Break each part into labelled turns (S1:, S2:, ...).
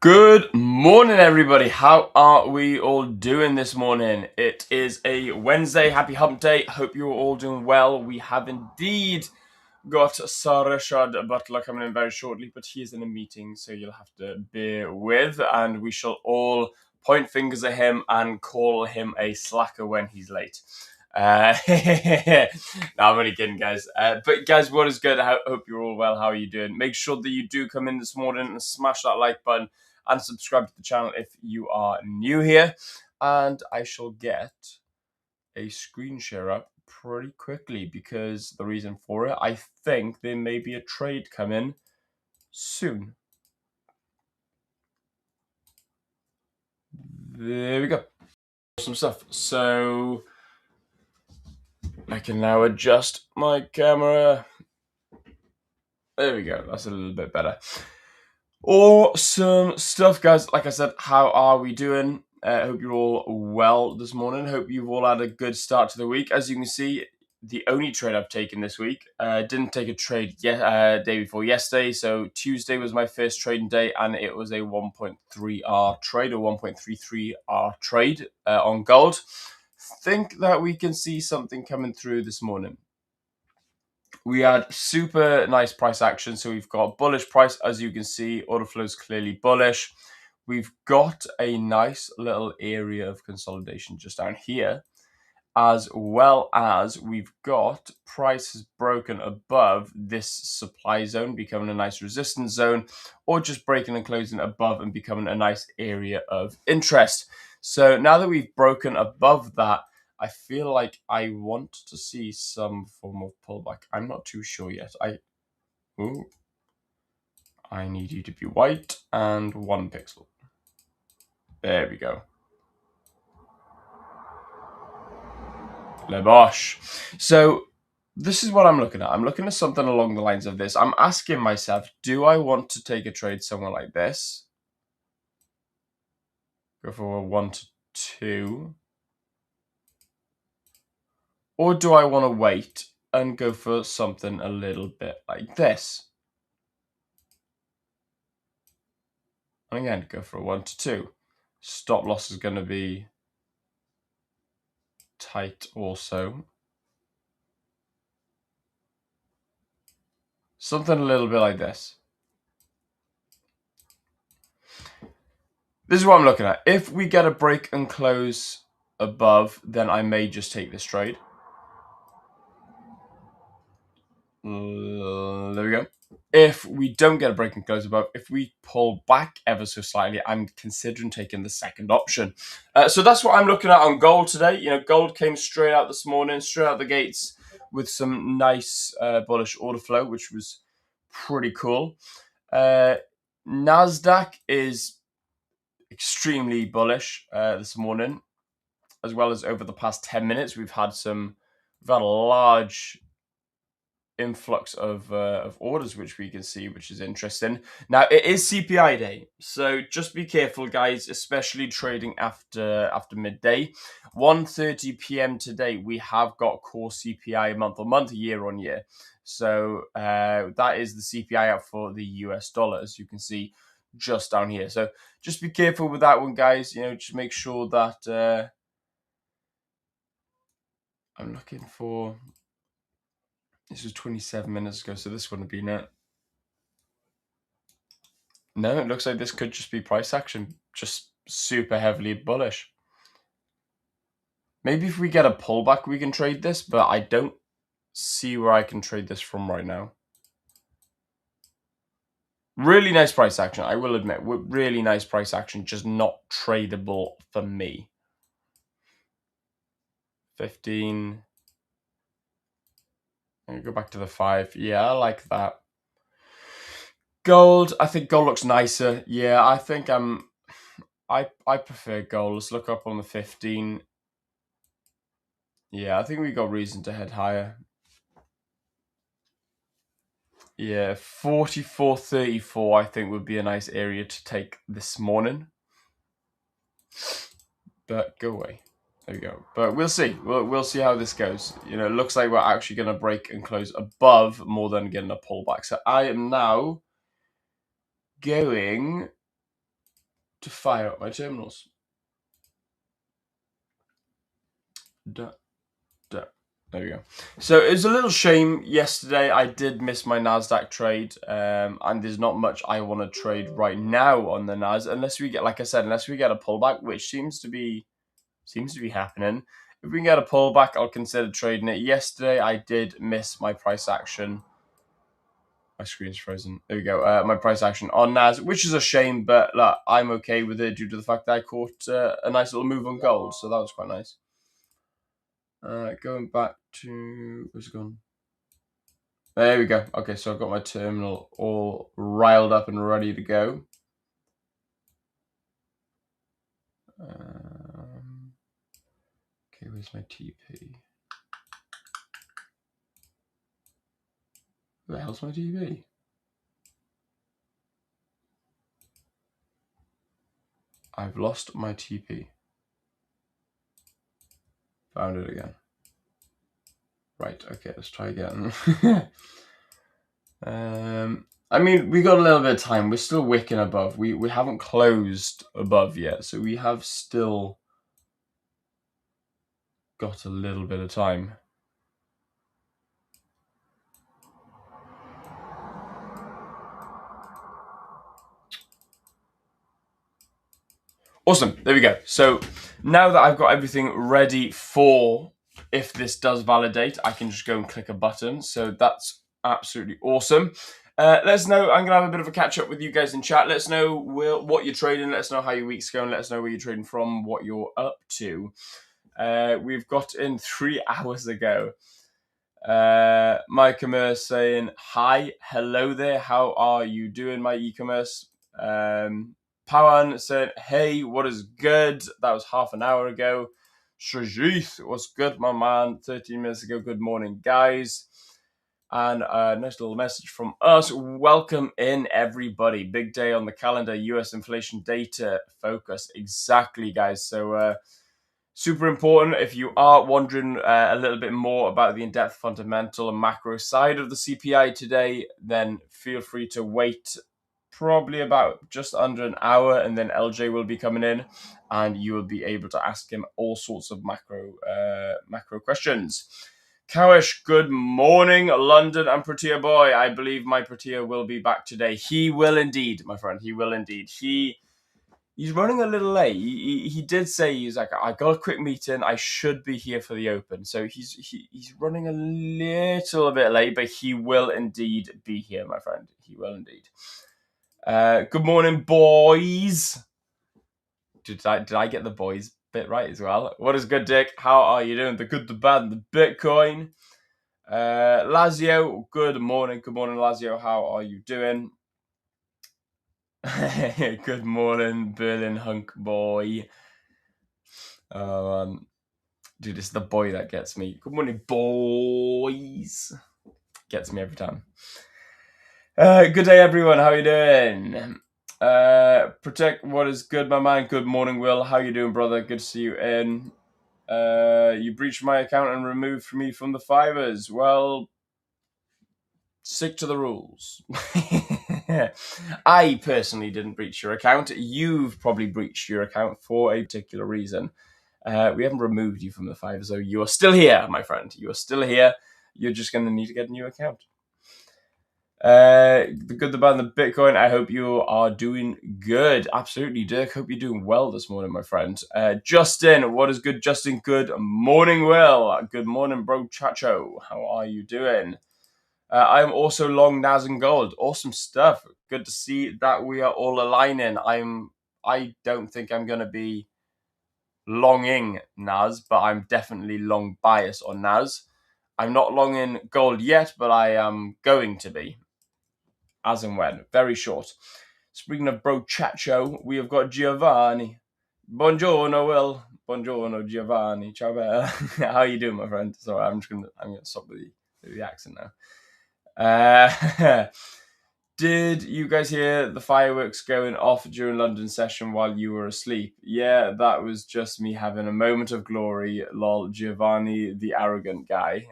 S1: Good morning, everybody. How are we all doing this morning? It is a Wednesday. Happy hump day. Hope you're all doing well. We have indeed got Sir Richard Butler coming in very shortly, but he is in a meeting, so you'll have to bear with, and we shall all point fingers at him and call him a slacker when he's late. No, I'm only kidding, guys. But guys, what is good? I hope you're all well. How are you doing? Make sure that you do come in this morning and smash that like button and subscribe to the channel if you are new here. And I shall get a screen share up pretty quickly because the reason for it, I think there may be a trade coming soon. There we go. Awesome stuff. So I can now adjust my camera. There we go. That's a little bit better. Awesome stuff, guys. Like I said, how are we doing? Hope you're all well this morning. Hope you've all had a good start to the week. As you can see, the only trade I've taken this week, didn't take a trade day before yesterday. So Tuesday was my first trading day, and it was a 1.3R trade or 1.33R trade on gold. Think that we can see something coming through this morning. We had super nice price action. So we've got bullish price, as you can see, order flow is clearly bullish. We've got a nice little area of consolidation just down here, as well as we've got prices broken above this supply zone, becoming a nice resistance zone, or just breaking and closing above and becoming a nice area of interest. So now that we've broken above that, I feel like I want to see some form of pullback. I'm not too sure yet. I need you to be white and 1 pixel. There we go. Lebosh. So this is what I'm looking at. I'm looking at something along the lines of this. I'm asking myself, do I want to take a trade somewhere like this? Go for a 1 to 2. Or do I want to wait and go for something a little bit like this? And again, go for a 1 to 2. Stop loss is going to be tight also. Something a little bit like this. This is what I'm looking at. If we get a break and close above, then I may just take this trade. There we go. If we don't get a break and close above, if we pull back ever so slightly, I'm considering taking the second option. So that's what I'm looking at on gold today. You know, gold came straight out this morning, straight out the gates with some nice bullish order flow, which was pretty cool. NASDAQ is extremely bullish this morning, as well as over the past 10 minutes. We've had a large influx of orders, which we can see, which is interesting. Now it is CPI day, so just be careful, guys, especially trading after midday. 1:30 p.m. today, we have got core CPI month on month, year on year. So that is the CPI out for the US dollar, as you can see just down here. So just be careful with that one, guys. You know, just make sure that I'm looking for. This was 27 minutes ago, so this wouldn't have been it. No, it looks like this could just be price action, just super heavily bullish. Maybe if we get a pullback, we can trade this, but I don't see where I can trade this from right now. Really nice price action, I will admit. Really nice price action, just not tradable for me. 15. I'm going to go back to the 5. Yeah, I like that. Gold, I think gold looks nicer. Yeah, I think I prefer gold. Let's look up on the 15. Yeah, I think we got reason to head higher. Yeah, 44.34 I think would be a nice area to take this morning. But go away. There we go. But we'll see. We'll see how this goes. You know, it looks like we're actually going to break and close above more than getting a pullback. So I am now going to fire up my terminals. There we go. So it was a little shame yesterday. I did miss my NASDAQ trade, and there's not much I want to trade right now on the NAS unless we get, like I said, unless we get a pullback, which seems to be happening. If we can get a pullback, I'll consider trading it. Yesterday, I did miss my price action. My screen's frozen. There we go. My price action on NAS, which is a shame, but look, I'm okay with it due to the fact that I caught a nice little move on gold, so that was quite nice. Going back to... Where's it gone? There we go. Okay, so I've got my terminal all riled up and ready to go. Okay, where's my TP? Where the hell's my TP? I've lost my TP. Found it again. Right, okay, let's try again. I mean, we got a little bit of time. We're still wicking above. We haven't closed above yet, so we have still got a little bit of time. Awesome, there we go. So now that I've got everything ready for, if this does validate, I can just go and click a button. So that's absolutely awesome. Let us know. I'm going to have a bit of a catch up with you guys in chat. Let us know what you're trading. Let us know how your week's going. Let us know where you're trading from, what you're up to. We've got in 3 hours ago. My commerce saying, hi, hello there. How are you doing, my e-commerce? Pawan said, hey, what is good? That was half an hour ago. Shajith, what's good, my man? 13 minutes ago. Good morning, guys. And a nice little message from us. Welcome in, everybody. Big day on the calendar. US inflation data focus. Exactly, guys. So super important. If you are wondering a little bit more about the in-depth fundamental and macro side of the CPI today, then feel free to wait probably about just under an hour, and then LJ will be coming in and you will be able to ask him all sorts of macro questions. Kawish, good morning, London and Protea boy. I believe my Protea will be back today. He will indeed, my friend. He will indeed. He's running a little late. He did say, he's like, I got a quick meeting. I should be here for the open. So he's running a little bit late, but he will indeed be here, my friend. He will indeed. Good morning, boys. Did I get the boys bit right as well? What is good, Dick? How are you doing? The good, the bad, and the Bitcoin. Lazio, good morning. Good morning, Lazio. How are you doing? Good morning, Berlin hunk boy. Dude, it's the boy that gets me. Good morning, boys. Gets me every time. Good day, everyone. How you doing? Protect what is good, my man. Good morning, Will. How you doing, brother? Good to see you in. You breached my account and removed me from the 5ers. Well, stick to the rules. I personally didn't breach your account. You've probably breached your account for a particular reason. We haven't removed you from the 5ers, so you are still here, my friend. You are still here. You're just going to need to get a new account. The good, the bad, and the Bitcoin. I hope you are doing good. Absolutely, Dirk. Hope you're doing well this morning, my friend. Justin, what is good, Justin? Good morning, Will. Good morning, bro. Chacho. How are you doing? I'm also long NAS and gold. Awesome stuff. Good to see that we are all aligning. I don't think I'm going to be longing NAS, but I'm definitely long bias on NAS. I'm not long in gold yet, but I am going to be. As and when. Very short. Speaking of bro Chacho, we have got Giovanni. Buongiorno, Will. Buongiorno, Giovanni. Ciao, bella. How are you doing, my friend? Sorry, I'm gonna stop with the accent now. Did you guys hear the fireworks going off during London session while you were asleep? Yeah, that was just me having a moment of glory. Lol, Giovanni, the arrogant guy.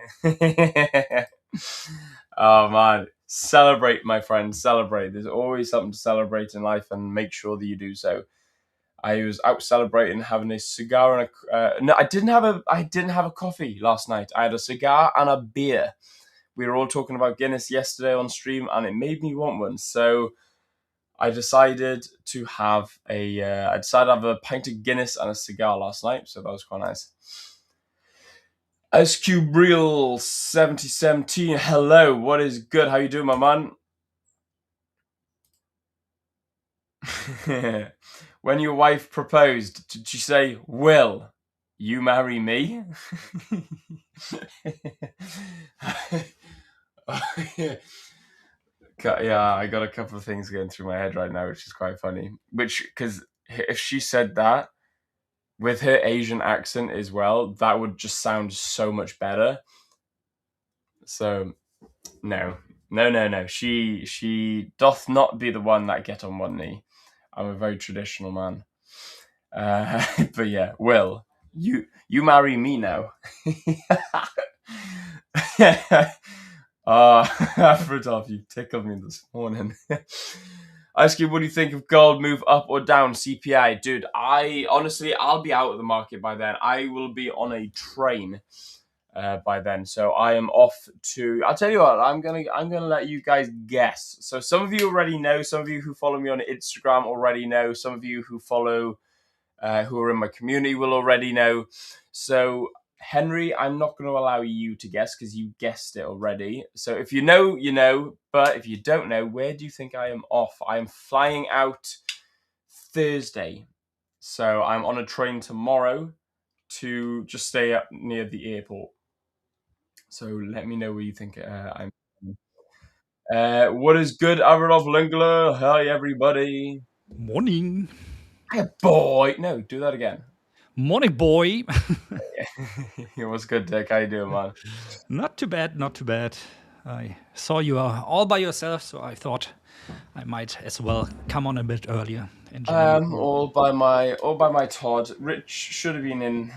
S1: Oh man, celebrate, my friend, celebrate. There's always something to celebrate in life, and make sure that you do so. I was out celebrating, having a cigar and no, I didn't have a coffee last night. I had a cigar and a beer. We were all talking about Guinness yesterday on stream, and it made me want one. So I decided to have a pint of Guinness and a cigar last night. So that was quite nice. SQ Real 7017. Hello, what is good? How you doing, my man? When your wife proposed, did she say, "Will you marry me?" Yeah, I got a couple of things going through my head right now, which is quite funny. Because if she said that with her Asian accent as well, that would just sound so much better. So, no. She doth not be the one that get on one knee. I'm a very traditional man. But yeah, Will, you marry me now. Fridolf, you tickled me this morning. Ask you, what do you think of gold move up or down? CPI, dude. I'll be out of the market by then. I will be on a train by then, so I am off to. I'll tell you what. I'm gonna let you guys guess. So some of you already know. Some of you who follow me on Instagram already know. Some of you who follow, who are in my community, will already know. So Henry, I'm not going to allow you to guess because you guessed it already. So if you know, you know. But if you don't know, where do you think I am off? I am flying out Thursday. So I'm on a train tomorrow to just stay up near the airport. So let me know where you think I'm. What is good, Avril Lingler? Hi, everybody.
S2: Morning.
S1: Hey, boy. No, do that again.
S2: Morning, boy.
S1: What's good, Dick? How you doing, man?
S2: Not too bad, not too bad. I saw you are all by yourself, so I thought I might as well come on a bit earlier and join you.
S1: All by my Todd. Rich should have been in,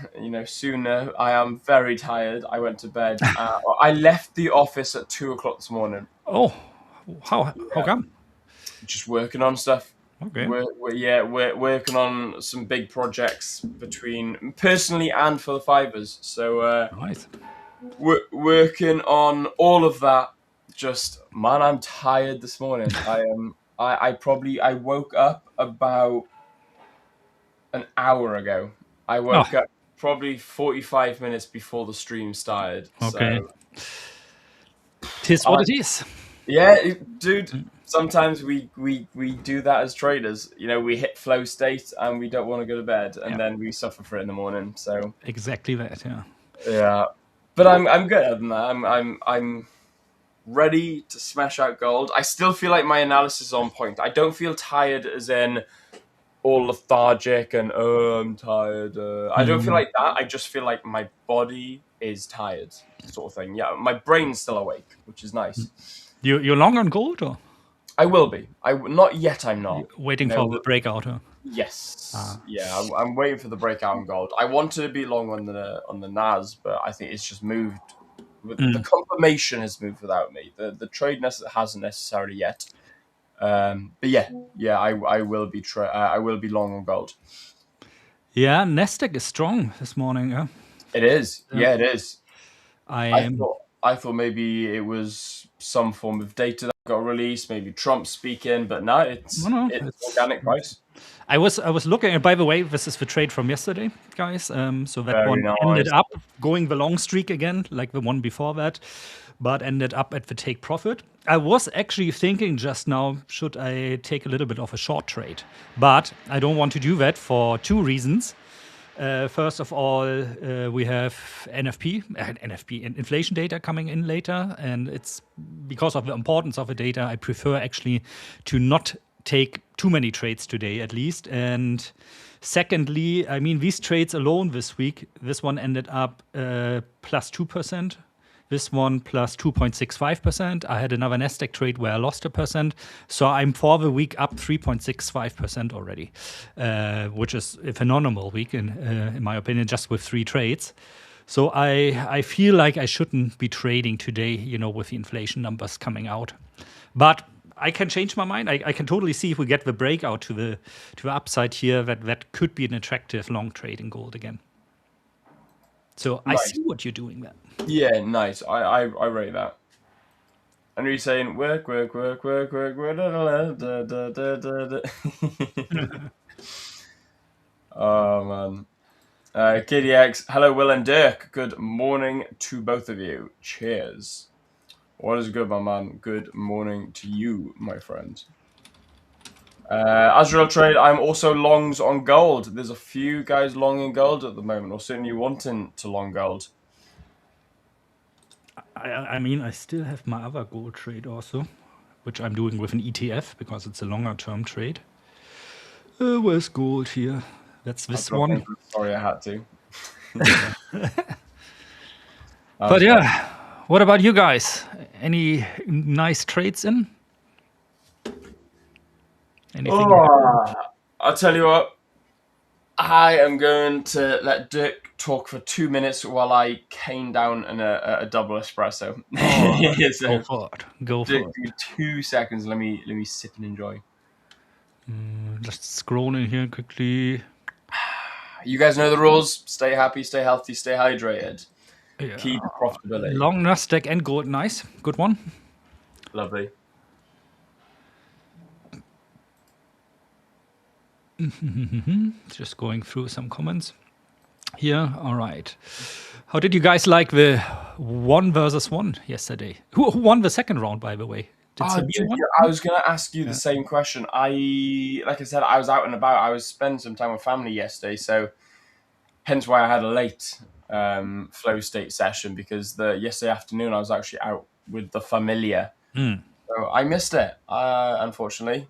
S1: sooner. I am very tired. I went to bed. I left the office at 2:00 this morning.
S2: Oh, how come?
S1: Just working on stuff.
S2: Okay.
S1: We're working on some big projects between personally and for the fivers. So
S2: Nice.
S1: we're working on all of that. Just man, I'm tired this morning. I woke up about an hour ago. I woke up probably 45 minutes before the stream started.
S2: Okay.
S1: So
S2: Tis what it is.
S1: yeah, dude. Sometimes we do that as traders. We hit flow state and we don't want to go to bed, and then we suffer for it in the morning. So
S2: Exactly that. Yeah.
S1: yeah, but I'm good other than that. I'm ready to smash out gold. I still feel like my analysis is on point. I don't feel tired as in all lethargic and I'm tired. I don't feel like that. I just feel like my body is tired, sort of thing. Yeah, my brain's still awake, which is nice.
S2: You're long on gold, or
S1: I will be. Not yet. I'm not
S2: waiting for the breakout? Huh?
S1: Yes. Yeah, I'm waiting for the breakout on gold. I wanted to be long on the NAS, but I think it's just moved. The confirmation has moved without me. The trade hasn't necessarily yet. But yeah, I will be I will be long on gold.
S2: Yeah, NASDAQ is strong this morning. Yeah.
S1: It is. Yeah, it is.
S2: I
S1: thought maybe it was some form of data that got released, maybe Trump speaking, but no, it's organic price.
S2: I was looking, and by the way, this is the trade from yesterday, guys. So that
S1: Very
S2: one
S1: nice.
S2: ended up going the long streak again, like the one before that, but ended up at the take profit. I was actually thinking just now, should I take a little bit of a short trade? But I don't want to do that for two reasons. First of all, we have NFP, inflation data coming in later, and it's because of the importance of the data, I prefer actually to not take too many trades today, at least. And secondly, I mean, these trades alone this week, this one ended up plus 2%. This one plus 2.65%. I had another NASDAQ trade where I lost 1%. So I'm for the week up 3.65% already, which is a phenomenal week in my opinion, just with 3 trades. So I feel like I shouldn't be trading today, with the inflation numbers coming out. But I can change my mind. I can totally see if we get the breakout to the upside here that could be an attractive long trade in gold again. So I
S1: Nice.
S2: see what you're doing there.
S1: Yeah, nice. I rate that. And you're saying work. Oh man. KDX, hello Will and Dirk. Good morning to both of you. Cheers. What is good, my man? Good morning to you, my friend. Azrael trade, I'm also longs on gold. There's a few guys long in gold at the moment, or certainly wanting to long gold.
S2: I mean, I still have my other gold trade also, which I'm doing with an ETF because it's a longer term trade. Where's gold here? That's this one.
S1: Sorry, I had to.
S2: But yeah, what about you guys? Any nice trades in? Anything?
S1: I'll tell you what. I am going to let Dirk talk for 2 minutes while I cane down a double espresso.
S2: So, go for it. Go
S1: Dirk,
S2: for it.
S1: give me 2 seconds. Let me sip and enjoy.
S2: Just scrolling here quickly.
S1: You guys know the rules. Stay happy, stay healthy, stay hydrated.
S2: Yeah.
S1: Keep profitability.
S2: Long NASDAQ and gold. Nice. Good one.
S1: Lovely.
S2: Just going through some comments here. All right. How did you guys like the 1 versus 1 yesterday? Who won the second round, by the way? Did Samir win?
S1: I was going to ask you the same question. Like I said, I was out and about. I was spending some time with family yesterday, so hence why I had a late flow state session, because yesterday afternoon I was actually out with the familia. So I missed it, unfortunately.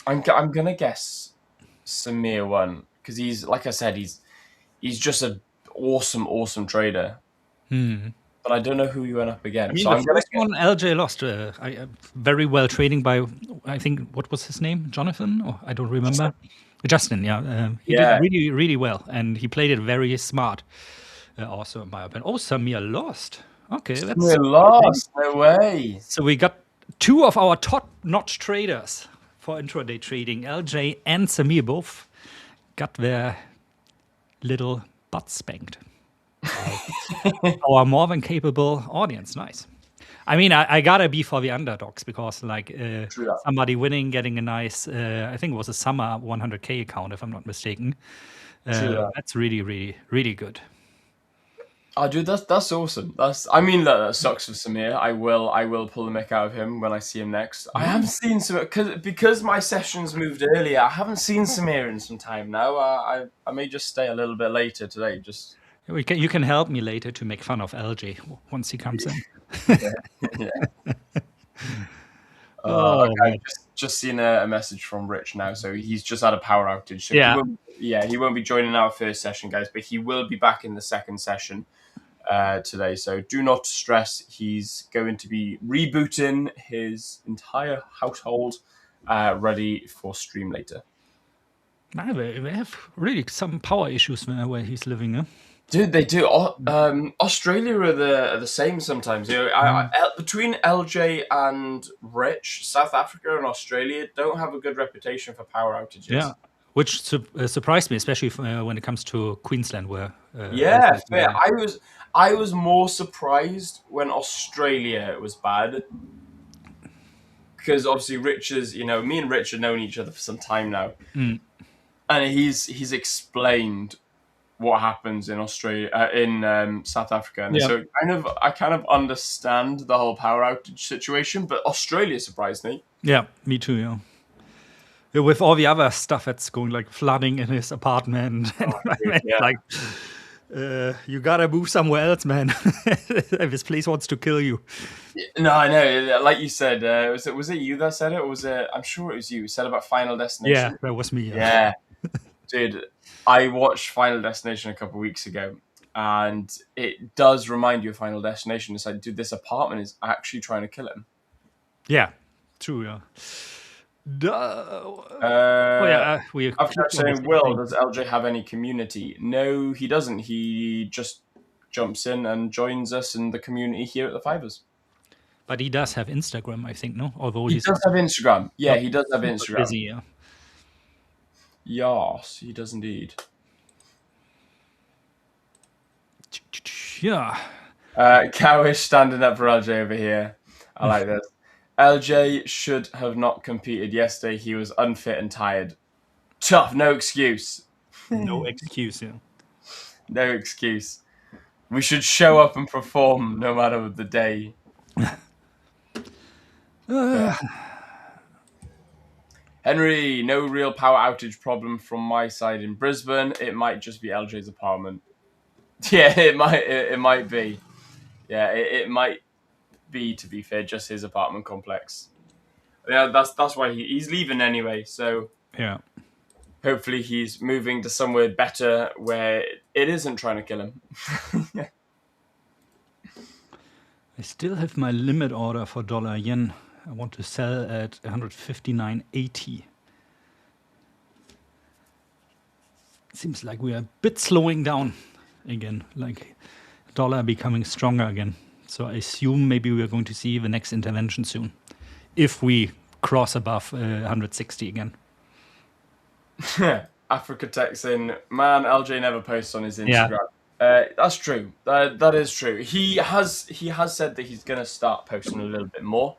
S1: I'm going to guess Samir won, because he's, like I said, he's just an awesome trader. But I don't know who you went up against.
S2: I mean,
S1: so
S2: the first one, LJ lost. Very well trading by, I think, what was his name? Jonathan? Or I don't remember. Justin, yeah. He did really, really well. And he played it very smart. Also, in my opinion. Oh, Samir lost. Okay.
S1: Samir lost. No way.
S2: So we got 2 of our top-notch traders for intraday trading. LJ and Samir both got their little butt spanked. Our more than capable audience. Nice. I mean, I gotta be for the underdogs, because like somebody winning, getting a nice, I think it was a summer 100K account, if I'm not mistaken. That's really, really, really good.
S1: Oh, dude, that's awesome. That sucks for Samir. I will pull the mick out of him when I see him next. I haven't seen Samir because my sessions moved earlier. I haven't seen Samir in some time now. I may just stay a little bit later today. Just
S2: you can help me later to make fun of LJ once he comes in.
S1: yeah. I've just seen a message from Rich now, so he's just had a power outage. So he won't be joining our first session, guys, but he will be back in the second session today. So do not stress. He's going to be rebooting his entire household, ready for stream later.
S2: They have really some power issues where he's living, huh?
S1: Dude, they do. Australia are the same sometimes. You know, between LJ and Rich, South Africa and Australia don't have a good reputation for power outages.
S2: Yeah, which surprised me, especially when it comes to Queensland, where
S1: fair. I was more surprised when Australia was bad, because obviously me and Rich have known each other for some time now, and he's explained what happens in Australia, in South Africa, and so I kind of understand the whole power outage situation, but Australia surprised me.
S2: Yeah, me too. Yeah, with all the other stuff that's going, like flooding in his apartment, you gotta move somewhere else, man. This place wants to kill you.
S1: No, I know. Like you said, was it you that said it, or was it? I'm sure it was you. Said about Final Destination.
S2: Yeah, that was me.
S1: Yeah. Dude, I watched Final Destination a couple of weeks ago, and it does remind you of Final Destination. It's like, dude, this apartment is actually trying to kill him.
S2: Yeah, true. Yeah.
S1: After saying, Will, does LJ have any community? No, he doesn't. He just jumps in and joins us in the community here at the 5ers.
S2: But he does have Instagram, I think, no? Although
S1: He
S2: he's
S1: does have Instagram. Yeah,
S2: not
S1: he does have
S2: super
S1: Instagram.
S2: busy, yeah.
S1: Yes, he does indeed.
S2: Yeah.
S1: Cowish standing up for LJ over here. I like this. LJ should have not competed yesterday. He was unfit and tired. Tough, no excuse.
S2: No excuse, yeah.
S1: No excuse. We should show up and perform no matter the day. Henry, no real power outage problem from my side in Brisbane. It might just be LJ's apartment. Yeah, it might be. Yeah, it might be, to be fair, just his apartment complex. Yeah, that's why he's leaving anyway. So
S2: Yeah.
S1: hopefully he's moving to somewhere better where it isn't trying to kill him.
S2: I still have my limit order for dollar yen. I want to sell at 159.80. Seems like we are a bit slowing down again, like dollar becoming stronger again. So I assume maybe we are going to see the next intervention soon, if we cross above 160 again.
S1: Africa Tech's in, man, LJ never posts on his
S2: Yeah.
S1: Instagram. That's true. That is true. He has said that he's gonna start posting a little bit more.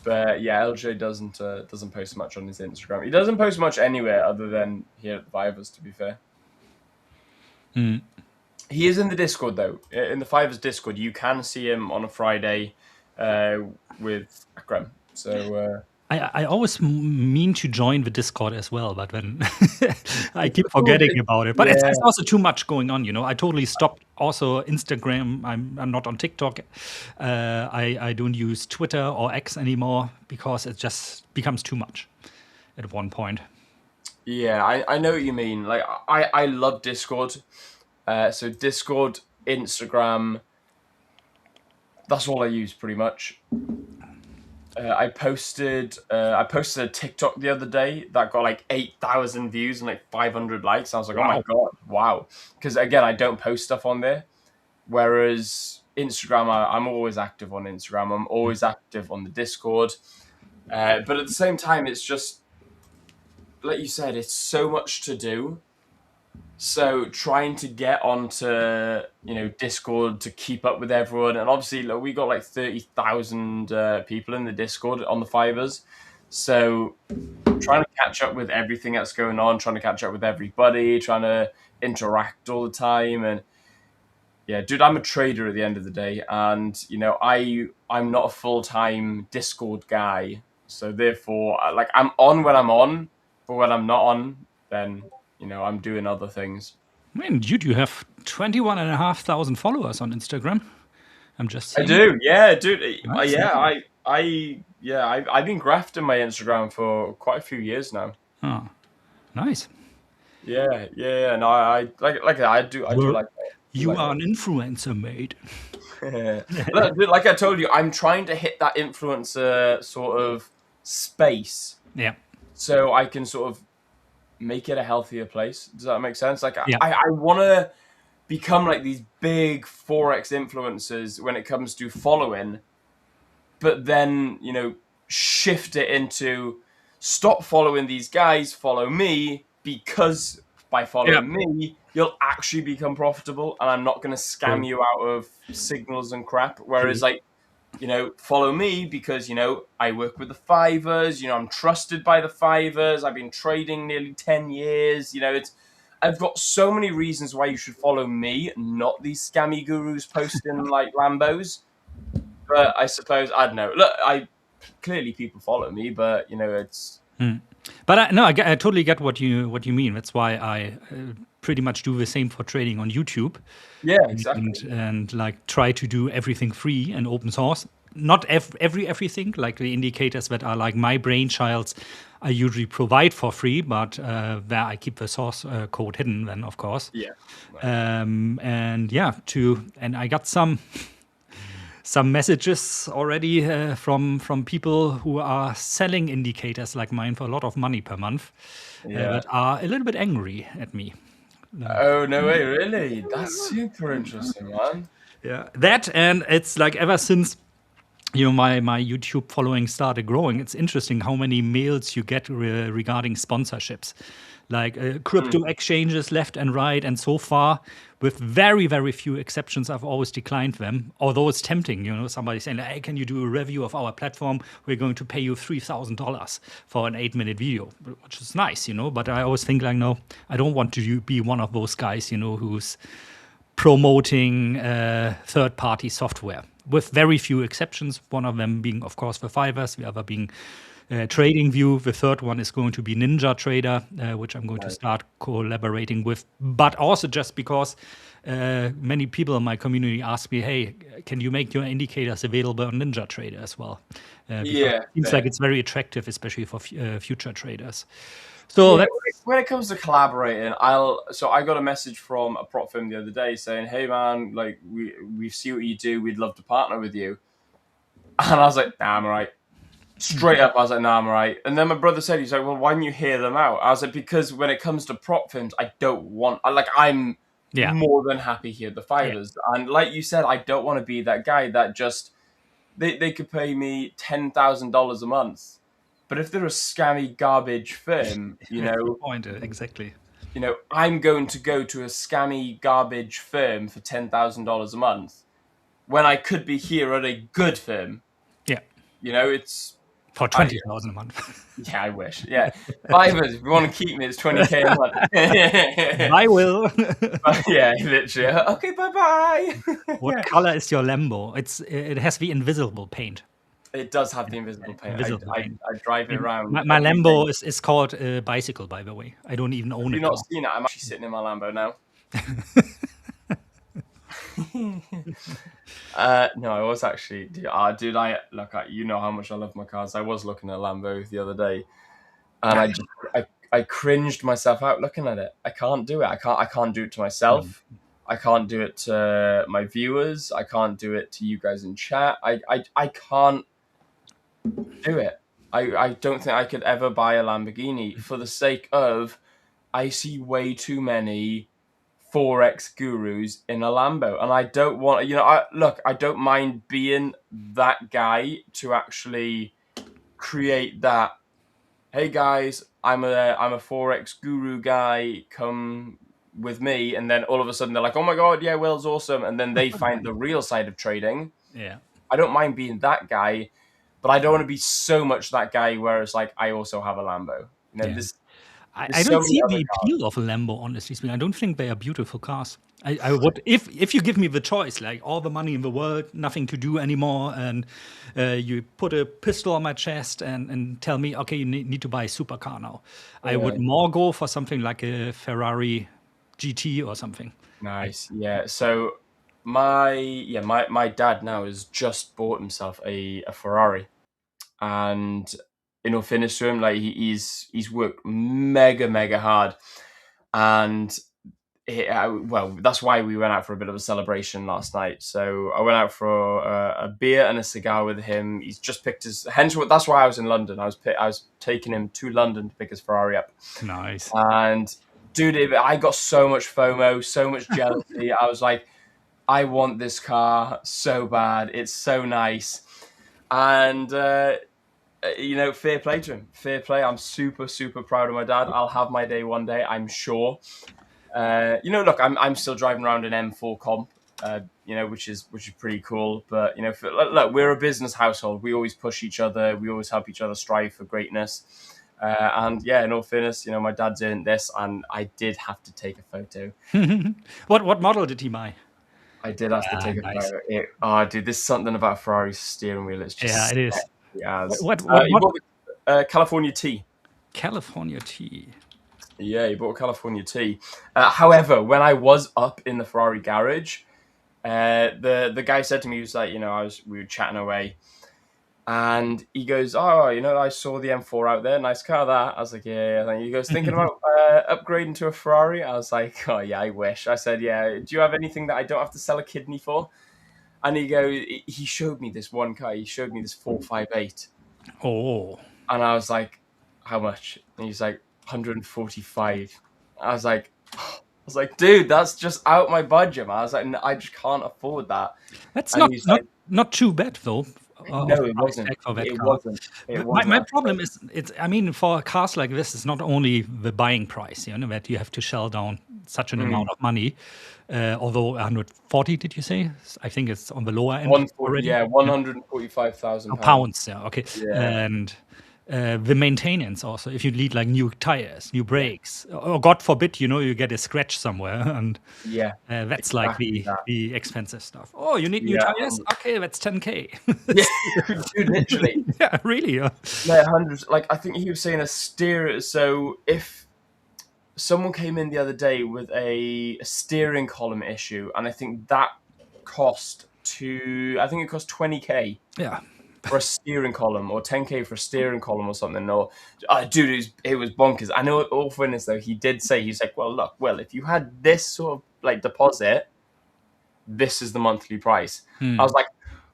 S1: But yeah, LJ doesn't post much on his Instagram. He doesn't post much anywhere other than here at the 5ers, to be fair. He is in the Discord though. In the 5ers Discord, you can see him on a Friday with Akram. So
S2: I always mean to join the Discord as well, but then I keep forgetting about it. But it's also too much going on, you know. I totally stopped also Instagram. I'm not on TikTok. I don't use Twitter or X anymore because it just becomes too much at one point.
S1: yeah, I know what you mean. Like I love Discord. So Discord, Instagram, that's all I use pretty much. I posted a TikTok the other day that got like 8,000 views and like 500 likes. I was like, oh my god, wow! Because again, I don't post stuff on there. Whereas Instagram, I'm always active on Instagram. I'm always active on the Discord. But at the same time, it's just like you said, it's so much to do. So trying to get onto Discord to keep up with everyone, and obviously we got like 30,000 people in the Discord on the 5ers. So trying to catch up with everything that's going on, trying to catch up with everybody, trying to interact all the time, and yeah, dude, I'm a trader at the end of the day, and I'm not a full-time Discord guy, so therefore, like I'm on when I'm on, but when I'm not on, then I'm doing other things.
S2: I mean, dude, you have 21,500 followers on Instagram. I'm just saying.
S1: I do, yeah, dude.
S2: Nice.
S1: I've been grafting my Instagram for quite a few years now.
S2: Oh, nice.
S1: Yeah. No, I like I do like that.
S2: You are an influencer, mate.
S1: Like I told you, I'm trying to hit that influencer sort of space.
S2: Yeah.
S1: So I can sort of make it a healthier place. Does that make sense? Like
S2: Yeah.
S1: I want to become like these big Forex influencers when it comes to following, but then, shift it into stop following these guys, follow me, because by following me, you'll actually become profitable and I'm not going to scam you out of signals and crap. Whereas follow me because, I work with the 5ers, I'm trusted by the 5ers. I've been trading nearly 10 years. I've got so many reasons why you should follow me, not these scammy gurus posting like Lambos. But I suppose, I don't know. Look, clearly people follow me, but it's.
S2: But I totally get what you mean. That's why I pretty much do the same for trading on YouTube.
S1: Yeah, exactly.
S2: And like try to do everything free and open source. Not everything, like the indicators that are like my brainchilds, I usually provide for free, but where I keep the source code hidden, then of course.
S1: Yeah.
S2: And I got some messages already from people who are selling indicators like mine for a lot of money per month that are a little bit angry at me.
S1: Oh, no way, really? That's super interesting, man.
S2: Yeah, that, and it's like ever since my YouTube following started growing. It's interesting how many mails you get regarding sponsorships, like crypto exchanges left and right. And so far, with very, very few exceptions, I've always declined them. Although it's tempting, somebody saying, "Hey, can you do a review of our platform? We're going to pay you $3,000 for an 8-minute video," which is nice, But I always think like, no, I don't want to be one of those guys, who's promoting third-party software, with very few exceptions. One of them being, of course, The5ers, the other being TradingView. The third one is going to be Ninja Trader, which I'm going to start collaborating with. But also just because many people in my community ask me, "Hey, can you make your indicators available on Ninja Trader as well?" Because
S1: Yeah,
S2: it seems
S1: fair.
S2: like it's very attractive, especially for future traders. So
S1: Yeah,
S2: that's
S1: when it comes to collaborating, I got a message from a prop firm the other day saying, "Hey man, like we see what you do. We'd love to partner with you." And I was like, "Nah, I'm alright." Straight up, I was like, "Nah, I'm alright." And then my brother said, he's like, "Well, why don't you hear them out?" I was like, "Because when it comes to prop firms, I'm
S2: yeah,
S1: more than happy here, the
S2: yeah,
S1: fivers." And like you said, I don't want to be that guy that just they could pay me $10,000 a month. But if they're a scammy garbage firm,
S2: that's the point exactly.
S1: I'm going to go to a scammy garbage firm for $10,000 a month when I could be here at a good firm.
S2: Yeah,
S1: It's
S2: for
S1: I
S2: 20,000 a month.
S1: yeah, I wish. Yeah, fivers. If you want to keep me, it's 20K a month.
S2: I will.
S1: Yeah, literally. Okay, bye bye.
S2: What color is your Lambo? It has the invisible paint.
S1: It does have the invisible paint.
S2: Invisible
S1: I
S2: paint.
S1: drive it
S2: And
S1: around
S2: my
S1: every day.
S2: Lambo is called a bicycle, by the way. I don't even
S1: Have
S2: own a
S1: you not
S2: car.
S1: seen it? I'm actually sitting in my Lambo now. No, I was actually, dude. You know how much I love my cars. I was looking at Lambo the other day, and I cringed myself out looking at it. I can't do it. I can't do it to
S2: No.
S1: myself. I can't do it to my viewers. I can't do it to you guys in chat. I can't do it. I don't think I could ever buy a Lamborghini for the sake of I see way too many Forex gurus in a Lambo, and I don't want. I don't mind being that guy to actually create that. Hey guys, I'm a Forex guru guy. Come with me, and then all of a sudden they're like, "Oh my god, yeah, Will's awesome," and then they find the real side of trading.
S2: Yeah.
S1: I don't mind being that guy, but I don't want to be so much that guy where it's like I also have a Lambo.
S2: Yeah.
S1: There's
S2: I
S1: so
S2: don't
S1: many
S2: see
S1: other
S2: the
S1: cars.
S2: appeal of a Lambo, honestly speaking. I don't think they are beautiful cars. I would, if you give me the choice, like all the money in the world, nothing to do anymore, and you put a pistol on my chest and tell me, okay, you need to buy a supercar now. I
S1: Yeah,
S2: would more go for something like a Ferrari GT or something. I,
S1: nice. Yeah. So my dad now has just bought himself a Ferrari, and finish to him, like he's worked mega hard, and well, that's why we went out for a bit of a celebration last night. So I went out for a beer and a cigar with him. He's just picked his. That's why I was in London. I was taking him to London to pick his Ferrari up,
S2: nice.
S1: and dude, I got so much FOMO, so much jealousy. I was like, I want this car so bad. It's so nice, and fair play to him. Fair play. I'm super proud of my dad. I'll have my day one day, I'm sure. Look, I'm still driving around an M4 comp, which is pretty cool. But look, we're a business household. We always push each other. We always help each other strive for greatness. And yeah, in all fairness, my dad's in this, and I did have to take a photo.
S2: What model did he buy?
S1: I did have to take a
S2: Nice.
S1: photo. Dude, there's something about Ferrari's steering wheel. It's
S2: Yeah,
S1: just
S2: it is.
S1: sexy as.
S2: What
S1: He bought the California T.
S2: California tea?
S1: Yeah, he bought a California T. However, when I was up in the Ferrari garage, the guy said to me, he was like, we were chatting away, and he goes, "Oh, I saw the M4 out there, nice car that." I was like, "Yeah, yeah." He goes, "Thinking about upgrading to a Ferrari?" I was like, "Oh yeah, I wish." I said, "Yeah, do you have anything that I don't have to sell a kidney for?" And he showed me this one car. He showed me this 458,
S2: Oh,
S1: and I was like, "How much?" And he's like, 145. I was like, dude, that's just out my budget, man. I was like, I just can't afford that.
S2: that's
S1: And he's like,
S2: not too bad though. of
S1: No,
S2: the
S1: it
S2: price
S1: wasn't.
S2: tag for that
S1: It
S2: car.
S1: wasn't. It
S2: My
S1: wasn't.
S2: problem is, for cars like this, it's not only the buying price, that you have to shell down such an amount of money. Although 140, did you say? I think it's on the lower end
S1: 140,
S2: already.
S1: yeah,
S2: Yeah. Oh,
S1: £145,000.
S2: pounds, yeah, okay.
S1: Yeah,
S2: And the maintenance also, if you need like new tires, new brakes, or God forbid, you get a scratch somewhere, and
S1: yeah,
S2: that's like
S1: exactly
S2: the
S1: that.
S2: the expensive stuff. Oh, you need new
S1: Yeah,
S2: tires? Okay, that's 10K.
S1: yeah, dude, literally.
S2: Yeah, really.
S1: No, hundreds. Like I think he was saying a steer. So if someone came in the other day with a steering column issue, and I think that I think it cost 20K
S2: Yeah.
S1: for a steering column, or 10K for a steering column, or something. Or, dude, it was bonkers. I know. All fairness though, he did say, he's like, well, look, well, if you had this sort of like deposit, this is the monthly price. I was like,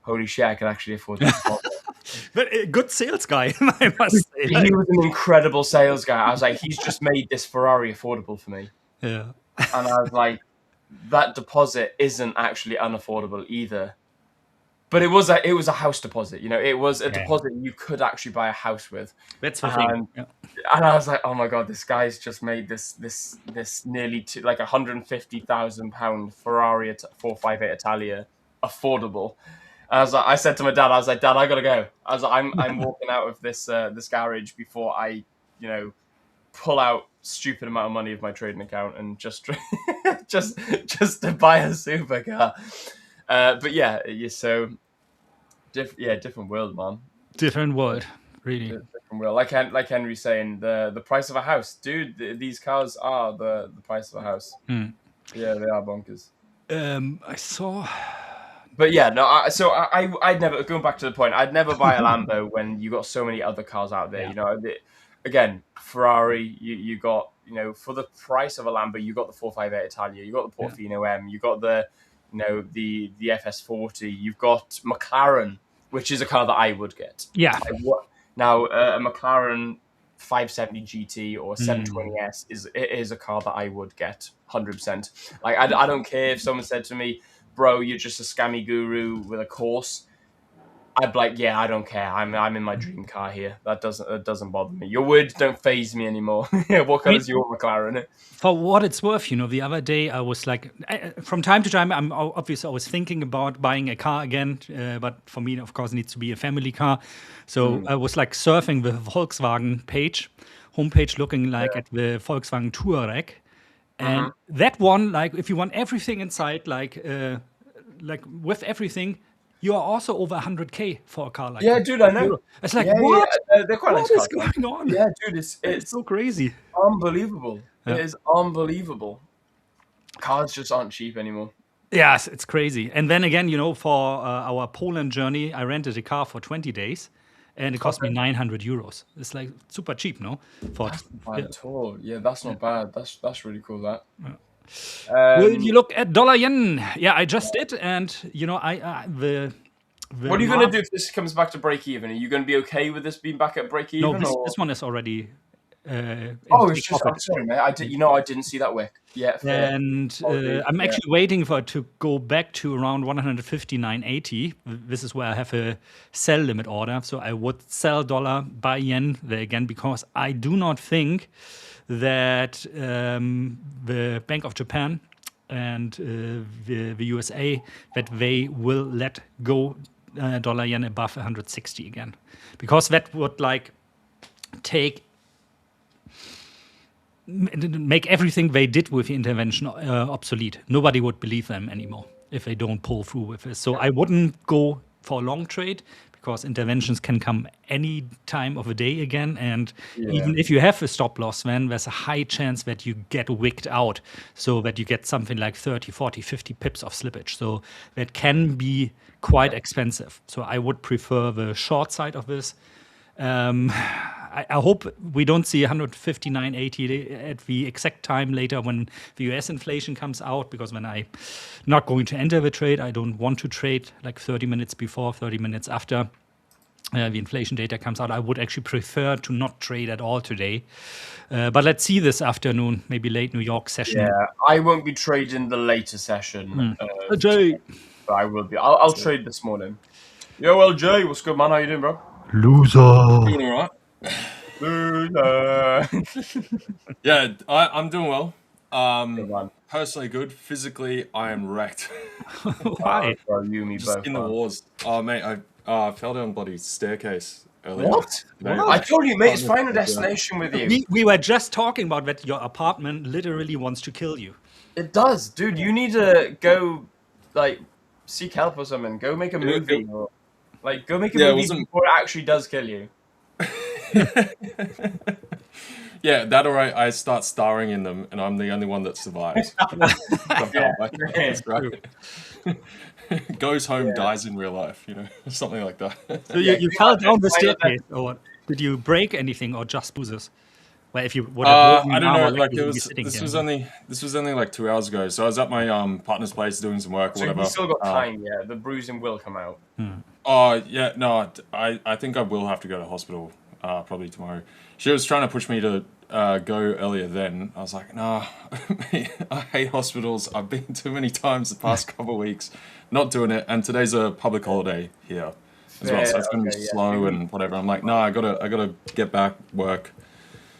S1: holy shit, I can actually afford that deposit.
S2: But a good sales guy, I must say.
S1: He was an incredible sales guy. I was like, he's just made this Ferrari affordable for me.
S2: Yeah.
S1: And I was like, that deposit isn't actually unaffordable either. But it was a house deposit, it was a deposit you could actually buy a house with.
S2: That's the thing.
S1: And,
S2: Yeah.
S1: and I was like, oh my god, this guy's just made this nearly like £150,000 Ferrari 458 Italia affordable. And I said to my dad, Dad, I gotta go. I was like, I'm walking out of this garage before I, pull out stupid amount of money of my trading account and just just to buy a supercar. But yeah, so different world, man.
S2: Different world, really.
S1: Different world. Like Henry's saying, the price of a house, dude. These cars are the price of a house. Yeah, they are bonkers.
S2: I saw.
S1: But yeah, no. I'd never, going back to the point, I'd never buy a Lambo when you got so many other cars out there.
S2: Yeah.
S1: Again, Ferrari. You got, for the price of a Lambo, you got the 458 Italia, you got the Portofino M, you got the FS40, you've got McLaren, which is a car that I would get.
S2: Yeah.
S1: Now a McLaren 570 GT or 720S is a car that I would get 100%. Like I don't care if someone said to me, bro, you're just a scammy guru with a course. I'd be like, yeah, I don't care. I'm in my dream car here. That doesn't bother me. Your words don't faze me anymore. What color is your McLaren?
S2: For what it's worth, the other day I was like, from time to time, I'm obviously always thinking about buying a car again. But for me, of course, it needs to be a family car. So I was like surfing the Volkswagen homepage, looking like at the Volkswagen Touareg. And that one, like, if you want everything inside, like with everything, you are also over 100K for a car like that.
S1: Dude, I know.
S2: It's like, what?
S1: They're quite nice
S2: What
S1: cars.
S2: is going on?
S1: Yeah, dude,
S2: It's so crazy.
S1: unbelievable. It is unbelievable. Cars just aren't cheap anymore.
S2: Yes, it's crazy. And then again, for our Poland journey, I rented a car for 20 days, and it cost me 900 euros. It's like super cheap, no?
S1: That's not bad at all. Yeah, that's not bad. That's really cool. That.
S2: Will you look at dollar yen? Yeah, I just did, and the
S1: what are you going to do if this comes back to break even? Are you going to be okay with this being back at break even?
S2: No, this one is already.
S1: It's just. I'm sorry, man. I didn't see that wick. Yeah, fair.
S2: And I'm actually waiting for it to go back to around 159.80. This is where I have a sell limit order. So I would sell dollar, buy yen there again, because I do not think that the Bank of Japan and the USA, that they will let go dollar yen above 160 again, because that would make everything they did with the intervention obsolete. Nobody would believe them anymore if they don't pull through with this. So I wouldn't go for a long trade, because interventions can come any time of the day again. And even if you have a stop loss, then there's a high chance that you get wicked out, so that you get something like 30, 40, 50 pips of slippage. So that can be quite expensive. So I would prefer the short side of this. I hope we don't see 159.80 at the exact time later when the US inflation comes out, because when I'm not going to enter the trade, I don't want to trade like 30 minutes before, 30 minutes after the inflation data comes out. I would actually prefer to not trade at all today. But let's see this afternoon, maybe late New York session.
S1: Yeah, I won't be trading the later session.
S2: Jay.
S1: But I will be. I'll trade this morning. Yo, LJ, what's good, man? How you doing, bro?
S2: Loser.
S3: Doing all right.
S1: Loser.
S3: Yeah, I'm doing well.
S1: Good man.
S3: Personally good. Physically, I am wrecked.
S2: Why?
S1: Bro, you and me
S3: Just
S1: both,
S3: in the
S1: man.
S3: wars. Oh, mate, I fell down bloody staircase earlier
S1: What?
S3: today.
S1: I
S2: What?
S1: told you, mate. It's
S3: Partner
S1: Final
S3: fell down.
S1: Destination with you.
S2: We were just talking about that your apartment literally wants to kill you.
S1: It does, dude. You need to go, like, seek help or something. Go make a movie, or go make a
S3: Yeah, it
S1: movie
S3: wasn't.
S1: before it actually does kill you.
S3: Yeah, that or I start starring in them, and I'm the only one that survives.
S1: Yeah.
S3: That's right. Goes home,
S1: Yeah.
S3: dies in real life, something like that.
S2: So
S1: Yeah,
S2: you
S1: pretty
S2: fell
S1: much.
S2: down the
S1: Final
S2: staircase, or what? Did you break anything, or just bruises? Well, if you would have
S3: I
S2: broken an
S3: don't
S2: arm
S3: know.
S2: or leg,
S3: Like
S2: you
S3: it
S2: wouldn't be
S3: was.
S2: sitting
S3: This
S2: here.
S3: was only like 2 hours ago. So I was at my partner's place doing some work or
S1: So
S3: whatever.
S1: you still got time, yeah. The bruising will come out.
S3: Oh yeah, no. I think I will have to go to hospital probably tomorrow. She was trying to push me to go earlier. Then I was like, nah. I hate hospitals. I've been too many times the past couple of weeks. Not doing it. And today's a public holiday here as well, so it's going to be
S1: Okay, yeah.
S3: slow and whatever. I'm like, nah. I gotta get back work.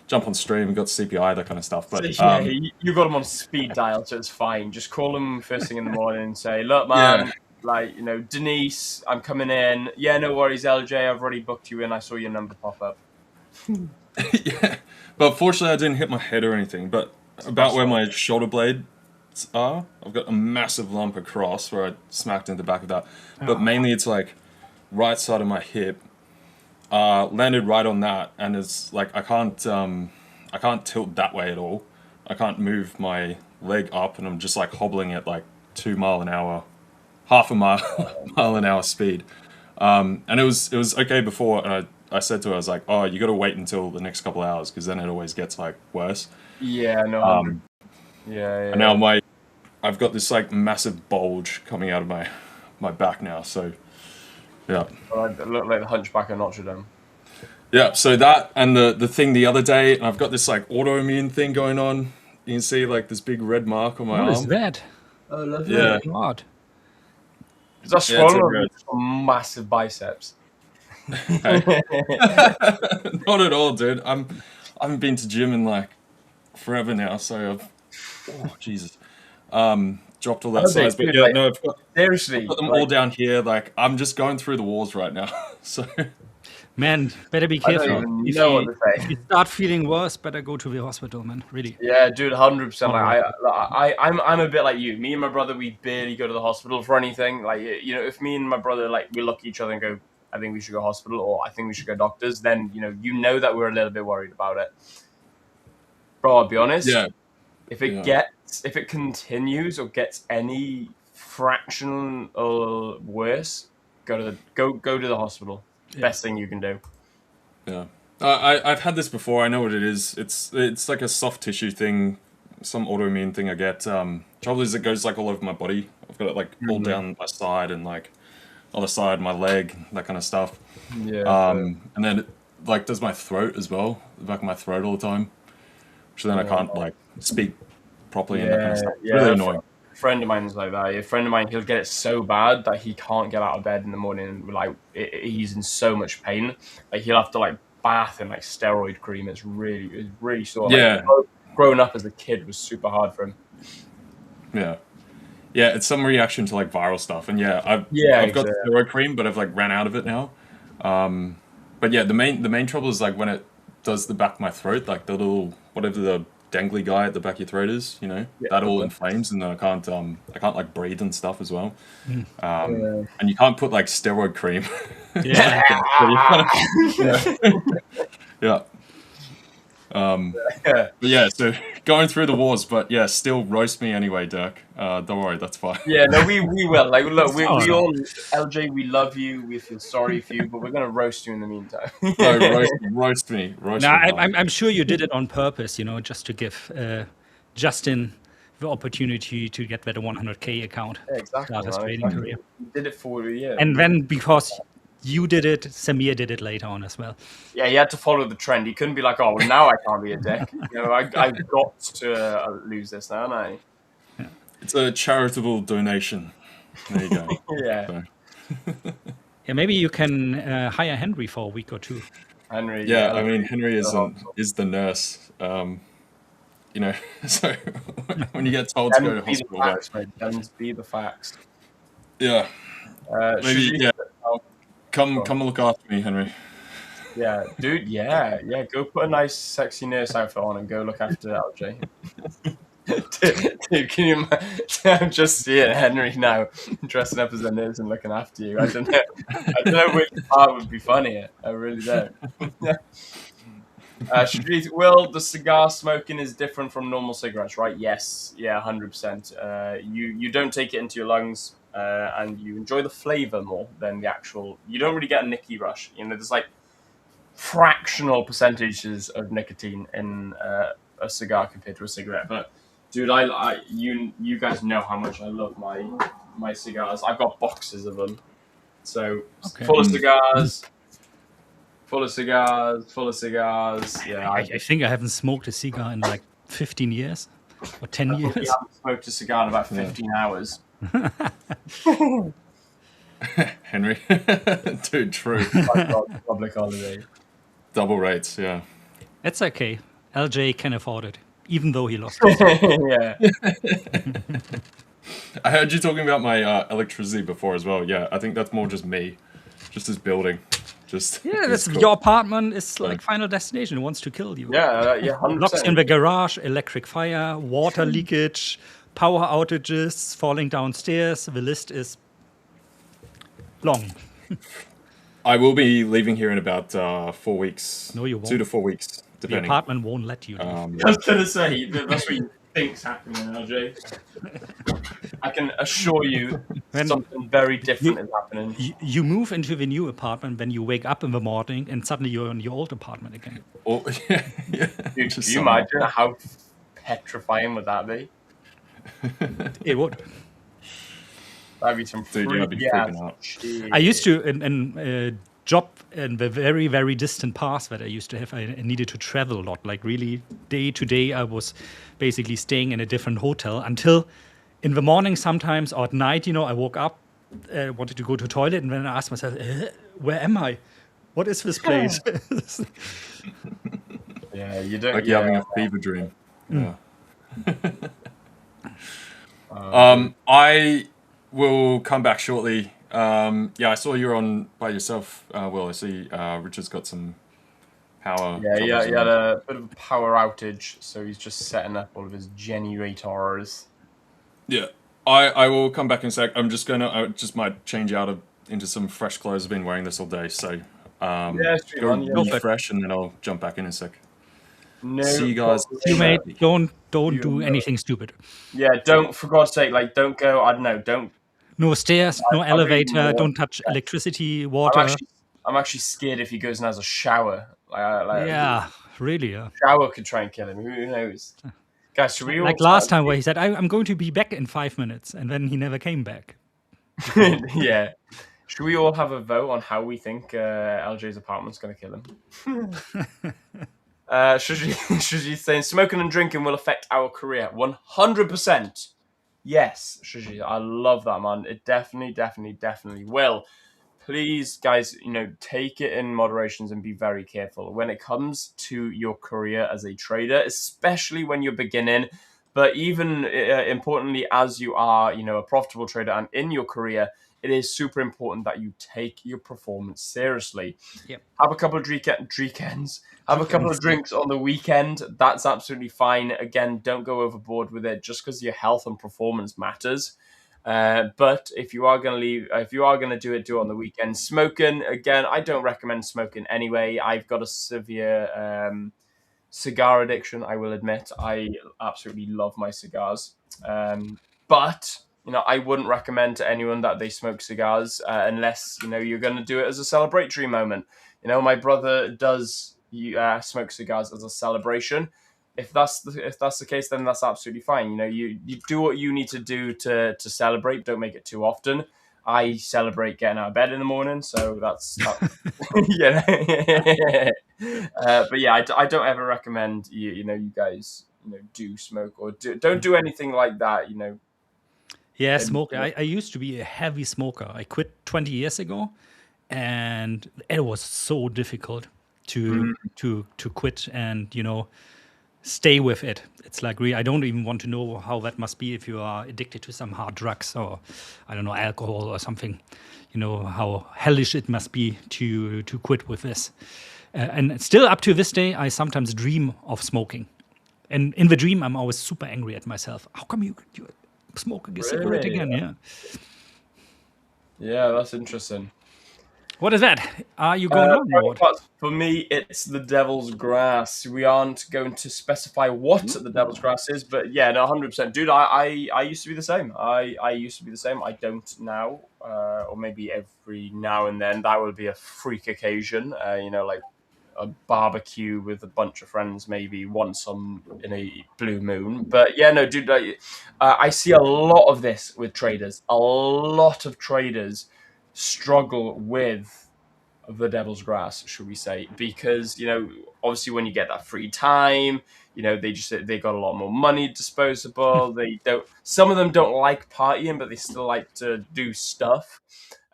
S3: Jump on stream, got CPI, that kind of stuff.
S1: So
S3: But
S1: yeah, you got him on speed dial, so it's fine. Just call him first thing in the morning and say, "Look,
S3: yeah,
S1: man, Denise, I'm coming in. Yeah, no worries, LJ. I've already booked you in. I saw your number pop up."
S3: yeah. But fortunately, I didn't hit my head or anything. But about where my shoulder blades are, I've got a massive lump across where I smacked into the back of that. But mainly, it's like right side of my hip. Landed right on that, and it's like I can't tilt that way at all. I can't move my leg up, and I'm just like hobbling at like 2 mile an hour, half a mile mile an hour speed. And it was okay before, and I said to her, I was like, oh, you got to wait until the next couple of hours because then it always gets like worse.
S1: Yeah, no,
S3: Um,
S1: yeah.
S3: and now I've got this like massive bulge coming out of my back now. So yeah.
S1: I look like the Hunchback of Notre Dame.
S3: Yeah, so that and the thing the other day, and I've got this like autoimmune thing going on. You can see like this big red mark on my
S2: What is
S3: arm.
S2: that?
S1: Oh, lovely.
S3: Yeah,
S2: God.
S1: Is that
S3: yeah, it's
S1: swollen
S3: a
S1: or
S3: red.
S1: just got massive biceps?
S3: Hey. Not at all, dude. I haven't been to gym in like forever now, so Jesus, dropped all that
S1: Oh, they
S3: size. But
S1: could,
S3: yeah,
S1: like,
S3: no, I've
S1: seriously,
S3: got them all
S1: like,
S3: down here. Like I'm just going through the walls right now. So
S2: Man, better be
S1: I don't
S2: careful.
S1: even
S2: If
S1: know what
S2: you,
S1: to say.
S2: if you start feeling worse, better go to the hospital, man. Really.
S1: Yeah, dude, 100%.
S2: Not worth
S1: I'm a bit like you. Me and my brother, we barely go to the hospital for anything. Like, if me and my brother we look at each other and go, "I think we should go hospital," or "I think we should go doctors," then you know that we're a little bit worried about it. Bro, I'll be honest.
S3: yeah,
S1: If
S3: yeah,
S1: it continues or gets any fraction or worse, go to the hospital. Best thing you can do.
S3: yeah. I've had this before. I know what it is. It's like a soft tissue thing, some autoimmune thing I get. Trouble is, it goes like all over my body. I've got it like all down my side and like other side, my leg, that kind of stuff.
S1: Yeah.
S3: And then it like does my throat as well, the back of my throat all the time, which then I can't like speak properly and that kind of stuff. It's really annoying.
S1: A friend of mine's like that. A friend of mine, he'll get it so bad that he can't get out of bed in the morning. Like he's in so much pain. Like he'll have to like bath in like steroid cream. It's really sore.
S3: Yeah,
S1: Like, growing up as a kid was super hard for him.
S3: yeah, yeah. It's some reaction to like viral stuff, and yeah,
S1: Yeah,
S3: I've got
S1: exactly.
S3: steroid cream, but I've like ran out of it now. But yeah, the main trouble is like when it does the back of my throat, like the little whatever the dangly guy at the back of your throat is, that all inflames, and then I can't like breathe and stuff as well. And you can't put like steroid cream.
S2: Yeah.
S3: So you kinda- yeah.
S1: Yeah.
S3: But yeah, so going through the wars, but yeah, still roast me anyway, Dirk. Don't worry, that's fine.
S1: Yeah, no, we will. Like, look, we
S2: Oh, no.
S1: all, LJ, we love you. We feel sorry for you, but we're gonna roast you in the meantime.
S3: No, roast me, roast
S2: Now,
S3: me. hard.
S2: I'm sure you did it on purpose, just to give Justin the opportunity to get that 100K account,
S1: Yeah, exactly.
S2: start his
S1: Man,
S2: trading career.
S1: We did it for you, yeah.
S2: And then because you did it, Samir did it later on as well.
S1: Yeah, he had to follow the trend. He couldn't be like, "Oh, well, now I can't be a dick." I've got to lose this now, haven't I?
S3: It's a charitable donation. There you go.
S1: Yeah.
S3: So.
S2: Yeah, maybe you can hire Henry for a week or two.
S1: Henry,
S3: Yeah,
S1: yeah.
S3: I mean Henry
S1: the hospital.
S3: is the nurse. You know, so when you get told to go
S1: Dems
S3: to
S1: be the
S3: hospital, like,
S1: facts, mate. Dems be the facts.
S3: yeah,
S1: Should
S3: maybe,
S1: you?
S3: yeah,
S1: Oh,
S3: come
S1: go on.
S3: and look after me, Henry.
S1: Yeah, dude. Yeah, yeah. Go put a nice, sexy nurse outfit on and go look after LJ. Dude, can you imagine? I'm just seeing Henry now dressing up as a nurse and looking after you. I don't know. I don't know which part would be funnier. I really don't. Will, the cigar smoking is different from normal cigarettes, right? Yes, yeah, 100%. You don't take it into your lungs, and you enjoy the flavor more than the actual. You don't really get a nicky rush. You know, there's like fractional percentages of nicotine in a cigar compared to a cigarette. But dude, you guys know how much I love my cigars. I've got boxes of them. So
S2: Okay.
S1: full of cigars, full of cigars, full of cigars. Yeah,
S2: I think I haven't smoked a cigar in like 15 years or 10
S1: I think we
S2: years.
S1: haven't smoked a cigar in about 15 hours.
S3: Henry, dude, true.
S1: Public holiday.
S3: Double rates, yeah.
S2: It's okay. LJ can afford it, even though he lost it.
S1: Yeah.
S3: I heard you talking about my electricity before as well. Yeah, I think that's more just me, just this building, just
S2: Yeah,
S3: this
S2: that's
S3: cool.
S2: your apartment is like Final Destination. It wants to kill you.
S1: Yeah, yeah,
S2: Locks in
S1: 100%.
S2: the garage, electric fire, water leakage, power outages, falling downstairs. The list is long.
S3: I will be leaving here in about 4 weeks.
S2: No, you
S3: 2 to
S2: won't.
S3: 4 weeks,
S2: The
S3: depending.
S2: apartment won't let you leave.
S1: I was going to say, that's what you think's happening, LJ. I can assure you
S2: When-
S1: something very different is happening.
S2: You move into the new apartment when you wake up in the morning and suddenly you're in your old apartment again.
S3: Or, yeah,
S1: Dude,
S3: just
S1: can you
S3: somehow.
S1: imagine how petrifying would that be?
S2: It would.
S1: That'd be some
S3: Dude, yeah, I'd be
S1: freaky
S3: freaking
S1: ass
S3: out.
S1: shit.
S2: I used to, in job in the very, very distant past that I used to have, I needed to travel a lot. Like really day to day, I was basically staying in a different hotel until in the morning sometimes or at night, I woke up, wanted to go to the toilet and then I asked myself, where am I? What is this place?
S1: Yeah, you don't.
S3: Like
S1: yeah.
S3: you're having a fever dream. Yeah.
S1: Um,
S3: I will come back shortly. Yeah, I saw you're on by yourself, Will. I see Richard's got some power.
S1: yeah,
S3: troubles
S1: he had a bit of a power outage, so he's just setting up all of his generators.
S3: Yeah, I will come back in a sec. I just might change out into some fresh clothes. I've been wearing this all day, so
S1: Yeah, stream
S3: go
S1: on, yeah.
S3: refresh and then I'll jump back in a sec.
S1: No
S3: See you guys.
S1: problem.
S2: You mate, don't
S1: You
S2: do
S1: know.
S2: anything stupid.
S1: Yeah, don't, for God's sake, like, don't go, I don't know, don't.
S2: No stairs, no
S1: I really
S2: elevator,
S1: want
S2: don't touch
S1: that.
S2: electricity, water.
S1: I'm actually scared if he goes and has a shower.
S2: Yeah, really. Yeah.
S1: Shower could try and kill him. Who knows? Guys, should we all
S2: Like last time where he said, I'm going to be back in 5 minutes, and then he never came back.
S1: Yeah. Should we all have a vote on how we think LJ's apartment's going to kill him? Shuji saying smoking and drinking will affect our career 100%. Yes, Shuji, I love that, man. It definitely will. Please, guys, take it in moderations and be very careful when it comes to your career as a trader, especially when you're beginning. But even importantly, as you are, a profitable trader and in your career, it is super important that you take your performance seriously.
S2: Yep.
S1: Have a couple of weekends. Have a couple of drinks on the weekend. That's absolutely fine. Again, don't go overboard with it just because your health and performance matters. But if you are going to do it on the weekend. Smoking, again, I don't recommend smoking anyway. I've got a severe cigar addiction, I will admit. I absolutely love my cigars. But I wouldn't recommend to anyone that they smoke cigars unless you're going to do it as a celebratory moment. My brother does smoke cigars as a celebration. If that's the case, then that's absolutely fine. You do what you need to do to celebrate. Don't make it too often. I celebrate getting out of bed in the morning, so that's yeah. But yeah, I don't ever recommend you guys do smoke or don't do anything like that.
S2: Yeah, smoking. I used to be a heavy smoker. I quit 20 years ago, and it was so difficult to quit and stay with it. It's like really, I don't even want to know how that must be if you are addicted to some hard drugs or I don't know, alcohol or something. How hellish it must be to quit with this. And still up to this day, I sometimes dream of smoking. And in the dream, I'm always super angry at myself. How come you smoking a cigarette
S1: Really?
S2: again? Yeah.
S1: Yeah, that's interesting.
S2: What is that? Are you going on or what?
S1: For me, it's the devil's grass. We aren't going to specify what the devil's grass is, but yeah, no, 100%. Dude, I used to be the same. I used to be the same. I don't now, or maybe every now and then. That would be a freak occasion, like a barbecue with a bunch of friends, maybe once in a blue moon. But yeah, no, dude, I see a lot of this with traders. A lot of traders struggle with the devil's grass, should we say, because obviously when you get that free time, they got a lot more money disposable. They don't, some of them don't like partying, but they still like to do stuff.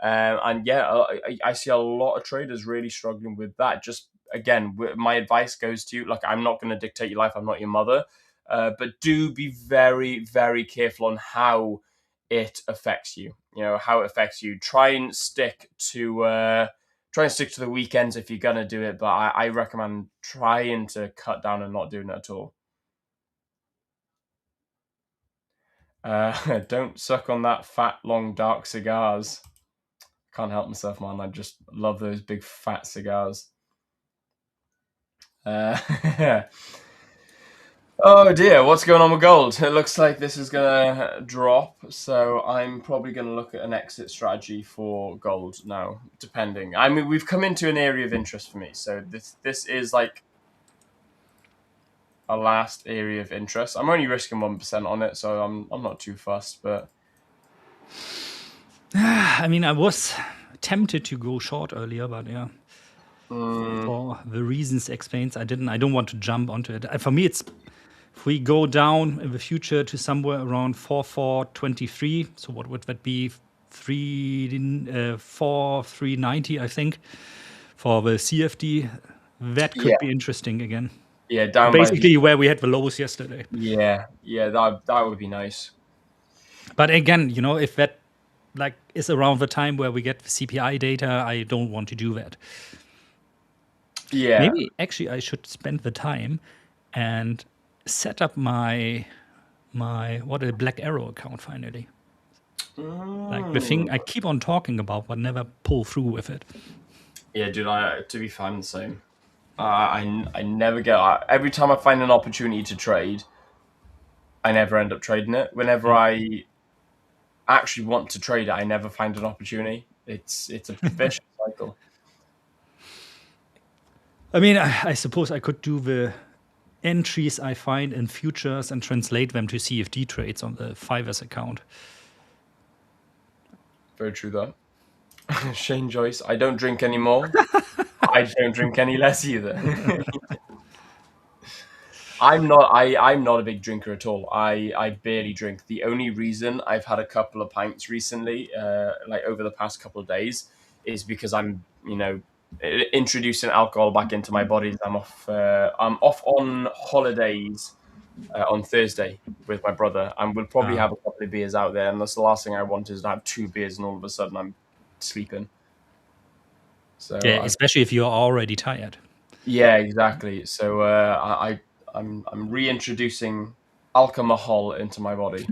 S1: And yeah, I see a lot of traders really struggling with that. Just again, my advice goes to you, look, I'm not going to dictate your life, I'm not your mother, but do be very, very careful on how it affects you. How it affects you. Try and stick to the weekends if you're gonna do it, but I recommend trying to cut down and not doing it at all. Don't suck on that fat, long, dark cigars. Can't help myself, man. I just love those big, fat cigars. Oh dear, what's going on with gold? It looks like this is gonna drop, so I'm probably gonna look at an exit strategy for gold now, depending. I mean, we've come into an area of interest for me, so this is like a last area of interest. I'm only risking 1% on it, so I'm not too fussed, but
S2: I mean, I was tempted to go short earlier, but yeah. For the reasons explained, I didn't. I don't want to jump onto it. For me, it's if we go down in the future to somewhere around 4,423. So what would that be? 3,390, I think, for the CFD. That could be interesting again.
S1: Yeah, down
S2: basically where we had the lows yesterday.
S1: Yeah, that would be nice.
S2: But again, if that is around the time where we get the CPI data, I don't want to do that.
S1: Yeah.
S2: Maybe actually I should spend the time and set up my Black Arrow account finally. Like the thing I keep on talking about, but never pull through with it.
S1: Yeah, dude. To be fair, I'm the same. I never get. Every time I find an opportunity to trade, I never end up trading it. Whenever I actually want to trade it, I never find an opportunity. It's a vicious cycle.
S2: I mean, I suppose I could do the entries I find in futures and translate them to CFD trades on the 5ers account.
S1: Very true, though. Shane Joyce, I don't drink anymore. I don't drink any less either. I'm not a big drinker at all. I barely drink. The only reason I've had a couple of pints recently, like over the past couple of days, is because I'm, introducing alcohol back into my body. I'm off on holidays on Thursday with my brother, and we'll probably have a couple of beers out there. And that's the last thing I want is to have 2 beers and all of a sudden I'm sleeping. So
S2: yeah, especially if you're already tired.
S1: Yeah, exactly. So I'm reintroducing alcohol into my body.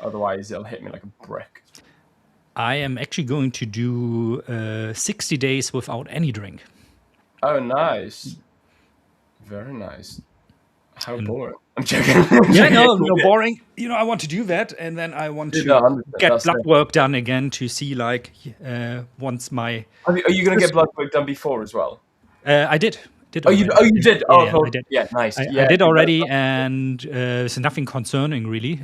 S1: Otherwise, it'll hit me like a brick.
S2: I am actually going to do 60 days without any drink.
S1: Oh, nice. Very nice. How boring. I'm joking.
S2: Yeah, no, boring. I want to do that, and then I want to get blood work done again to see, once my...
S1: Are you going to get blood work done before as well?
S2: I did.
S1: You did?
S2: Yeah, I did.
S1: Yeah, nice.
S2: I did already, and it's nothing concerning, really.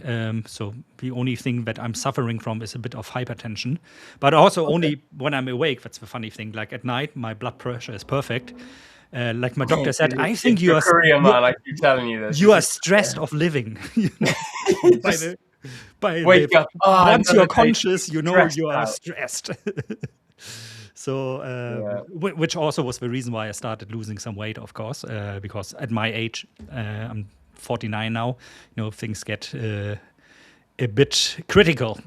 S2: So the only thing that I'm suffering from is a bit of hypertension. But also only when I'm awake. That's the funny thing. Like at night, my blood pressure is perfect. Like my doctor said, I think you are...
S1: Korean man, I keep telling you this.
S2: You are stressed of living.
S1: Wake up.
S2: Once you're conscious, you are stressed. So,
S1: Yeah.
S2: which also was the reason why I started losing some weight, of course, because at my age, I'm 49 now. Things get a bit critical.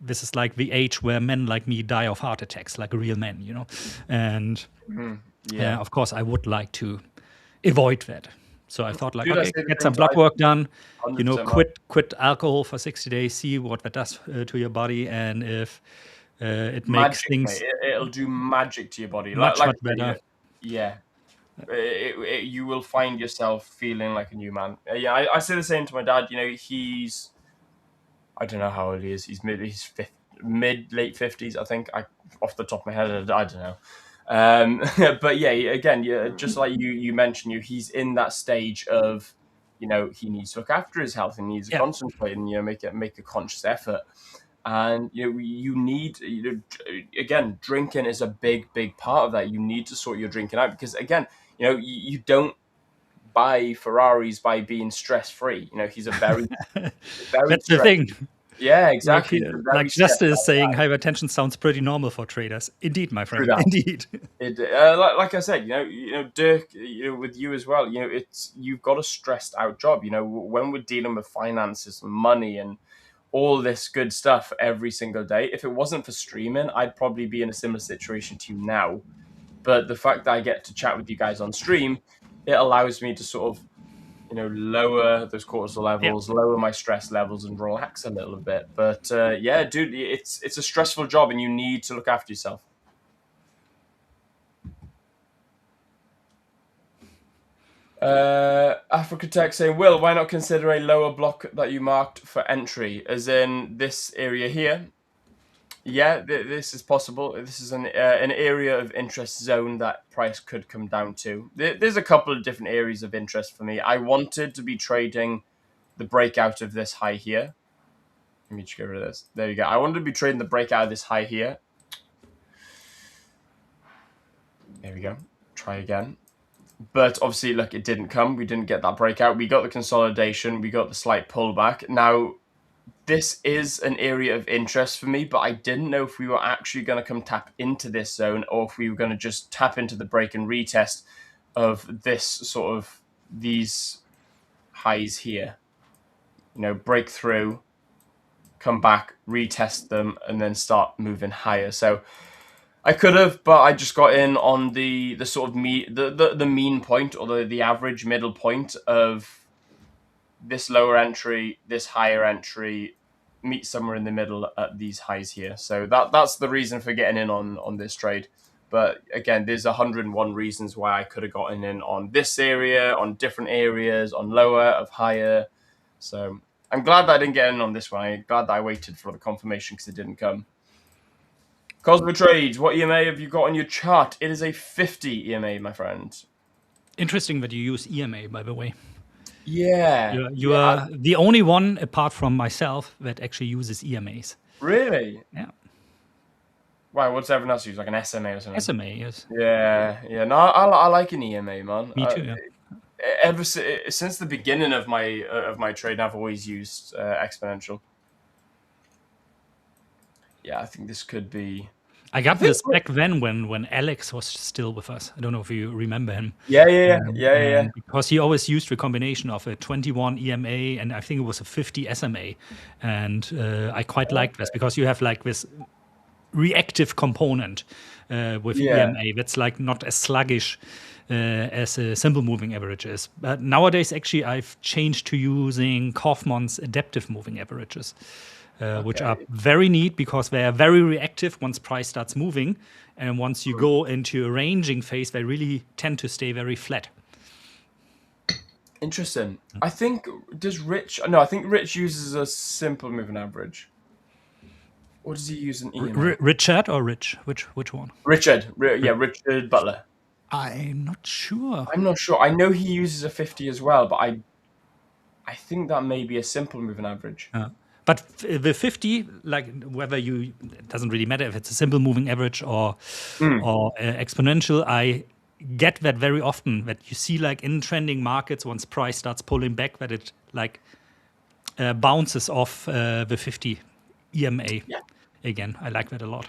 S2: This is like the age where men like me die of heart attacks, like a real man. And
S1: Yeah.
S2: of course, I would like to avoid that. So I thought, like,
S1: Dude, I
S2: okay,
S1: say the
S2: get
S1: same
S2: some blood work done.
S1: 100%.
S2: Quit alcohol for 60 days. See what that does to your body, and if it makes
S1: Magic,
S2: things
S1: mate. It'll do magic to your body.
S2: much
S1: Like
S2: much better.
S1: yeah. You will find yourself feeling like a new man. Yeah, I say the same to my dad. I don't know how old he is. He's late 50s, I think. Off the top of my head, I don't know. But yeah, again, just like you mentioned, he's in that stage of, he needs to look after his health and needs to
S2: Yeah.
S1: concentrate and make a conscious effort. And you need, again, drinking is a big part of that. You need to sort your drinking out because, again, you don't buy Ferraris by being stress free. He's a very
S2: That's the
S1: stressed.
S2: thing.
S1: Yeah, exactly.
S2: Like Justice is saying, hypertension sounds pretty normal for traders. Indeed, my friend.
S1: that.
S2: Indeed.
S1: Like I said, Dirk, with you as well, you've got a stressed out job. When we're dealing with finances and money and all this good stuff every single day, if it wasn't for streaming, I'd probably be in a similar situation to you now. But the fact that I get to chat with you guys on stream, it allows me to sort of, lower those cortisol levels, lower my stress levels, and relax a little bit. But yeah, dude, it's a stressful job, and you need to look after yourself. Africa Tech saying, Will, why not consider a lower block that you marked for entry, as in this area here? Yeah, this is possible. This is an area of interest zone that price could come down to. There's a couple of different areas of interest for me. I wanted to be trading the breakout of this high here. Let me just get rid of this. There you go. I wanted to be trading the breakout of this high here. There we go. Try again. But obviously, look, it didn't come. We didn't get that breakout. We got the consolidation. We got the slight pullback. Now, this is an area of interest for me, but I didn't know if we were actually going to come tap into this zone or if we were going to just tap into the break and retest of this sort of these highs here. Break through, come back, retest them, and then start moving higher. So I could have, but I just got in on the sort of the mean point or the average middle point of this lower entry, this higher entry, meet somewhere in the middle at these highs here. So that's the reason for getting in on this trade. But again, there's 101 reasons why I could have gotten in on this area, on different areas, on lower, of higher. So I'm glad that I didn't get in on this one. I'm glad that I waited for the confirmation because it didn't come. Cosmo Trades, what EMA have you got on your chart? It is a 50 EMA, my friend.
S2: Interesting that you use EMA, by the way.
S1: Yeah.
S2: You are the only one, apart from myself, that actually uses EMAs.
S1: Really?
S2: Yeah.
S1: Why? What's everyone else use? Like an SMA or something?
S2: SMA, yes.
S1: Yeah. No, I like an EMA, man.
S2: Me too. Yeah.
S1: Ever since the beginning of my trade, I've always used exponential. Yeah, I think this could be.
S2: I got this back then when Alex was still with us. I don't know if you remember him.
S1: Yeah.
S2: Because he always used the combination of a 21 EMA and I think it was a 50 SMA. And I quite liked this because you have like this reactive component with EMA that's like not as sluggish as a simple moving average is. But nowadays, actually, I've changed to using Kaufmann's adaptive moving averages. Which are very neat because they are very reactive once price starts moving. And once you go into a ranging phase, they really tend to stay very flat.
S1: Interesting. I think, Rich uses a simple moving average. Or does he use an EMA?
S2: Richard or Rich? Which one?
S1: Richard. Richard Butler.
S2: I'm not sure.
S1: I know he uses a 50 as well, but I think that may be a simple moving average.
S2: But the 50, like whether it doesn't really matter if it's a simple moving average or exponential. I get that very often that you see like in trending markets once price starts pulling back that it like bounces off the 50 EMA again. I like that a lot.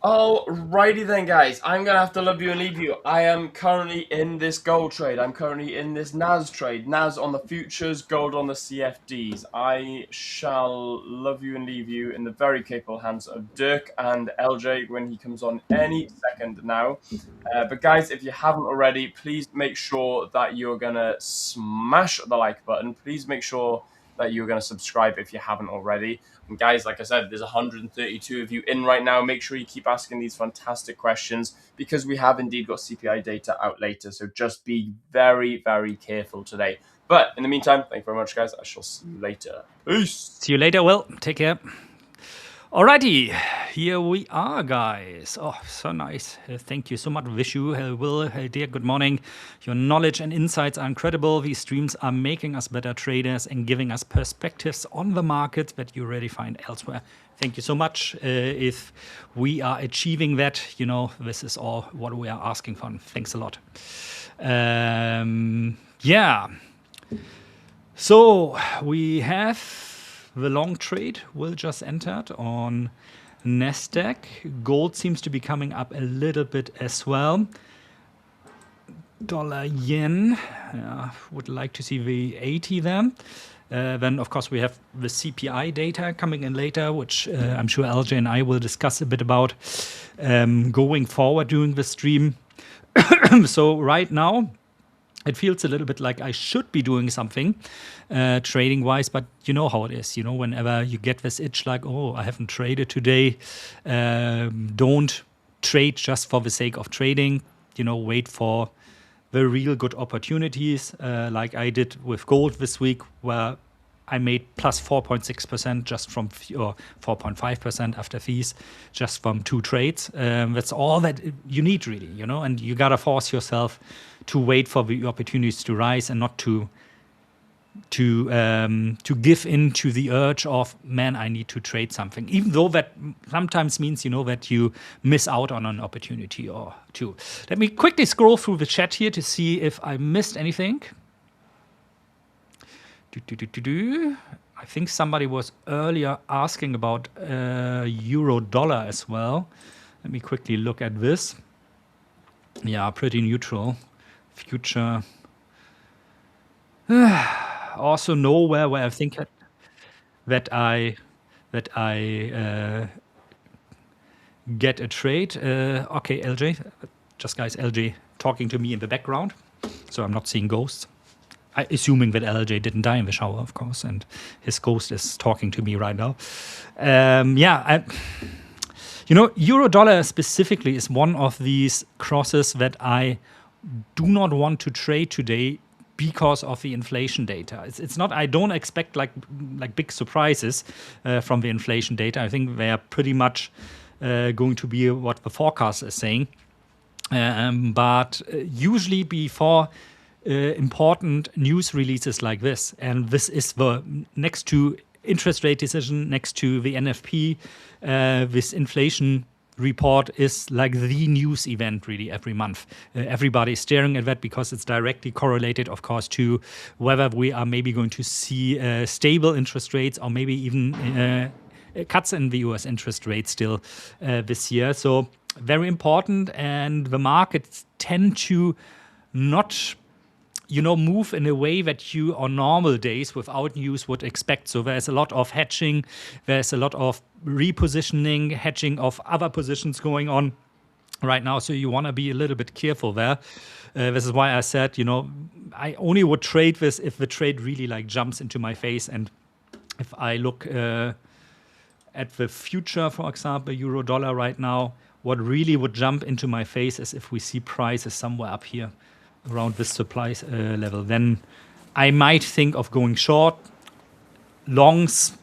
S1: Alrighty then, guys. I'm gonna have to love you and leave you. I am currently in this gold trade. I'm currently in this NAS trade. NAS on the futures, gold on the CFDs. I shall love you and leave you in the very capable hands of Dirk and LJ when he comes on any second now. But guys, if you haven't already, please make sure that you're gonna smash the like button. Please make sure that you're gonna subscribe if you haven't already. And guys, like I said, there's 132 of you in right now. Make sure you keep asking these fantastic questions because we have indeed got CPI data out later. So just be very, very careful today. But in the meantime, thank you very much, guys. I shall see you later. Peace.
S2: See you later, Will. Take care. Alrighty, here we are, guys. Oh, so nice. Thank you so much, Vishu. Will, dear, good morning. Your knowledge and insights are incredible. These streams are making us better traders and giving us perspectives on the market that you already find elsewhere. Thank you so much. If we are achieving that, you know, this is all what we are asking for. Thanks a lot. Yeah. So we have the long trade Will just entered on NASDAQ. Gold seems to be coming up a little bit as well. Dollar yen, would like to see the 80 there. Then, of course, we have the CPI data coming in later, which I'm sure LJ and I will discuss a bit about going forward during the stream. So right now, it feels a little bit like I should be doing something trading-wise, but you know how it is. You know, whenever you get this itch like, oh, I haven't traded today, don't trade just for the sake of trading. You know, wait for the real good opportunities, like I did with gold this week, where I made plus 4.6% just from, or 4.5% after fees, just from 2 trades. That's all that you need, really, you know, and you gotta force yourself to wait for the opportunities to rise and not to give in to the urge of, man, I need to trade something, even though that sometimes means, you know, that you miss out on an opportunity or two. Let me quickly scroll through the chat here to see if I missed anything. I think somebody was earlier asking about euro dollar as well. Let me quickly look at this. Yeah, pretty neutral. Future. Also nowhere where I think that I get a trade. Okay, LJ. Just guys, LJ talking to me in the background, so I'm not seeing ghosts. Assuming that LJ didn't die in the shower, of course, and his ghost is talking to me right now. You know, euro dollar specifically is one of these crosses that I do not want to trade today because of the inflation data. It's not. I don't expect like big surprises from the inflation data. I think they are pretty much going to be what the forecast is saying. But usually before important news releases like this, and this is the next to interest rate decision, next to the NFP, this inflation report is like the news event really every month. Everybody is staring at that because it's directly correlated, of course, to whether we are maybe going to see stable interest rates or maybe even cuts in the US interest rates still this year. So very important, and the markets tend to not, you know, move in a way that you on normal days without news would expect. So there's a lot of hedging, there's a lot of repositioning, hedging of other positions going on right now. So you want to be a little bit careful there. This is why I said, you know, I only would trade this if the trade really like jumps into my face. And if I look at the future, for example, euro dollar right now, what really would jump into my face is if we see prices somewhere up here around this supply level. Then I might think of going short. Longs,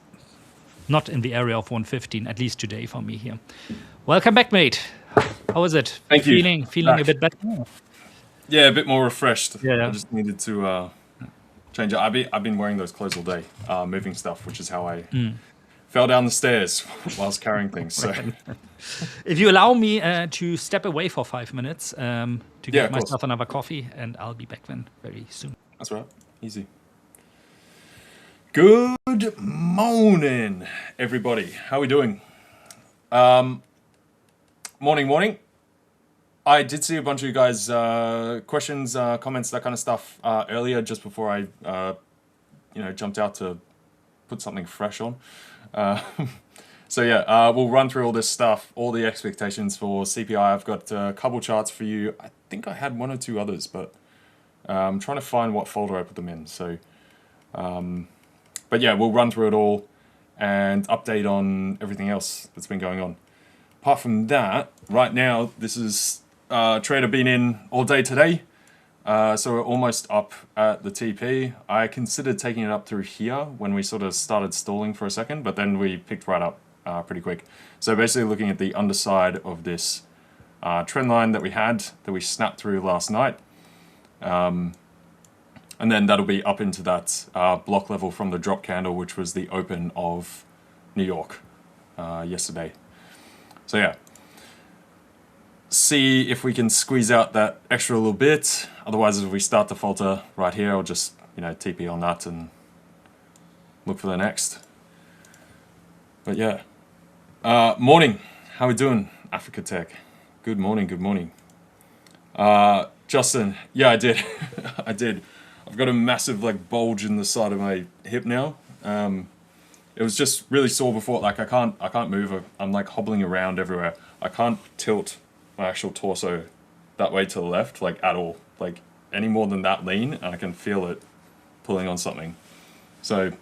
S2: not in the area of 115, at least today for me here. Welcome back, mate. How is it?
S3: Thank you.
S2: Feeling a bit better?
S3: Yeah, a bit more refreshed.
S2: Yeah.
S3: I just needed to change it. I've been wearing those clothes all day, moving stuff, which is how I fell down the stairs whilst carrying things. So,
S2: if you allow me to step away for 5 minutes to get myself
S3: course.
S2: another coffee, and I'll be back then very soon.
S3: That's right. Easy. Good morning, everybody. How are we doing? Morning. I did see a bunch of you guys questions, comments, that kind of stuff earlier, just before I, jumped out to put something fresh on. So yeah, we'll run through all this stuff, all the expectations for CPI. I've got a couple charts for you. I think I had one or two others, but I'm trying to find what folder I put them in. So, but yeah, we'll run through it all and update on everything else that's been going on. Apart from that, right now, this is trader been in all day today. So we're almost up at the TP. I considered taking it up through here when we sort of started stalling for a second, but then we picked right up pretty quick. So basically looking at the underside of this trend line that we snapped through last night. And then that'll be up into that block level from the drop candle, which was the open of New York yesterday. So yeah, see if we can squeeze out that extra little bit. Otherwise, if we start to falter right here, I'll just, TP on that and look for the next. But yeah, morning. How we doing, Africa Tech? Good morning. Justin, yeah, I did. I did. I've got a massive bulge in the side of my hip now. It was just really sore before. I can't move. I'm hobbling around everywhere. I can't tilt my actual torso that way to the left, at all. Any more than that lean, and I can feel it pulling on something. So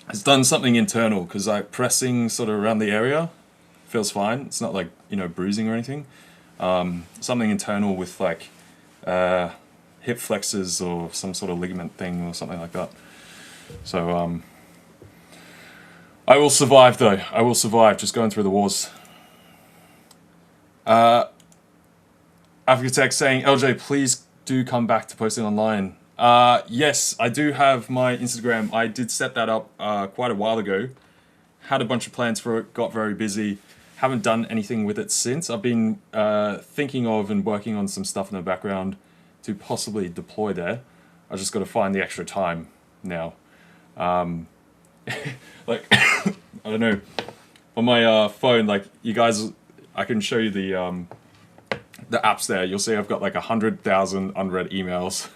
S3: it's done something internal, because pressing sort of around the area feels fine. It's not bruising or anything. Something internal with hip flexors or some sort of ligament thing or something like that. So I will survive though. I will survive, just going through the wars. Africa Tech saying, LJ, please do come back to posting online. Yes, I do have my Instagram. I did set that up quite a while ago. Had a bunch of plans for it, got very busy. Haven't done anything with it since. I've been thinking of and working on some stuff in the background to possibly deploy there. I just got to find the extra time now. I don't know, on my phone, you guys, I can show you the apps there. You'll see I've got 100,000 unread emails.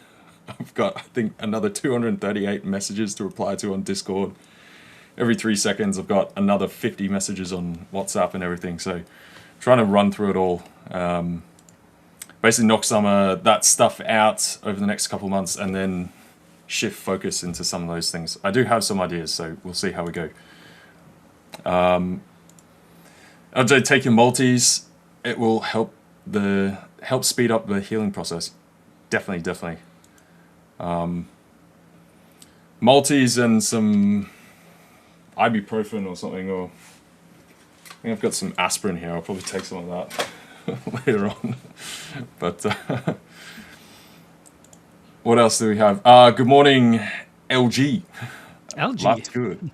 S3: I've got, I think, another 238 messages to reply to on Discord. Every 3 seconds, I've got another 50 messages on WhatsApp and everything. So trying to run through it all. Basically knock some of that stuff out over the next couple of months and then shift focus into some of those things. I do have some ideas, so we'll see how we go. LJ, take your multis. It will help speed up the healing process. Definitely. Multis and some ibuprofen or something, or I think I've got some aspirin here. I'll probably take some of that later on. But what else do we have? Good morning, LG. Life's good.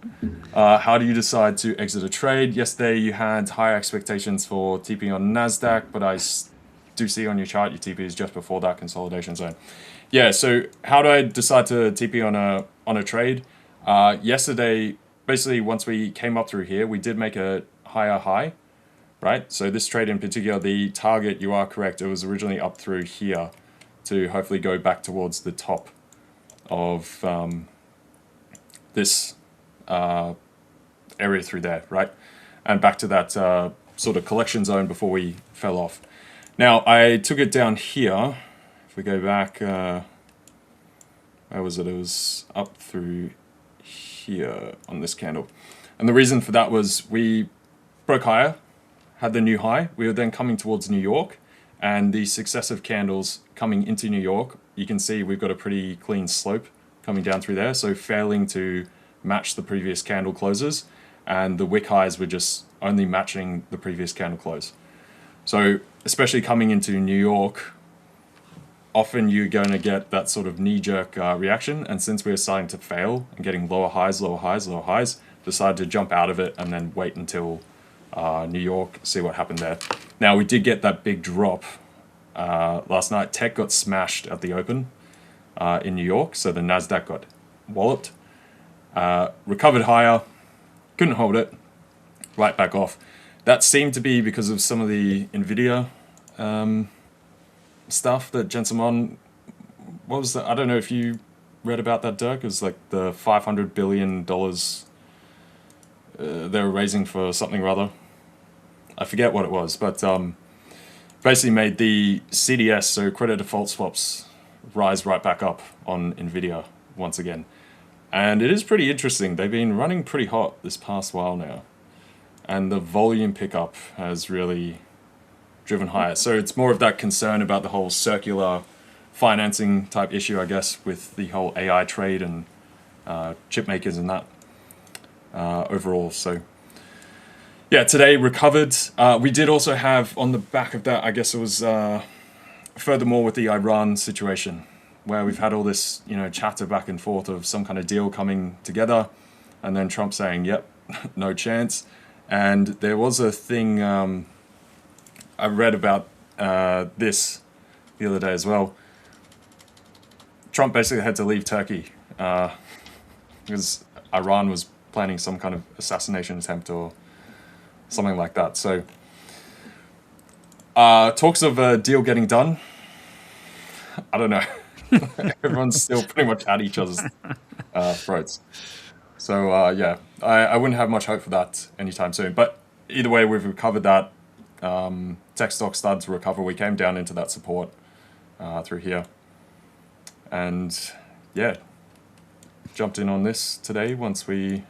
S3: How do you decide to exit a trade? Yesterday you had higher expectations for TP on NASDAQ, but I do see on your chart your TP is just before that consolidation zone. Yeah, so how do I decide to TP on a trade? Yesterday, basically once we came up through here, we did make a higher high, right? So this trade in particular, the target, you are correct, it was originally up through here to hopefully go back towards the top of this area through there, right? And back to that sort of collection zone before we fell off. Now, I took it down here. If we go back, where was it? It was up through here on this candle. And the reason for that was we broke higher, had the new high. We were then coming towards New York, and the successive candles coming into New York, you can see we've got a pretty clean slope coming down through there. So failing to match the previous candle closes, and the wick highs were just only matching the previous candle close. So especially coming into New York, often you're going to get that sort of knee-jerk reaction, and since we're starting to fail and getting lower highs, decided to jump out of it and then wait until New York, see what happened there. Now, we did get that big drop last night. Tech got smashed at the open in New York, so the NASDAQ got walloped. Recovered higher, couldn't hold it, right back off. that seemed to be because of some of the NVIDIA stuff that Jensen on. What was that? I don't know if you read about that, Dirk. It was like the $500 billion they were raising for something or other. I forget what it was, but basically made the CDS, so credit default swaps, rise right back up on NVIDIA once again. And it is pretty interesting. They've been running pretty hot this past while now. And the volume pickup has really driven higher. So it's more of that concern about the whole circular financing type issue, I guess, with the whole AI trade and chip makers and that overall. So yeah, today recovered. We did also have on the back of that, I guess it was furthermore with the Iran situation, where we've had all this, chatter back and forth of some kind of deal coming together, and then Trump saying, "Yep, no chance." And there was a thing I read about this the other day as well. Trump basically had to leave Turkey because Iran was planning some kind of assassination attempt or something like that. So talks of a deal getting done. I don't know. Everyone's still pretty much at each other's throats. So yeah, I wouldn't have much hope for that anytime soon. But either way, we've recovered that. Tech stock started to recover. We came down into that support through here. And yeah, jumped in on this today once we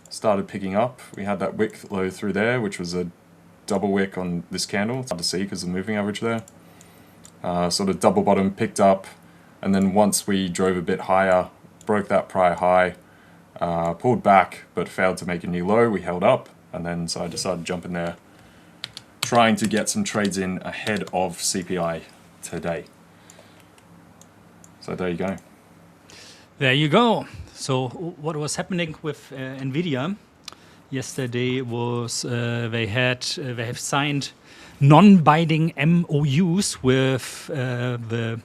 S3: started picking up. We had that wick low through there, which was a double wick on this candle. It's hard to see because of the moving average there. Sort of double bottom, picked up, and then once we drove a bit higher, broke that prior high, pulled back but failed to make a new low. We held up, and then so I decided to jump in there, trying to get some trades in ahead of CPI today. So there you go.
S2: There you go. So what was happening with NVIDIA yesterday was they have signed non-binding MOUs with the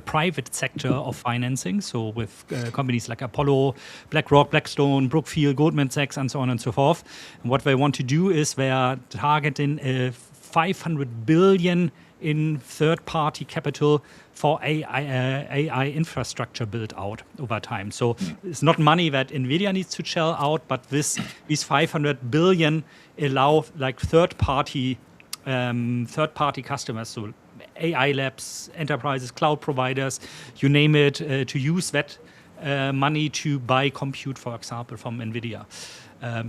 S2: private sector of financing, so with companies like Apollo, BlackRock, Blackstone, Brookfield, Goldman Sachs, and so on and so forth. And what they want to do is they are targeting 500 billion in third-party capital for AI infrastructure built out over time. So it's not money that NVIDIA needs to shell out, but these 500 billion allow like third-party customers, so AI labs, enterprises, cloud providers, you name it, to use that money to buy compute, for example, from NVIDIA.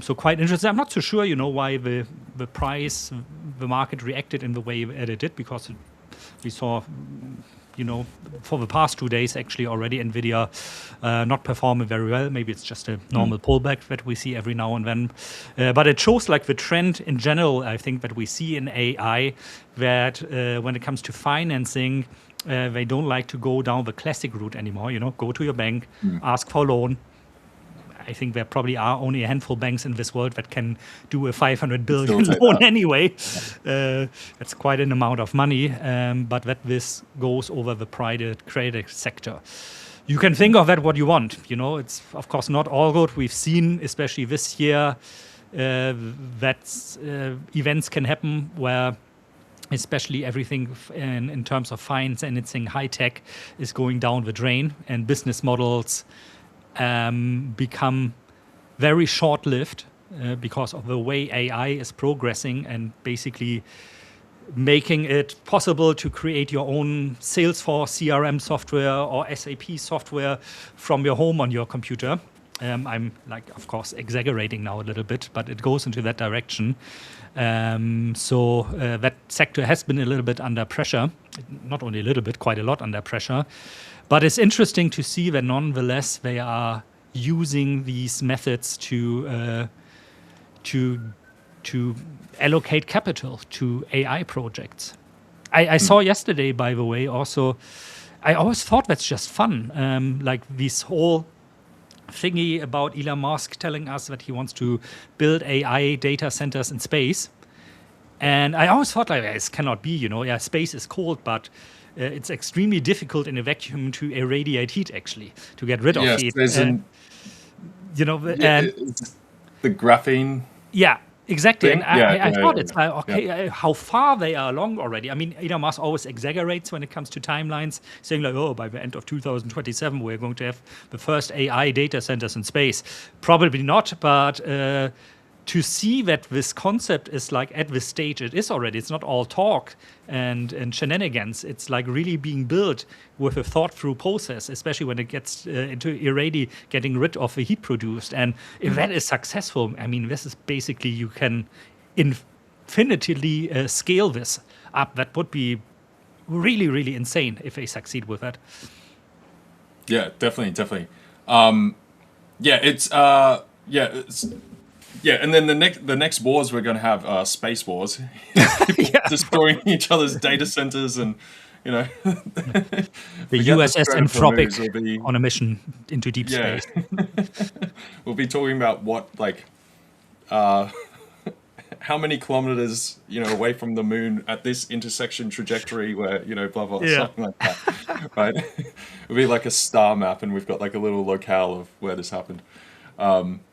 S2: So quite interesting. I'm not so sure, why the price, the market reacted in the way it did, because we saw, for the past 2 days actually already NVIDIA not performing very well. Maybe it's just a normal pullback that we see every now and then. But it shows like the trend in general, I think, that we see in AI, that when it comes to financing, they don't like to go down the classic route anymore. Go to your bank, ask for a loan. I think there probably are only a handful of banks in this world that can do a 500 billion loan anyway. That's quite an amount of money, but that this goes over the private credit sector. You can think of that what you want. It's of course not all good. We've seen, especially this year, that events can happen where especially everything in terms of finance and anything high tech is going down the drain, and business models become very short-lived because of the way AI is progressing and basically making it possible to create your own Salesforce CRM software or SAP software from your home on your computer. I'm of course, exaggerating now a little bit, but it goes into that direction. So that sector has been a little bit under pressure, not only a little bit, quite a lot under pressure. But it's interesting to see that nonetheless they are using these methods to allocate capital to AI projects. I saw yesterday, by the way, also, I always thought that's just fun. Like this whole thingy about Elon Musk telling us that he wants to build AI data centers in space. And I always thought, like, this cannot be, space is cold, but it's extremely difficult in a vacuum to irradiate heat, actually, to get rid of heat.
S3: The graphene.
S2: Yeah. Exactly, and
S3: thing. Yeah,
S2: I
S3: yeah,
S2: thought
S3: yeah,
S2: it's like,
S3: yeah.
S2: okay, how far they are along already. I mean, Elon Musk always exaggerates when it comes to timelines, saying like, oh, by the end of 2027, we're going to have the first AI data centers in space. Probably not, but to see that this concept is like at this stage, it is already. It's not all talk and shenanigans. It's like really being built with a thought through process, especially when it gets into irradi getting rid of the heat produced. And if that is successful, I mean, this is basically you can infinitely scale this up. That would be really, really insane if they succeed with that.
S3: Yeah, definitely, definitely. Yeah, yeah, and then the next wars we're going to have space wars, people
S2: Yeah,
S3: destroying each other's data centers, and you know,
S2: the
S3: forget the
S2: USS
S3: Strait of Hormuz.
S2: Anthropic on a mission into deep
S3: Yeah,
S2: space.
S3: we'll be talking about what uh, how many kilometers away from the moon at this intersection trajectory where blah blah
S2: Yeah.
S3: something like that, right? It'll be like a star map, and we've got like a little locale of where this happened.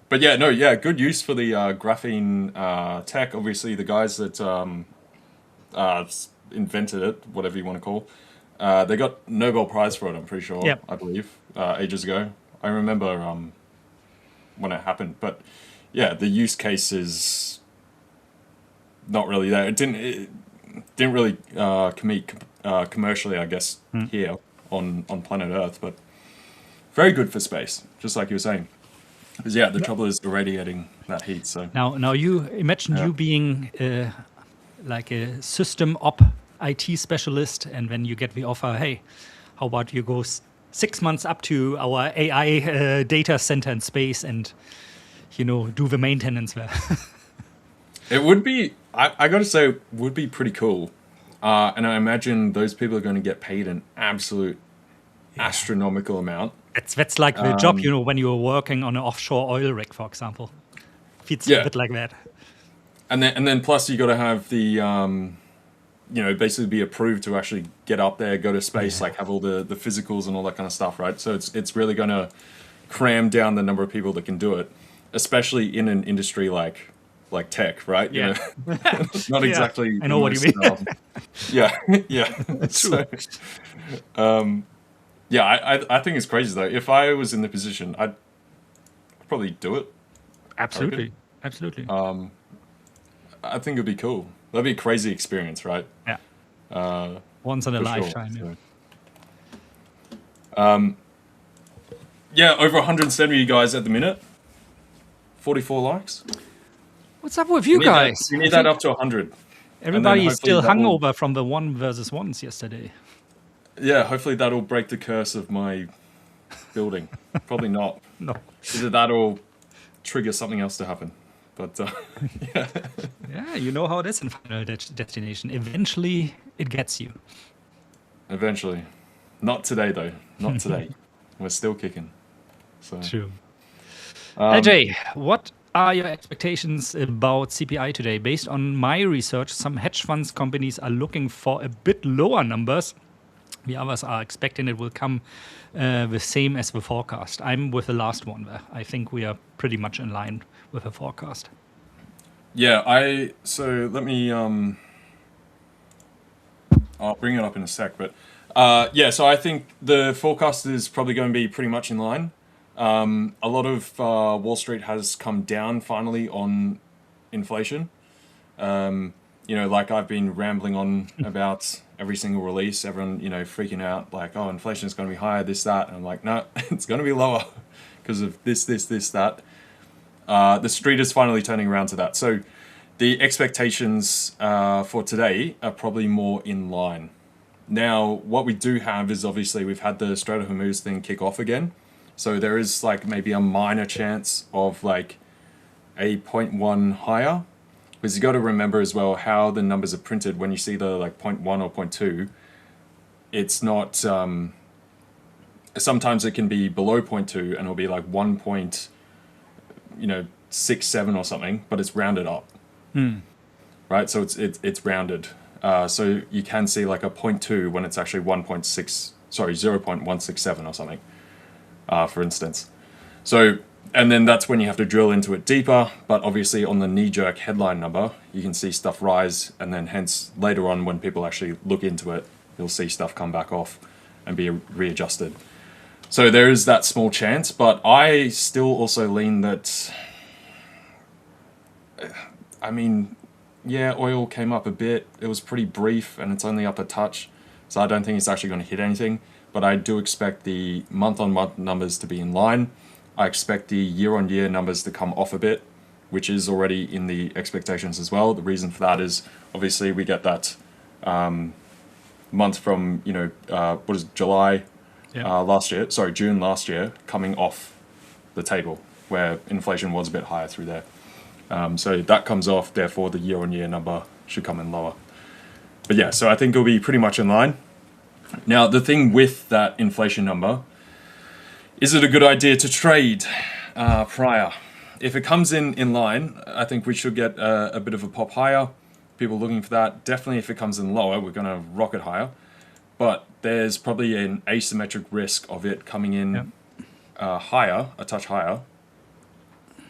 S3: But yeah, no, yeah, good use for the graphene tech. Obviously, the guys that invented it, whatever you want to call, they got Nobel Prize for it. I'm pretty sure.
S2: Yep.
S3: I believe ages ago. I remember when it happened, but yeah, the use case is not really there. It didn't really commercially, I guess, here on planet Earth, but very good for space, just like you were saying. Because yeah, the trouble is irradiating that heat. So
S2: Now you imagine you being like a system IT specialist, and then you get the offer, hey, how about you go 6 months up to our AI data center in space and do the maintenance there.
S3: it would be. I got to say, it would be pretty cool. And I imagine those people are going to get paid an absolute astronomical amount.
S2: That's like the job, when you're working on an offshore oil rig, for example. It's a bit like that.
S3: And then plus you got to have the basically be approved to actually get up there, go to space, like have all the physicals and all that kind of stuff, right? So it's really going to cram down the number of people that can do it, especially in an industry like tech, right?
S2: Yeah.
S3: Not exactly.
S2: I know what you mean.
S3: Yeah, yeah. So, yeah, I think it's crazy though. If I was in the position, I'd probably do it.
S2: Absolutely. Absolutely.
S3: I think it'd be cool. That'd be a crazy experience, right?
S2: Yeah. Once in a lifetime.
S3: Sure. Yeah, over 170 you guys at the minute. 44 likes.
S2: What's up with you guys?
S3: You need that up to 100.
S2: Everybody is still hungover from the 1 versus 1s yesterday.
S3: Yeah, hopefully that'll break the curse of my building. Probably not.
S2: No.
S3: Either that or trigger something else to happen. But yeah.
S2: Yeah, you know how it is in Final Destination. Eventually, it gets you.
S3: Eventually. Not today, though. Not today. We're still kicking. So.
S2: True. LJ, what are your expectations about CPI today? Based on my research, some hedge funds companies are looking for a bit lower numbers. The others are expecting it will come the same as the forecast. I'm with the last one there. I think we are pretty much in line with the forecast.
S3: Yeah, so let me I'll bring it up in a sec, but yeah, so I think the forecast is probably going to be pretty much in line. A lot of Wall Street has come down finally on inflation. Like I've been rambling on about every single release, everyone, freaking out like, oh, inflation is going to be higher, this, that. And I'm like, no, it's going to be lower because of this, that. The street is finally turning around to that. So the expectations for today are probably more in line. Now, what we do have is obviously we've had the Strait of Hormuz thing kick off again. So there is like maybe a minor chance of like a 0.1 higher. Because you got to remember as well how the numbers are printed when you see the like 0.1 or 0.2. It's not. Sometimes it can be below 0.2 and it'll be like 1.67 or something, but it's rounded up. Right, so it's rounded. So you can see like a 0.2 when it's actually 0.167 or something. For instance. So And then that's when you have to drill into it deeper. But obviously on the knee-jerk headline number, you can see stuff rise, and then hence later on when people actually look into it, you'll see stuff come back off and be readjusted. So there is that small chance, but I still also lean that, I mean, yeah, oil came up a bit. It was pretty brief and it's only up a touch. So I don't think it's actually going to hit anything, but I do expect the month-on-month numbers to be in line. I expect the year-on-year numbers to come off a bit, which is already in the expectations as well. The reason for that is obviously we get that month from, what is it, July last year, sorry, June last year, coming off the table where inflation was a bit higher through there. So that comes off, therefore the year-on-year number should come in lower. But yeah, so I think it'll be pretty much in line. Now, the thing with that inflation number, is it a good idea to trade prior? If it comes in line, I think we should get a bit of a pop higher. People looking for that. Definitely if it comes in lower, we're going to rocket higher. But there's probably an asymmetric risk of it coming in higher, a touch higher.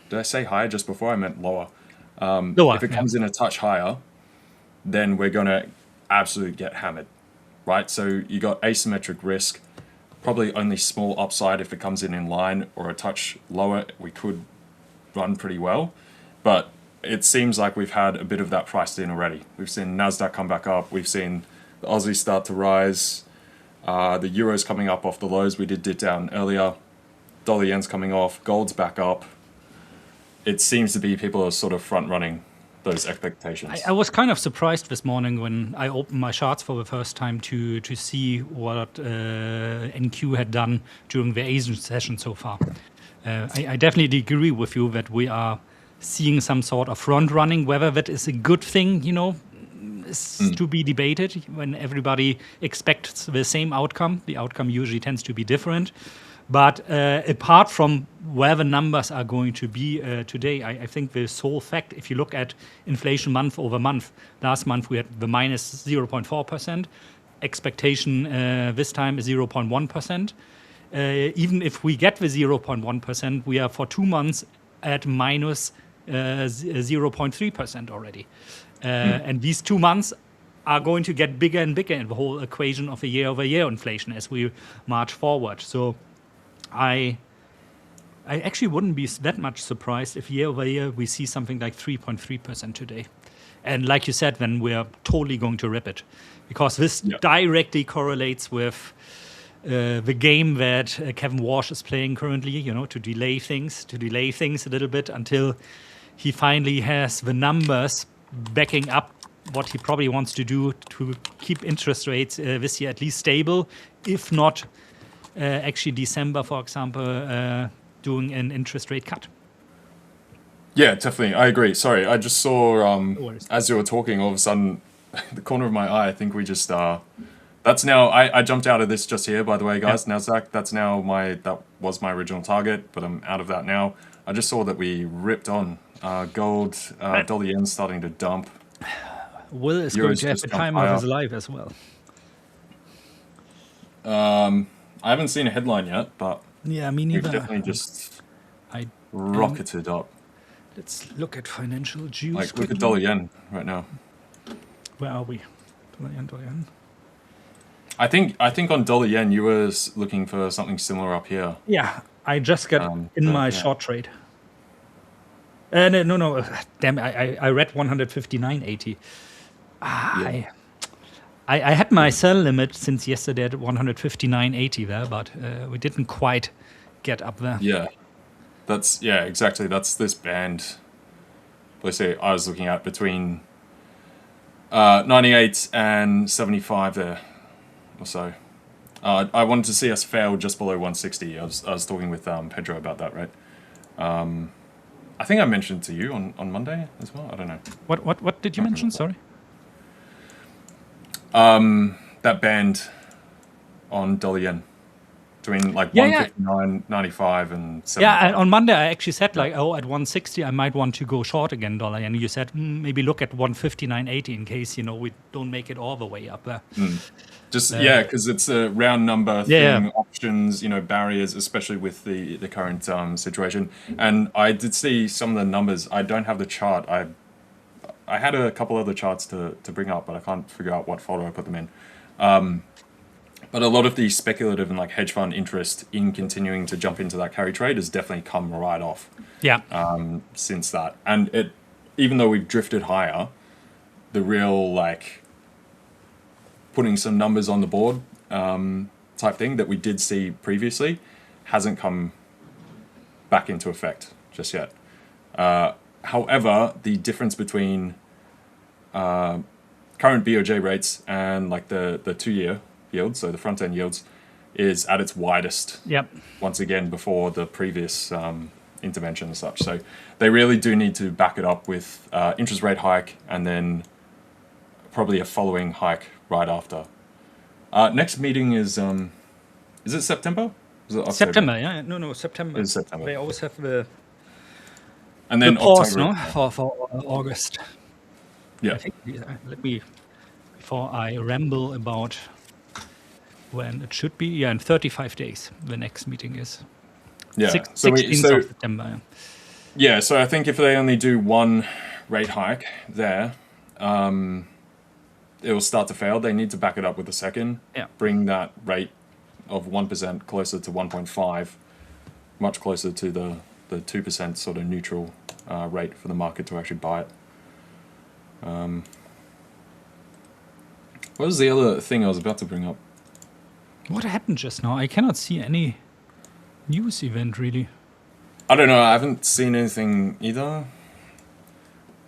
S3: Did I say higher just before? I meant lower.
S2: Lower,
S3: if it comes in a touch higher, then we're going to absolutely get hammered, right? So you got asymmetric risk, probably only small upside if it comes in line, or a touch lower, we could run pretty well. But it seems like we've had a bit of that priced in already. We've seen NASDAQ come back up. We've seen the Aussie start to rise. The Euro's coming up off the lows we did down earlier. Dollar yen's coming off. Gold's back up. It seems to be people are sort of front running those expectations.
S2: I was kind of surprised this morning when I opened my charts for the first time to see what NQ had done during the Asian session so far. I definitely agree with you that we are seeing some sort of front running. Whether that is a good thing, is to be debated. When everybody expects the same outcome, the outcome usually tends to be different. But apart from where the numbers are going to be today, I think the sole fact, if you look at inflation month over month, last month we had the minus 0.4%. Expectation this time is 0.1%. Even if we get the 0.1%, we are for 2 months at minus 0.3% already. And these 2 months are going to get bigger and bigger in the whole equation of a year-over-year inflation as we march forward. So I actually wouldn't be that much surprised if year-over-year we see something like 3.3% today. And like you said, then we're totally going to rip it. Because this directly correlates with the game that Kevin Walsh is playing currently, to delay things a little bit until he finally has the numbers backing up what he probably wants to do to keep interest rates this year at least stable, if not actually December, for example, doing an interest rate cut.
S3: Yeah, definitely. I agree. Sorry, I just saw, as you were talking, all of a sudden, the corner of my eye, I think we just, that's now, I jumped out of this just here, by the way, guys, NASDAQ, that's now that was my original target, but I'm out of that now. I just saw that we ripped on gold, dollar yen starting to dump.
S2: Will is going to have the time of his life as well.
S3: I haven't seen a headline yet, but
S2: yeah, me neither.
S3: we've definitely just rocketed up.
S2: Let's look at financial juice.
S3: Like, look at dollar yen right now.
S2: Where are we? Dollar yen.
S3: I think on dollar yen you were looking for something similar up here.
S2: Yeah, I just got in my short trade. No. Damn, I read 159.80. I had my sell limit since yesterday at 159.80 there, but we didn't quite get up there.
S3: Yeah, exactly. That's this band. Let's say I was looking at between 98 and 75 there, or so. I wanted to see us fail just below 160. I was talking with Pedro about that, right? I think I mentioned to you on Monday as well. I don't know.
S2: What did you mention? Sorry.
S3: That band on dollar yen between like 159.95 and 75.
S2: Yeah, on Monday I actually said at 160 I might want to go short again dollar yen. You said maybe look at 159.80 in case we don't make it all the way up there.
S3: Just because it's a round number
S2: Yeah,
S3: thing, options, barriers, especially with the current situation. And I did see some of the numbers. I don't have the chart. I had a couple other charts to bring up, but I can't figure out what folder I put them in. But a lot of the speculative and like hedge fund interest in continuing to jump into that carry trade has definitely come right off
S2: yeah,
S3: since that. And even though we've drifted higher, the real like putting some numbers on the board type thing that we did see previously hasn't come back into effect just yet. However, the difference between current BOJ rates and like the 2-year yields, so the front end yields, is at its widest
S2: yep.
S3: once again before the previous intervention and such. So they really do need to back it up with interest rate hike and then probably a following hike right after. Next meeting is it September? Is it October?
S2: September, yeah, no, September.
S3: It's September.
S2: They always have the
S3: And then
S2: pause,
S3: October.
S2: no, for August.
S3: Yeah.
S2: I think, let me, before I ramble about when it should be, yeah, in 35 days, the next meeting is.
S3: Yeah.
S2: 16th of September.
S3: Yeah, so I think if they only do one rate hike there, it will start to fail. They need to back it up with a second.
S2: Yeah.
S3: Bring that rate of 1% closer to 1.5, much closer to the 2% sort of neutral rate for the market to actually buy it. What was the other thing I was about to bring up?
S2: What happened just now? I cannot see any news event really.
S3: I don't know. I haven't seen anything either.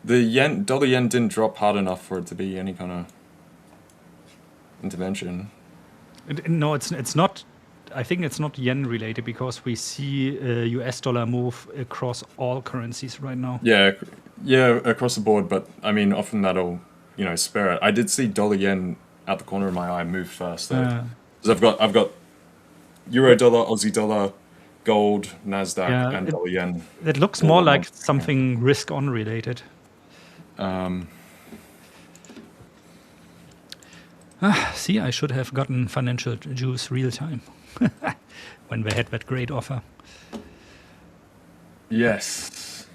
S3: The dollar yen didn't drop hard enough for it to be any kind of intervention.
S2: No, it's not. I think it's not yen related because we see US dollar move across all currencies right now.
S3: Yeah, across the board. But I mean, often that'll spare it. I did see dollar yen out the corner of my eye move first though. Because I've got euro dollar, Aussie dollar, gold, NASDAQ, and dollar yen.
S2: It looks more like something risk on related. See, I should have gotten financial juice real time when they had that great offer.
S3: Yes.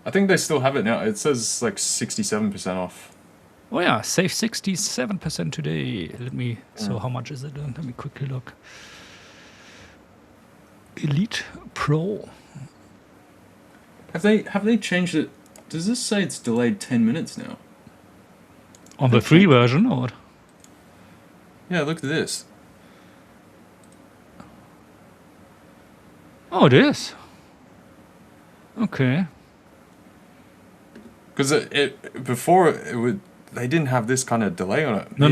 S3: I think they still have it now. It says like 67% off.
S2: Oh yeah, save 67% today. So how much is it? Let me quickly look. Elite Pro.
S3: Have they changed it? Does this say it's delayed 10 minutes now?
S2: On the free version or what?
S3: Yeah, look at this.
S2: Oh, it is. Okay.
S3: Because before they didn't have this kind of delay on it.
S2: No,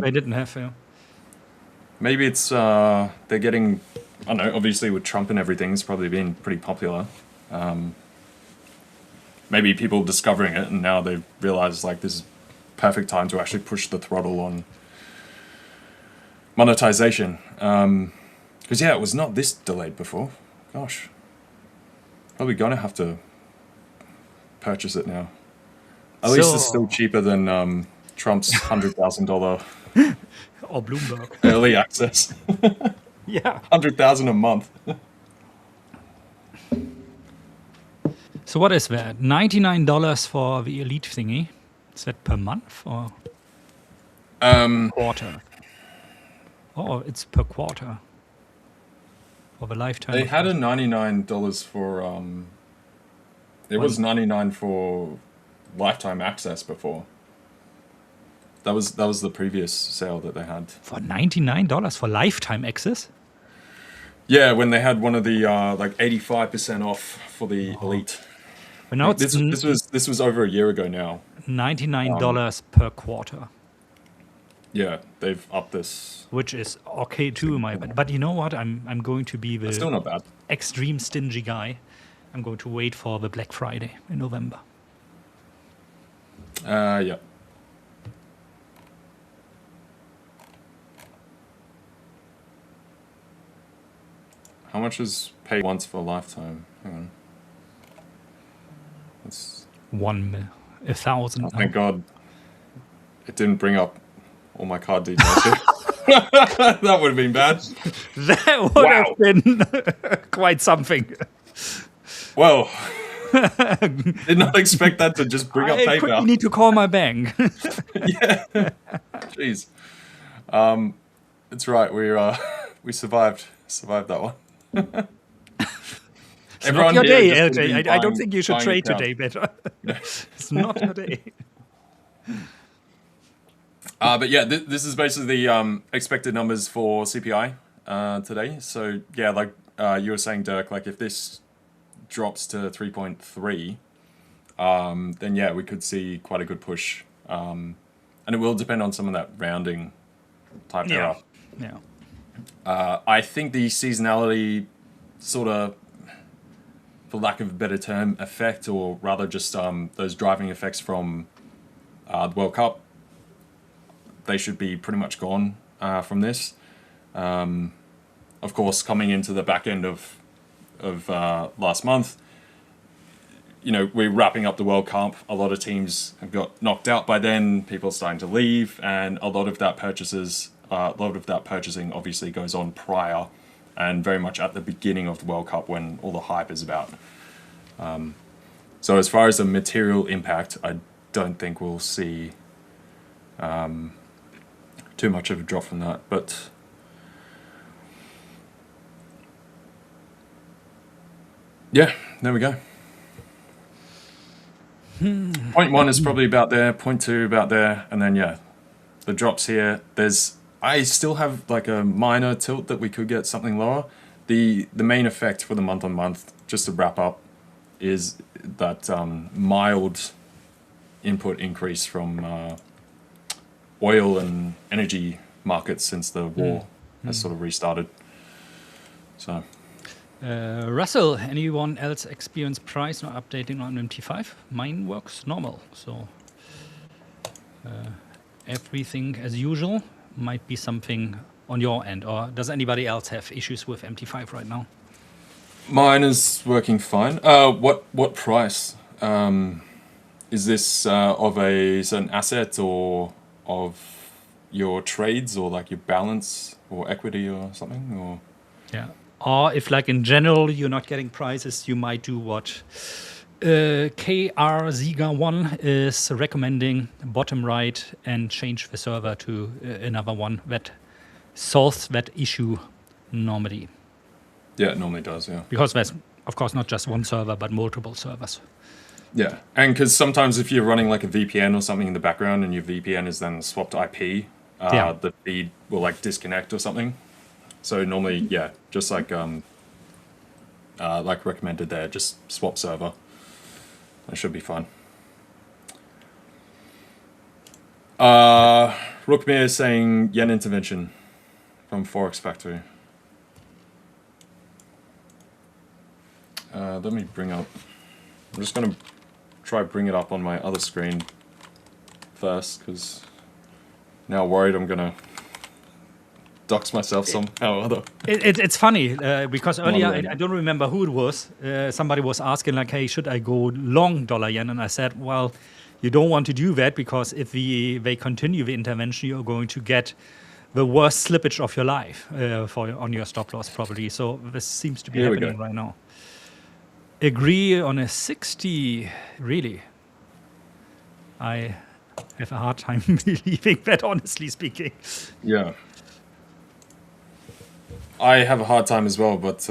S2: they didn't have. Yeah.
S3: Maybe it's they're getting. I don't know. Obviously, with Trump and everything, it's probably been pretty popular. Maybe people discovering it, and now they've realized like this is perfect time to actually push the throttle on monetization. Because it was not this delayed before. Gosh, probably gonna have to purchase it now. At least it's still cheaper than Trump's $100,000
S2: or Bloomberg
S3: early access.
S2: Yeah,
S3: $100,000 a month.
S2: So what is that? $99 for the elite thingy. Is that per month or quarter? Oh, it's per quarter. For the lifetime.
S3: They had a $99 for it was $99 for lifetime access before. That was the previous sale that they had.
S2: For $99 for lifetime access?
S3: Yeah, when they had one of the like 85% off for the elite.
S2: But now
S3: this was over a year ago now.
S2: $99 per quarter.
S3: Yeah, they've upped this.
S2: Which is okay too, in my opinion. But you know what? I'm going to be the
S3: still not bad.
S2: Extreme stingy guy. I'm going to wait for the Black Friday in November.
S3: Yeah. How much is paid once for a lifetime? Hang on. That's
S2: 1,000.
S3: Oh, thank God. It didn't bring up all my card details here. That would have been bad.
S2: That would have been quite something.
S3: Well, did not expect that to just bring up
S2: I quickly
S3: PayPal.
S2: need to call my bank.
S3: Yeah, jeez. It's right. We survived that one.
S2: It's not your day,
S3: here just
S2: LJ.
S3: been
S2: I don't
S3: buying-
S2: think you should
S3: buying
S2: trade
S3: account.
S2: today, better. It's not your day.
S3: But yeah, this is basically the expected numbers for CPI today. So yeah, like you were saying, Dirk, like if this drops to 3.3, then yeah, we could see quite a good push. And it will depend on some of that rounding type error.
S2: Yeah.
S3: I think the seasonality sort of, for lack of a better term, effect, or rather just those driving effects from the World Cup, they should be pretty much gone from this. Of course, coming into the back end of last month, you know, we're wrapping up the World Cup. A lot of teams have got knocked out by then. People are starting to leave, and a lot of that purchasing obviously goes on prior and very much at the beginning of the World Cup when all the hype is about. So as far as the material impact, I don't think we'll see too much of a drop from that. But yeah, there we go. Point one is probably about there, point two about there, and then yeah, the drops here. I still have like a minor tilt that we could get something lower. The main effect for the month on month, just to wrap up, is that mild input increase from oil and energy markets since the war has sort of restarted. So.
S2: Russell, anyone else experience price not updating on MT5? Mine works normal, so everything as usual. Might be something on your end, or does anybody else have issues with MT5 right now?
S3: Mine is working fine. What price? Is this of a certain asset or of your trades or like your balance or equity or something? Or
S2: Yeah. Or if, like in general, you're not getting prices, you might do what KRZiga1 is recommending: bottom right and change the server to another one that solves that issue normally.
S3: yeah, it normally does. Yeah.
S2: Because there's, of course, not just one server, but multiple servers.
S3: Yeah, and because sometimes if you're running like a VPN or something in the background and your VPN is then swapped IP, the feed will like disconnect or something. So normally, yeah, just like recommended there, just swap server. That should be fine. Rookmere is saying yen intervention from Forex Factory. Let me bring up. I'm just gonna try bring it up on my other screen first, because now worried I'm gonna dox myself somehow or other.
S2: It's funny because earlier, I don't remember who it was. Somebody was asking like, hey, should I go long dollar yen? And I said, well, you don't want to do that, because if they continue the intervention, you're going to get the worst slippage of your life on your stop loss probably. So this seems to be happening right now. Agree on a 60, really? I have a hard time believing that, honestly speaking.
S3: Yeah. I have a hard time as well, but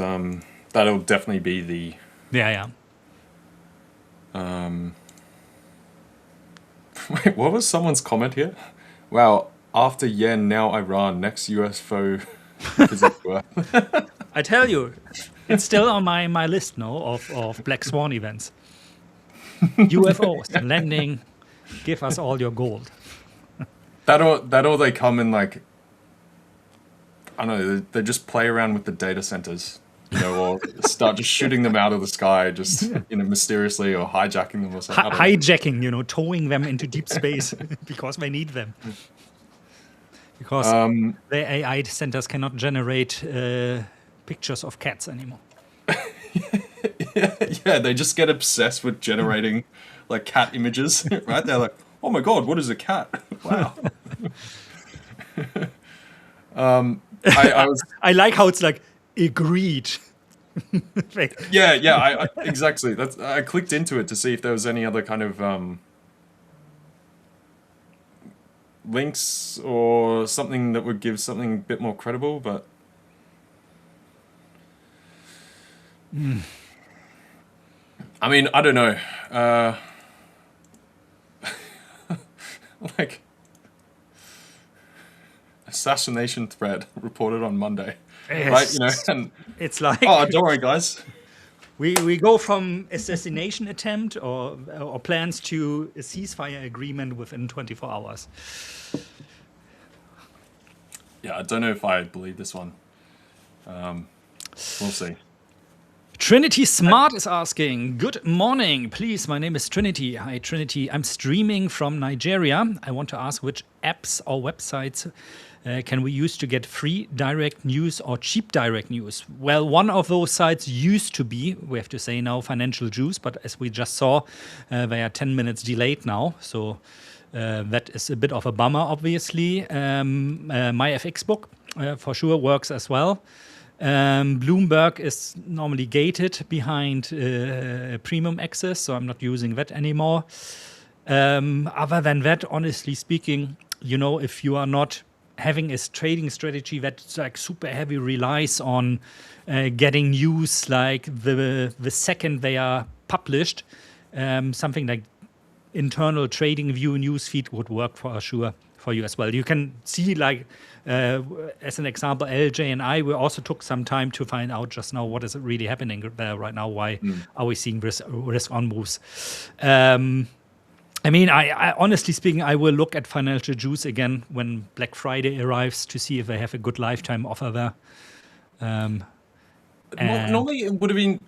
S3: that'll definitely be the...
S2: Yeah.
S3: Wait, what was someone's comment here? Wow, after yen, now Iran, next US foe.
S2: I tell you, it's still on my list now of Black Swan events. UFOs, landing, give us all your gold.
S3: That or they come in like, I don't know, they just play around with the data centers, you know, or start just shooting them out of the sky, just, you know, mysteriously, or hijacking them or something.
S2: Hijacking, you know, towing them into deep space because they need them. Because the AI centers cannot generate pictures of cats anymore.
S3: Yeah, they just get obsessed with generating like cat images, right? They're like, oh my god, what is a cat? Wow. I was
S2: I like how it's like agreed.
S3: yeah, exactly. I clicked into it to see if there was any other kind of links or something that would give something a bit more credible, but I mean, I don't know. Like assassination threat reported on Monday, right? You know, and
S2: It's like
S3: oh, don't worry, guys.
S2: we go from assassination attempt or plans to a ceasefire agreement within 24 hours.
S3: Yeah, I don't know if I believe this one. We'll see.
S2: Trinity Smart is asking, good morning. Please, my name is Trinity. Hi, Trinity. I'm streaming from Nigeria. I want to ask which apps or websites can we use to get free direct news or cheap direct news? Well, one of those sites used to be, we have to say now, Financial Juice, but as we just saw, they are 10 minutes delayed now. So that is a bit of a bummer, obviously. My FX book for sure works as well. Bloomberg is normally gated behind premium access, so I'm not using that anymore. Other than that, honestly speaking, you know, if you are not having a trading strategy that's like super heavy relies on getting news like the second they are published, something like internal trading view newsfeed would work for sure for you as well. You can see, like, as an example, LJ and I, we also took some time to find out just now what is really happening there right now. Why are we seeing risk on moves? I mean, I honestly speaking, I will look at Financial Juice again when Black Friday arrives to see if they have a good lifetime offer there.
S3: Normally it would have been,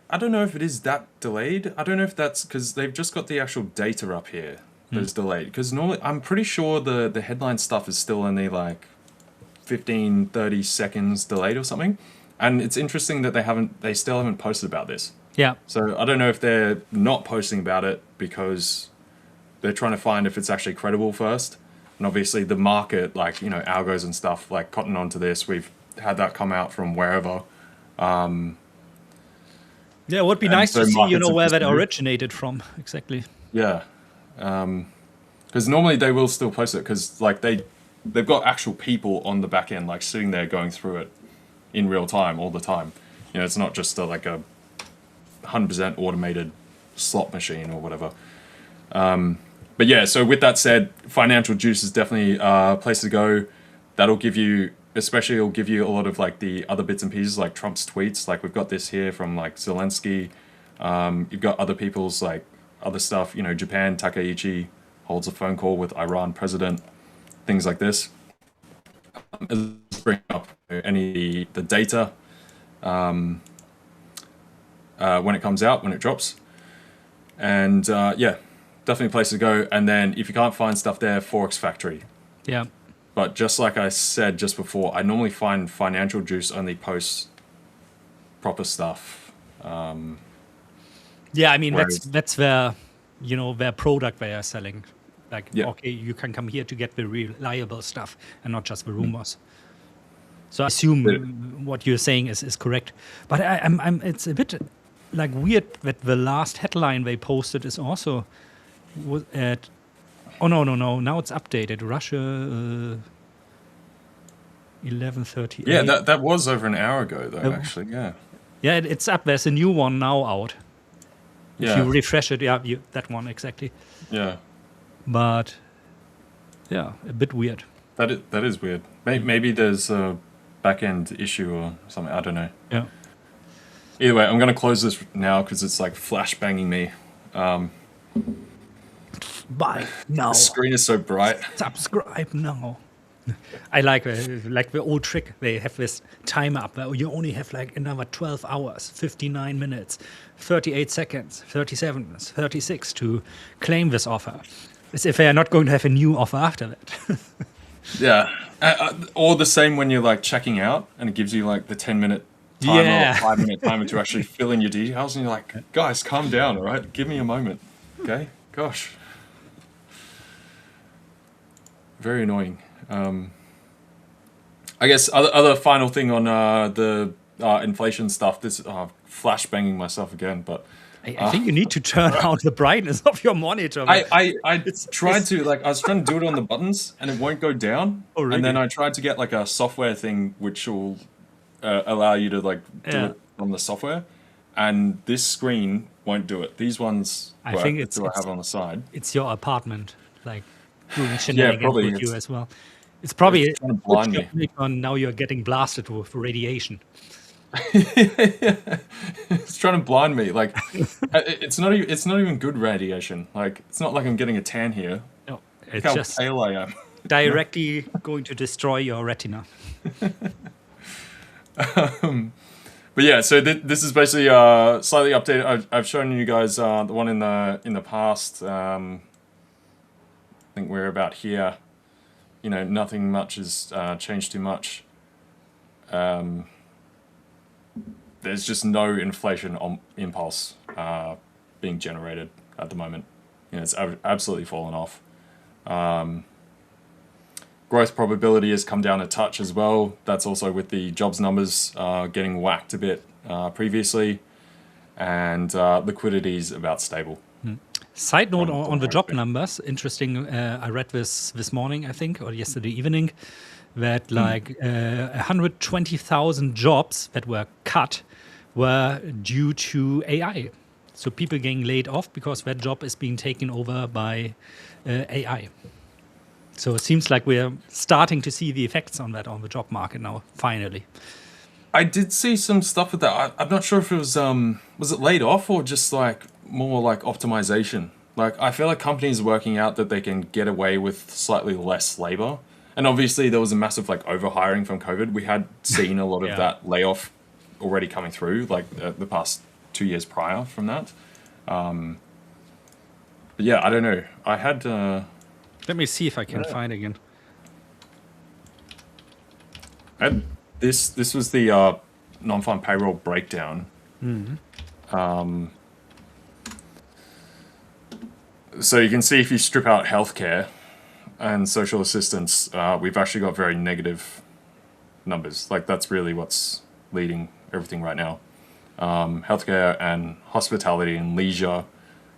S3: I don't know if it is that delayed. I don't know if that's because they've just got the actual data up here that is delayed. Because normally, I'm pretty sure the headline stuff is still only like 15, 30 seconds delayed or something. And it's interesting that they still haven't posted about this.
S2: Yeah.
S3: So I don't know if they're not posting about it because they're trying to find if it's actually credible first. And obviously the market, like, you know, algos and stuff, like cotton onto this. We've had that come out from wherever.
S2: Yeah, it would be nice
S3: so
S2: to see, you know, where
S3: markets have
S2: that
S3: just moved.
S2: originated from. Exactly.
S3: Yeah. Because normally they will still post it because like they've got actual people on the back end like sitting there going through it in real time all the time. You know, it's not just like a 100% automated slot machine or whatever. But yeah, so with that said, Financial Juice is definitely a place to go. That'll give you, especially it'll give you a lot of like the other bits and pieces like Trump's tweets. Like we've got this here from like Zelensky. You've got other people's like other stuff, you know, Japan, Takaichi holds a phone call with Iran president, things like this. Bring up any the data when it comes out, when it drops. And yeah, definitely a place to go. And then if you can't find stuff there, Forex Factory.
S2: Yeah.
S3: But just like I said just before, I normally find Financial Juice only posts proper stuff.
S2: Yeah, I mean,
S3: Whereas-
S2: that's their, you know, their product they are selling. Like,
S3: Yeah.
S2: okay, you can come here to get the reliable stuff and not just the rumors. So I assume what you're saying is correct. But I'm it's a bit like weird that the last headline they posted is also at. Oh no! Now it's updated. Russia 11:38.
S3: Yeah, that was over an hour ago though, actually. Yeah.
S2: Yeah, it's up. There's a new one now out. If
S3: Yeah.
S2: you refresh it, yeah, that one exactly.
S3: Yeah.
S2: But yeah, a bit weird.
S3: That is weird. Maybe there's a back end issue or something. I don't know.
S2: Yeah.
S3: Either way, I'm going to close this now because it's like flashbanging me.
S2: Buy now.
S3: The screen is so bright.
S2: Subscribe now. I like the old trick. They have this timer up where you only have like another 12 hours, 59 minutes, 38 seconds, 37 minutes, 36 to claim this offer. As if they are not going to have a new offer after that.
S3: Yeah. Or the same when you're like checking out and it gives you like the 10-minute timer
S2: Yeah.
S3: or 5-minute timer to actually fill in your details. And you're like, guys, calm down, all right? Give me a moment. Okay? Gosh. Very annoying. I guess other final thing on the inflation stuff. This flash banging myself again, but
S2: I think you need to turn out the brightness of your monitor.
S3: I tried
S2: it's
S3: to I was trying to do it on the buttons and it won't go down.
S2: Oh,
S3: And then
S2: really?
S3: I tried to get like a software thing which will allow you to like do
S2: Yeah.
S3: it on the software, and this screen won't do it. These ones
S2: I
S3: work.
S2: think
S3: That's what I have on the side.
S2: it's your apartment, like doing
S3: Yeah,
S2: shenanigans
S3: probably
S2: with you as well. It's
S3: it's
S2: probably a
S3: trying to
S2: good
S3: blind me.
S2: job on now you're getting blasted with radiation.
S3: It's trying to blind me. Like it's not even good radiation. Like it's not like I'm getting a tan here.
S2: No,
S3: Look
S2: it's
S3: how
S2: just
S3: pale I am.
S2: directly going to destroy your retina.
S3: But yeah, so this is basically slightly updated. I've shown you guys the one in the past. I think we're about here. You know, nothing much has changed too much. There's just no inflation on impulse being generated at the moment. You know, it's absolutely fallen off. Growth probability has come down a touch as well. That's also with the jobs numbers getting whacked a bit previously, and liquidity is about stable.
S2: Side note
S3: From
S2: on the
S3: where it's
S2: job
S3: been.
S2: numbers, interesting. I read this morning, I think, or yesterday evening, that like 120,000 jobs that were cut were due to AI. So people getting laid off because their job is being taken over by AI. So it seems like we're starting to see the effects on that on the job market now, finally.
S3: I did see some stuff with that. I'm not sure if it was it laid off or just like more like optimization. Like I feel like companies are working out that they can get away with slightly less labor. And obviously there was a massive like overhiring from COVID. We had seen a lot of
S2: Yeah.
S3: that layoff already coming through, like the past 2 years prior from that. But yeah, I don't know. I had
S2: Let me see if I can find again.
S3: this was the non-farm payroll breakdown. So you can see if you strip out healthcare and social assistance, we've actually got very negative numbers. Like that's really what's leading everything right now. Healthcare and hospitality and leisure,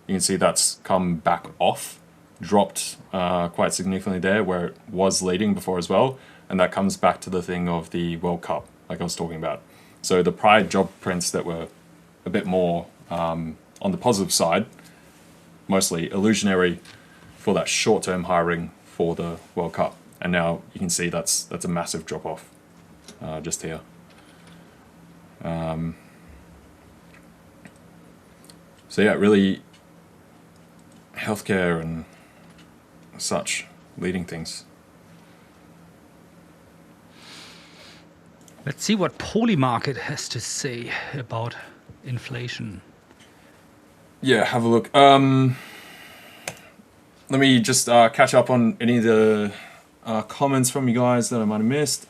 S3: you can see that's come back off, dropped quite significantly there where it was leading before as well. And that comes back to the thing of the World Cup, like I was talking about. So the prior job prints that were a bit more on the positive side, mostly illusionary for that short-term hiring for the World Cup. And now you can see that's a massive drop-off just here. So yeah, really healthcare and such leading things.
S2: Let's see what Polymarket has to say about inflation.
S3: Yeah, have a look. Let me just catch up on any of the comments from you guys that I might have missed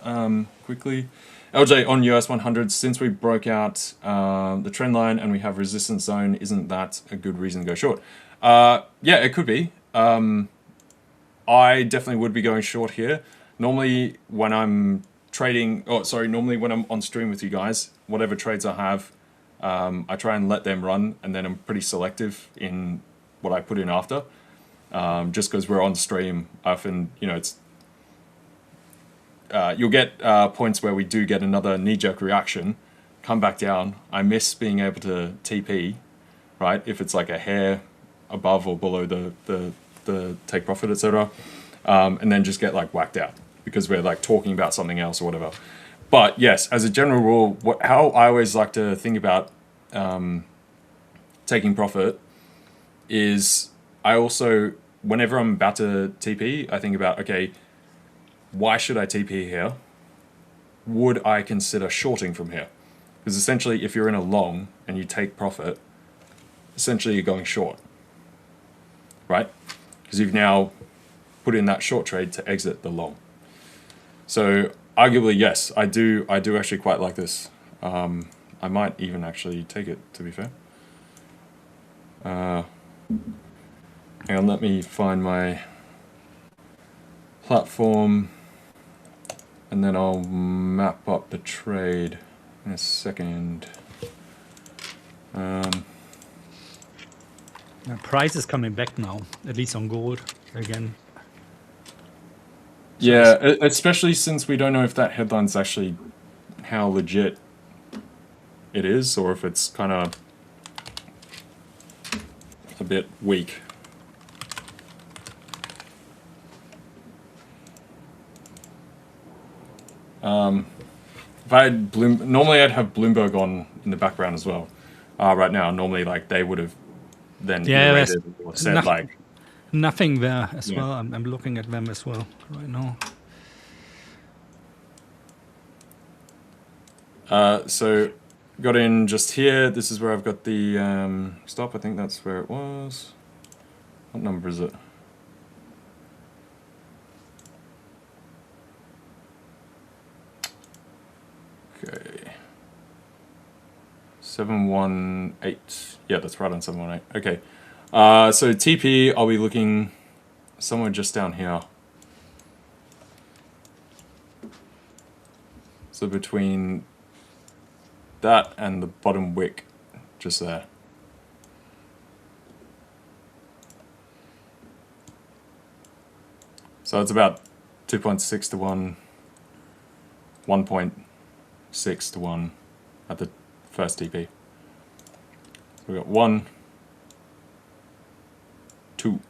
S3: quickly. LJ, on US 100, since we broke out the trend line and we have resistance zone, isn't that a good reason to go short? Yeah, it could be. I definitely would be going short here. Normally when I'm normally when I'm on stream with you guys, whatever trades I have, I try and let them run, and then I'm pretty selective in what I put in after. Just because we're on stream, often, it's you'll get points where we do get another knee-jerk reaction, come back down. I miss being able to TP, right? If it's like a hair above or below the take profit, etc., and then just get like whacked out because we're like talking about something else or whatever. But yes, as a general rule, how I always like to think about taking profit is I also, whenever I'm about to TP, I think about, okay, why should I TP here? Would I consider shorting from here? Because essentially, if you're in a long and you take profit, essentially you're going short, right? Because you've now put in that short trade to exit the long. So arguably, yes, I do actually quite like this. I might even actually take it, to be fair. Hang on, let me find my platform. and then I'll map up the trade in a second.
S2: The price is coming back now, at least on gold again.
S3: Yeah, especially since we don't know if that headline's actually how legit it is, or if it's kind of a bit weak. If I had normally I'd have Bloomberg on in the background as well. Right now, normally like they would have then iterated or said like
S2: nothing there as well. I'm looking at them as well right now.
S3: So got in just here. This is where I've got the stop. I think that's where it was. What number is it? Okay. 718. Yeah, that's right on 718. Okay. So TP, I'll be looking somewhere just down here. So between that and the bottom wick, just there. So it's about 2.6 to 1, 1.6 to 1 at the first TP. So we've got 1, 2.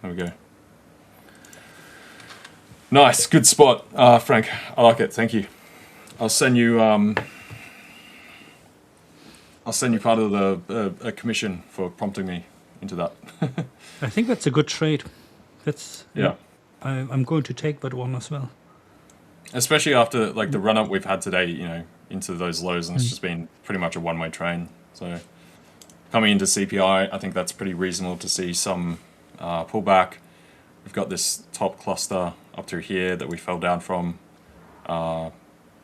S3: There we go. Nice, good spot, Frank. I like it. Thank you. I'll send you part of the commission for prompting me into that.
S2: I think that's a good trade. That's
S3: yeah.
S2: I'm going to take that one as well.
S3: Especially after like the run up we've had today, you know, into those lows, and it's just been pretty much a one-way train. So coming into CPI, I think that's pretty reasonable to see some pullback. We've got this top cluster up through here that we fell down from.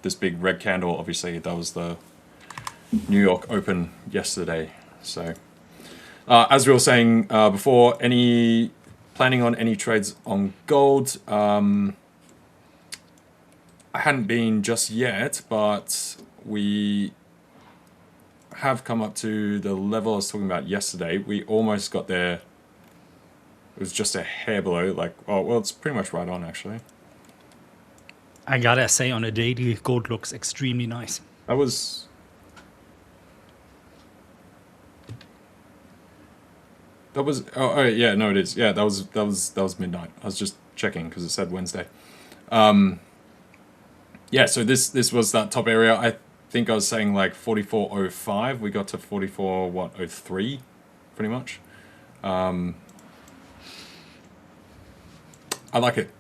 S3: This big red candle, obviously, that was the New York Open yesterday. So as we were saying before, planning on any trades on gold? I hadn't been just yet, but we have come up to the level I was talking about yesterday. We almost got there. It was just a hair below, like, oh, well, it's pretty much right on, actually.
S2: I gotta say, on a daily, gold looks extremely nice.
S3: That was... oh yeah, no, it is. Yeah, that was midnight. I was just checking because it said Wednesday. Yeah, so this was that top area. I think I was saying like 44.05. We got to 44.03, pretty much. I like it.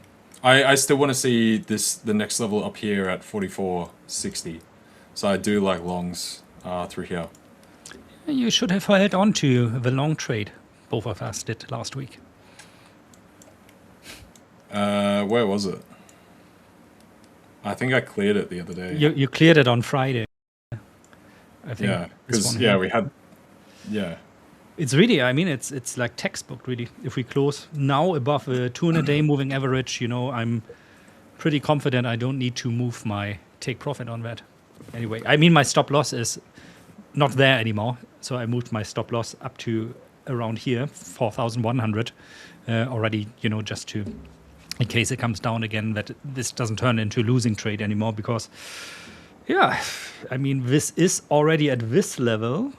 S3: I still want to see the next level up here at 44.60. So I do like longs through here.
S2: You should have held on to the long trade. Both of us did last week.
S3: Where was it? I think I cleared it the other day.
S2: You cleared it on Friday. I think.
S3: Yeah, because we had. Yeah.
S2: It's really, I mean, it's like textbook, really. If we close now above a 200-day moving average, you know, I'm pretty confident I don't need to move my take profit on that. Anyway, I mean, my stop loss is not there anymore. So I moved my stop loss up to around here, 4,100 already, you know, just to, in case it comes down again, that this doesn't turn into a losing trade anymore. Because, yeah, I mean, this is already at this level.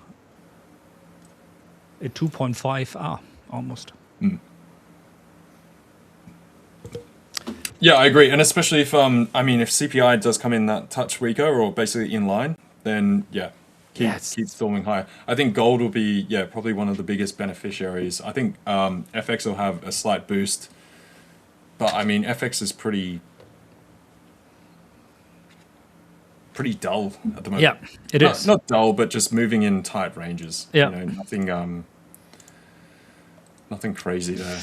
S2: A 2.5 almost.
S3: Mm. Yeah, I agree, and especially if I mean, if CPI does come in that touch weaker or basically in line, then yeah, keep storming higher. I think gold will be probably one of the biggest beneficiaries. I think FX will have a slight boost, but I mean FX is pretty dull at the moment.
S2: Yeah, it is.
S3: Not dull, but just moving in tight ranges.
S2: Yeah.
S3: You know, nothing crazy there.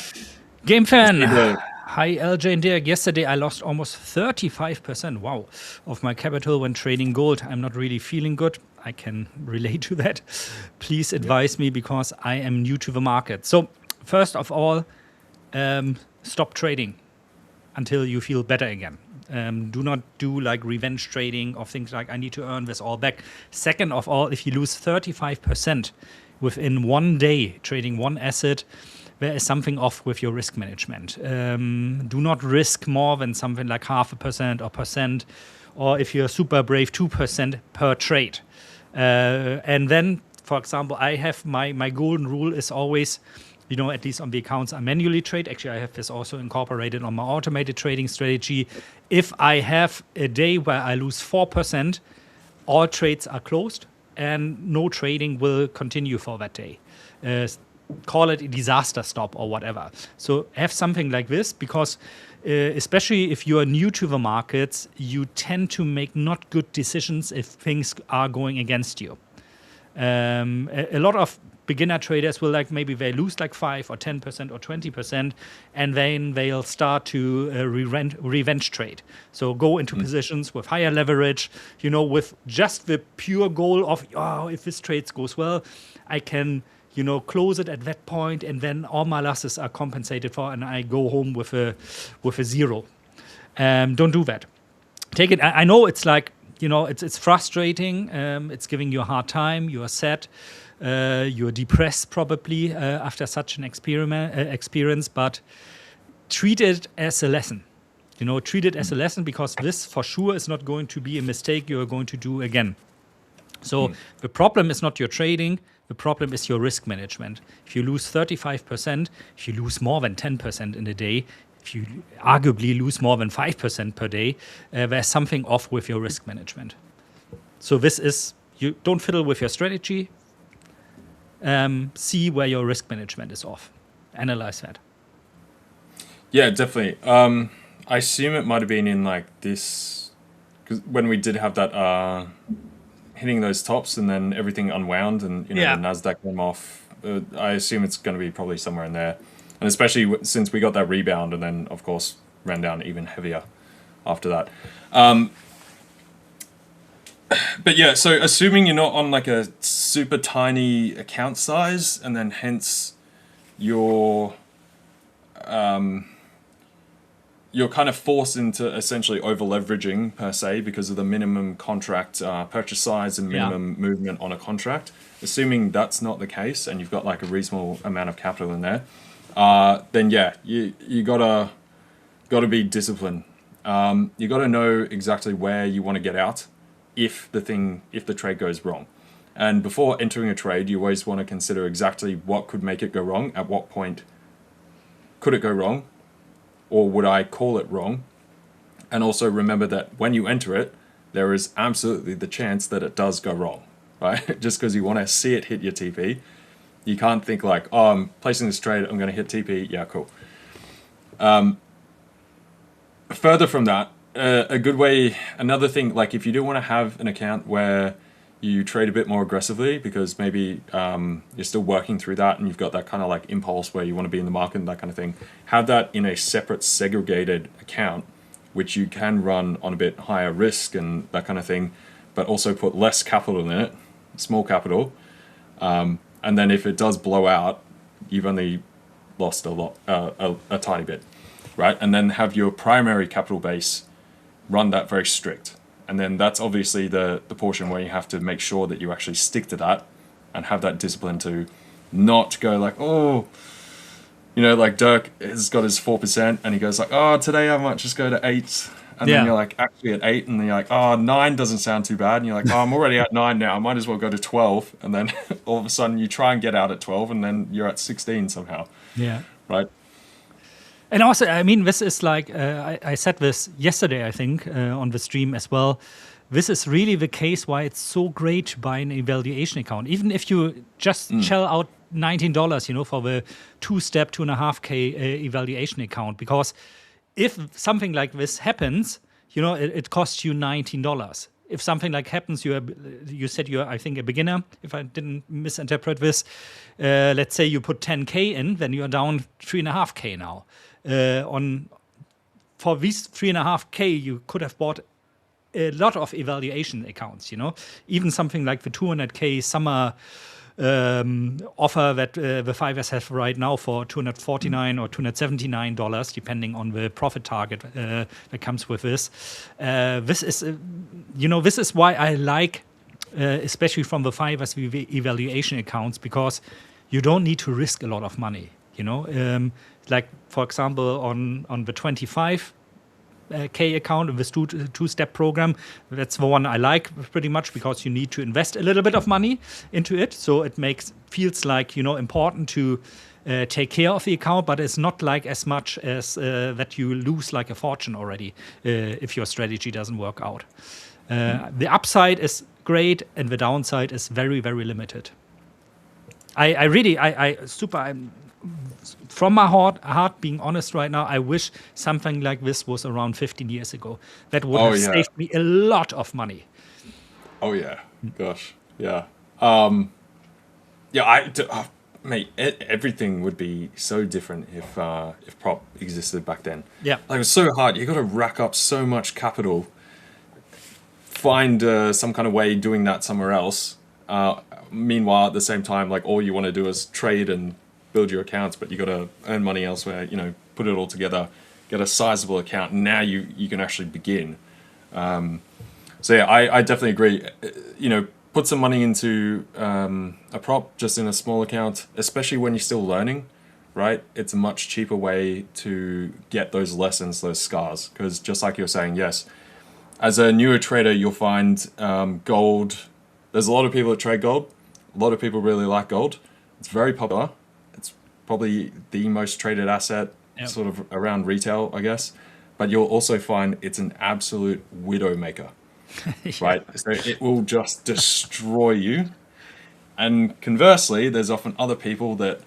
S2: Game fan. Hi, LJ and Derek. Yesterday I lost almost 35%, wow, of my capital when trading gold. I'm not really feeling good. I can relate to that. Please advise me because I am new to the market. So first of all, stop trading. until you feel better again. Do not do like revenge trading of things like I need to earn this all back. Second of all, if you lose 35% within one day trading one asset, there is something off with your risk management. Do not risk more than something like 0.5% or percent, or if you're super brave, 2% per trade. And then, for example, I have my golden rule is always, at least on the accounts I manually trade. Actually, I have this also incorporated on my automated trading strategy. If I have a day where I lose 4%, all trades are closed and no trading will continue for that day. Call it a disaster stop or whatever. So have something like this, because especially if you are new to the markets, you tend to make not good decisions if things are going against you. A lot of beginner traders will maybe they lose 5 or 10% or 20%, and then they'll start to revenge trade. So go into positions with higher leverage, with just the pure goal of, if this trade goes well, I can close it at that point, and then all my losses are compensated for, and I go home with a zero. Don't do that. Take it. I know it's it's frustrating. It's giving you a hard time. You are sad. You're depressed probably after such an experience, but treat it as a lesson. Treat it as a lesson, because this for sure is not going to be a mistake you are going to do again. So the problem is not your trading. The problem is your risk management. If you lose 35%, if you lose more than 10% in a day, if you arguably lose more than 5% per day, there's something off with your risk management. So this is, you don't fiddle with your strategy. See where your risk management is off. Analyze that.
S3: Yeah, definitely. I assume it might have been in this, because when we did have that hitting those tops and then everything unwound and the NASDAQ came off, I assume it's going to be probably somewhere in there. And especially since we got that rebound and then, of course, ran down even heavier after that. But yeah, so assuming you're not on a super tiny account size, and then hence you're kind of forced into essentially over leveraging per se because of the minimum contract purchase size and minimum movement on a contract. Assuming that's not the case and you've got a reasonable amount of capital in there, then you gotta be disciplined. You gotta know exactly where you want to get out if the trade goes wrong. And before entering a trade, you always want to consider exactly what could make it go wrong, at what point could it go wrong, or would I call it wrong? And also remember that when you enter it, there is absolutely the chance that it does go wrong, right? Just because you want to see it hit your TP, you can't think I'm placing this trade, I'm going to hit TP, yeah, cool. Further from that, a good way, another thing, if you do want to have an account where you trade a bit more aggressively because maybe you're still working through that and you've got that kind of impulse where you want to be in the market and that kind of thing, have that in a separate segregated account, which you can run on a bit higher risk and that kind of thing, but also put less capital in it, small capital. And then if it does blow out, you've only lost a tiny bit, right? And then have your primary capital base run that very strict. And then that's obviously the portion where you have to make sure that you actually stick to that and have that discipline to not go Dirk has got his 4% and he goes today I might just go to 8. And then you're actually at 8 and then you're 9 doesn't sound too bad. And you're I'm already at 9 now. I might as well go to 12. And then all of a sudden you try and get out at 12 and then you're at 16 somehow.
S2: Yeah.
S3: Right.
S2: And also, this is I said this yesterday, I think, on the stream as well. This is really the case why it's so great to buy an evaluation account. Even if you just shell out $19, for the 2-step, 2.5K evaluation account. Because if something like this happens, it costs you $19. If something happens, you said you're, I think, a beginner, if I didn't misinterpret this. Let's say you put 10K in, then you're down 3.5K now. For these 3.5K, you could have bought a lot of evaluation accounts, even something like the 200K summer offer that the 5ers have right now for $249 or $279, depending on the profit target that comes with this. This is, this is why I like, especially from the 5ers evaluation accounts, because you don't need to risk a lot of money. Like for example, on the 25. K account in this two-step program. That's the one I like pretty much because you need to invest a little bit of money into it. So it feels like, important to take care of the account, but it's not like as much as that you lose like a fortune already if your strategy doesn't work out. The upside is great and the downside is very, very limited. I'm from my heart, being honest right now, I wish something like this was around 15 years ago. That would have saved me a lot of money.
S3: Oh yeah, gosh, yeah, mate, everything would be so different if prop existed back then.
S2: Yeah,
S3: like it was so hard. You got to rack up so much capital, find some kind of way doing that somewhere else. Meanwhile, at the same time, like all you want to do is trade and build your accounts, but you got to earn money elsewhere. Put it all together, get a sizable account. Now you can actually begin. So yeah, I definitely agree. Put some money into a prop just in a small account, especially when you're still learning. Right, it's a much cheaper way to get those lessons, those scars. Because just like you're saying, yes, as a newer trader, you'll find gold. There's a lot of people that trade gold. A lot of people really like gold. It's very popular. It's probably the most traded asset, sort of around retail, I guess. But you'll also find it's an absolute widow maker, right? So it will just destroy you. And conversely, there's often other people that,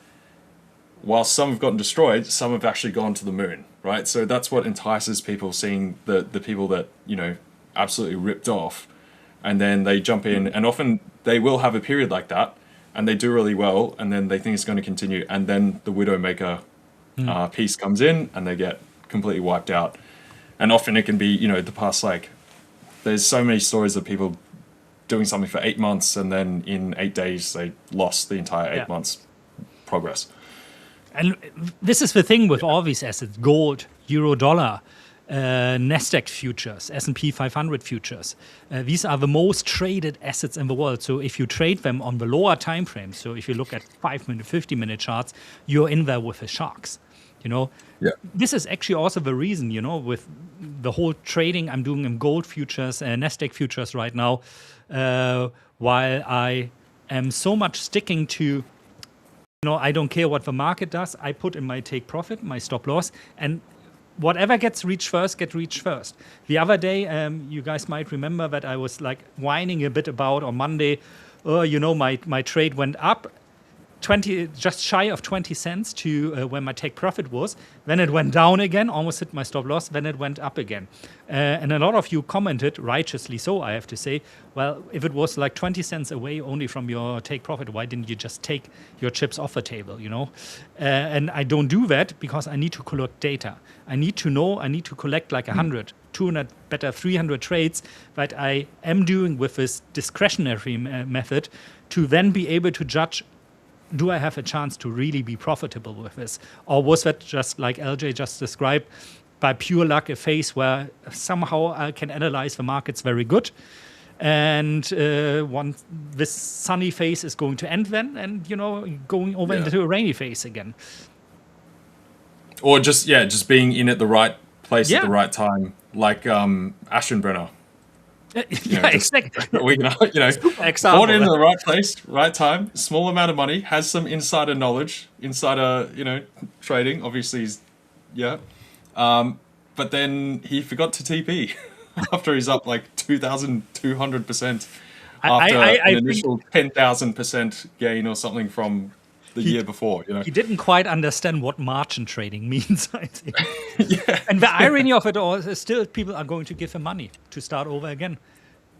S3: while some have gotten destroyed, some have actually gone to the moon, right? So that's what entices people, seeing the people that, absolutely ripped off. And then they jump in, and often they will have a period like that, and they do really well, and then they think it's going to continue, and then the Widowmaker piece comes in, and they get completely wiped out. And often it can be, the past, there's so many stories of people doing something for 8 months, and then in 8 days they lost the entire 8 months progress.
S2: And this is the thing with all these assets: gold, euro, dollar. NASDAQ futures, S&P 500 futures. These are the most traded assets in the world. So if you trade them on the lower time frames, so if you look at 5-minute, 50-minute charts, you're in there with the sharks. This is actually also the reason, with the whole trading I'm doing in gold futures and NASDAQ futures right now, while I am so much sticking to, I don't care what the market does. I put in my take profit, my stop loss, and whatever gets reached first, get reached first. The other day, you guys might remember that I was whining a bit about on Monday, my trade went up 20, just shy of 20 cents to where my take profit was. Then it went down again, almost hit my stop loss. Then it went up again. And a lot of you commented, righteously so, I have to say, well, if it was 20 cents away only from your take profit, why didn't you just take your chips off the table, And I don't do that because I need to collect data. I need to know, I need to collect 100, 200, better 300 trades that I am doing with this discretionary method to then be able to judge, do I have a chance to really be profitable with this? Or was that just like LJ just described, by pure luck, a phase where somehow I can analyze the markets very good, and once this sunny phase is going to end then, and going over into a rainy phase again.
S3: Or just being in at the right place at the right time, like Aschenbrenner.
S2: Exactly.
S3: We can, bought in the right place, right time, small amount of money, has some insider knowledge, trading. Obviously, but then he forgot to TP after he's up 2,200% after an initial 10,000% gain or something from the year before.
S2: He didn't quite understand what margin trading means, I think. And the irony of it all is still people are going to give him money to start over again.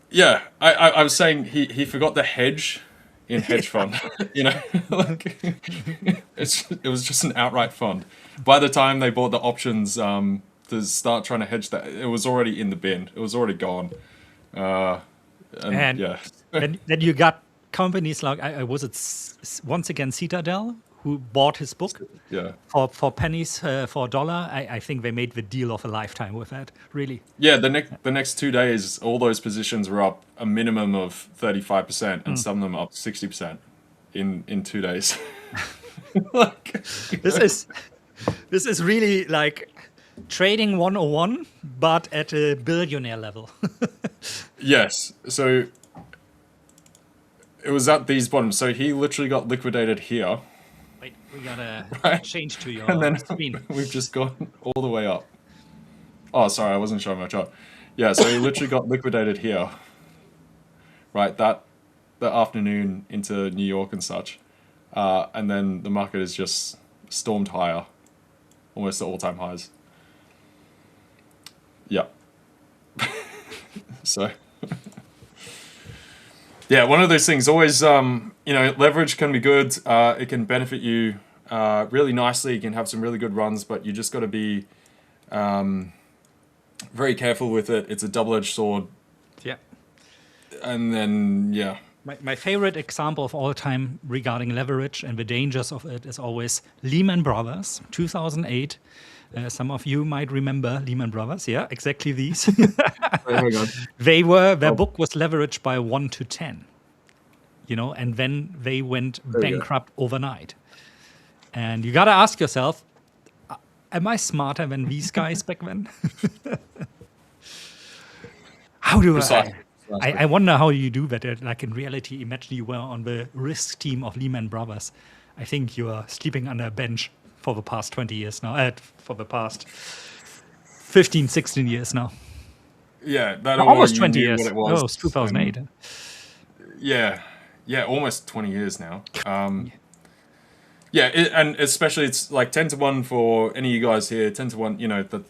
S3: Yeah, I was saying he forgot the hedge in hedge fund. It was just an outright fund. By the time they bought the options to start trying to hedge that, it was already in the bin. It was already gone. Then you got
S2: companies like I was it once again Citadel who bought his book
S3: Yeah.
S2: for pennies for a dollar. I think they made the deal of a lifetime with that. Really.
S3: Yeah, the next 2 days, all those positions were up a minimum of 35%, and some of them up 60% in 2 days. Like,
S2: This is really like trading 101, but at a billionaire level.
S3: yes, so it was at these bottoms. So he literally got liquidated here,
S2: Wait, we gotta
S3: Right.
S2: change to your
S3: and then
S2: screen.
S3: we've just gone all the way up. Oh, sorry, I wasn't showing my chart. Yeah, so he literally got liquidated here, right? That afternoon into New York and such, and then the market has just stormed higher, almost to all-time highs. Yeah. So, yeah, one of those things. Always, leverage can be good. It can benefit you really nicely. You can have some really good runs, but you just got to be very careful with it. It's a double-edged sword.
S2: Yeah.
S3: And then, yeah.
S2: My favorite example of all time regarding leverage and the dangers of it is always Lehman Brothers, 2008. Some of you might remember Lehman Brothers. Yeah, exactly these.
S3: Hang on.
S2: Their book was leveraged by 1 to 10, and then they went
S3: you go.
S2: bankrupt overnight. And you got to ask yourself, am I smarter than these guys back then? How do I wonder how you do that. Like in reality, imagine you were on the risk team of Lehman Brothers. I think you are sleeping under a bench for the past 20 years now. For the past 15, 16 years now.
S3: Yeah, that
S2: Almost
S3: you
S2: 20
S3: knew
S2: years.
S3: What it was.
S2: Oh, it's 2008.
S3: Yeah, almost 20 years now. And especially it's like 10 to 1 for any of you guys here. 10 to 1, that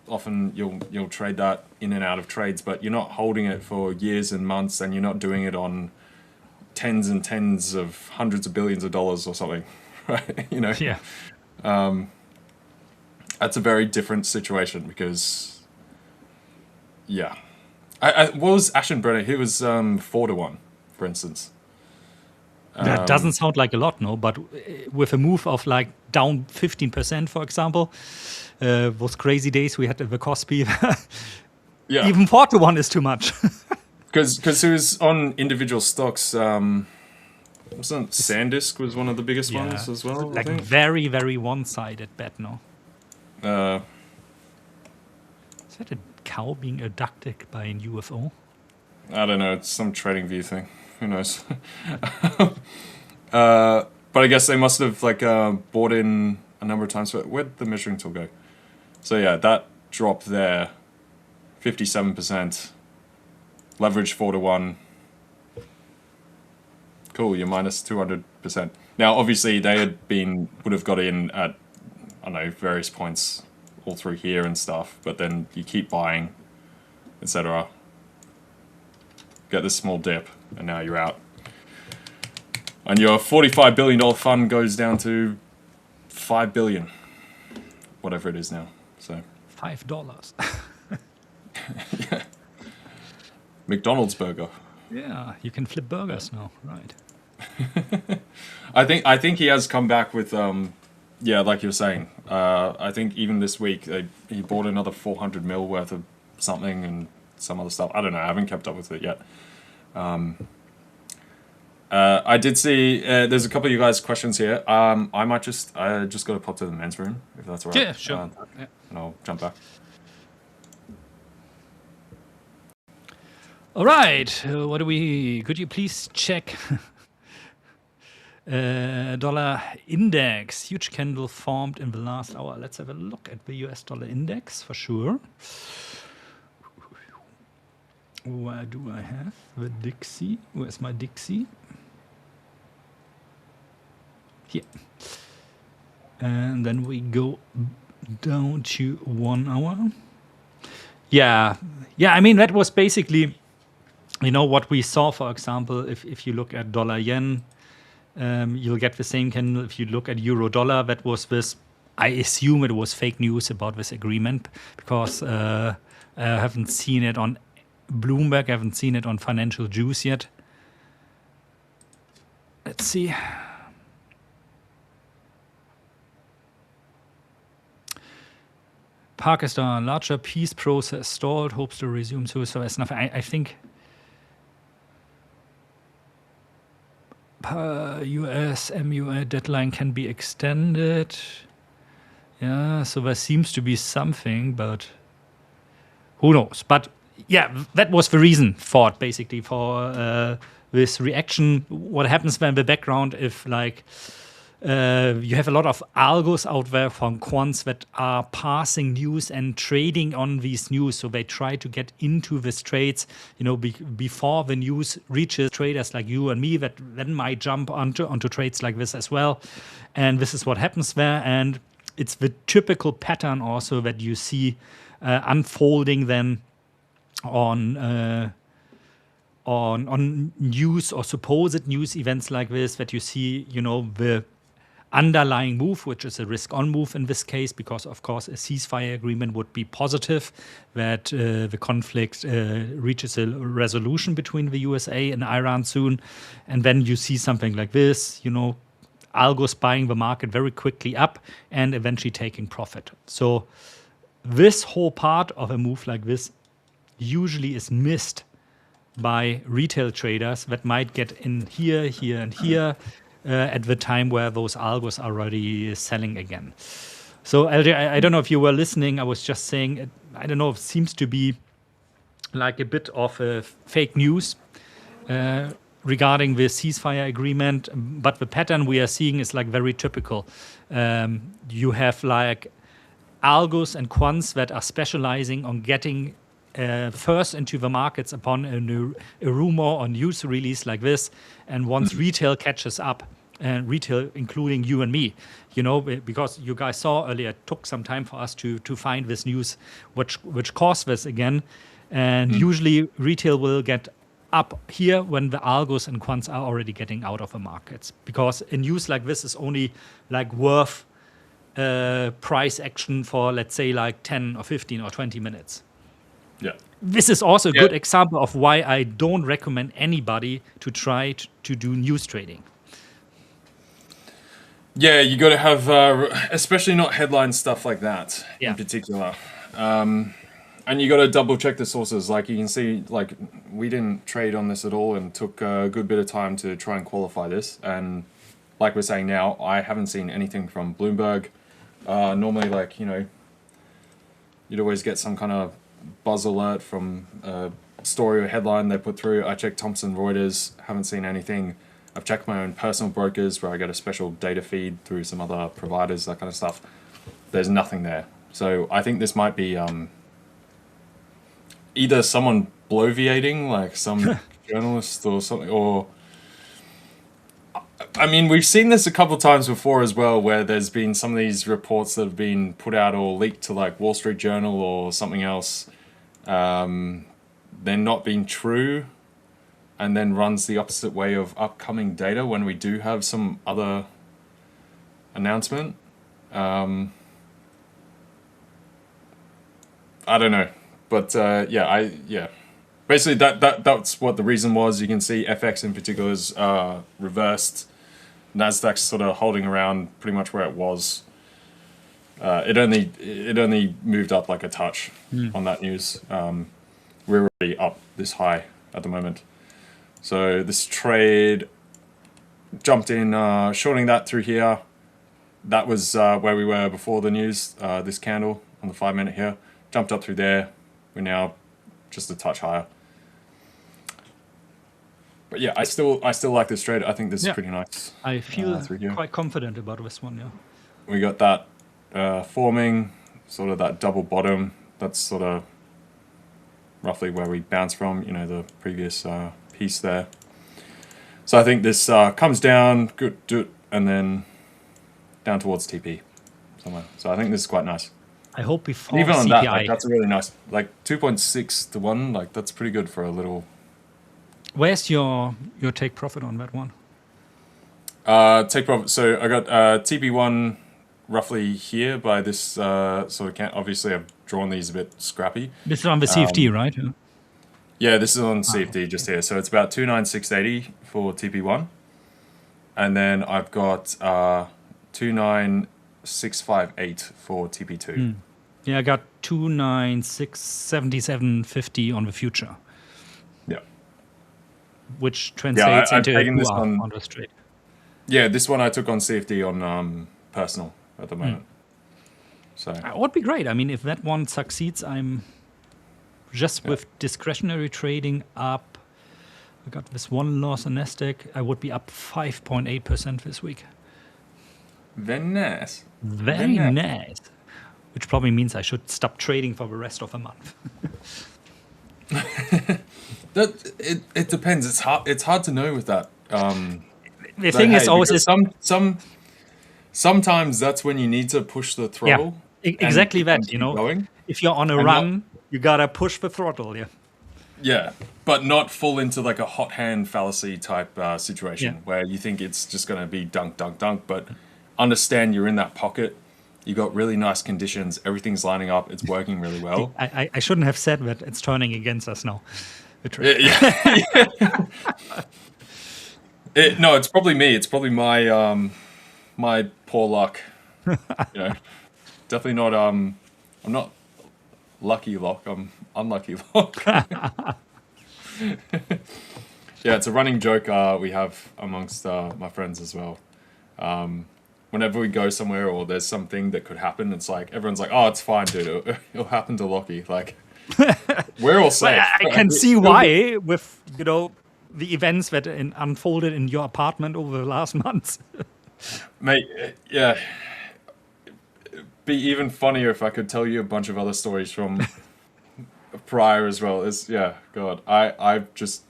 S3: often you'll trade that in and out of trades, but you're not holding it for years and months, and you're not doing it on tens and tens of hundreds of billions of dollars or something, right?
S2: Yeah.
S3: That's a very different situation because, yeah. What was Ashenbrenner? He was 4 to 1, for instance.
S2: That doesn't sound like a lot, no? But with a move of like down 15%, for example, those crazy days we had at the Cosby,
S3: Yeah.
S2: even 4 to 1 is too much.
S3: Because he was on individual stocks. Wasn't SanDisk was one of the biggest ones as well?
S2: Like
S3: I think?
S2: very, very one-sided bet, no? Is that a cow being abducted by an UFO?
S3: I don't know. It's some trading view thing. Who knows? But I guess they must have bought in a number of times. Where'd the measuring tool go? So yeah, that drop there, 57%. Leverage 4 to 1. Cool, you're minus 200%. Now, obviously, would have got in at, I don't know, various points all through here and stuff, but then you keep buying, etc. Get this small dip, and now you're out. And your $45 billion fund goes down to $5 billion, whatever it is now. So
S2: $5.
S3: yeah. McDonald's burger.
S2: Yeah, you can flip burgers now, right?
S3: I think he has come back with like you're saying. I think even this week he bought another 400 mil worth of something and some other stuff. I don't know. I haven't kept up with it yet. I did see there's a couple of you guys' questions here. I just got to pop to the men's room if that's all right.
S2: Yeah, sure.
S3: And I'll jump back.
S2: All right. Could you please check dollar index? Huge candle formed in the last hour. Let's have a look at the US dollar index for sure. Where do I have the Dixie? Where's my Dixie? Here. And then we go down to 1 hour. Yeah. I mean, that was basically, what we saw, for example, if you look at dollar yen, you'll get the same candle. If you look at euro dollar, that was this, I assume it was fake news about this agreement because I haven't seen it on Bloomberg, I haven't seen it on Financial Juice yet. let's see. Pakistan, larger peace process stalled, hopes to resume suicide. Nothing. I think US MUA deadline can be extended. Yeah, so there seems to be something, but who knows? But yeah, that was the reason for it, basically, for this reaction. What happens when the background, if like you have a lot of algos out there from quants that are passing news and trading on these news, so they try to get into these trades, before the news reaches traders like you and me that then might jump onto trades like this as well. And this is what happens there, and it's the typical pattern also that you see unfolding then on news or supposed news events like this, that you see, the underlying move, which is a risk-on move in this case, because of course a ceasefire agreement would be positive, that the conflict reaches a resolution between the USA and Iran soon, and then you see something like this, algos buying the market very quickly up and eventually taking profit. So this whole part of a move like this usually is missed by retail traders that might get in here, and here at the time where those algos are already selling again. So LJ, I don't know if you were listening. I was just saying, I don't know, it seems to be like a bit of fake news regarding the ceasefire agreement, but the pattern we are seeing is like very typical. You have like algos and quants that are specializing on getting first into the markets upon a rumor or news release like this, and once retail catches up, and retail including you and me, because you guys saw earlier, it took some time for us to find this news which caused this again, and usually retail will get up here when the algos and quants are already getting out of the markets, because a news like this is only like worth price action for, let's say, like 10 or 15 or 20 minutes.
S3: Yeah.
S2: This is also a good example of why I don't recommend anybody to try to do news trading.
S3: Yeah, you got to have, especially not headline stuff like that in particular. And you got to double check the sources. Like you can see, like we didn't trade on this at all and took a good bit of time to try and qualify this. And like we're saying now, I haven't seen anything from Bloomberg. Normally, like, you'd always get some kind of buzz alert from a story or headline they put through. I checked Thomson Reuters, haven't seen anything. I've checked my own personal brokers where I get a special data feed through some other providers, that kind of stuff. There's nothing there. So I think this might be either someone bloviating, like some journalist or something, or I mean, we've seen this a couple of times before as well, where there's been some of these reports that have been put out or leaked to like Wall Street Journal or something else. They're not being true, and then runs the opposite way of upcoming data when we do have some other announcement. I don't know, but basically that's what the reason was. You can see FX in particular is reversed. NASDAQ's sort of holding around pretty much where it was. It only moved up like a touch on that news. We're already up this high at the moment. So this trade jumped in, shorting that through here. That was where we were before the news. This candle on the 5 minute here jumped up through there. We're now just a touch higher. But yeah, I still like this trade. I think this is pretty nice.
S2: I feel quite confident about this one. Yeah.
S3: We got that forming, sort of that double bottom. That's sort of roughly where we bounced from. The previous piece there. So I think this comes down, good, and then down towards TP somewhere. So I think this is quite nice.
S2: I hope before
S3: even on
S2: CPI.
S3: that, like, that's a really nice, like 2.6 to 1. Like that's pretty good for a little.
S2: Where's your take profit on that one?
S3: Take profit. So I got TP1 roughly here by this sort of can't. Obviously, I've drawn these a bit scrappy.
S2: This is on the CFD, right?
S3: Yeah, this is on CFD just here. So it's about 29680 for TP1. And then I've got 29658 for TP2.
S2: Yeah, I got 29677.50 on the future,
S3: Yeah.
S2: which
S3: Yeah,
S2: translates
S3: I've
S2: into a
S3: taken
S2: 2
S3: this
S2: hour
S3: one.
S2: on the straight.
S3: Yeah, this one I took on CFD on personal at the moment. So
S2: That would be great. I mean, if that one succeeds, I'm just with discretionary trading up. I got this one loss on NASDAQ. I would be up 5.8% this week.
S3: very nice.
S2: Very nice. Which probably means I should stop trading for the rest of the month.
S3: It depends. It's hard to know with that.
S2: The thing is always
S3: because sometimes that's when you need to push the throttle.
S2: exactly
S3: and
S2: that.
S3: keep going.
S2: If you're on a
S3: And
S2: run, you gotta push the throttle. Yeah.
S3: Yeah, but not fall into like a hot hand fallacy type situation
S2: Yeah.
S3: where you think it's just going to be dunk, dunk, dunk, but understand you're in that pocket. You got really nice conditions. Everything's lining up. It's working really well.
S2: I shouldn't have said that it's turning against us now. The trade.
S3: No, it's probably me. It's probably my my poor luck. Definitely not. I'm not lucky lock. I'm unlucky lock. Yeah, it's a running joke we have amongst my friends as well. Whenever we go somewhere or there's something that could happen, it's like everyone's like, "Oh, it's fine, dude. It'll happen to Lockie." Like, we're all safe.
S2: I can see why with the events that unfolded in your apartment over the last months.
S3: Mate, yeah. It'd be even funnier if I could tell you a bunch of other stories from prior as well. God, I've just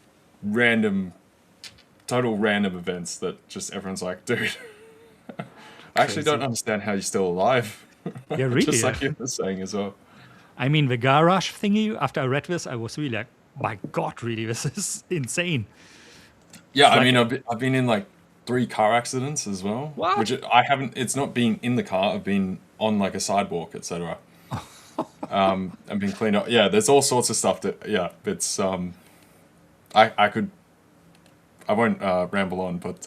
S3: total random events that just everyone's like, dude, I actually don't understand how you're still alive.
S2: Yeah, really.
S3: Just like you were saying as well.
S2: I mean, the garage thingy, after I read this, I was really like, my God, really, this is insane.
S3: Yeah,
S2: It's
S3: I mean, I've been in like 3 car accidents as well.
S2: What?
S3: Which I haven't, it's not been in the car, I've been on like a sidewalk, etc. I've been cleaned up. Yeah, there's all sorts of stuff that, it's, I won't ramble on, but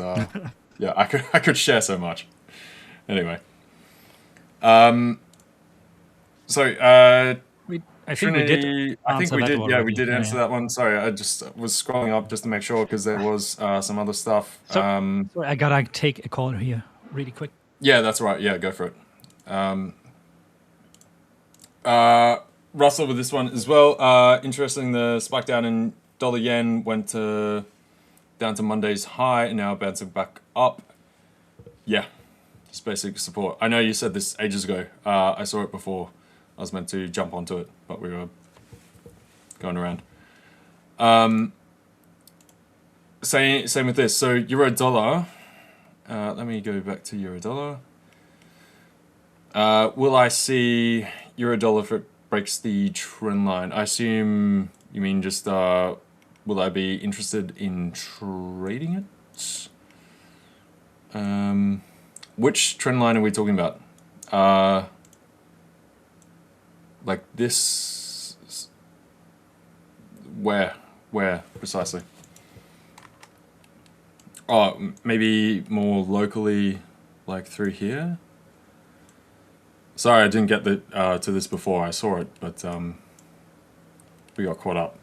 S3: yeah, I could share so much. Anyway. So,
S2: I think we did.
S3: I think we did. Yeah, we did answer
S2: Yeah.
S3: that one. Sorry, I just was scrolling up just to make sure because there was some other stuff.
S2: Sorry, I gotta take a call here really quick.
S3: Yeah, that's right. Yeah, go for it. Russell with this one as well. Interesting, the spike down in dollar yen went down to Monday's high and now bouncing back up. Yeah, just basic support. I know you said this ages ago. I saw it before. I was meant to jump onto it, but we were going around. Same with this. So euro dollar. Let me go back to euro dollar. Will I see euro dollar if it breaks the trend line? I assume you mean just will I be interested in trading it? Which trend line are we talking about? Like this? Where precisely? Oh, maybe more locally, like through here. Sorry, I didn't get to this before. I saw it, but we got caught up.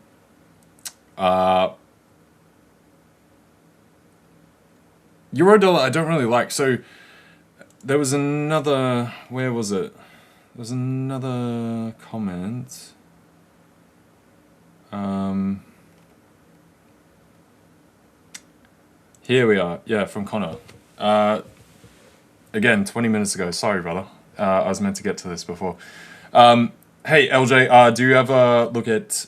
S3: Euro dollar, I don't really like. So there was another. Where was it? There was another comment. Here we are. Yeah, from Connor. Again, 20 minutes ago. Sorry, brother. I was meant to get to this before. Hey, LJ, do you ever look at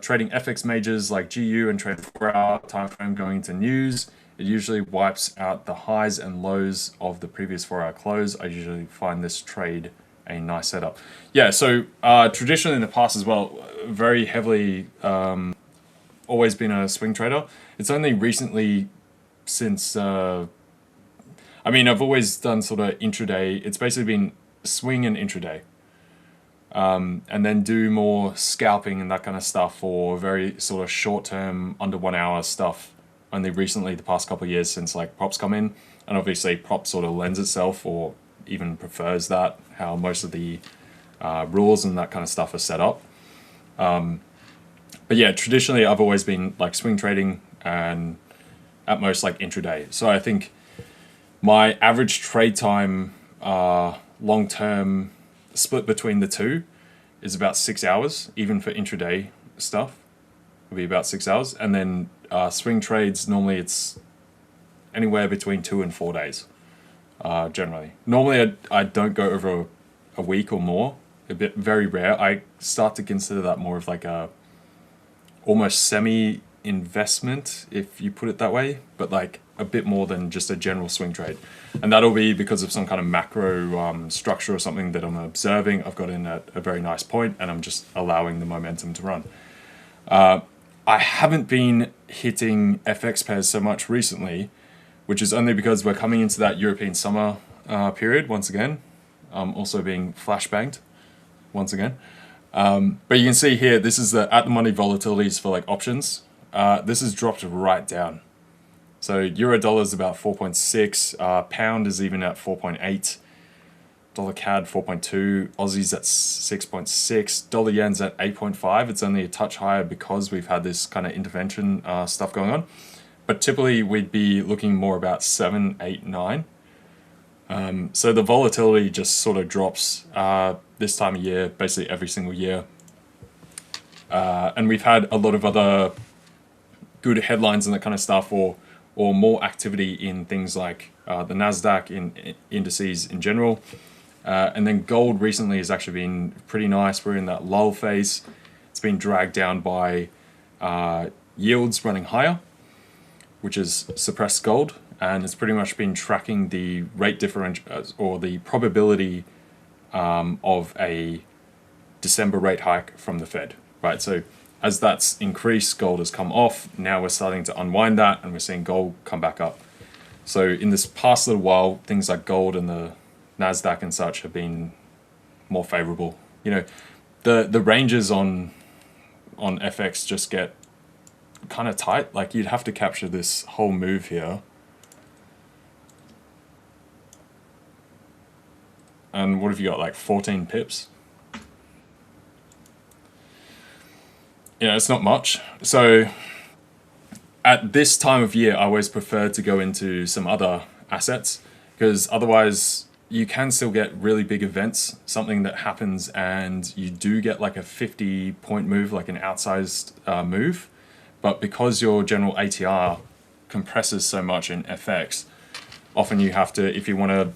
S3: trading FX majors like GU and trade 4-hour time frame going into news? It usually wipes out the highs and lows of the previous 4-hour close. I usually find this trade a nice setup. Yeah, so traditionally in the past as well, very heavily, always been a swing trader. It's only recently since, I mean, I've always done sort of intraday. It's basically been swing and intraday. And then do more scalping and that kind of stuff for very sort of short-term, under 1 hour stuff only recently, the past couple of years since like props come in, and obviously prop sort of lends itself or even prefers that, how most of the rules and that kind of stuff are set up. But yeah, traditionally I've always been like swing trading and at most like intraday. So I think my average trade time, long term split between the two is about 6 hours, even for intraday stuff. It'll be about 6 hours. And then swing trades, normally it's anywhere between 2 and 4 days, generally. Normally I don't go over a week or more. A bit very rare. I start to consider that more of like a almost semi investment, if you put it that way, but like a bit more than just a general swing trade. And that'll be because of some kind of macro structure or something that I'm observing. I've got in at a very nice point and I'm just allowing the momentum to run. I haven't been hitting FX pairs so much recently, which is only because we're coming into that European summer period once again. Also being flashbanged once again. But you can see here, this is the at the money volatilities for like options. This has dropped right down. So euro dollar is about 4.6, pound is even at 4.8, dollar CAD 4.2, Aussie's at 6.6, dollar yen's at 8.5. It's only a touch higher because we've had this kind of intervention stuff going on. But typically we'd be looking more about 7, 8, 9. So the volatility just sort of drops this time of year, basically every single year. And we've had a lot of other good headlines and that kind of stuff, or more activity in things like the NASDAQ, in indices in general. And then gold recently has actually been pretty nice. We're in that lull phase. It's been dragged down by yields running higher, which has suppressed gold. And it's pretty much been tracking the rate differential or the probability of a December rate hike from the Fed, right? So as that's increased, gold has come off. Now we're starting to unwind that and we're seeing gold come back up. So in this past little while, things like gold and the NASDAQ and such have been more favorable. You know, the ranges on FX just get kind of tight. Like you'd have to capture this whole move here. And what have you got, like 14 pips? You know, it's not much. So at this time of year, I always prefer to go into some other assets, because otherwise you can still get really big events, something that happens and you do get like a 50-point move, like an outsized move. But because your general ATR compresses so much in FX, often you have to, if you want to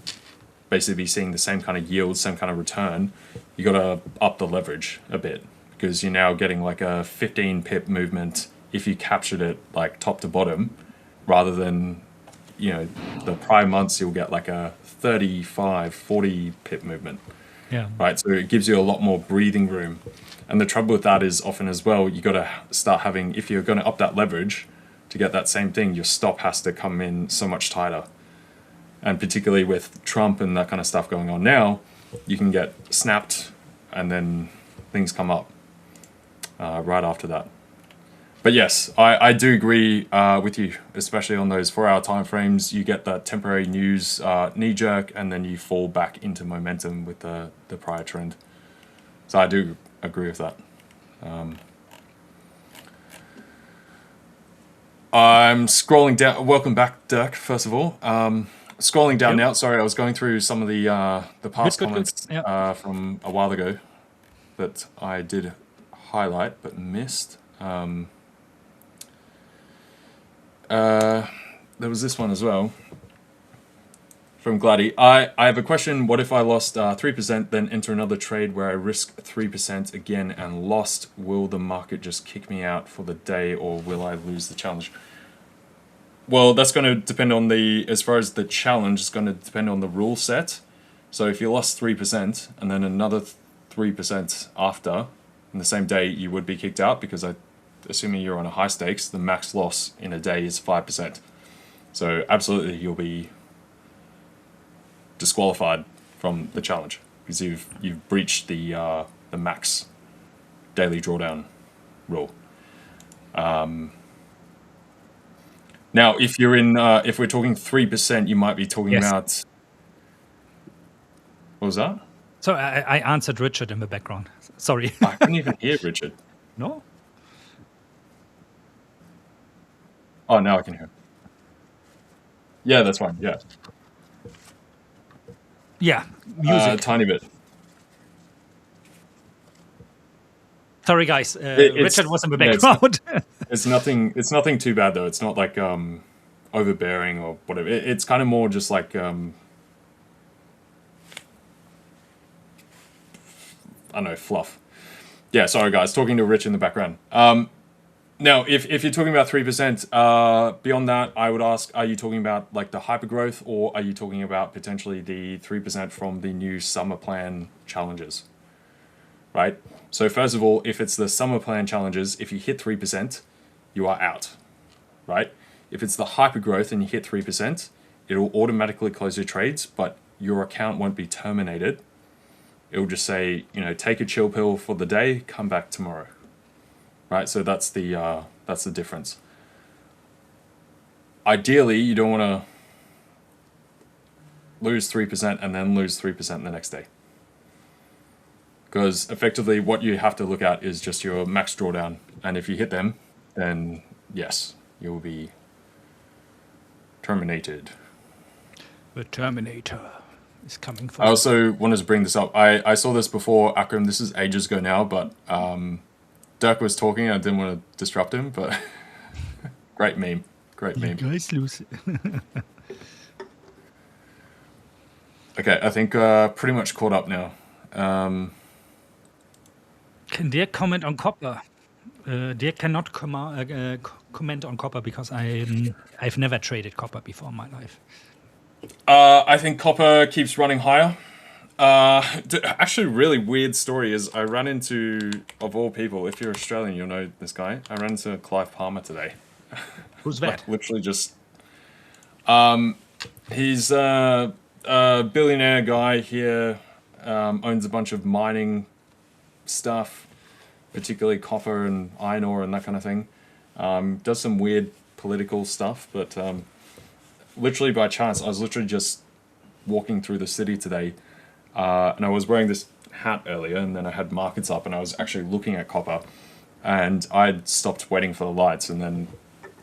S3: basically be seeing the same kind of yield, same kind of return, you got to up the leverage a bit, because you're now getting like a 15 pip movement if you captured it like top to bottom, rather than, you know, the prior months you'll get like a 35, 40 pip movement.
S2: Yeah.
S3: Right. So it gives you a lot more breathing room. And the trouble with that is often as well, you got to start having, if you're going to up that leverage to get that same thing, your stop has to come in so much tighter. And particularly with Trump and that kind of stuff going on now, you can get snapped and then things come up right after that. But yes, I do agree with you, especially on those 4-hour time frames. You get that temporary news knee jerk, and then you fall back into momentum with the prior trend. So I do agree with that. I'm scrolling down. Welcome back, Dirk, first of all. Scrolling down now. Sorry, I was going through some of the past comments
S2: Yeah.
S3: from a while ago that I did highlight but missed. There was this one as well from Gladdy. I have a question. What if I lost 3%, then enter another trade where I risk 3% again and lost? Will the market just kick me out for the day, or will I lose the challenge? Well, that's going to depend on as far as the challenge, it's going to depend on the rule set. So if you lost 3% and then another 3% after, in the same day, you would be kicked out, because assuming you're on a high stakes, the max loss in a day is 5%. So absolutely, you'll be disqualified from the challenge because you've breached the max daily drawdown rule. Now, if you're in, if we're talking 3%, you might be talking
S2: Yes.
S3: about. What was that?
S2: So I answered Richard in the background. Sorry.
S3: I couldn't even hear Richard.
S2: No?
S3: Oh, now I can hear. Yeah, that's fine. Yeah,
S2: Yeah, music.
S3: tiny bit.
S2: Sorry, guys.
S3: It's
S2: Richard was in the
S3: yeah,
S2: background.
S3: it's nothing. It's nothing too bad though. It's not like overbearing or whatever. It's kind of more just like I don't know, fluff. Yeah, sorry guys, talking to Rich in the background. Now, if you're talking about 3%, beyond that, I would ask, are you talking about like the hypergrowth, or are you talking about potentially the 3% from the new summer plan challenges? Right? So first of all, if it's the summer plan challenges, if you hit 3%, you are out. Right? If it's the hypergrowth and you hit 3%, it'll automatically close your trades, but your account won't be terminated. It'll just say, you know, take a chill pill for the day, come back tomorrow. Right, so that's the difference. Ideally, you don't want to lose 3% and then lose 3% the next day, because effectively what you have to look at is just your max drawdown, and if you hit them, then yes, you will be terminated.
S2: The Terminator is coming for
S3: I also wanted to bring this up. I saw this before, Akram. This is ages ago now, but Dirk was talking. I didn't want to disrupt him, but great meme. Great meme.
S2: guys lose.
S3: Okay, I think pretty much caught up now.
S2: Can Dirk comment on copper? Dirk cannot comment on copper because I've never traded copper before in my life.
S3: I think copper keeps running higher. Actually, really weird story is I ran into, of all people, if you're Australian, you'll know this guy. I ran into Clive Palmer today.
S2: Who's that?
S3: Like, literally just. He's a billionaire guy here, owns a bunch of mining stuff, particularly copper and iron ore and that kind of thing. Does some weird political stuff, but literally by chance, I was literally just walking through the city today, and I was wearing this hat earlier, and then I had markets up, and I was actually looking at copper, and I'd stopped waiting for the lights, and then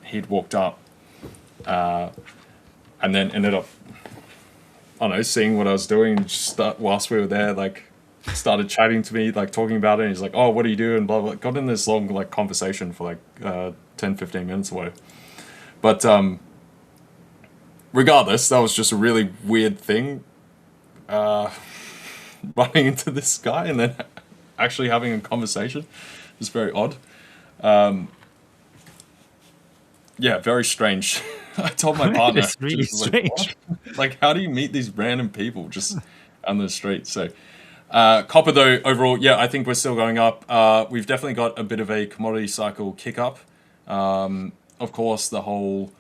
S3: he'd walked up, and then ended up, I don't know, seeing what I was doing, just whilst we were there, like, started chatting to me, like, talking about it, and he's like, oh, what do you do, and blah, blah, got in this long, like, conversation for, like, 10, 15 minutes or whatever. But, regardless, that was just a really weird thing, running into this guy and then actually having a conversation. It was very odd. Yeah, very strange. I told my partner,
S2: It's really
S3: she was
S2: strange.
S3: like, how do you meet these random people just on the street? So, copper though, overall, yeah, I think we're still going up. We've definitely got a bit of a commodity cycle kick up. Of course, the whole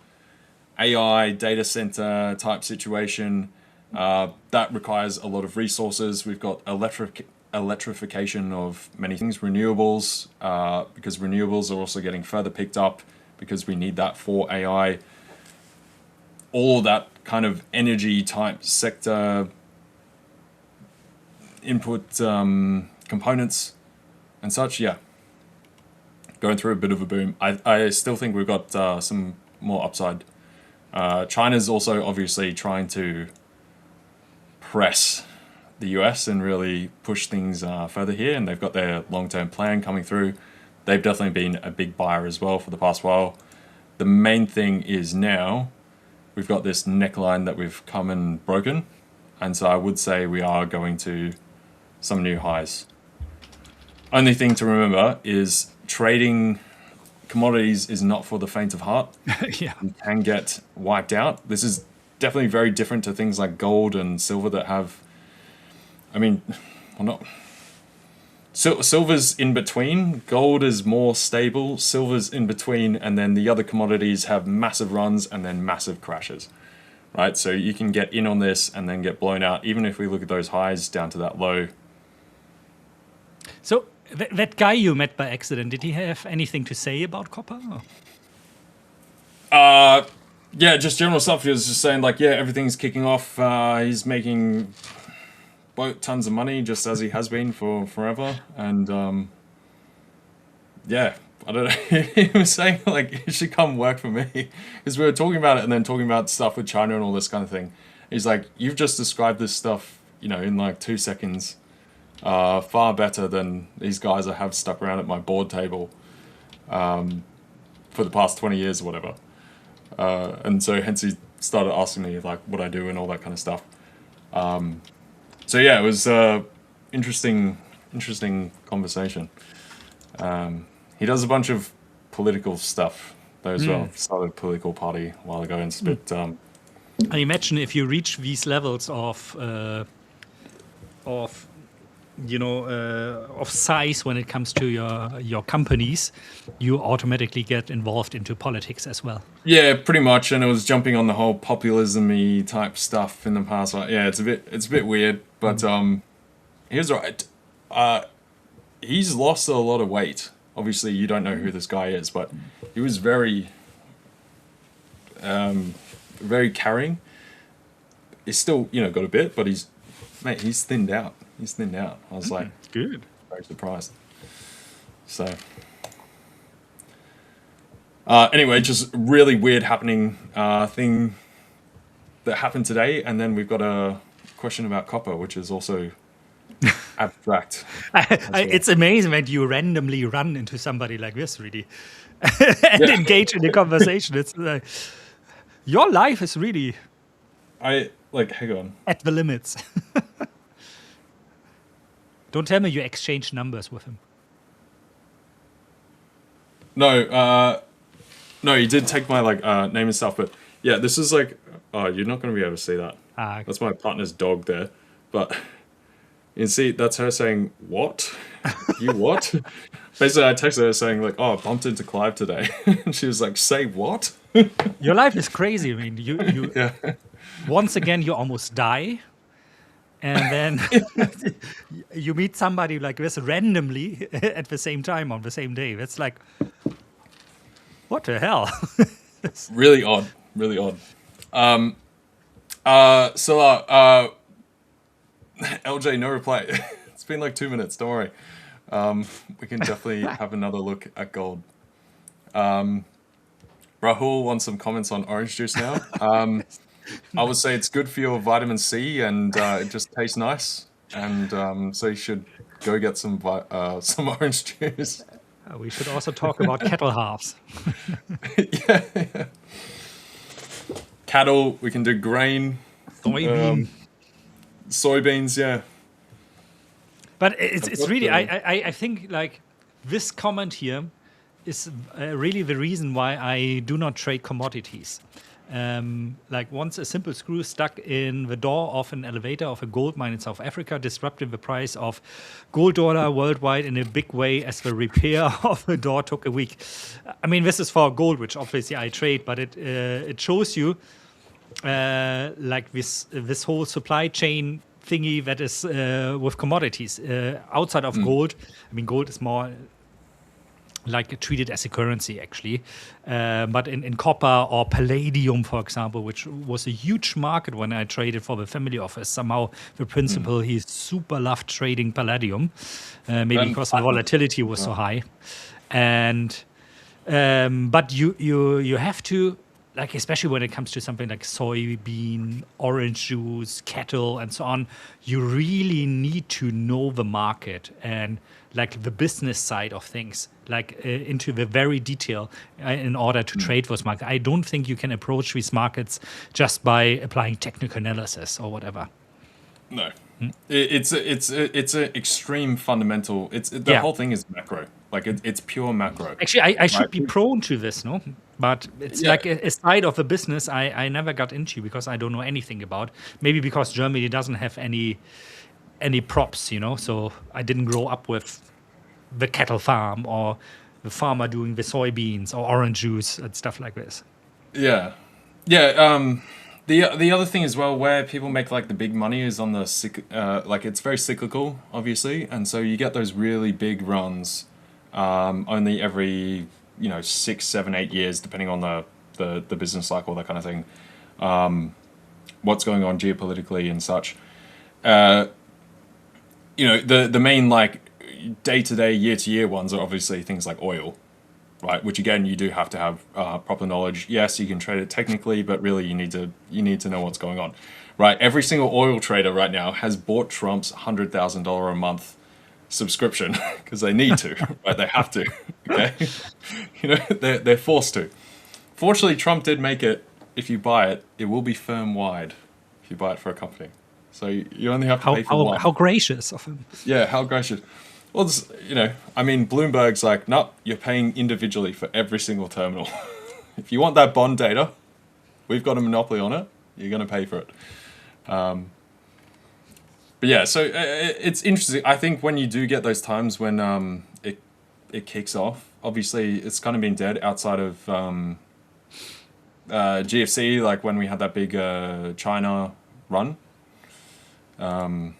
S3: AI data center type situation, that requires a lot of resources. We've got electrification of many things, renewables, because renewables are also getting further picked up because we need that for AI. All that kind of energy type sector input components and such, yeah. Going through a bit of a boom. I still think we've got some more upside. China's also obviously trying to press the US and really push things further here, and they've got their long-term plan coming through. They've definitely been a big buyer as well for the past while. The main thing is now we've got this neckline that we've come and broken, and so I would say we are going to some new highs. Only thing to remember is trading commodities is not for the faint of heart.
S2: Yeah.
S3: You can get wiped out. This is definitely very different to things like gold and silver that have, I mean, well, not. Silver's in between, gold is more stable, silver's in between, and then the other commodities have massive runs and then massive crashes, right? So you can get in on this and then get blown out, even if we look at those highs down to that low.
S2: So that guy you met by accident, did he have anything to say about copper? Or?
S3: yeah, just general stuff. He was just saying like, yeah, everything's kicking off. He's making tons of money just as he has been for forever, and yeah, I don't know. He was saying like you should come work for me because we were talking about it and then talking about stuff with China and all this kind of thing. He's like, you've just described this stuff, in like 2 seconds, far better than these guys I have stuck around at my board table for the past 20 years or whatever. And so hence he started asking me like what I do and all that kind of stuff. So yeah, it was interesting conversation. He does a bunch of political stuff though as well. Started a political party a while ago and it's a bit.
S2: I imagine if you reach these levels of size when it comes to your companies, you automatically get involved into politics as well.
S3: Yeah, pretty much, and it was jumping on the whole populism-y type stuff in the past. Like, yeah, it's a bit weird, but he was right. He's lost a lot of weight. Obviously, you don't know who this guy is, but he was very, very carrying. He's still, got a bit, but he's thinned out. He's thinned out. I was like,
S2: good,
S3: very surprised. So. Anyway, just really weird happening thing that happened today, and then we've got a question about copper, which is also abstract.
S2: It's amazing when you randomly run into somebody like this, really, and engage in the conversation. It's like your life is really
S3: hang on,
S2: at the limits. Don't tell me you exchange numbers with him.
S3: No, he did take my name and stuff, but yeah, this is like, oh, you're not going to be able to see that.
S2: Okay.
S3: That's my partner's dog there, but you can see that's her saying, "What? You what?" Basically, I texted her saying like, "Oh, I bumped into Clive today," and she was like, "Say what?"
S2: Your life is crazy. I mean, you
S3: yeah.
S2: Once again you almost die, and then you meet somebody like this randomly at the same time on the same day. That's like, what the hell?
S3: Really odd. LJ, no reply. It's been like 2 minutes, don't worry. We can definitely have another look at gold. Rahul wants some comments on orange juice now. I would say it's good for your vitamin C and it just tastes nice. And so you should go get some orange juice.
S2: We should also talk about cattle halves.
S3: yeah. Cattle, we can do grain. Soybeans, yeah.
S2: But it's really, I think like this comment here is really the reason why I do not trade commodities. Like once a simple screw stuck in the door of an elevator of a gold mine in South Africa disrupted the price of gold dollar worldwide in a big way as the repair of the door took a week. I mean, this is for gold, which obviously I trade, but it shows you like this whole supply chain thingy that is with commodities outside of gold. I mean, gold is more like treated as a currency actually, but in copper or palladium, for example, which was a huge market when I traded for the family office. Somehow the principal he super loved trading palladium, maybe because the volatility was so high, and but you have to, like, especially when it comes to something like soybean, orange juice, cattle, and so on, you really need to know the market and like the business side of things, like into the very detail in order to trade those markets. I don't think you can approach these markets just by applying technical analysis or whatever.
S3: No, it's an extreme fundamental. The whole thing is macro. Like it's pure macro.
S2: Actually, I should be prone to this, no? But it's like a side of a business I never got into because I don't know anything about. Maybe because Germany doesn't have any props, so I didn't grow up with the cattle farm or the farmer doing the soybeans or orange juice and stuff like this.
S3: The other thing as well, where people make like the big money is on the like it's very cyclical, obviously, and so you get those really big runs only every 6, 7, 8 years, depending on the the business cycle, that kind of thing. What's going on geopolitically and such. The main like day-to-day, year-to-year ones are obviously things like oil, right? Which again, you do have to have proper knowledge. Yes, you can trade it technically, but really you need to know what's going on, right? Every single oil trader right now has bought Trump's $100,000 a month subscription because they need to, right? They have to. Okay, they're forced to. Fortunately, Trump did make it. If you buy it, it will be firm-wide. If you buy it for a company, so you only have to pay for one.
S2: How gracious of him.
S3: Yeah, how gracious. Well, Bloomberg's like, no, you're paying individually for every single terminal. If you want that bond data, we've got a monopoly on it. You're going to pay for it. But yeah, so it's interesting. I think when you do get those times when it kicks off, obviously it's kind of been dead outside of GFC, like when we had that big China run. Can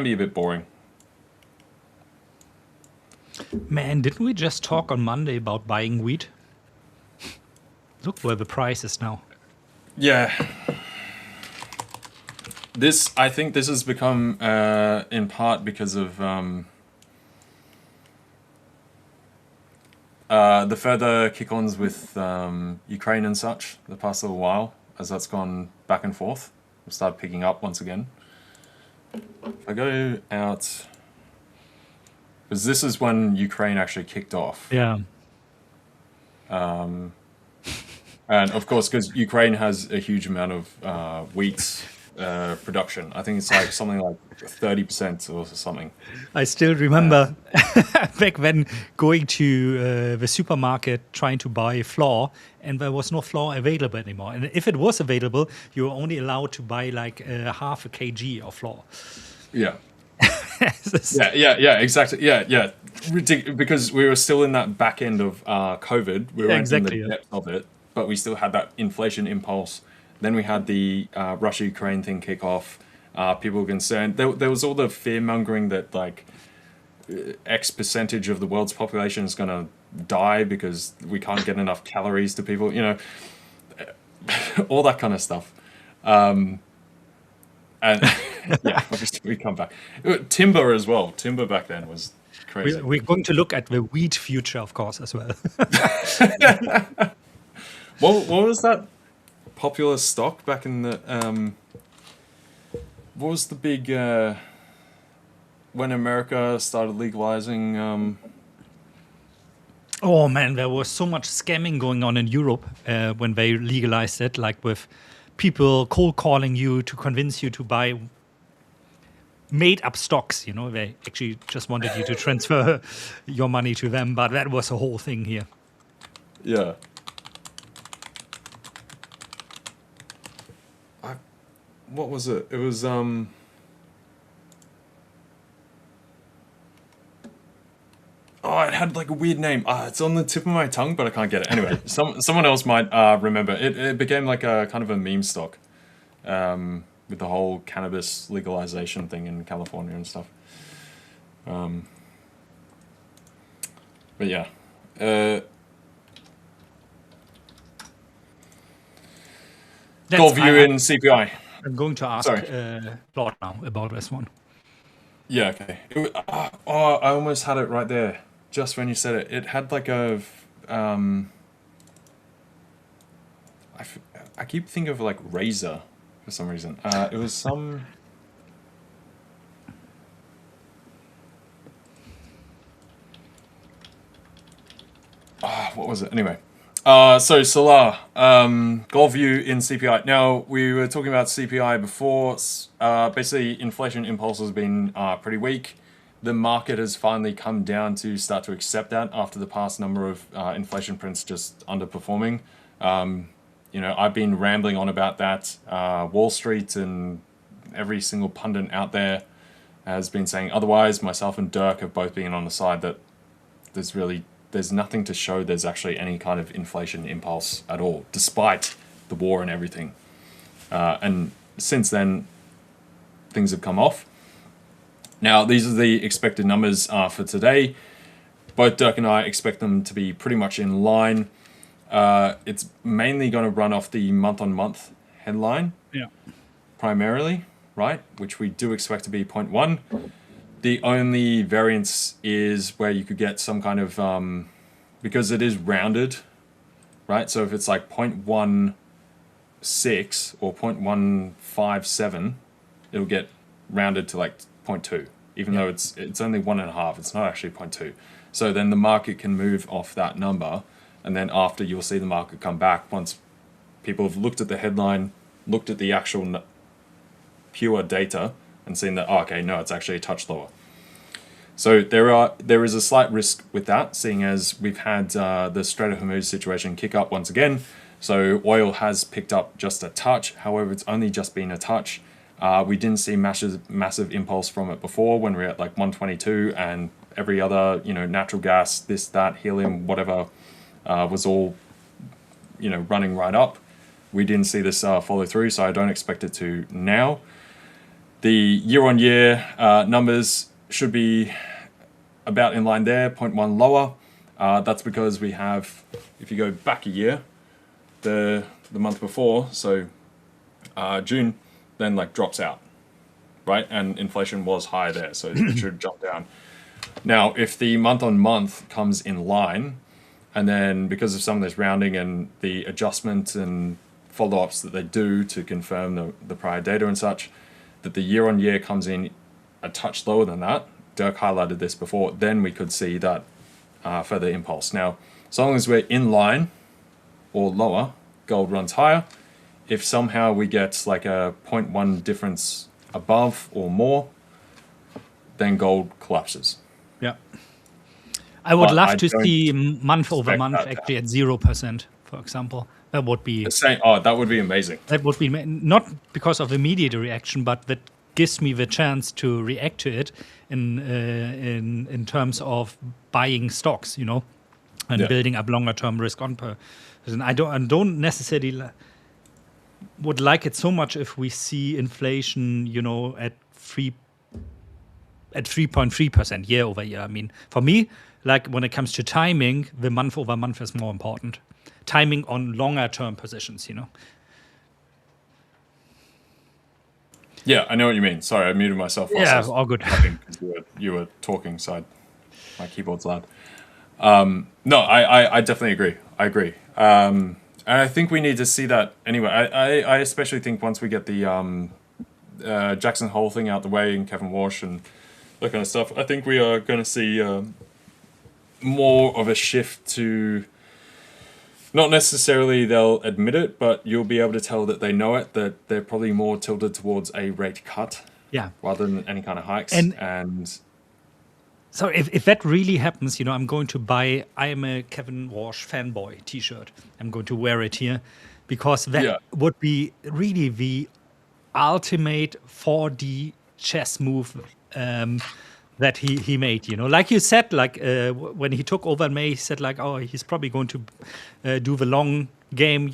S3: be a bit boring.
S2: Man, didn't we just talk on Monday about buying wheat? Look where the price is now.
S3: Yeah. I think this has become in part because of the further kick-ons with Ukraine and such the past little while, as that's gone back and forth. We'll start picking up once again. If I go out, because this is when Ukraine actually kicked off.
S2: Yeah.
S3: And of course, because Ukraine has a huge amount of wheat production. I think it's like something like 30% or something.
S2: I still remember back then going to the supermarket trying to buy flour, and there was no flour available anymore. And if it was available, you were only allowed to buy like half a kg of flour.
S3: Yeah. Yeah, exactly. Yeah. Because we were still in that back end of COVID. We were in the depth of it, but we still had that inflation impulse. Then we had the Russia-Ukraine thing kick off. People were concerned. There was all the fear-mongering that like X percentage of the world's population is going to die because we can't get enough calories to people, all that kind of stuff. And yeah, obviously we come back. Timber as well. Timber back then was crazy.
S2: We're going to look at the wheat future, of course, as well.
S3: What was that popular stock back in the... what was the big... when America started legalizing...
S2: Oh man, there was so much scamming going on in Europe when they legalized it, like with people cold calling you to convince you to buy made up stocks. They actually just wanted you to transfer your money to them, but that was a whole thing here.
S3: Yeah. What was it? It was oh, it had like a weird name. It's on the tip of my tongue, but I can't get it. Anyway, someone else might remember. It became like a kind of a meme stock, with the whole cannabis legalization thing in California and stuff. But yeah. Gold view in CPI.
S2: I'm going to ask Claude now about this one.
S3: Yeah, okay. I almost had it right there. Just when you said it. It had like a... I keep thinking of like Razor for some reason. It was some... what was it? Anyway. So Solar, gold view in CPI. Now, we were talking about CPI before. Basically, inflation impulse has been pretty weak. The market has finally come down to start to accept that after the past number of inflation prints just underperforming. I've been rambling on about that. Wall Street and every single pundit out there has been saying otherwise. Myself and Dirk have both been on the side that there's nothing to show there's actually any kind of inflation impulse at all, despite the war and everything. And since then, things have come off. Now, these are the expected numbers for today. Both Dirk and I expect them to be pretty much in line. it's mainly going to run off the month-on-month headline
S2: Yeah.
S3: primarily, right? Which we do expect to be 0.1. The only variance is where you could get some kind of, because it is rounded, right? So if it's like 0.16 or 0.157, it'll get rounded to like 0.2, even though it's only 1.5. It's not actually 0.2. So then the market can move off that number, and then after you'll see the market come back once people have looked at the headline, looked at the actual pure data, and seen that, oh, okay, no, it's actually a touch lower. So there is a slight risk with that, seeing as we've had the Strait of Hormuz situation kick up once again. So oil has picked up just a touch. However, it's only just been a touch. We didn't see massive impulse from it before when we were at like 122, and every other, natural gas, this, that, helium, whatever, was all, running right up. We didn't see this follow through, so I don't expect it to now. The year-on-year numbers should be about in line there, 0.1 lower. That's because we have, if you go back a year, the month before, so June, then like drops out, right? And inflation was high there, so it should jump down. Now, if the month-on-month comes in line, and then because of some of this rounding and the adjustments and follow-ups that they do to confirm the prior data and such, that the year-on-year comes in a touch lower than that, Dirk highlighted this before, then we could see that further impulse. Now, as long as we're in line or lower, gold runs higher. If somehow we get like a 0.1 difference above or more, then gold collapses.
S2: Yeah. I would
S3: But
S2: love
S3: I
S2: to
S3: don't
S2: see month over
S3: expect
S2: month
S3: that to
S2: actually at 0%, for example. That would be
S3: that would be amazing.
S2: not because of immediate reaction, but that gives me the chance to react to it in terms of buying stocks, and
S3: Yeah.
S2: building up longer term risk on per. And I don't necessarily would like it so much if we see inflation, at 3.3% year over year. I mean, for me, like when it comes to timing, the month over month is more important. Timing on longer term positions,
S3: Yeah, I know what you mean. Sorry, I muted myself. whilst I
S2: Yeah,
S3: was
S2: all good.
S3: typing 'cause you were talking, so my keyboard's loud. No, I definitely agree. I agree. And I think we need to see that anyway. I especially think once we get the Jackson Hole thing out the way and Kevin Walsh and that kind of stuff, I think we are going to see more of a shift to, not necessarily they'll admit it, but you'll be able to tell that they know it, that they're probably more tilted towards a rate cut
S2: Yeah.
S3: rather than any kind of hikes.
S2: And so if that really happens, I'm going to buy I am a Kevin Walsh fanboy t-shirt. I'm going to wear it here because that would be really the ultimate 4D chess move that he made. Like you said, like when he took over in May, he said like, oh, he's probably going to do the long game,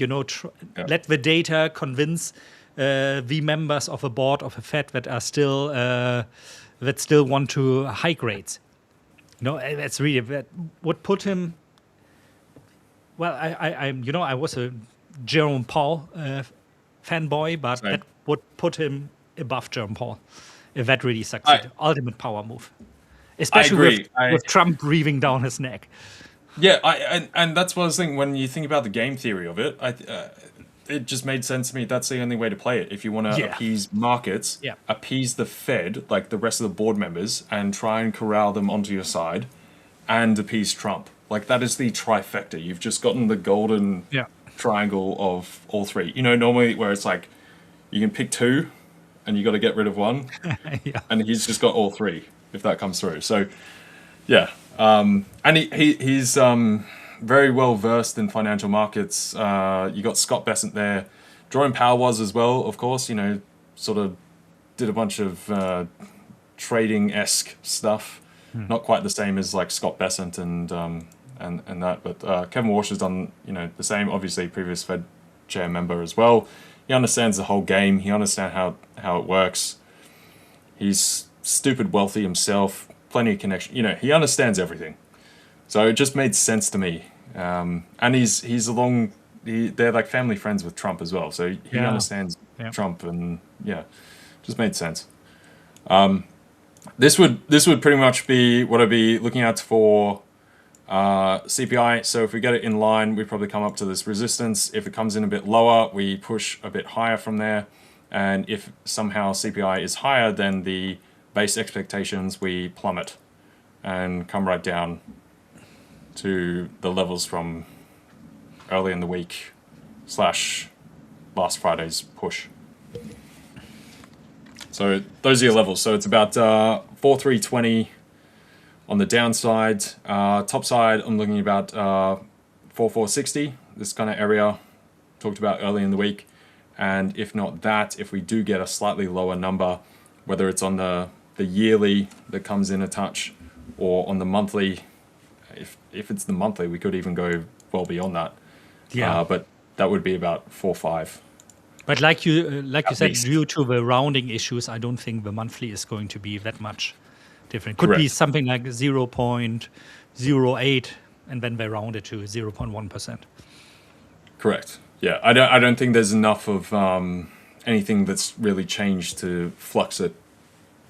S2: let the data convince the members of a board of a Fed that are still that still want to hike rates. That's really that would put him. Well, I was a Jerome Powell fanboy, but
S3: Same.
S2: that would put him above Jerome Powell if that really succeeded. Ultimate power move, especially with Trump breathing down his neck.
S3: Yeah, and that's what I was thinking. When you think about the game theory of it, it just made sense to me. That's the only way to play it. If you want to appease markets, appease the Fed, like the rest of the board members, and try and corral them onto your side, and appease Trump. Like that is the trifecta. You've just gotten the golden triangle of all three. Normally where it's like you can pick two, and you got to get rid of one, and he's just got all three if that comes through. So, yeah, and he's very well versed in financial markets. You got Scott Bessent there. Jerome Powell was as well, of course. Sort of did a bunch of trading-esque stuff. Not quite the same as like Scott Bessent and that, but Kevin Walsh has done the same. Obviously, previous Fed chair member as well. He understands the whole game. He understands how it works. He's stupid wealthy himself. Plenty of connection. He understands everything. So it just made sense to me And he's along. They're like family friends with Trump as well, so he understands Trump, and just made sense. This would pretty much be what I'd be looking at for CPI. So if we get it in line, we probably come up to this resistance. If it comes in a bit lower, we push a bit higher from there. And if somehow CPI is higher than the base expectations, we plummet and come right down to the levels from early in the week / last Friday's push. So those are your levels. So it's about 4,320 on the downside. Top side, I'm looking about 4,460, this kind of area talked about early in the week. And if not that, if we do get a slightly lower number, whether it's on the yearly that comes in a touch or on the monthly, if it's the monthly, we could even go well beyond that. But that would be about 4.5.
S2: But like you said,
S3: least.
S2: due to the rounding issues, I don't think the monthly is going to be that much different. Could be
S3: Correct.
S2: something like 0.08, and then they round it to 0.1%.
S3: Correct. Yeah, I don't think there's enough of anything that's really changed to flux it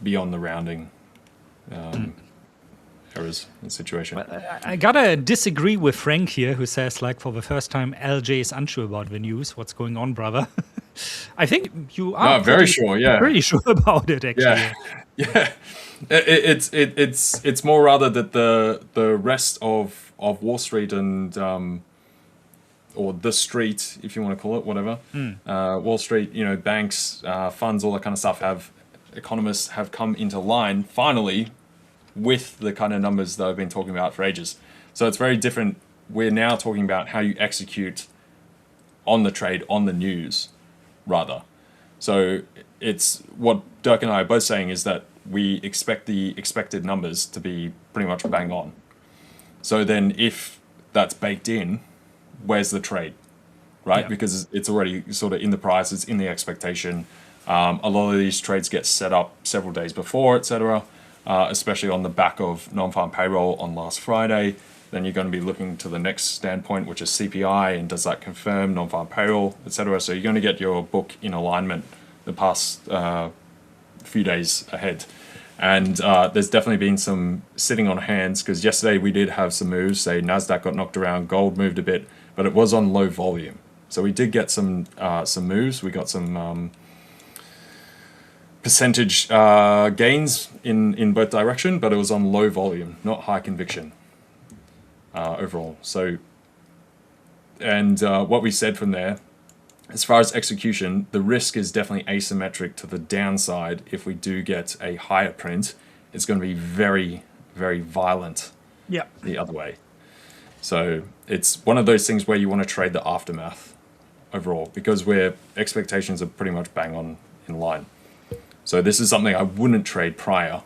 S3: beyond the rounding errors and situation.
S2: I gotta disagree with Frank here, who says, like, for the first time, LJ is unsure about the news. What's going on, brother? I think you are
S3: very sure. Yeah,
S2: pretty sure about it, actually.
S3: Yeah. It's more rather that the rest of Wall Street and or the street, if you want to call it, whatever. Wall Street, banks, funds, all that kind of stuff economists have come into line finally with the kind of numbers that I've been talking about for ages. So it's very different. We're now talking about how you execute on the trade, on the news, rather. So it's what Dirk and I are both saying is that we expect the expected numbers to be pretty much bang on. So then if that's baked in, where's the trade, right?
S2: Yeah.
S3: Because it's already sort of in the price, it's in the expectation. A lot of these trades get set up several days before, etc., especially on the back of non-farm payroll on last Friday. Then you're going to be looking to the next standpoint, which is CPI, and does that confirm non-farm payroll, etc. So you're going to get your book in alignment the past few days ahead. And there's definitely been some sitting on hands, because yesterday we did have some moves. Say NASDAQ got knocked around, gold moved a bit, but it was on low volume. So we did get some moves. We got some percentage gains in both direction, but it was on low volume, not high conviction overall. So, and what we said from there, as far as execution, the risk is definitely asymmetric to the downside. If we do get a higher print, it's going to be very, very violent the other way. So it's one of those things where you want to trade the aftermath overall, because expectations are pretty much bang on in line. So this is something I wouldn't trade prior,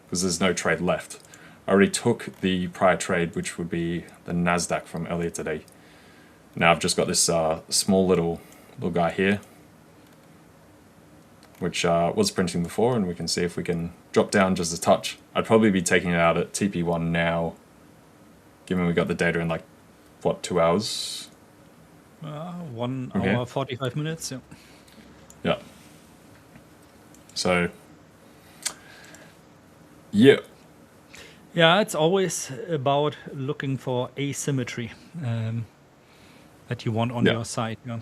S3: because there's no trade left. I already took the prior trade, which would be the NASDAQ from earlier today. Now I've just got this small little guy here, which was printing before, and we can see if we can drop down just a touch. I'd probably be taking it out at TP1 now, given we got the data in 2 hours?
S2: 1 hour, 45 minutes, yeah.
S3: Yeah. So, yeah.
S2: Yeah, it's always about looking for asymmetry that you want on your side. Yeah.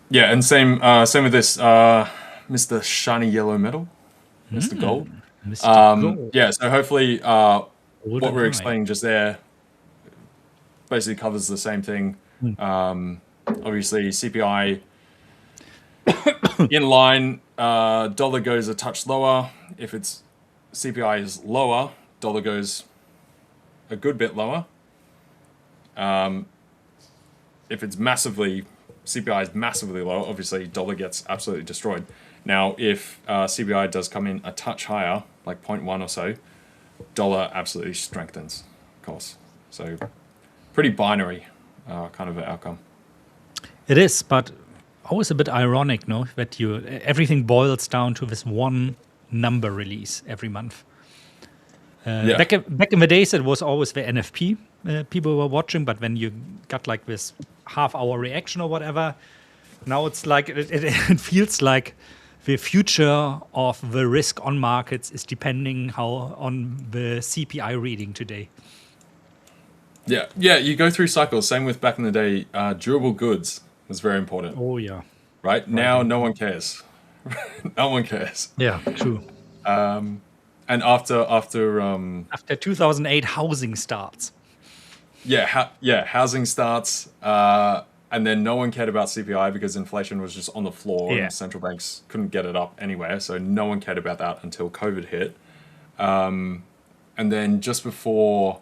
S3: Yeah, and same with this Mr. Shiny Yellow Metal, Mr. Gold.
S2: Mr. Gold.
S3: Yeah, so hopefully what
S2: Golden
S3: we're
S2: eye.
S3: explaining just there basically covers the same thing. Obviously, CPI in line, dollar goes a touch lower. If it's CPI is lower, dollar goes a good bit lower. If it's CPI is massively low, obviously dollar gets absolutely destroyed. Now, if CPI does come in a touch higher, like 0.1 or so, dollar absolutely strengthens, of course. So pretty binary kind of an outcome.
S2: It is, but always a bit ironic, no? That everything boils down to this one number release every month.
S3: Yeah.
S2: Back in the days, it was always the NFP people were watching, but when you got like this half-hour reaction or whatever, now it's like it feels like the future of the risk on markets is depending on the CPI reading today.
S3: Yeah, you go through cycles. Same with back in the day, durable goods was very important.
S2: Oh yeah,
S3: Right now, no one cares. No one cares.
S2: yeah, true.
S3: And after
S2: After 2008, housing starts.
S3: housing starts, and then no one cared about CPI because inflation was just on the floor
S2: Yeah.
S3: and central banks couldn't get it up anywhere. So no one cared about that until COVID hit. And then just before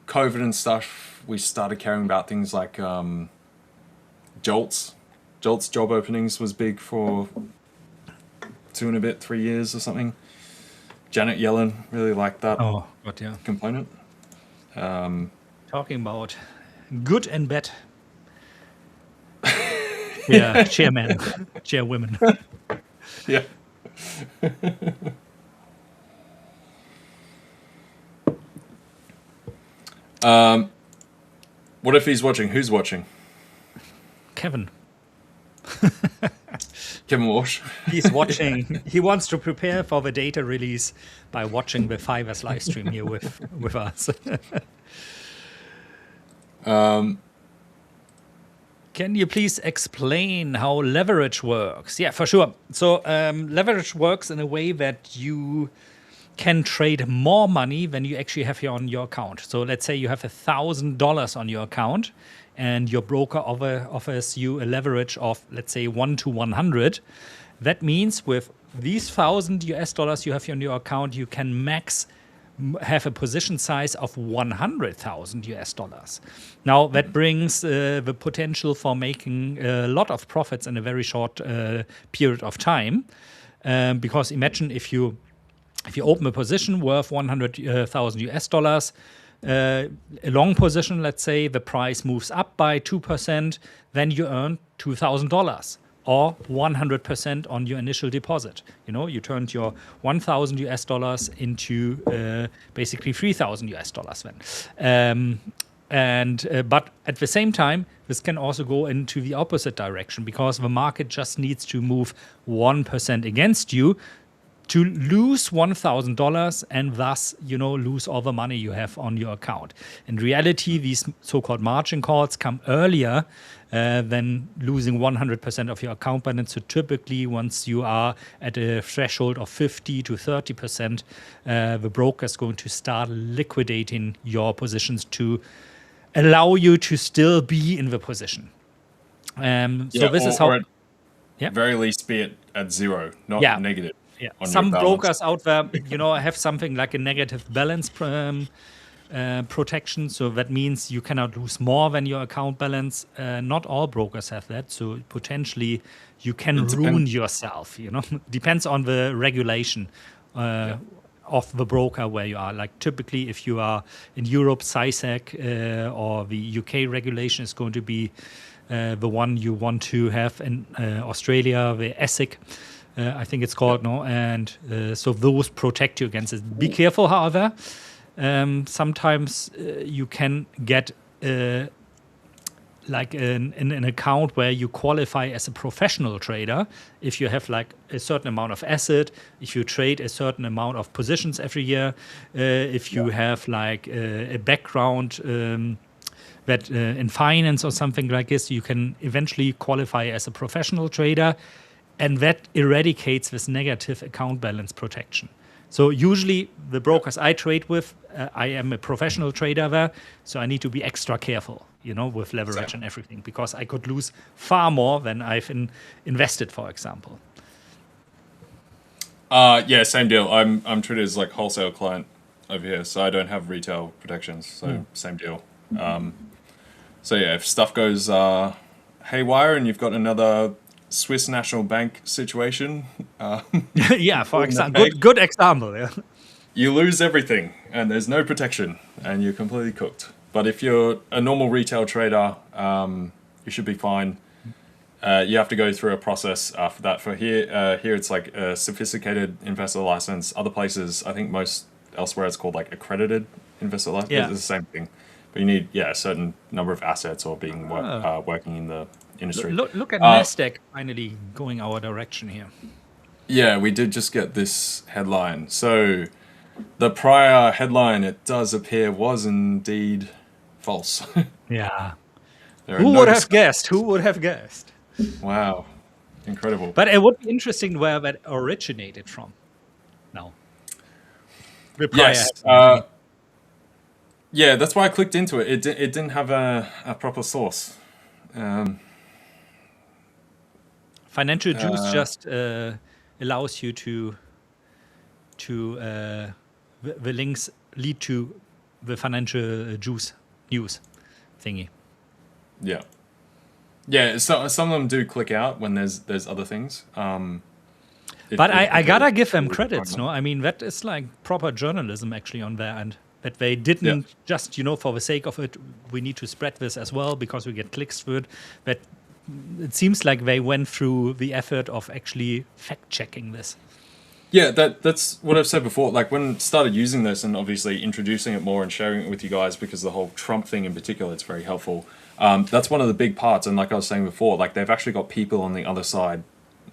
S3: COVID and stuff, we started caring about things like Jolt's job openings was big for 3 years or something. Janet Yellen really liked that
S2: Oh, but yeah.
S3: component.
S2: Talking about good and bad. Yeah, chairman, chairwomen.
S3: Yeah. What if he's watching? Who's watching?
S2: Kevin.
S3: Kevin Walsh.
S2: He's watching. He wants to prepare for the data release by watching the 5ers live stream here with us. Can you please explain how leverage works? Yeah, for sure. So leverage works in a way that you can trade more money than you actually have here on your account. So let's say you have $1,000 on your account and your broker offers you a leverage of, let's say, 1 to 100. That means with these $1,000 you have on your account, you can have a position size of $100,000. Now that brings the potential for making a lot of profits in a very short period of time. Because imagine if you open a position worth $100,000, a long position, let's say the price moves up by 2%, then you earn $2,000 or 100% on your initial deposit. You know, you turned your $1,000 into basically $3,000 then. But at the same time, this can also go into the opposite direction because the market just needs to move 1% against you to lose $1,000 and thus, lose all the money you have on your account. In reality, these so-called margin calls come earlier than losing 100% of your account balance. So typically, once you are at a threshold of 50 to 30%, the broker is going to start liquidating your positions to allow you to still be in the position. So this is how...
S3: Or at very least be it at zero, not negative.
S2: Yeah. Some brokers out there, have something like a negative balance protection. So that means you cannot lose more than your account balance. Not all brokers have that. So potentially you can ruin yourself, Depends on the regulation of the broker where you are. Like typically if you are in Europe, SISAC or the UK regulation is going to be the one you want to have in Australia, the ESIC. I think it's called, no? And so those protect you against it. Be careful, however. Sometimes you can get like an account where you qualify as a professional trader if you have like a certain amount of asset, if you trade a certain amount of positions every year, if you have like a background that in finance or something like this, you can eventually qualify as a professional trader. And that eradicates this negative account balance protection. So usually the brokers I trade with, I am a professional trader there, so I need to be extra careful, with leverage and everything, because I could lose far more than I've invested, for example.
S3: Same deal. I'm treated as like wholesale client over here, so I don't have retail protections. So same deal. If stuff goes haywire and you've got another Swiss National Bank situation.
S2: Yeah, for example, good example. Yeah.
S3: You lose everything, and there's no protection, and you're completely cooked. But if you're a normal retail trader, you should be fine. You have to go through a process for that. For here it's like a sophisticated investor license. Other places, I think most elsewhere it's called like accredited investor license.
S2: Yeah.
S3: It's the same thing, but you need a certain number of assets or being working in the industry.
S2: Look at NASDAQ finally going our direction here.
S3: Yeah, we did just get this headline. So the prior headline, it does appear, was indeed false.
S2: Yeah.
S3: There are
S2: Who
S3: no
S2: would have
S3: dis-
S2: guessed? Who would have guessed?
S3: Wow, incredible.
S2: But it would be interesting where that originated from. No. The prior
S3: Yes.
S2: headline.
S3: Yeah, that's why I clicked into it. It didn't have a proper source.
S2: Financial juice just allows you to the links lead to the financial juice news thingy.
S3: Yeah. Yeah, so some of them do click out when there's other things.
S2: But I gotta give them credits, no? I mean, that is like proper journalism actually on their end. That they didn't just, for the sake of it, we need to spread this as well because we get clicks through it. But it seems like they went through the effort of actually fact-checking this.
S3: Yeah, that's what I've said before. Like when I started using this and obviously introducing it more and sharing it with you guys because the whole Trump thing in particular, it's very helpful. That's one of the big parts. And like I was saying before, like they've actually got people on the other side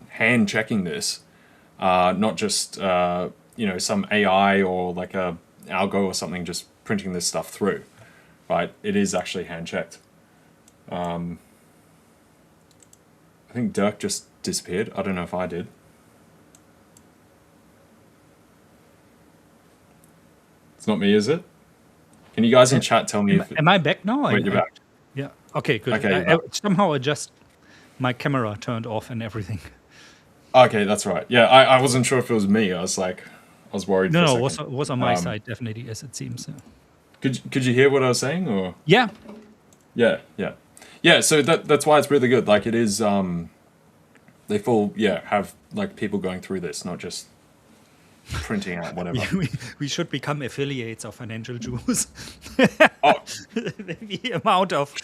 S3: hand checking this, not just some AI or like a algo or something just printing this stuff through. Right? It is actually hand checked. I think Dirk just disappeared. I don't know if I did. It's not me, is it? Can you guys in chat tell me if...
S2: Am I back now?
S3: Wait, you're back.
S2: Yeah. Okay, good.
S3: Okay,
S2: Somehow my camera turned off and everything.
S3: Okay, that's right. Yeah, I wasn't sure if it was me. I was worried for a second.
S2: No, it was on my side, definitely, as it seems. Yeah.
S3: Could you hear what I was saying? Or
S2: Yeah.
S3: Yeah, so that's why it's really good. Like it is, they have like people going through this, not just printing out whatever.
S2: we should become affiliates of Financial Juice.
S3: Oh,
S2: The amount of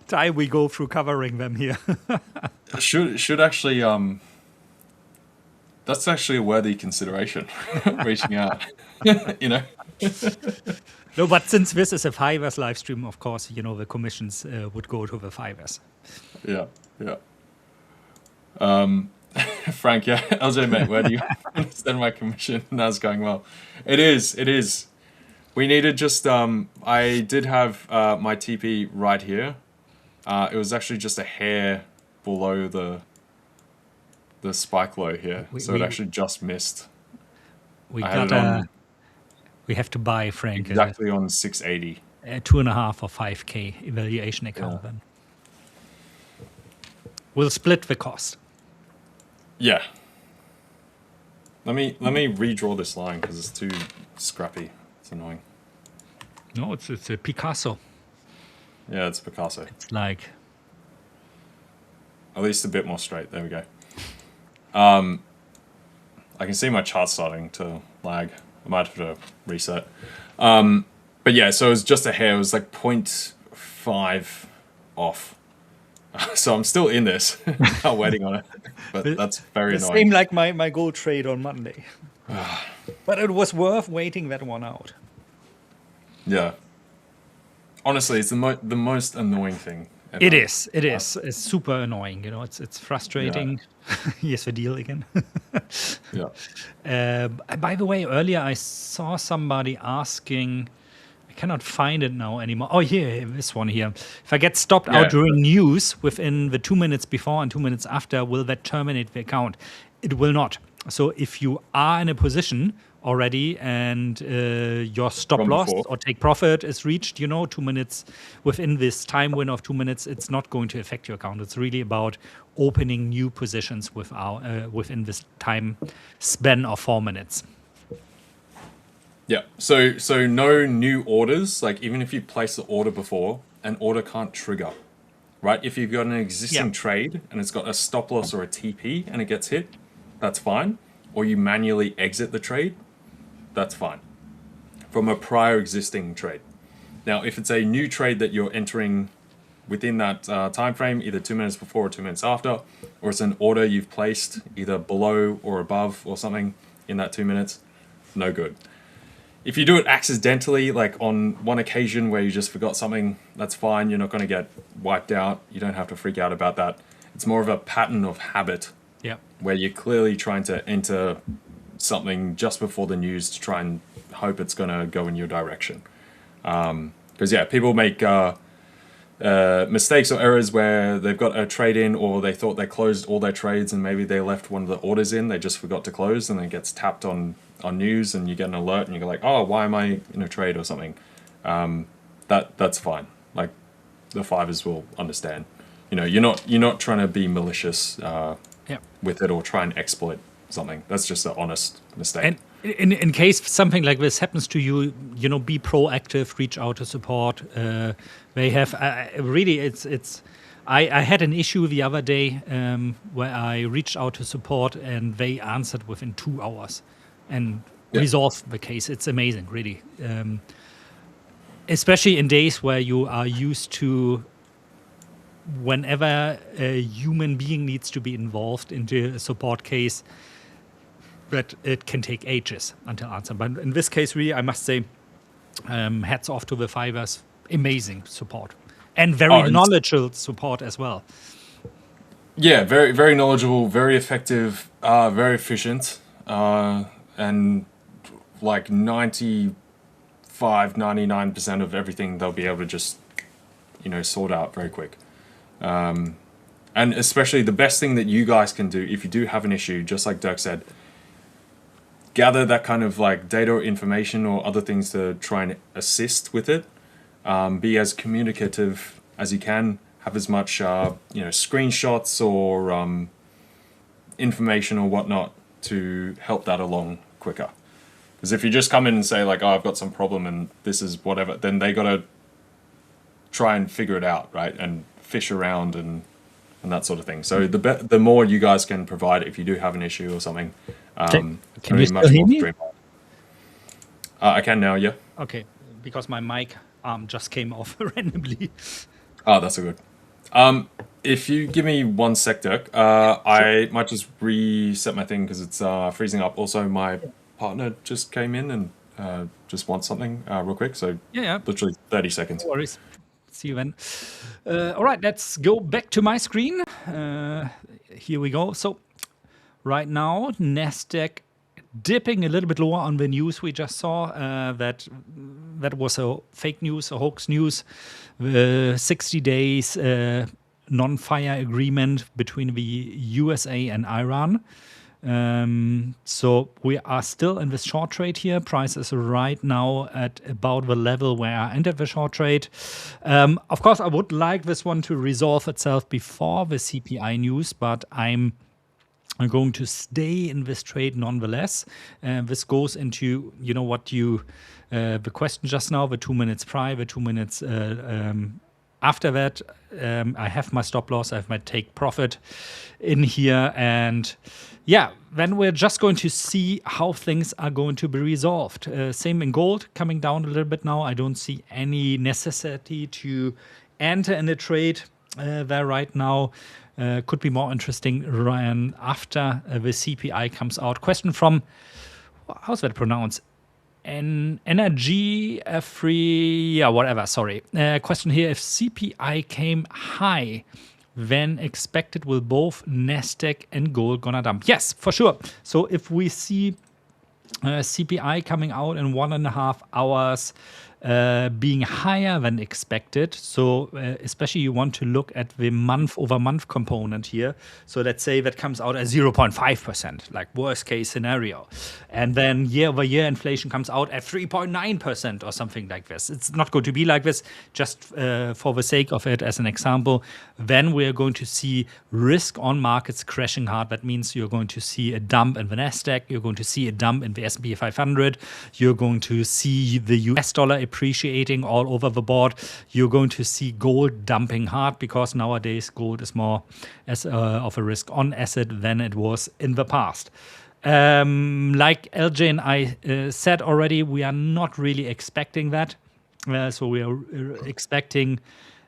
S2: time we go through covering them here.
S3: should actually that's actually a worthy consideration, reaching out.
S2: No, but since this is a 5ers live stream, of course, the commissions would go to the 5ers.
S3: Yeah. Frank, yeah, LJ, mate, where do you understand my commission? That's going well. It is. We needed just, I did have my TP right here. It was actually just a hair below the spike low here. So it actually just missed.
S2: We have to buy, Frank,
S3: exactly on 680.
S2: A 2.5 or 5K evaluation account then. We'll split the cost.
S3: Yeah. Let me redraw this line because it's too scrappy. It's annoying.
S2: No, it's a Picasso.
S3: Yeah, it's Picasso.
S2: It's like
S3: at least a bit more straight. There we go. I can see my chart starting to lag. I might have to reset. But yeah, so it was just a hair. It was like 0.5 off. So I'm still in this. I'm waiting on it. But that's very annoying.
S2: Same like my gold trade on Monday. But it was worth waiting that one out.
S3: Yeah. Honestly, it's the most annoying thing ever.
S2: It is. It's super annoying. It's frustrating. Here's the deal again.
S3: Yeah.
S2: By the way, earlier I saw somebody asking, I cannot find it now anymore. Oh, here, this one here. If I get stopped out during news within the 2 minutes before and 2 minutes after, will that terminate the account? It will not. So if you are in a position already and your stop loss or take profit is reached, 2 minutes within this time window of 2 minutes, it's not going to affect your account. It's really about opening new positions within this time span of 4 minutes.
S3: Yeah. So no new orders. Like even if you place the order before, an order can't trigger, right? If you've got an existing trade and it's got a stop loss or a TP and it gets hit, that's fine. Or you manually exit the trade, that's fine. From a prior existing trade. Now, if it's a new trade that you're entering within that time frame, either 2 minutes before or 2 minutes after, or it's an order you've placed either below or above or something in that 2 minutes, no good. if you do it accidentally, like on one occasion where you just forgot something, that's fine. You're not going to get wiped out. You don't have to freak out about that. It's more of a pattern of habit
S2: Yeah.
S3: where you're clearly trying to enter something just before the news to try and hope it's going to go in your direction. Because people make mistakes or errors where they've got a trade in, or they thought they closed all their trades and maybe they left one of the orders in, they just forgot to close, and then it gets tapped on news and you get an alert and you're like, oh, why am I in a trade or something? That's fine. Like the 5ers will understand. You're not trying to be malicious with it or try and exploit something. That's just an honest mistake.
S2: And in case something like this happens to you, be proactive, reach out to support. They have really, it's. I had an issue the other day where I reached out to support and they answered within 2 hours and resolved the case. It's amazing, really. Especially in days where you are used to, whenever a human being needs to be involved into a support case, that it can take ages until answer. But in this case, really, I must say, hats off to the 5ers. Amazing support. And very knowledgeable support as well.
S3: Yeah, very, very knowledgeable, very effective, very efficient, and like 99% of everything they'll be able to just, sort out very quick. And especially the best thing that you guys can do if you do have an issue, just like Dirk said, gather that kind of like data or information or other things to try and assist with it. Be as communicative as you can. Have as much, screenshots or information or whatnot to help that along quicker. Because if you just come in and say like, oh, I've got some problem and this is whatever, then they got to try and figure it out, right? And fish around and that sort of thing. So the more you guys can provide if you do have an issue or something,
S2: can you still hear me?
S3: I can now, yeah.
S2: Okay, because my mic just came off randomly.
S3: Oh, that's so good. If you give me 1 sec, Dirk, I might just reset my thing because it's freezing up. Also, my partner just came in and just wants something real quick. So literally 30 seconds.
S2: No worries. See you then. All right, let's go back to my screen. Here we go. So right now, NASDAQ dipping a little bit lower on the news we just saw. That was a fake news, a hoax news. The 60 days non-fire agreement between the USA and Iran. So we are still in this short trade here. Price is right now at about the level where I entered the short trade. Of course, I would like this one to resolve itself before the CPI news, but I'm going to stay in this trade nonetheless. This goes into, the question just now, the 2 minutes prior, the 2 minutes after that. I have my stop loss, I have my take profit in here, and then we're just going to see how things are going to be resolved. Same in gold, coming down a little bit now. I don't see any necessity to enter in a trade there right now. Could be more interesting after the CPI comes out. Question from, how's that pronounced? Energy free, whatever, sorry. Question here, if CPI came high than expected, will both NASDAQ and gold gonna dump? Yes, for sure. So if we see CPI coming out in 1.5 hours, being higher than expected. So especially you want to look at the month-over-month component here. So let's say that comes out at 0.5%, like worst case scenario. And then year-over-year inflation comes out at 3.9% or something like this. It's not going to be like this, just for the sake of it as an example. Then we're going to see risk on markets crashing hard. That means you're going to see a dump in the NASDAQ. You're going to see a dump in the S&P 500. You're going to see the US dollar appreciating all over the board. You're going to see gold dumping hard because nowadays gold is more of a risk on asset than it was in the past. Like LJ and I said already, we are not really expecting that. So we are expecting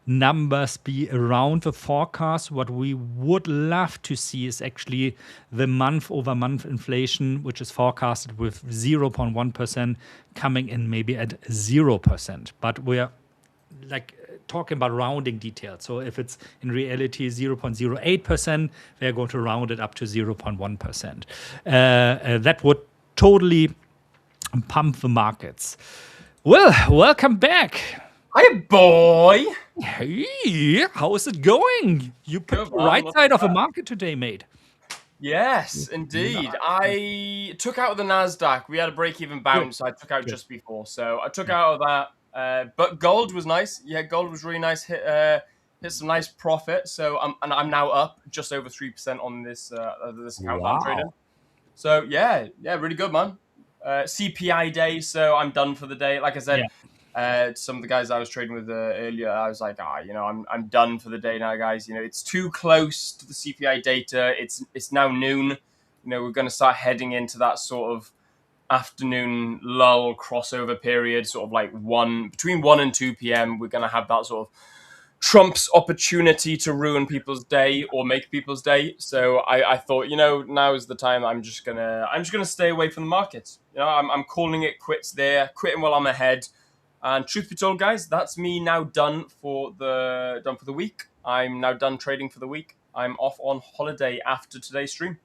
S2: numbers be around the forecast. What we would love to see is actually the month-over-month inflation, which is forecasted with 0.1% coming in maybe at 0%. But we're like talking about rounding details. So if it's in reality 0.08%, they're going to round it up to 0.1%. That would totally pump the markets. Well, welcome back.
S1: Hi, boy.
S2: Hey, how is it going? You picked the right side of the market today, mate.
S1: Yes, indeed. I took out the NASDAQ. We had a break-even bounce. I took out just before. So I took out of that. But gold was nice. Yeah, gold was really nice. Hit some nice profit. So I'm now up just over 3% on this account that I'm trading. So yeah, really good, man. CPI day, so I'm done for the day. Like I said, some of the guys I was trading with earlier, I was like, I'm done for the day now, guys. It's too close to the CPI data. It's now noon. We're going to start heading into that sort of afternoon lull crossover period, sort of like between 1 and 2 p.m. We're going to have that sort of Trump's opportunity to ruin people's day or make people's day. So I thought, now is the time. I'm just gonna stay away from the markets. I'm calling it quits there, quitting while I'm ahead. And truth be told, guys, that's me now done for the week. I'm now done trading for the week. I'm off on holiday after today's stream.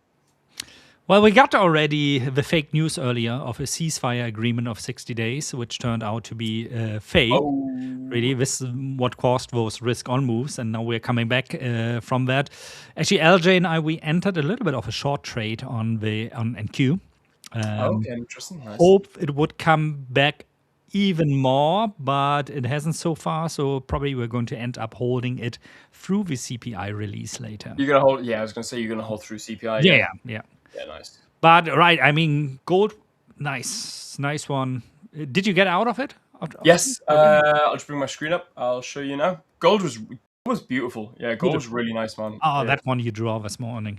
S2: Well, we got already the fake news earlier of a ceasefire agreement of 60 days, which turned out to be fake. Really, this is what caused those risk-on moves, and now we're coming back from that. Actually, LJ and I, we entered a little bit of a short trade on NQ.
S1: Okay, interesting. Nice.
S2: Hope it would come back even more, but it hasn't so far. So probably we're going to end up holding it through the CPI release later.
S1: You're gonna hold? Yeah, I was gonna say you're gonna hold through CPI.
S2: Yeah.
S1: Yeah, nice.
S2: But right, I mean, gold, nice one. Did you get out of it?
S1: Yes. I'll just bring my screen up. I'll show you now. Gold was beautiful. Yeah, gold was really nice, man.
S2: Oh,
S1: yeah.
S2: That one you drew this morning.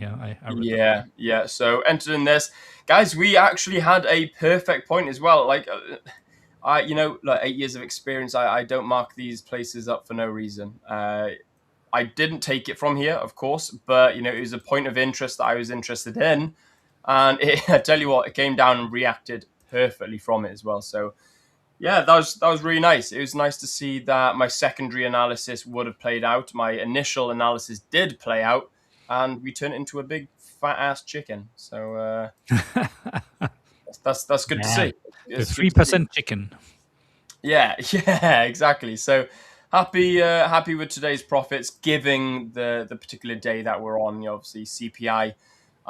S2: Yeah,
S1: yeah. So entered in this, guys. We actually had a perfect point as well. Like, like 8 years of experience. I don't mark these places up for no reason. I didn't take it from here, of course, but it was a point of interest that I was interested in, and I tell you what, it came down and reacted perfectly from it as well. So yeah, that was really nice. It was nice to see that my secondary analysis would have played out. My initial analysis did play out, and we turned it into a big fat ass chicken. So that's good to see.
S2: The 3% chicken.
S1: Yeah, exactly. So happy with today's profits, given the particular day that we're on. Obviously CPI.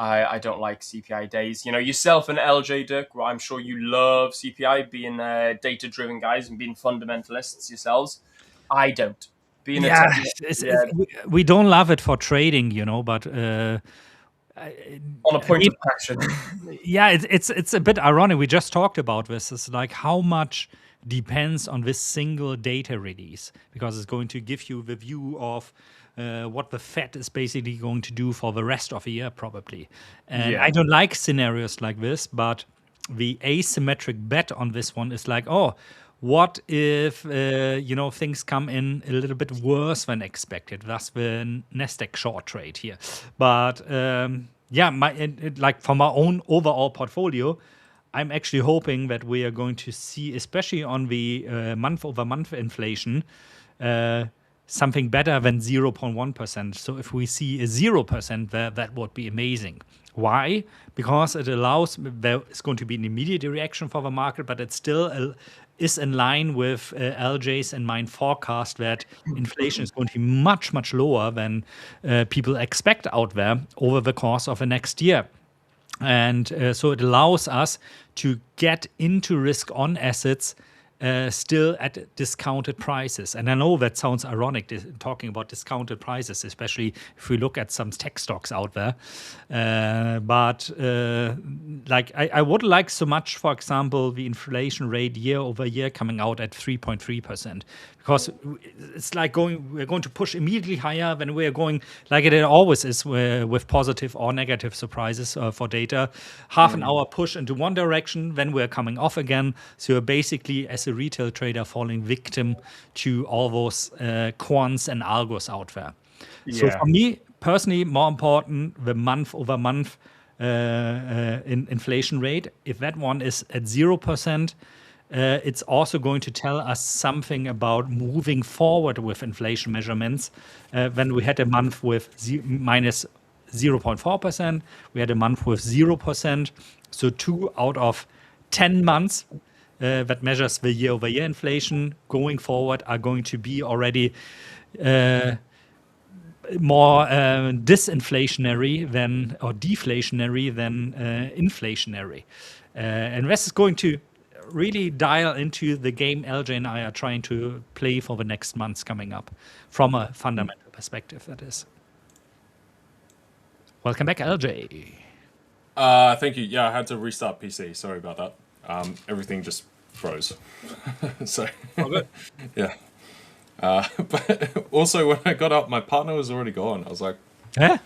S1: I don't like CPI days. Yourself and LJ Dirk, well, I'm sure you love CPI, being data-driven guys and being fundamentalists yourselves. I don't.
S2: We don't love it for trading, but
S1: on a point of passion.
S2: Yeah, it's a bit ironic. We just talked about this. It's like how much depends on this single data release, because it's going to give you the view of what the Fed is basically going to do for the rest of the year, probably. And I don't like scenarios like this, but the asymmetric bet on this one is like, what if things come in a little bit worse than expected? That's the NASDAQ short trade here. But like for my own overall portfolio, I'm actually hoping that we are going to see, especially on the month-over-month inflation, something better than 0.1%. So if we see a 0% there, that would be amazing. Why? Because it allows, there is going to be an immediate reaction for the market, but it still is in line with LJ's and mine forecast that inflation is going to be much, much lower than people expect out there over the course of the next year. And so it allows us to get into risk-on assets still at discounted prices. And I know that sounds ironic, talking about discounted prices, especially if we look at some tech stocks out there. But I would like so much, for example, the inflation rate year over year coming out at 3.3%, because it's like we're going to push immediately higher when we're going, like it always is with positive or negative surprises for data. Half an hour push into one direction, then we're coming off again. So you're basically, as a retail trader, falling victim to all those quants and algos out there. So for me personally, more important, the month over month inflation rate. If that one is at 0%, it's also going to tell us something about moving forward with inflation measurements. When we had a month with minus 0.4%, we had a month with 0%. So 2 out of 10 months that measures the year-over-year inflation going forward are going to be already more disinflationary than, or deflationary than inflationary. And this is going to really dial into the game LJ and I are trying to play for the next months coming up from a fundamental perspective, that is. Welcome back, LJ.
S3: Thank you. Yeah, I had to restart PC. Sorry about that. Everything just froze. So, yeah. But also when I got up, my partner was already gone. I was like,
S2: yeah.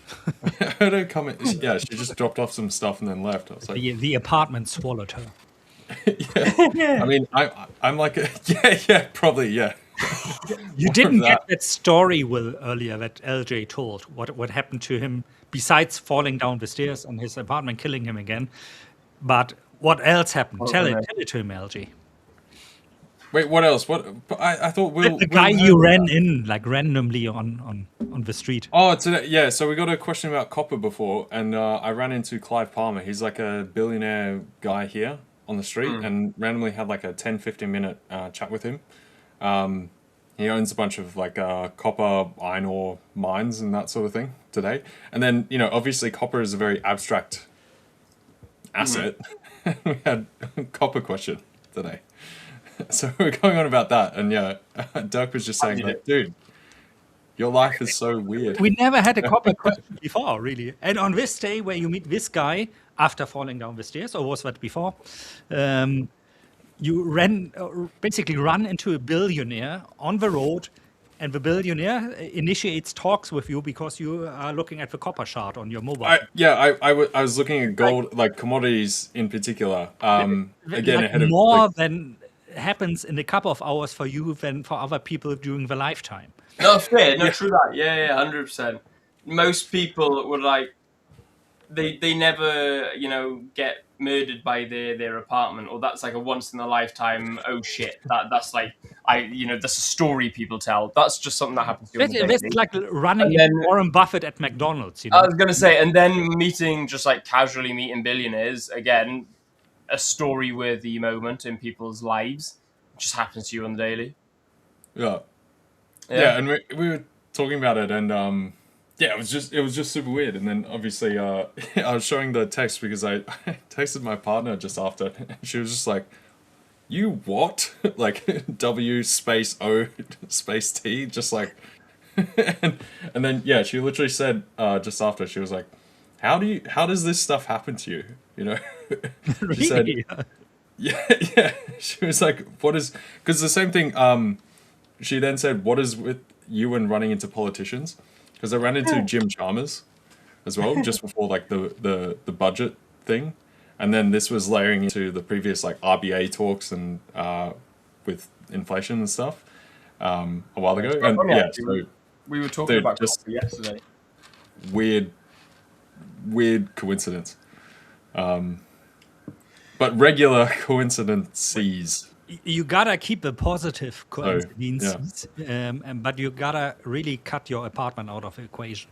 S3: I heard her come in. Yeah, she just dropped off some stuff and then left. I was like,
S2: the apartment swallowed her.
S3: Yeah. I mean, I'm like, yeah, probably, yeah.
S2: You didn't get that story, Will, earlier that LJ told. What happened to him besides falling down the stairs and his apartment killing him again? But what else happened? Tell it to him, LJ.
S3: Wait, what else? What? I thought
S2: the guy you ran in like randomly on the street.
S3: Oh, today, yeah. So we got a question about copper before, and I ran into Clive Palmer. He's like a billionaire guy here on the street, and randomly had like a 10-15 minute chat with him. He owns a bunch of like copper, iron ore mines and that sort of thing today. And then, obviously copper is a very abstract asset. We had a copper question today. So we're going on about that. And yeah, Dirk was just saying like, dude, your life is so weird.
S2: We never had a copper question before, really. And on this day where you meet this guy after falling down the stairs, or was that before? You basically run into a billionaire on the road, and the billionaire initiates talks with you because you are looking at the copper chart on your mobile.
S3: I was looking at gold, like commodities in particular. Again,
S2: like
S3: ahead of
S2: more than happens in a couple of hours for you than for other people during the lifetime.
S1: No, fair, no, true that. Yeah, 100%. Most people would like, they never, get murdered by their apartment, or that's like a once in a lifetime. Oh shit, that's like that's a story people tell. That's just something that happens to you.
S2: It's like running into Warren Buffett at McDonald's.
S1: I was gonna say, and then just like casually meeting billionaires again, a story-worthy moment in people's lives. It just happens to you on the daily.
S3: Yeah, and we were talking about it, and it was just super weird. And then obviously I was showing the text because I texted my partner just after, and she was just like, "You what?" Like W space O space T, just like, and then she literally said just after, she was like, how does this stuff happen to you?
S2: Really?
S3: She said, yeah. She was like, what is? Because the same thing. She then said, what is with you and running into politicians? Because I ran into Jim Chalmers as well, just before like the budget thing, and then this was layering into the previous like RBA talks and with inflation and stuff a while ago. And so
S1: we were talking about just yesterday.
S3: Weird coincidence, but regular coincidences.
S2: You gotta keep the positive coincidences, but you gotta really cut your apartment out of the equation.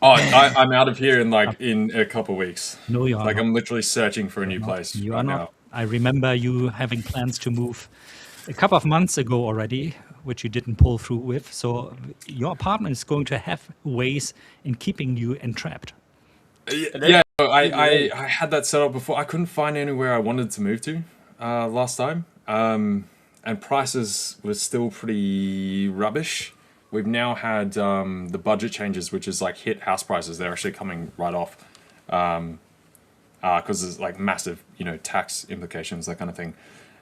S3: Oh, I'm out of here in a couple of weeks.
S2: No, you are
S3: like
S2: not.
S3: I'm literally searching for a new place.
S2: You are not. Now. I remember you having plans to move a couple of months ago already, which you didn't pull through with. So your apartment is going to have ways in keeping you entrapped.
S3: Yeah, I had that set up before. I couldn't find anywhere I wanted to move to last time, and prices were still pretty rubbish. We've now had the budget changes, which is like hit house prices. They're actually coming right off because there's like massive, tax implications, that kind of thing.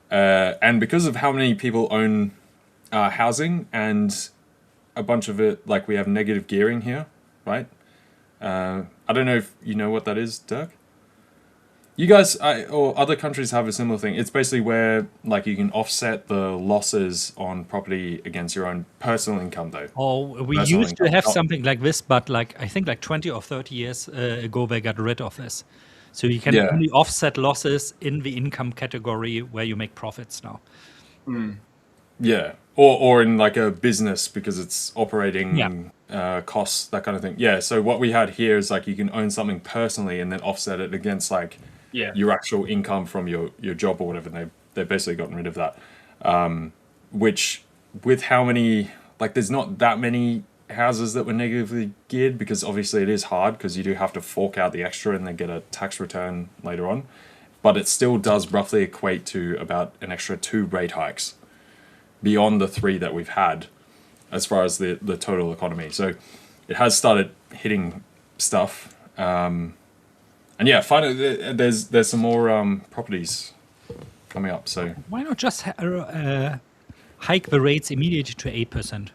S3: And because of how many people own housing, and a bunch of it, like we have negative gearing here, right? I don't know if you know what that is, Dirk. You guys or other countries have a similar thing. It's basically where like you can offset the losses on property against your own personal income, though.
S2: Oh, we
S3: Personal
S2: used to
S3: income.
S2: have
S3: Oh,
S2: something like this, but like I think like 20 or 30 years ago, they got rid of this. So you can
S3: yeah,
S2: only offset losses in the income category where you make profits now.
S3: yeah, or in like a business because it's
S2: Yeah.
S3: operating costs, that kind of thing. Yeah. So what we had here is like you can own something personally and then offset it against like
S1: Yeah.
S3: your actual income from your job or whatever. And they've basically gotten rid of that. Which with how many, like there's not that many houses that were negatively geared because obviously it is hard because you do have to fork out the extra and then get a tax return later on, but it still does roughly equate to about an extra 2 rate hikes beyond the 3 that we've had as far as the total economy. So it has started hitting stuff. And yeah, finally there's some more properties coming up. So
S2: Why not just hike the rates immediately to 8%?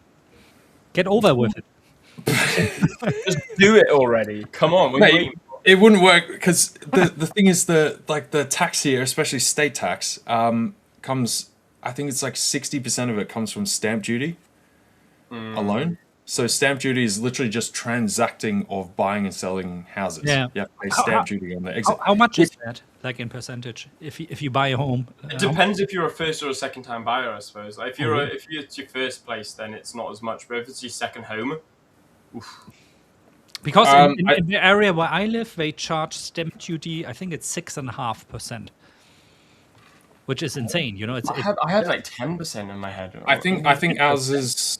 S2: Get over with it.
S1: Just do it already. Come on, what are you
S3: mate,
S1: waiting for?
S3: it wouldn't work because the thing is the tax here, especially state tax, comes. I think it's like 60% of it comes from stamp duty alone. So stamp duty is literally just transacting of buying and selling houses.
S2: Yeah.
S3: You have to pay
S2: How,
S3: stamp duty on the exit.
S2: how much is that, like in percentage, if you buy a home?
S1: It depends if you're a first or a second time buyer, I suppose. Like, if you're
S2: really?
S1: if it's your first place, then it's not as much. But if it's your second home,
S2: Because
S3: Um, I,
S2: in the area where I live, they charge stamp duty. I think it's 6.5%, which is insane. You know,
S1: I had like 10% in my head.
S3: I think ours is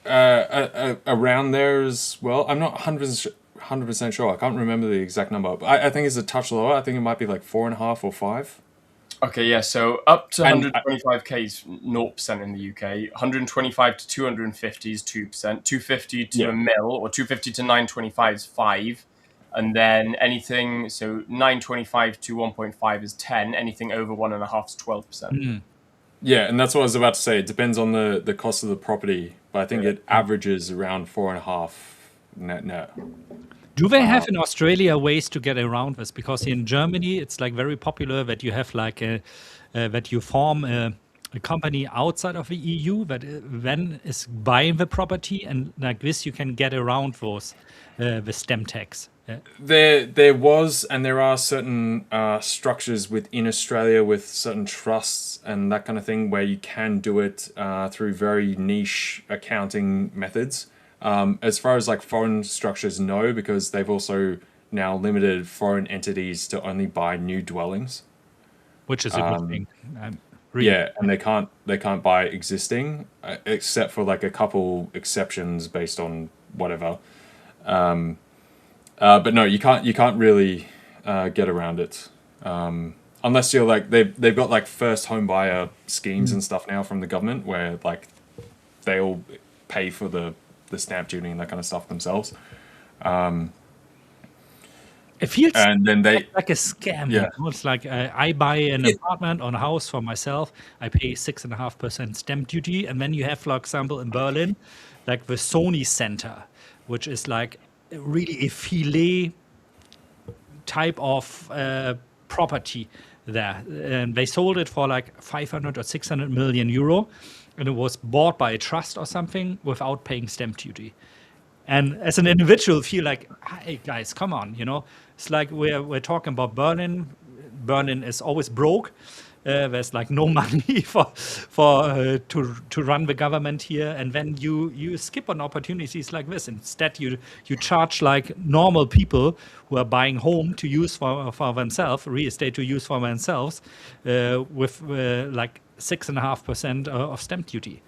S3: around there as well. I'm not 100% sure. I can't remember the exact number, but I think it's a touch lower. I think it might be like 4.5 or 5.
S1: Okay, yeah. So up to
S3: And
S1: 125k is 0% in the UK. 125 to 250 is 2%. 250 to
S3: yeah,
S1: a mil or 250 to 925 is 5. And then anything, so 925 to 1.5 is 10. Anything over 1.5 is 12%.
S3: yeah, and that's what I was about to say. It depends on the cost of the property, but I think it averages around 4.5 net.
S2: Do they have in Australia ways to get around this? Because in Germany, it's like very popular that you have like that you form a company outside of the EU that then is buying the property, and like this you can get around those the stamp tax.
S3: There was and there are certain structures within Australia with certain trusts and that kind of thing where you can do it through very niche accounting methods. As far as like foreign structures, no, because they've also now limited foreign entities to only buy new dwellings.
S2: Which is a good thing. Really.
S3: Yeah, and they can't buy existing except for like a couple exceptions based on whatever. But no, you can't really get around it unless you're like they've got like first home buyer schemes and stuff now from the government where like they all pay for the stamp duty and that kind of stuff themselves.
S2: It feels
S3: And then they
S2: like a scam.
S3: yeah
S2: You know? It's like I buy an apartment or a house for myself. I pay 6.5% stamp duty, and then you have, for example, in Berlin, like the Sony Center, which is like really a filet type of property there, and they sold it for like 500 or 600 million euro, and it was bought by a trust or something without paying stamp duty. And as an individual, feel like, hey guys, come on, you know, it's like we're talking about Berlin. Berlin is always broke. There's like no money to run the government here, and then you skip on opportunities like this. Instead, you charge like normal people who are buying home to use for themselves, real estate to use for themselves, with like 6.5% of stamp duty.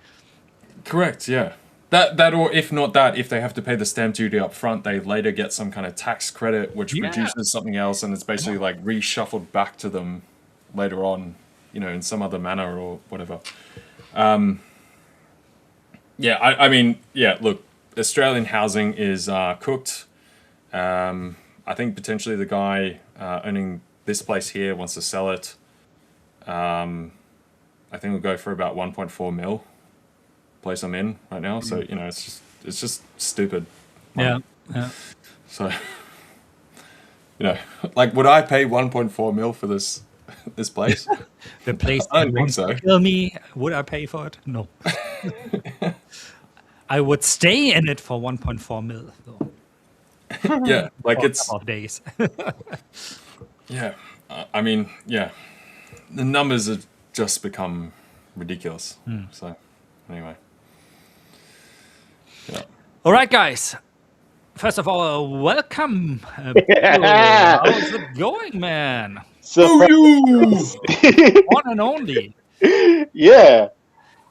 S3: correct, yeah. That or if not that, if they have to pay the stamp duty up front, they later get some kind of tax credit which
S2: Yeah.
S3: produces something else, and it's basically like reshuffled back to them later on, you know, in some other manner or whatever. Yeah, I mean, yeah, look, Australian housing is cooked. I think potentially the guy owning this place here wants to sell it. I think we'll go for about 1.4 mil. place I'm in right now. So you know, it's just stupid.
S2: Yeah.
S3: So you know, like, would I pay 1.4 mil for this place?
S2: The place
S3: I
S2: that
S3: don't think
S2: wants
S3: so.
S2: to kill me, would I pay for it? No. I would stay in it for 1.4 mil, though.
S3: Yeah, like
S2: For a
S3: it's
S2: couple of days.
S3: yeah. I mean, yeah, the numbers have just become ridiculous. So anyway, yeah.
S2: All right, guys. First of all, welcome. How's it going, man?
S4: So,
S2: One and only.
S4: yeah,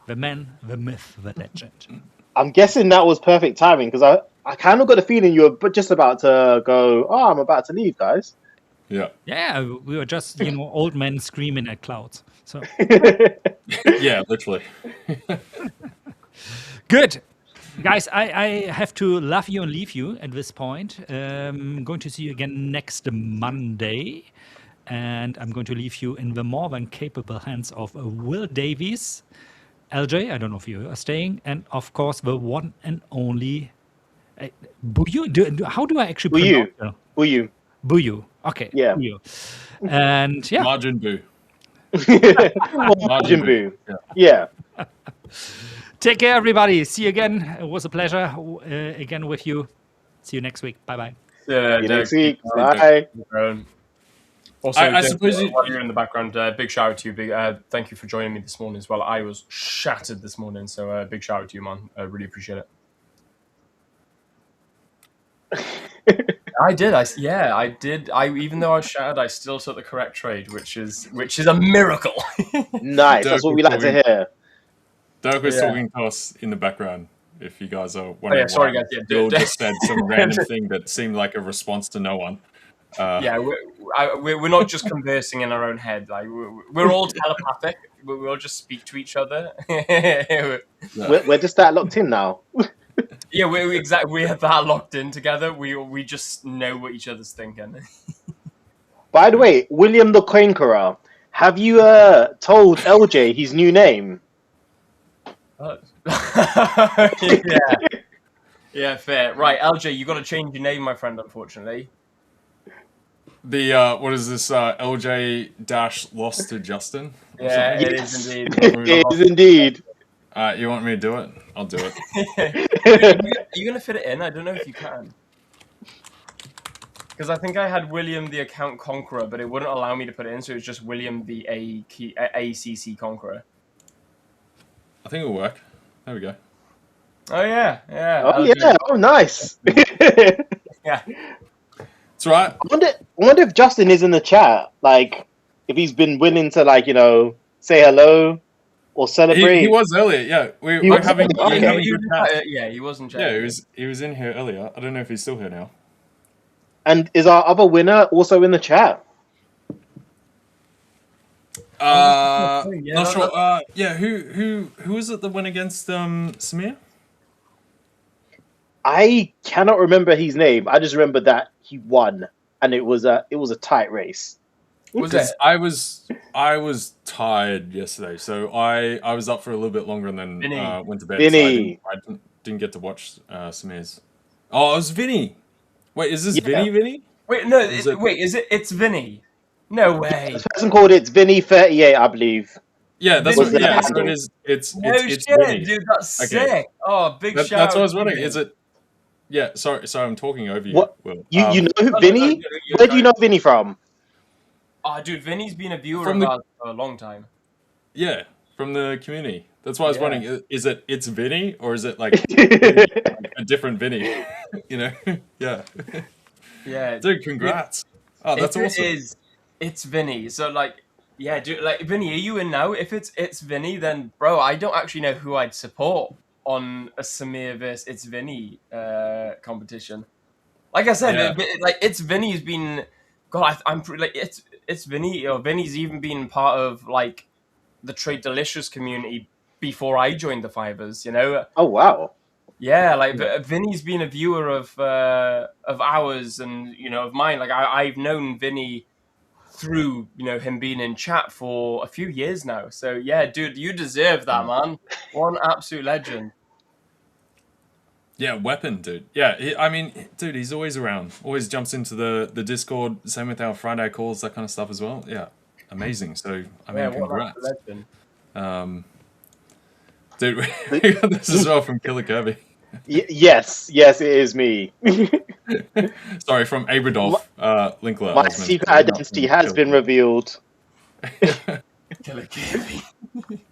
S2: The man, the myth, the legend.
S4: I'm guessing that was perfect timing because I kind of got the feeling you were just about to go, oh, I'm about to leave, guys.
S3: Yeah.
S2: Yeah, we were just, old men screaming at clouds. So
S3: Yeah, literally.
S2: good. Guys, I have to love you and leave you at this point. I'm going to see you again next Monday. And I'm going to leave you in the more than capable hands of Will Davies, LJ, I don't know if you are staying, and of course the one and only Buyu. How do I actually pronounce it?
S4: Buyu.
S2: Buyu. Okay.
S4: Yeah.
S2: Buyu. And yeah.
S3: Margin boo.
S4: Margin boo. Yeah.
S2: Take care, everybody. See you again. It was a pleasure again with you. See you next week. Bye-bye.
S4: See you next week. Bye.
S1: Also,
S3: I suppose
S1: while you're in the background, big shout out to you. Thank you for joining me this morning as well. I was shattered this morning, so big shout out to you, man. I really appreciate it. I did. I did. Even though I was shattered, I still took the correct trade, which is a miracle.
S4: Nice. That's what we like to hear.
S3: Dirk was talking to us in the background. If you guys are wondering,
S1: sorry, guys.
S3: Bill just said some random thing that seemed like a response to no one.
S1: Yeah, we're not just conversing in our own head. Like we're all telepathic. We all just speak to each other.
S4: We're just that locked in now.
S1: Yeah, we exactly. We have that locked in together. We just know what each other's thinking.
S4: By the way, William the Conqueror, have you told LJ his new name?
S1: Yeah, fair. Right, LJ, you got to change your name, my friend. Unfortunately.
S3: The what is this? LJ dash lost to Justin.
S1: Yeah, it
S4: Yes.
S1: is indeed.
S4: It is indeed.
S3: You want me to do it? I'll do it.
S1: Are you gonna fit it in? I don't know if you can. Because I think I had William the Account Conqueror, but it wouldn't allow me to put it in, so it's just William the ACC Conqueror.
S3: I think it'll work. There we go.
S1: Oh yeah.
S4: Oh yeah. Oh nice.
S1: Yeah.
S3: It's right.
S4: I wonder if Justin is in the chat. Like, if he's been willing to say hello or celebrate.
S3: He was earlier. Yeah, we're having good chat.
S1: Yeah, he wasn't chat.
S3: Yeah, he was in here earlier. I don't know if he's still here now.
S4: And is our other winner also in the chat?
S3: Not sure. Yeah, who was it that went against Samir?
S4: I cannot remember his name. I just remember that he won, and it was a tight race.
S1: Was it?
S3: I was tired yesterday, so I was up for a little bit longer and then went to bed.
S4: Vinny.
S3: So I didn't get to watch Samir's. Oh, it was Vinny. Wait, is this Vinny?
S1: Wait, no. It's Vinny. No way.
S4: This person called it Vinny38, I believe.
S3: Yeah, that's
S4: what.
S3: Yeah, so it is. It's
S1: shit,
S3: Vinny.
S1: dude. That's sick. Oh, big shout.
S3: That's what I was wondering. Is it? Yeah, sorry, I'm talking over you.
S4: What?
S3: Will.
S4: You know who Vinny? Where do you know Vinny from?
S1: Oh, dude, Vinny's been a viewer of ours for a long time.
S3: Yeah, from the community. That's why I was wondering, is it's Vinny or is it like a different Vinny? Yeah.
S1: Yeah.
S3: Dude, congrats. Oh, that's awesome.
S1: It's Vinny. So dude, Vinny, are you in now? If it's Vinny, then bro, I don't actually know who I'd support on a Samir versus It's Vinny competition. Like I said, it's Vinny's been. God, I'm it's Vinny. Or Vinny's even been part of the Trade Delicious community before I joined the 5ers.
S4: Oh wow.
S1: Yeah, Vinny's been a viewer of ours and of mine. I've known Vinny through, him being in chat for a few years now. So yeah, dude, you deserve that, man. One absolute legend.
S3: Yeah, weapon, dude. Yeah, dude, he's always around. Always jumps into the Discord. Same with our Friday calls, that kind of stuff as well. Yeah, amazing. So, congrats.
S1: What an legend.
S3: Dude, we got this as well from Killer Kirby.
S4: Yes, it is me.
S3: Sorry, from Abradolf Linkler.
S4: My secret identity has been revealed.
S1: Killer Kirby.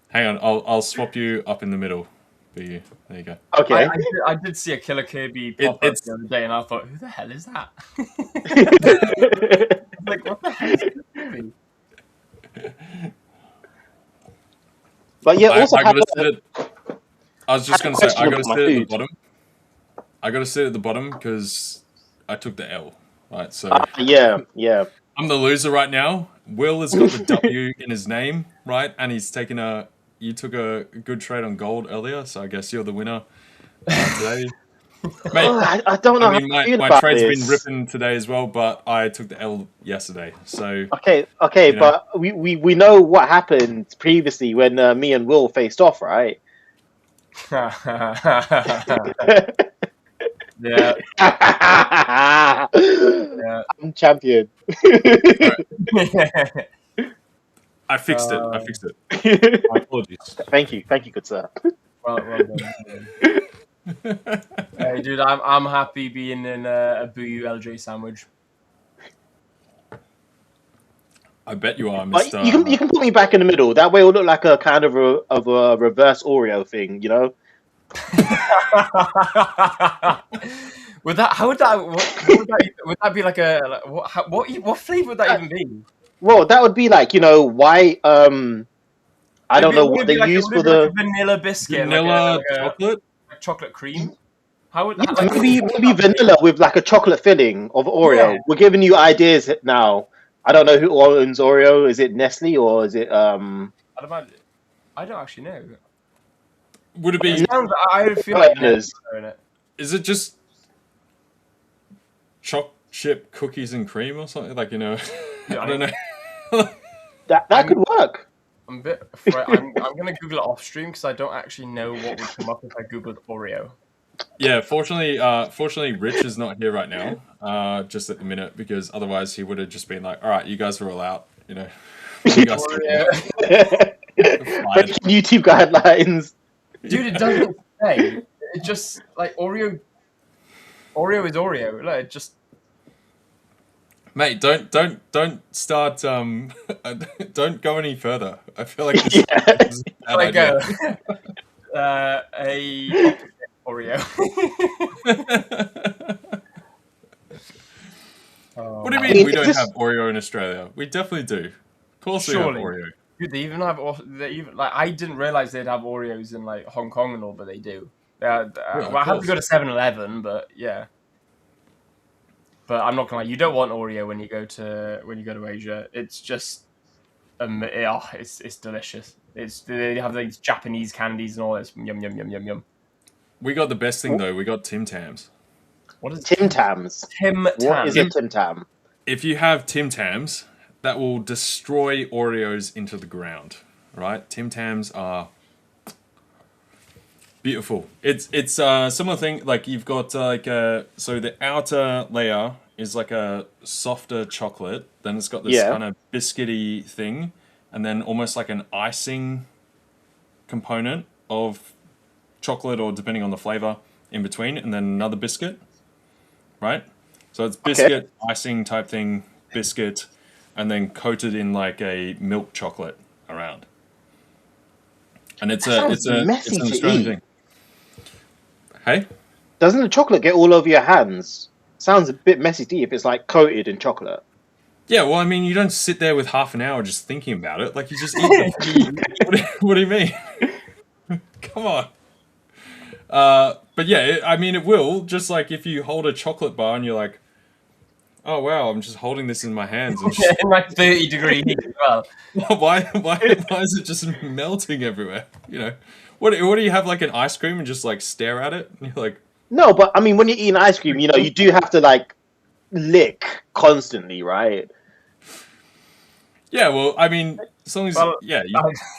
S3: Hang on, I'll swap you up in the middle for you. There you go.
S4: Okay.
S1: I did see a Killer Kirby pop up the other day, and I thought, who the hell is that? Like, what the hell is Killer Kirby?
S4: But yeah, also
S3: I was just going to say, I got to sit at the bottom. I got to sit at the bottom because I took the L, right? So
S4: yeah.
S3: I'm the loser right now. Will has got the W in his name, right? And he's you took a good trade on gold earlier, so I guess you're the winner today. Mate,
S4: I don't know.
S3: My trade's been ripping today as well, but I took the L yesterday. So
S4: okay, but we know what happened previously when me and Will faced off, right?
S1: Yeah.
S4: I'm champion.
S3: I fixed it. My apologies.
S4: Thank you, good sir.
S1: Well done. Hey, dude, I'm happy being in a Boo LJ sandwich.
S3: I bet you are, Mr.
S4: You can put me back in the middle. That way, it'll look like a kind of a reverse Oreo thing,
S1: Would that be like what flavor would that even be?
S4: Well, that would be like white. I don't know what they use for the
S1: like vanilla biscuit,
S3: vanilla chocolate,
S1: like chocolate cream. How would that,
S4: maybe vanilla with like a chocolate filling of Oreo? Yeah. We're giving you ideas now. I don't know who owns Oreo. Is it Nestle or is it
S1: I don't actually know.
S3: Would it be?
S1: I feel like
S3: is it just choc chip cookies and cream or something? Like
S1: Yeah,
S3: I don't know.
S4: that could work.
S1: I'm a bit afraid. I'm gonna Google it off stream because I don't actually know what would come up if I googled Oreo.
S3: Yeah, fortunately, Rich is not here right now, just at the minute, because otherwise he would have just been like, "All right, you guys are all out," You guys
S4: YouTube guidelines.
S1: Dude, it doesn't say. It just like Oreo. Oreo is Oreo. Like, it just.
S3: Mate, don't start. Don't go any further. I feel like this is a bad idea.
S1: A Oreo.
S3: What do you mean we don't have Oreo in Australia? We definitely do. Of course we have Oreo.
S1: Dude, they even have. I didn't realize they'd have Oreos in like Hong Kong and all, but they do. Well, I have to go to 7-Eleven, but yeah. But I'm not gonna lie, you don't want Oreo when you go to Asia. It's just, it's delicious. They have these Japanese candies and all this. Yum yum yum yum yum.
S3: We got the best thing though. We got Tim Tams.
S4: What is Tim Tams? What is a Tim Tam?
S3: If you have Tim Tams, that will destroy Oreos into the ground. Right? Tim Tams are beautiful. It's similar thing. Like you've got so the outer layer is like a softer chocolate. Then it's got this kind of biscuity thing, and then almost like an icing component of chocolate, or depending on the flavor in between, and then another biscuit. Right? So it's biscuit, icing type thing, biscuit, and then coated in like a milk chocolate around. And it's an Australian thing. Hey?
S4: Doesn't the chocolate get all over your hands? Sounds a bit messy to eat if it's like coated in chocolate.
S3: Yeah, well, I mean, you don't sit there with half an hour just thinking about it. Like, you just eat it. What do you mean? Come on. But yeah, I mean, it will. Just like if you hold a chocolate bar and you're like, oh, wow, I'm just holding this in my hands. And
S1: in like 30-degree heat as well.
S3: Why is it just melting everywhere? What do you have, like an ice cream and just like stare at it? And you're like,
S4: no, but I mean, when you're eating ice cream, you do have to like lick constantly, right?
S3: Yeah, well, I mean, as long as
S1: Well,
S3: you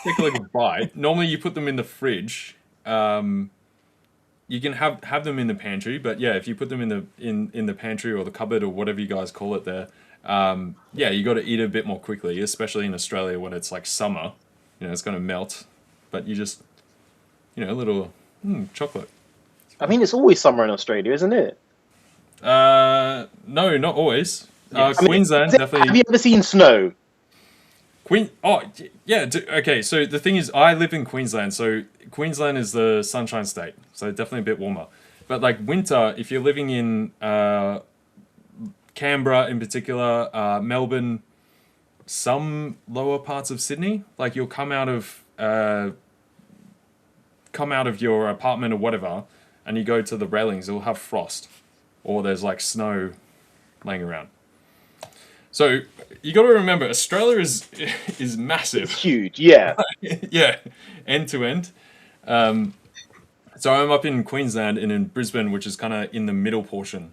S3: take a little bite. Normally, you put them in the fridge. You can have them in the pantry, but yeah, if you put them in the pantry or the cupboard or whatever you guys call it there, yeah, you got to eat it a bit more quickly, especially in Australia when it's like summer. It's going to melt, but you just a little chocolate.
S4: I mean, it's always summer in Australia, isn't it?
S3: No, not always.
S1: Yes.
S4: I mean,
S3: Queensland
S4: have
S3: definitely.
S4: you ever seen snow?
S3: Oh, yeah. Okay, so the thing is, I live in Queensland, so Queensland is the sunshine state, so definitely a bit warmer. But like winter, if you're living in Canberra in particular, Melbourne, some lower parts of Sydney, like you'll come out of your apartment or whatever, and you go to the railings, it'll have frost, or there's like snow laying around. So you got to remember, Australia is massive.
S4: It's huge, yeah.
S3: Yeah, end to end. So I'm up in Queensland and in Brisbane, which is kind of in the middle portion.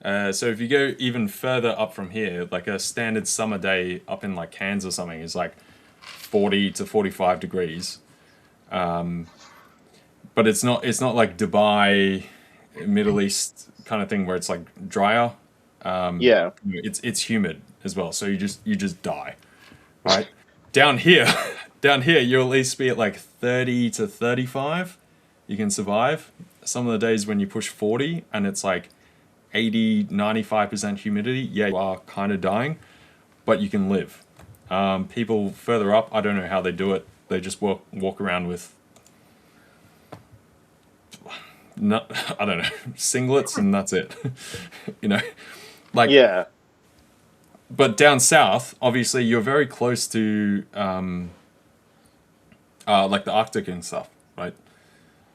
S3: So if you go even further up from here, like a standard summer day up in like Cairns or something is like 40 to 45 degrees. But it's not like Dubai, Middle East kind of thing where it's like drier.
S4: Yeah.
S3: It's humid as well, so you just die, right? Down here, you'll at least be at like 30 to 35. You can survive. Some of the days when you push 40 and it's like 80, 95% humidity, yeah, you are kind of dying, but you can live. People further up, I don't know how they do it. They just walk around with, I don't know, singlets and that's it. Like,
S4: Yeah.
S3: But down south, obviously, you're very close to like the Arctic and stuff, right?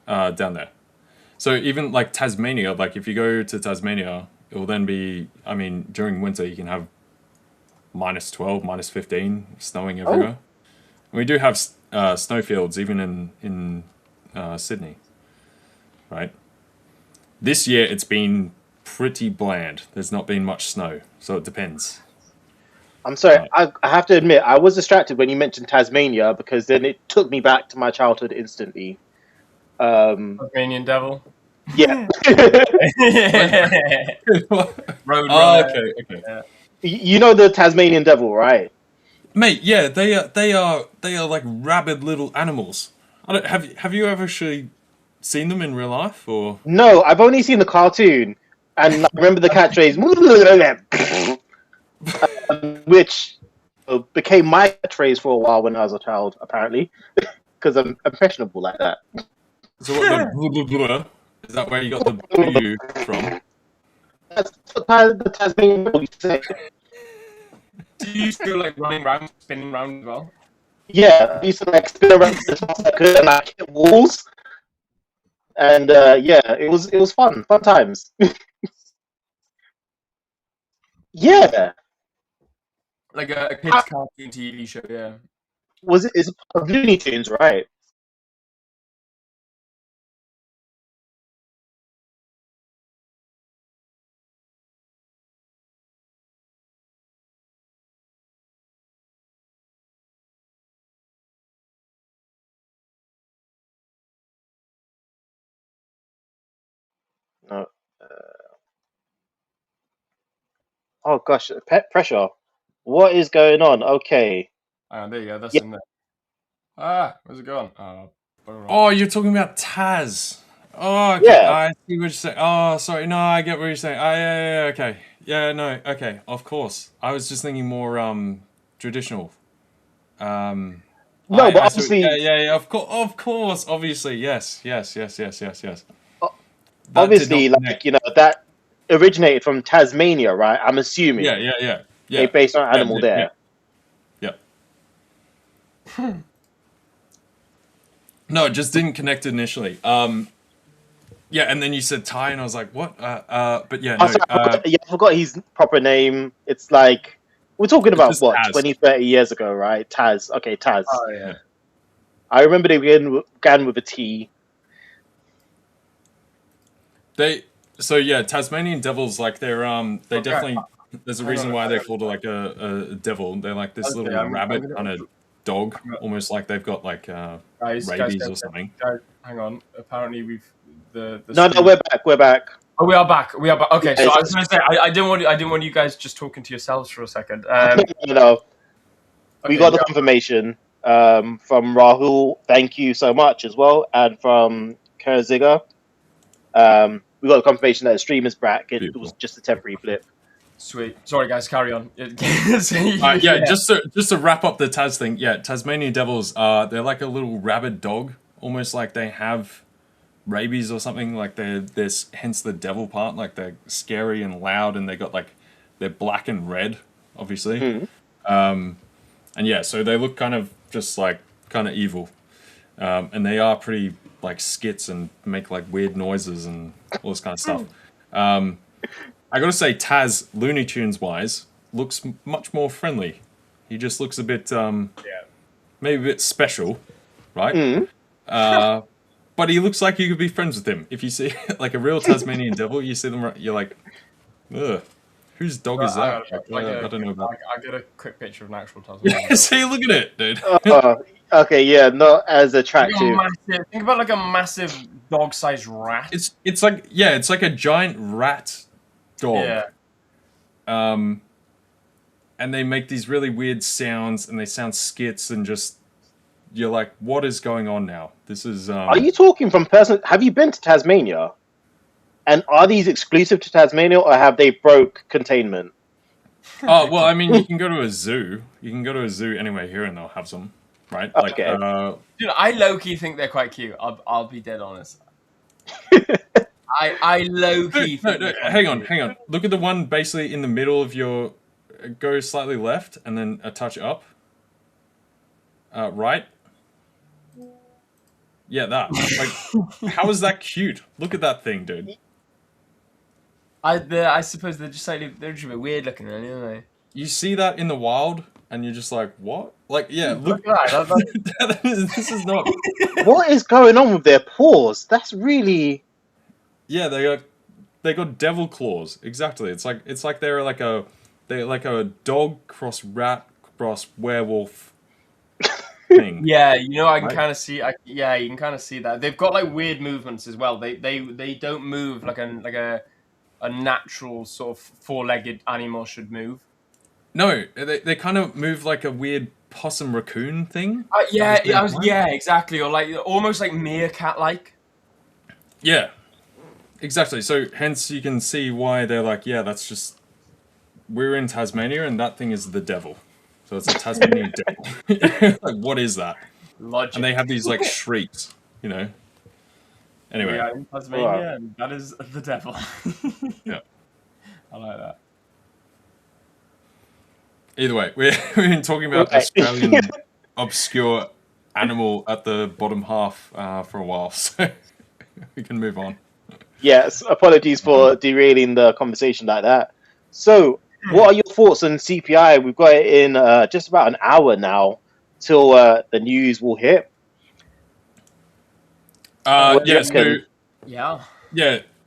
S3: Down there. So even like Tasmania, like if you go to Tasmania, it will then be, I mean, during winter you can have -12, -15, snowing everywhere. We do have snowfields even in Sydney, right? This year it's been pretty bland. There's not been much snow, so it depends.
S4: I'm sorry, I have to admit, I was distracted when you mentioned Tasmania because then it took me back to my childhood instantly.
S1: Tasmanian devil.
S4: Yeah.
S1: Road
S3: Oh,
S1: runner.
S3: okay.
S1: Yeah.
S4: You know the Tasmanian devil, right?
S3: Mate, yeah, they are like rabid little animals. Have you ever actually seen them in real life or?
S4: No, I've only seen the cartoon, and I remember the catchphrase, which became my catchphrase for a while when I was a child, apparently, because I'm impressionable like that.
S3: So what the blah, blah, blah, is that where you got the W from?
S4: That's what the Tasmanian devil used to say.
S1: Do you used to go like running around, spinning around as well?
S4: Yeah, I used to like spin around as fast as I could and like hit walls. And yeah, it was fun times. Yeah,
S1: Like a kids' cartoon TV show, yeah.
S4: it's Looney Tunes, right? No. Oh gosh, pet pressure. What is going on? Okay.
S1: There you go. That's
S4: Yeah.
S1: in there. Ah, where's it gone?
S3: Oh, you're talking about Taz. Oh, okay.
S4: Yeah.
S3: I see what you're saying. Oh, sorry. No, I get what you're saying. Oh, yeah, okay. Yeah, no, okay. Of course. I was just thinking more traditional.
S4: No,
S3: I
S4: but
S3: see
S4: obviously,
S3: yeah. Of course. Obviously, yes. That did
S4: obviously,
S3: not
S4: like
S3: connect.
S4: that originated from Tasmania, right? I'm assuming.
S3: Yeah.
S4: They based on animal
S3: Yeah.
S4: there.
S3: No, it just didn't connect initially. Yeah, and then you said Thai, and I was like, what? But yeah,
S4: Oh,
S3: no.
S4: sorry, I forgot his proper name. It's like we're talking
S3: It's
S4: about
S3: just
S4: what
S3: Taz.
S4: 20, 30 years ago, right? Taz. Okay, Taz.
S1: Oh yeah.
S4: I remember they began with a T.
S3: So yeah, Tasmanian devils, like they
S1: Okay.
S3: definitely There's a
S1: Hang
S3: reason
S1: on,
S3: why
S1: hang
S3: they're
S1: on.
S3: called like a devil. They're like this
S1: Okay,
S3: little
S1: I'm
S3: rabbit
S1: gonna-
S3: kind of dog, almost like they've got like rabies or something.
S1: Guys, hang on. Apparently, the
S4: No,
S1: stream.
S4: we're back. We're back.
S1: Oh, we are back. We are back. Okay, so
S4: Yes.
S1: I was going to say I didn't want you guys just talking to yourselves for a second.
S4: No, we
S1: Okay,
S4: got the
S1: yeah.
S4: confirmation from Rahul. Thank you so much as well, and from Kerziga. We got the confirmation that the stream is back. It was just a temporary blip.
S1: Sweet. Sorry, guys. Carry on.
S3: Yeah, just to wrap up the Taz thing. Yeah, Tasmanian devils they're like a little rabid dog, almost like they have rabies or something. Like they're hence the devil part. Like they're scary and loud, and they're black and red, obviously. And yeah, so they look kind of just like kind of evil, and they are pretty like skits and make like weird noises and all this kind of stuff. I gotta say, Taz, Looney Tunes wise, looks much more friendly. He just looks a bit, maybe a bit special, right? But he looks like you could be friends with him. If you see like a real Tasmanian devil, you see them, you're like, ugh, whose dog is that? I don't know about.
S1: I get a quick picture of an actual Tasmanian.
S3: See, look at it, dude.
S4: Okay, yeah, not as attractive.
S1: Think about like a massive dog-sized rat.
S3: It's like a giant rat dog.
S1: Yeah.
S3: And they make these really weird sounds, and they sound skits, and just you're like, what is going on now? This is.
S4: Are you talking from person? Have you been to Tasmania? And are these exclusive to Tasmania, or have they broke containment?
S3: Oh well, I mean, you can go to a zoo. You can go to a zoo anywhere here, and they'll have some, right?
S4: Okay.
S3: Like,
S1: Dude, I low-key think they're quite cute. I'll be dead honest. I low-key think
S3: no,
S1: they're quite
S3: hang on,
S1: cute.
S3: hang on. Look at the one basically in the middle of your. Go slightly left, and then a touch up. Right. Yeah, that. Like, how is that cute? Look at that thing, dude.
S1: I suppose they're just a bit weird looking, really, aren't they?
S3: You see that in the wild, and you're just like, what? Like, yeah, look.
S1: at that.
S3: This is not.
S4: What is going on with their paws? That's really.
S3: Yeah, they got devil claws. Exactly. It's like they're like a dog cross rat cross werewolf thing.
S1: Yeah, you know, I can
S3: Right.
S1: kind of see. You can kind of see that they've got like weird movements as well. They don't move like a natural sort of four-legged animal should move.
S3: No, they kind of move like a weird possum raccoon thing.
S1: Yeah, exactly, or like almost like meerkat-like.
S3: Yeah, exactly. So hence you can see why they're like, yeah, that's just we're in Tasmania and that thing is the devil. So it's a Tasmanian devil. Like, what is that?
S1: Logic.
S3: And they have these like shrieks, you know. Anyway,
S1: Yeah, in Tasmania, and that is the devil.
S3: yeah.
S1: I like that.
S3: Either way, we've been talking about Australian obscure animal at the bottom half for a while, so we can move on.
S4: Yes, apologies for derailing the conversation like that. So, what are your thoughts on CPI? We've got it in just about an hour now till the news will hit.
S3: Yeah,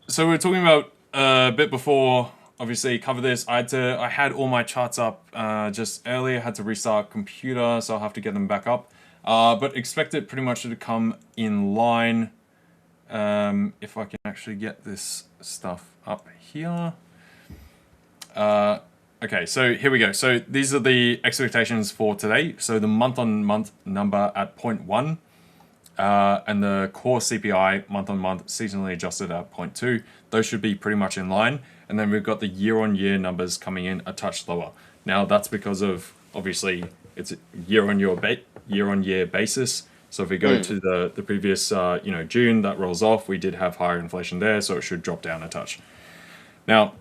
S3: so we were talking about a bit before. Obviously, cover this. I had all my charts up just earlier. Had to restart computer, so I'll have to get them back up. But expect it pretty much to come in line. If I can actually get this stuff up here. Okay, so here we go. So these are the expectations for today. So the month-on-month number at 0.1. And the core CPI month-on-month seasonally adjusted at 0.2. Those should be pretty much in line. And then we've got the year-on-year numbers coming in a touch lower. Now that's because of, obviously, it's a year-on-year basis. So if we go to the previous, June, that rolls off. We did have higher inflation there, so it should drop down a touch. Now,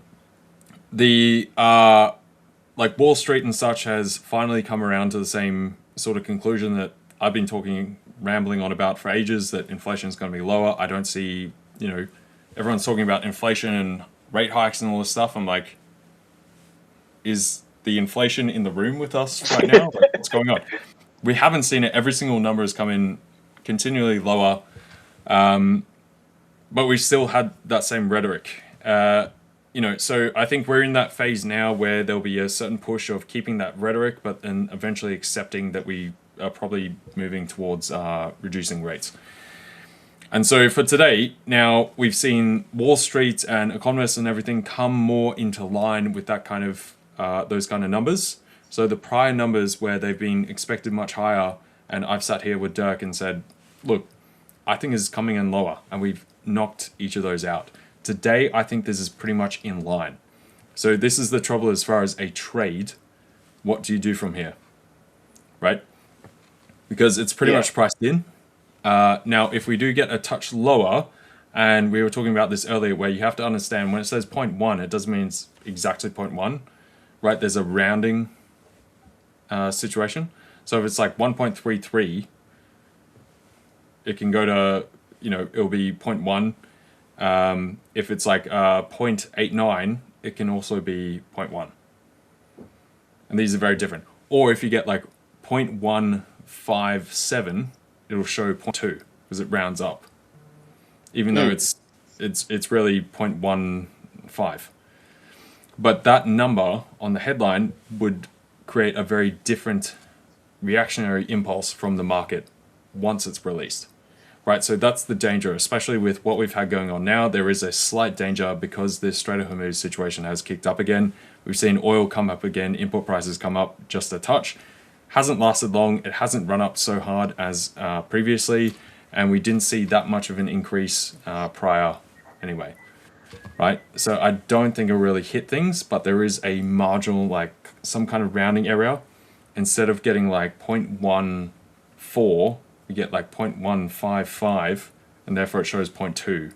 S3: the Wall Street and such has finally come around to the same sort of conclusion that I've been rambling on about for ages, that inflation is going to be lower. I don't see, everyone's talking about inflation and rate hikes and all this stuff. I'm like, is the inflation in the room with us right now? Like, what's going on? We haven't seen it. Every single number has come in continually lower, but we still had that same rhetoric. so I think we're in that phase now where there'll be a certain push of keeping that rhetoric, but then eventually accepting that we are probably moving towards reducing rates. And so for today, now we've seen Wall Street and economists and everything come more into line with that kind of those kind of numbers. So the prior numbers where they've been expected much higher, and I've sat here with Dirk and said, look, I think this is coming in lower, and we've knocked each of those out. Today, I think this is pretty much in line. So this is the trouble as far as a trade. What do you do from here? Right? Because it's pretty much priced in. Now, if we do get a touch lower, and we were talking about this earlier, where you have to understand when it says 0.1, it doesn't mean it's exactly 0.1, right? There's a rounding situation. So if it's like 1.33, it can go to, it'll be 0.1. If it's like 0.89, it can also be 0.1. And these are very different. Or if you get like 0.157, it'll show 0.2 because it rounds up, even though it's really 0.15. But that number on the headline would create a very different reactionary impulse from the market once it's released. Right, so that's the danger, especially with what we've had going on now. There is a slight danger because this Strait of Hormuz situation has kicked up again. We've seen oil come up again, import prices come up just a touch. Hasn't lasted long, it hasn't run up so hard as previously, and we didn't see that much of an increase prior anyway. Right, so I don't think it'll really hit things, but there is a marginal, like some kind of rounding area. Instead of getting like 0.14, you get like 0.155, and therefore it shows 0.2,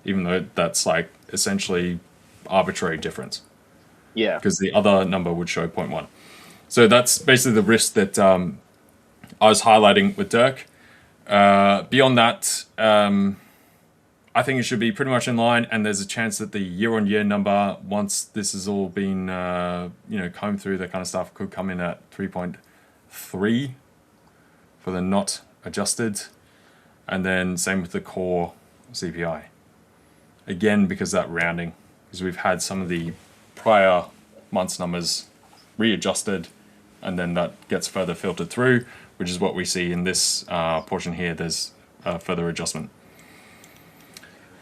S3: even though that's like essentially arbitrary difference.
S4: Yeah.
S3: Because the other number would show 0.1. So that's basically the risk that I was highlighting with Dirk. Beyond that, I think it should be pretty much in line, and there's a chance that the year-on-year number, once this has all been combed through, that kind of stuff, could come in at 3.3 for the not adjusted, and then same with the core CPI. Again, because that rounding, because we've had some of the prior months' numbers readjusted, and then that gets further filtered through, which is what we see in this portion here. There's further adjustment.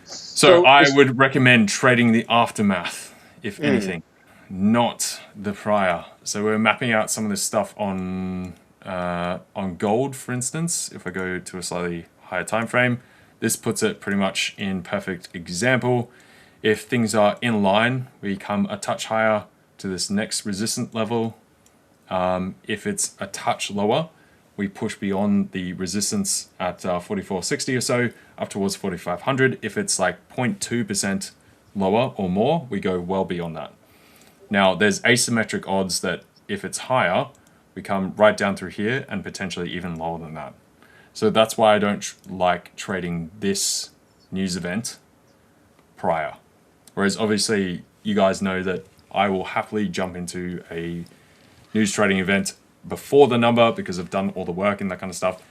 S3: So I would recommend trading the aftermath, if anything, not the prior. So we're mapping out some of this stuff on gold, for instance. If I go to a slightly higher time frame, this puts it pretty much in perfect example. If things are in line, we come a touch higher to this next resistance level. If it's a touch lower, we push beyond the resistance at 44.60 or so up towards 4,500. If it's like 0.2% lower or more, we go well beyond that. Now, there's asymmetric odds that if it's higher, we come right down through here and potentially even lower than that. So that's why I don't like trading this news event prior. Whereas obviously you guys know that I will happily jump into a news trading event before the number because I've done all the work and that kind of stuff.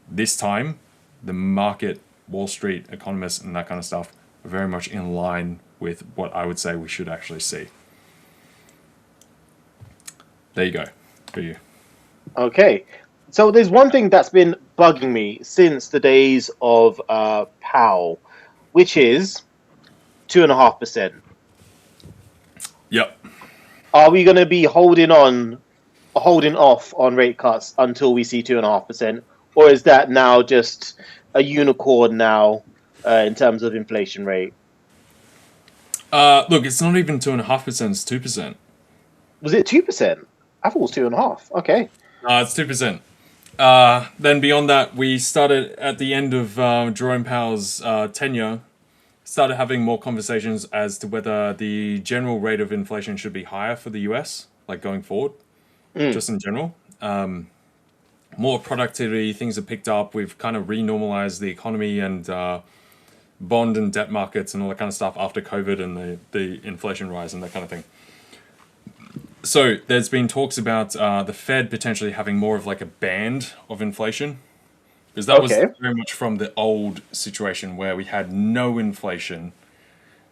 S3: This time, the market, Wall Street, economists and that kind of stuff are very much in line with what I would say we should actually see. There you go. For you.
S4: Okay. So there's one thing that's been bugging me since the days of Powell, which is 2.5%.
S3: Yep.
S4: Are we going to be holding off on rate cuts until we see 2.5%, or is that now just a unicorn now in terms of inflation rate?
S3: Look, it's not even 2.5%; it's 2%.
S4: Was it 2%? I thought it was 2.5%. Okay.
S3: It's 2%. Then beyond that, we started at the end of Jerome Powell's tenure, started having more conversations as to whether the general rate of inflation should be higher for the US, like going forward, just in general. More productivity, things have picked up. We've kind of renormalized the economy and bond and debt markets and all that kind of stuff after COVID and the inflation rise and that kind of thing. So there's been talks about the Fed potentially having more of like a band of inflation, because that was very much from the old situation where we had no inflation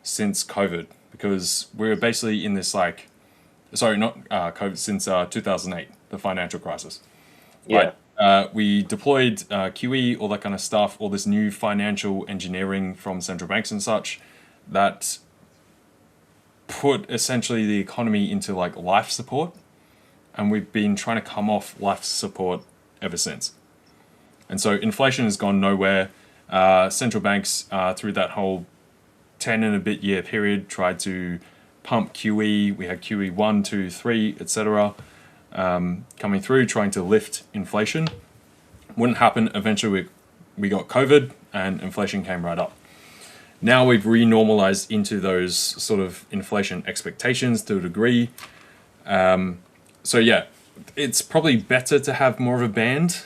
S3: since COVID, because we're basically in this like, sorry, not COVID, since 2008, the financial crisis.
S4: Yeah.
S3: Right? We deployed QE, all that kind of stuff, all this new financial engineering from central banks and such that put essentially the economy into like life support. And we've been trying to come off life support ever since. And so inflation has gone nowhere. Central banks, through that whole 10 and a bit year period, tried to pump QE. We had QE 1, 2, 3, etc. Coming through, trying to lift inflation. Wouldn't happen. Eventually, we got COVID and inflation came right up. Now we've renormalized into those sort of inflation expectations to a degree. So yeah, it's probably better to have more of a band.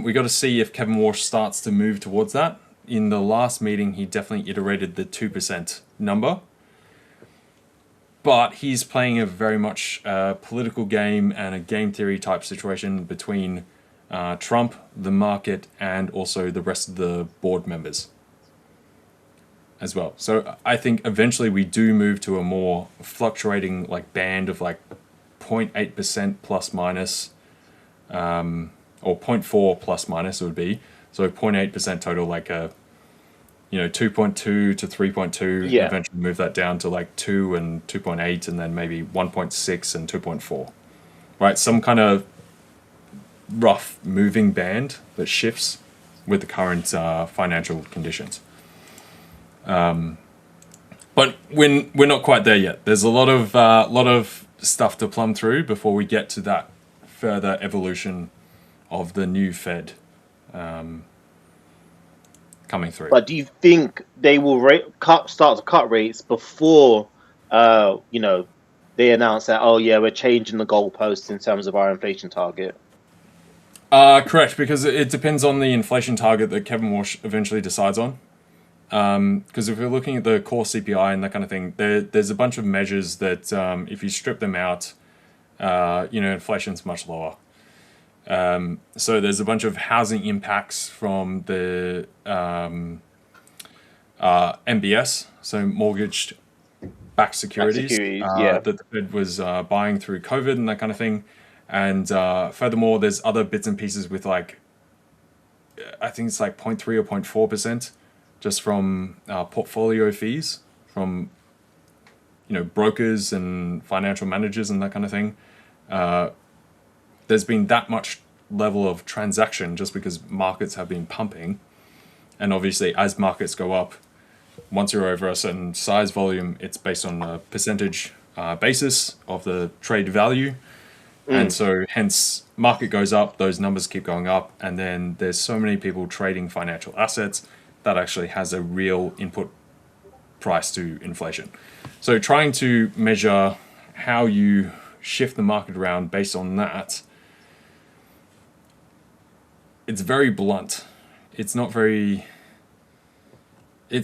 S3: We got to see if Kevin Walsh starts to move towards that. In the last meeting, he definitely iterated the 2% number. But he's playing a very much political game and a game theory type situation between Trump, the market, and also the rest of the board members as well. So I think eventually we do move to a more fluctuating like band of like 0.8% plus minus, or 0.4 plus minus it would be. So 0.8% total, like a 2.2 to 3.2.
S4: Yeah.
S3: Eventually move that down to like 2 and 2.8, and then maybe 1.6 and 2.4. Right, some kind of rough moving band that shifts with the current financial conditions. But we're not quite there yet. There's a lot of stuff to plumb through before we get to that further evolution of the new Fed coming through.
S4: But do you think they will start to cut rates before, they announce that, oh yeah, we're changing the goalposts in terms of our inflation target?
S3: Correct, because it depends on the inflation target that Kevin Walsh eventually decides on. Because if we're looking at the core CPI and that kind of thing, there's a bunch of measures that if you strip them out, inflation's much lower. So there's a bunch of housing impacts from the MBS, so mortgage-backed securities, that the Fed was buying through COVID and that kind of thing. And furthermore, there's other bits and pieces with like, I think it's like 0.3 or 0.4%. Just from portfolio fees from, brokers and financial managers and that kind of thing. There's been that much level of transaction just because markets have been pumping. And obviously, as markets go up, once you're over a certain size volume, it's based on a percentage basis of the trade value. And so hence, market goes up, those numbers keep going up. And then there's so many people trading financial assets that actually has a real input price to inflation. So trying to measure how you shift the market around based on that, it's very blunt. It's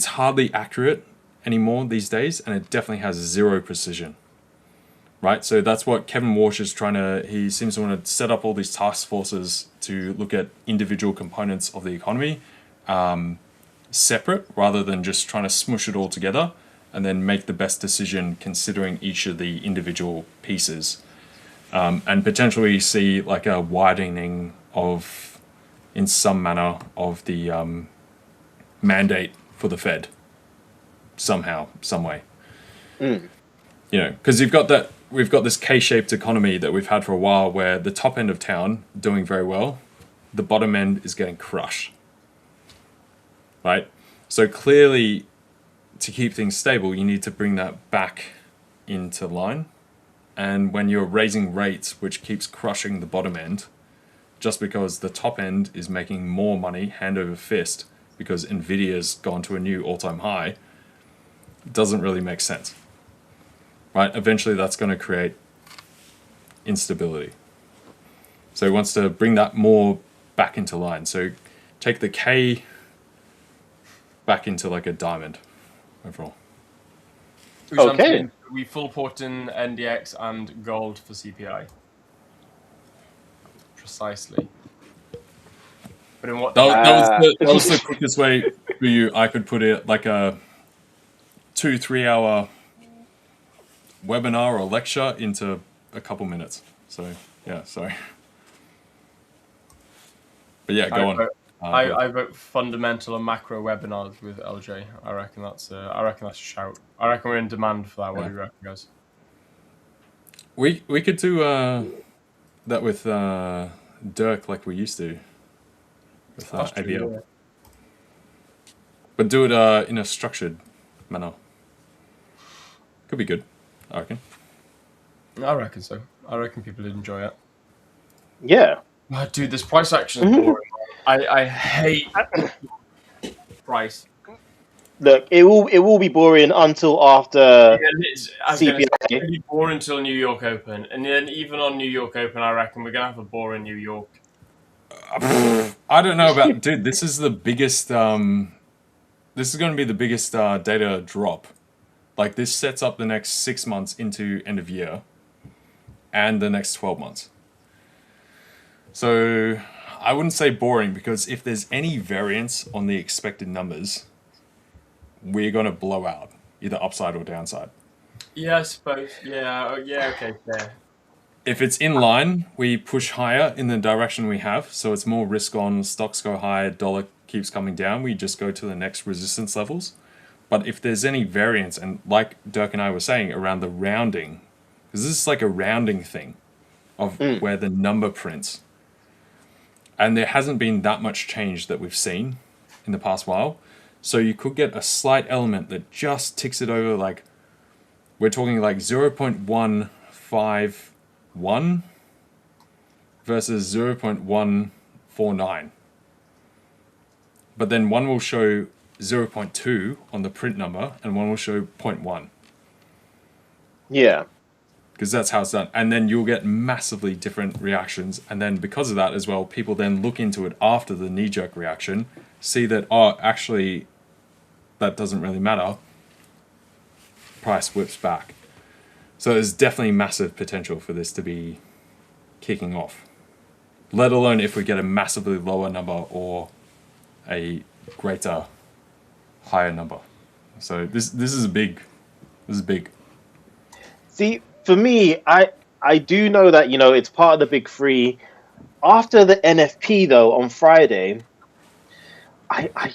S3: hardly accurate anymore these days, and it definitely has zero precision. Right? So that's what Kevin Walsh is he seems to want to set up all these task forces to look at individual components of the economy, separate rather than just trying to smush it all together and then make the best decision considering each of the individual pieces, and potentially see like a widening in some manner of the mandate for the Fed somehow, some way. Because we've got this K-shaped economy that we've had for a while where the top end of town doing very well, the bottom end is getting crushed. Right? So clearly, to keep things stable, you need to bring that back into line. And when you're raising rates, which keeps crushing the bottom end, just because the top end is making more money hand over fist because Nvidia's gone to a new all-time high, doesn't really make sense. Right? Eventually, that's going to create instability. So he wants to bring that more back into line. So take the K back into like a diamond overall.
S4: Okay.
S1: We full port in NDX and gold for CPI. Precisely. But in what?
S3: That was the quickest way for you. I could put it like 2-3 hour webinar or lecture into a couple minutes. So yeah, sorry. But yeah, go on.
S1: I vote fundamental and macro webinars with LJ. I reckon that's a shout. I reckon we're in demand for that. What do you reckon, guys?
S3: We could do that with Dirk like we used to with
S1: That's
S3: ABL.
S1: true, yeah.
S3: But do it in a structured manner. Could be good, I reckon.
S1: I reckon so. I reckon people would enjoy it.
S4: Yeah.
S1: Oh, dude, this price action is boring. I hate price.
S4: Look, it will be boring until after CPI.
S1: It's going to be boring until New York Open, and then even on New York Open, I reckon we're going to have a boring New York.
S3: I don't know about dude. This is the biggest. This is going to be the biggest data drop. Like this sets up the next 6 months into end of year, and the next 12 months. So I wouldn't say boring because if there's any variance on the expected numbers, we're going to blow out either upside or downside.
S1: Yeah, I suppose. Yeah, okay, fair.
S3: If it's in line, we push higher in the direction we have. So it's more risk on, stocks go higher, dollar keeps coming down. We just go to the next resistance levels. But if there's any variance, and like Dirk and I were saying around the rounding, because this is like a rounding thing of where the number prints. And there hasn't been that much change that we've seen in the past while. So you could get a slight element that just ticks it over, like we're talking like 0.151 versus 0.149. But then one will show 0.2 on the print number and one will show 0.1.
S4: Yeah.
S3: Because that's how it's done. And then you'll get massively different reactions. And then because of that as well, people then look into it after the knee-jerk reaction, see that, oh, actually, that doesn't really matter. Price whips back. So there's definitely massive potential for this to be kicking off. Let alone if we get a massively lower number or a greater, higher number. So this is big. This is big.
S4: See, for me, I do know that, it's part of the big three. After the NFP, though, on Friday, I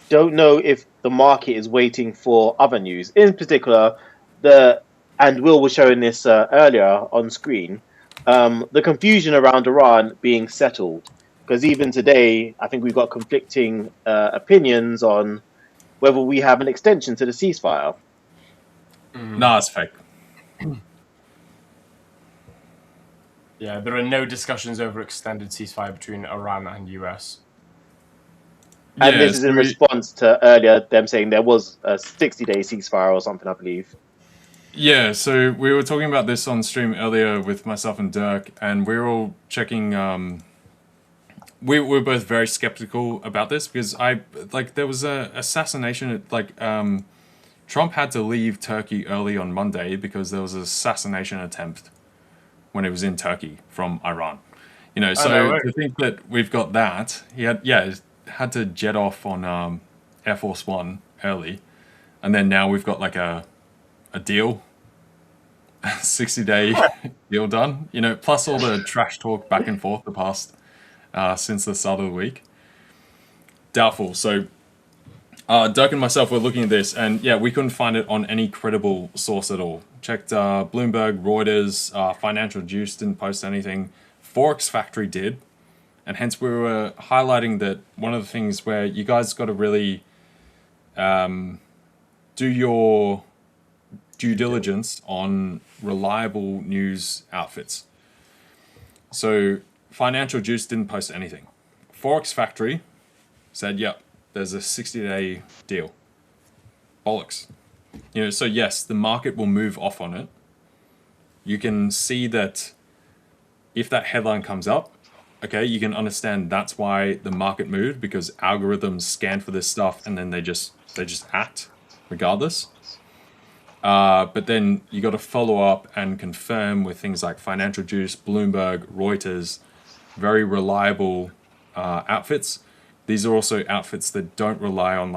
S4: don't know if the market is waiting for other news. In particular, and Will was showing this earlier on screen, the confusion around Iran being settled. Because even today, I think we've got conflicting opinions on whether we have an extension to the ceasefire.
S3: Nah, it's fake.
S1: Yeah, there are no discussions over extended ceasefire between Iran and US.
S4: And this is in response to earlier them saying there was a 60-day ceasefire or something, I believe.
S3: Yeah, so we were talking about this on stream earlier with myself and Dirk, and we were all checking. We were both very skeptical about this because there was a assassination. Trump had to leave Turkey early on Monday because there was an assassination attempt when he was in Turkey from Iran. To think that we've got that, he had to jet off on Air Force One early, and then now we've got like a deal, 60-day deal done. Plus all the trash talk back and forth the past since the start of the week. Doubtful. So Dirk and myself were looking at this, and we couldn't find it on any credible source at all. Checked Bloomberg, Reuters, Financial Juice didn't post anything. Forex Factory did, and hence we were highlighting that one of the things where you guys got to really do your due diligence on reliable news outfits. So Financial Juice didn't post anything. Forex Factory said, yep, there's a 60-day deal. Bollocks. So yes, the market will move off on it. You can see that if that headline comes up, okay, you can understand that's why the market moved, because algorithms scan for this stuff and then they just act regardless. But then you got to follow up and confirm with things like Financial Juice, Bloomberg, Reuters, very reliable outfits. These are also outfits that don't rely on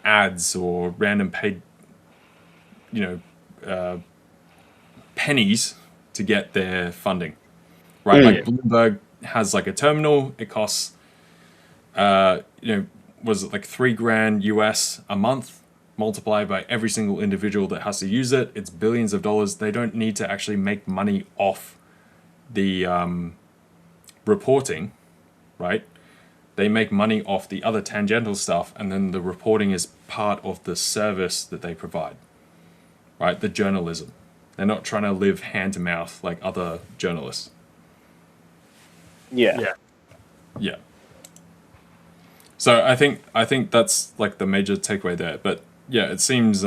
S3: ads or random paid, pennies to get their funding, right? Like Bloomberg has like a terminal. It costs, was it like $3,000 US a month? Multiplied by every single individual that has to use it. It's billions of dollars. They don't need to actually make money off the reporting, right? They make money off the other tangential stuff, and then the reporting is part of the service that they provide, right? The journalism. They're not trying to live hand to mouth like other journalists.
S4: Yeah.
S3: So I think that's like the major takeaway there. But yeah, it seems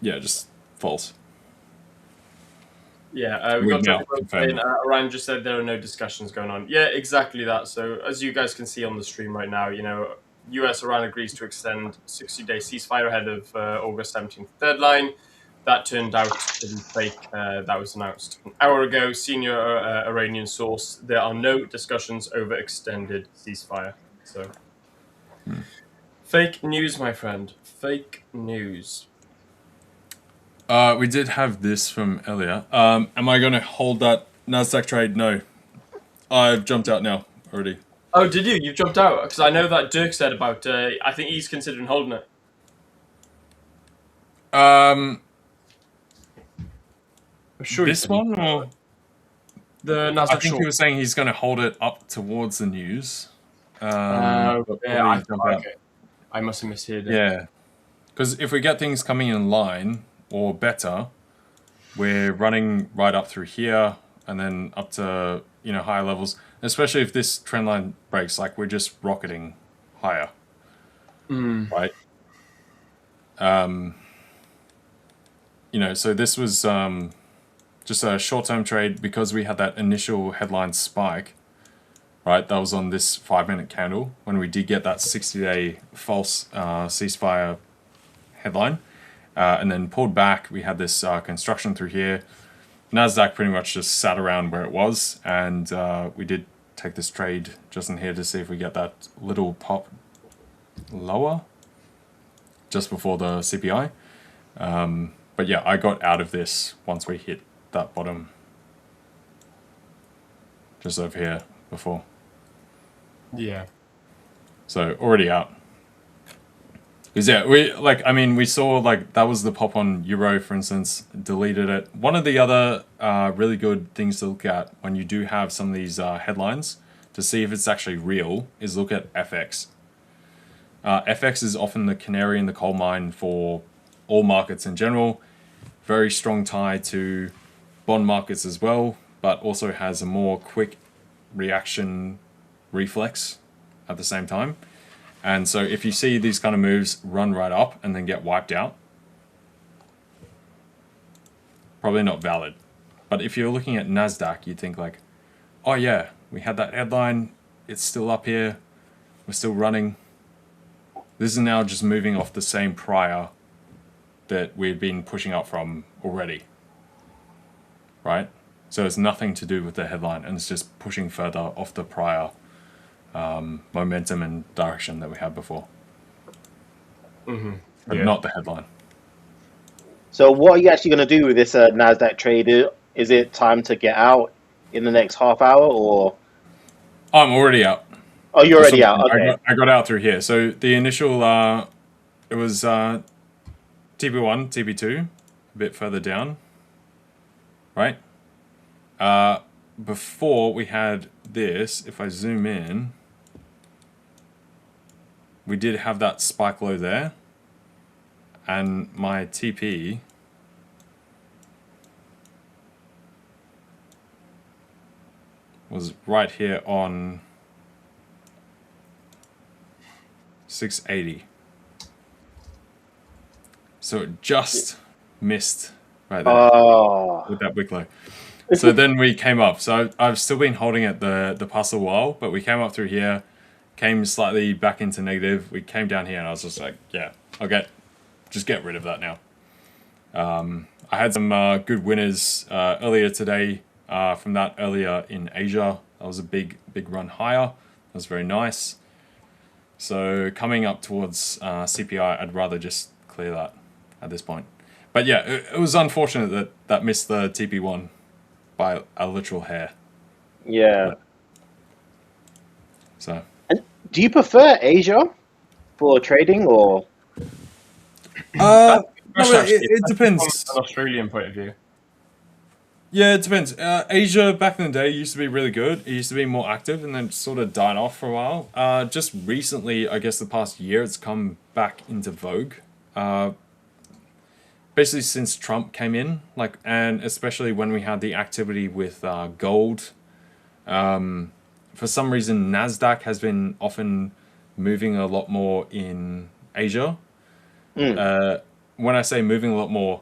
S3: just false.
S1: Yeah, we got something saying, Ryan just said there are no discussions going on. Yeah, exactly that. So as you guys can see on the stream right now, US-Iran agrees to extend 60-day ceasefire ahead of August 17th deadline. That turned out to be fake. That was announced an hour ago. Senior Iranian source, there are no discussions over extended ceasefire. So, fake news, my friend. Fake news.
S3: We did have this from earlier. Am I going to hold that NASDAQ trade? No. I've jumped out now already.
S1: Oh, did you? You've jumped out? Because I know that Dirk said about, I think he's considering holding it.
S3: I'm
S1: sure
S3: this one or
S1: the NASDAQ
S3: I think
S1: short.
S3: he was saying he's going to hold it up towards the news.
S1: I must have misheard it.
S3: Yeah, because if we get things coming in line or better, we're running right up through here and then up to higher levels. Especially if this trend line breaks, like we're just rocketing higher, right? So this was just a short-term trade because we had that initial headline spike, right? That was on this 5-minute candle when we did get that 60-day false ceasefire headline, and then pulled back. We had this construction through here. NASDAQ pretty much just sat around where it was, and we did take this trade just in here to see if we get that little pop lower just before the CPI. But yeah, I got out of this once we hit that bottom just over here before.
S1: Yeah.
S3: So already out. Because yeah, we saw like that was the pop on Euro, for instance, deleted it. One of the other really good things to look at when you do have some of these headlines to see if it's actually real is look at FX. FX is often the canary in the coal mine for all markets in general. Very strong tie to bond markets as well, but also has a more quick reaction reflex at the same time. And so if you see these kind of moves run right up and then get wiped out, probably not valid. But if you're looking at NASDAQ, you think like, oh yeah, we had that headline, it's still up here, we're still running. This is now just moving off the same prior that we've been pushing up from already, right? So it's nothing to do with the headline, and it's just pushing further off the prior momentum and direction that we had before. But not the headline.
S4: So what are you actually going to do with this NASDAQ trade? Is it time to get out in the next half hour, or?
S3: I'm already out.
S4: Oh, you're already out. Okay.
S3: I got out through here. So the initial, it was TP1, TP2, a bit further down, right? Before we had this, if I zoom in, we did have that spike low there, and my TP was right here on 680. So it just missed right there with that wick low. So then we came up. So I've still been holding at the past a while, but we came up through here, came slightly back into negative. We came down here and I was just like, yeah, just get rid of that now. I had some good winners earlier today from that earlier in Asia. That was a big run higher. That was very nice. So coming up towards CPI, I'd rather just clear that at this point. But yeah, it was unfortunate that that missed the TP1 by a literal hair.
S4: Yeah.
S3: So
S4: And do you prefer Asia for trading or?
S3: no,
S1: Question,
S3: but
S1: actually,
S3: it depends.
S1: From an Australian point of view.
S3: Yeah, it depends. Asia back in the day used to be really good. It used to be more active and then sort of died off for a while. Just recently, I guess the past year, it's come back into vogue. Basically since Trump came in, and especially when we had the activity with gold. For some reason, NASDAQ has been often moving a lot more in Asia. When I say moving a lot more,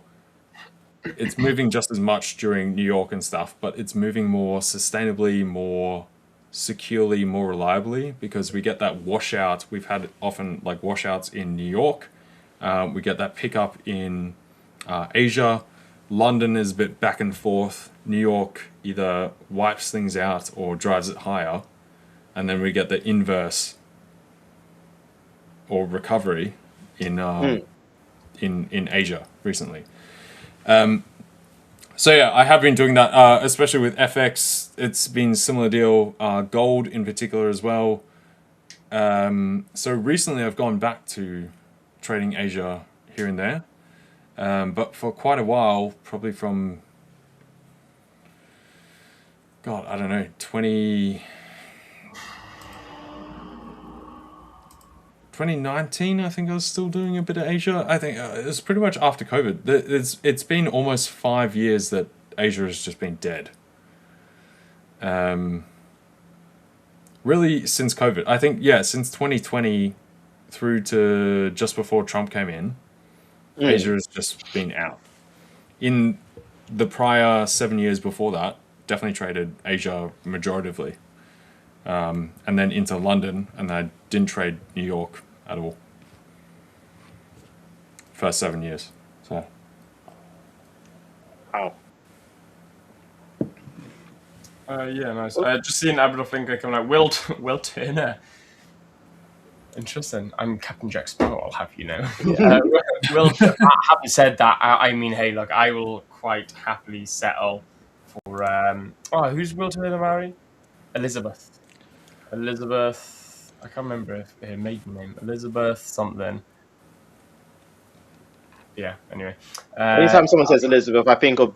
S3: it's moving just as much during New York and stuff, but it's moving more sustainably, more securely, more reliably, because we get that washout. We've had often like washouts in New York. We get that pickup in Asia. London is a bit back and forth. New York either wipes things out or drives it higher. And then we get the inverse or recovery in Asia recently. So yeah, I have been doing that, especially with FX. It's been a similar deal. Gold in particular as well. So recently I've gone back to trading Asia here and there. But for quite a while, probably from, God, I don't know, 2019, I think I was still doing a bit of Asia. I think it was pretty much after COVID. It's been almost 5 years that Asia has just been dead. Really, since COVID. I think, yeah, since 2020 through to just before Trump came in, Asia has just been out. In the prior 7 years before that, definitely traded Asia majoritively. And then into London, and I didn't trade New York at all. First 7 years. So.
S4: Wow.
S1: Yeah, nice. Just seeing Abdul Flinker coming out. Will Turner. Interesting. I'm Captain Jack Sparrow, I'll have you know. Will, having said that, I mean, hey, look, I will quite happily settle for. Who's Will Turner married? Elizabeth. I can't remember her maiden name. Elizabeth something. Yeah. Anyway.
S4: Anytime someone says Elizabeth, I think of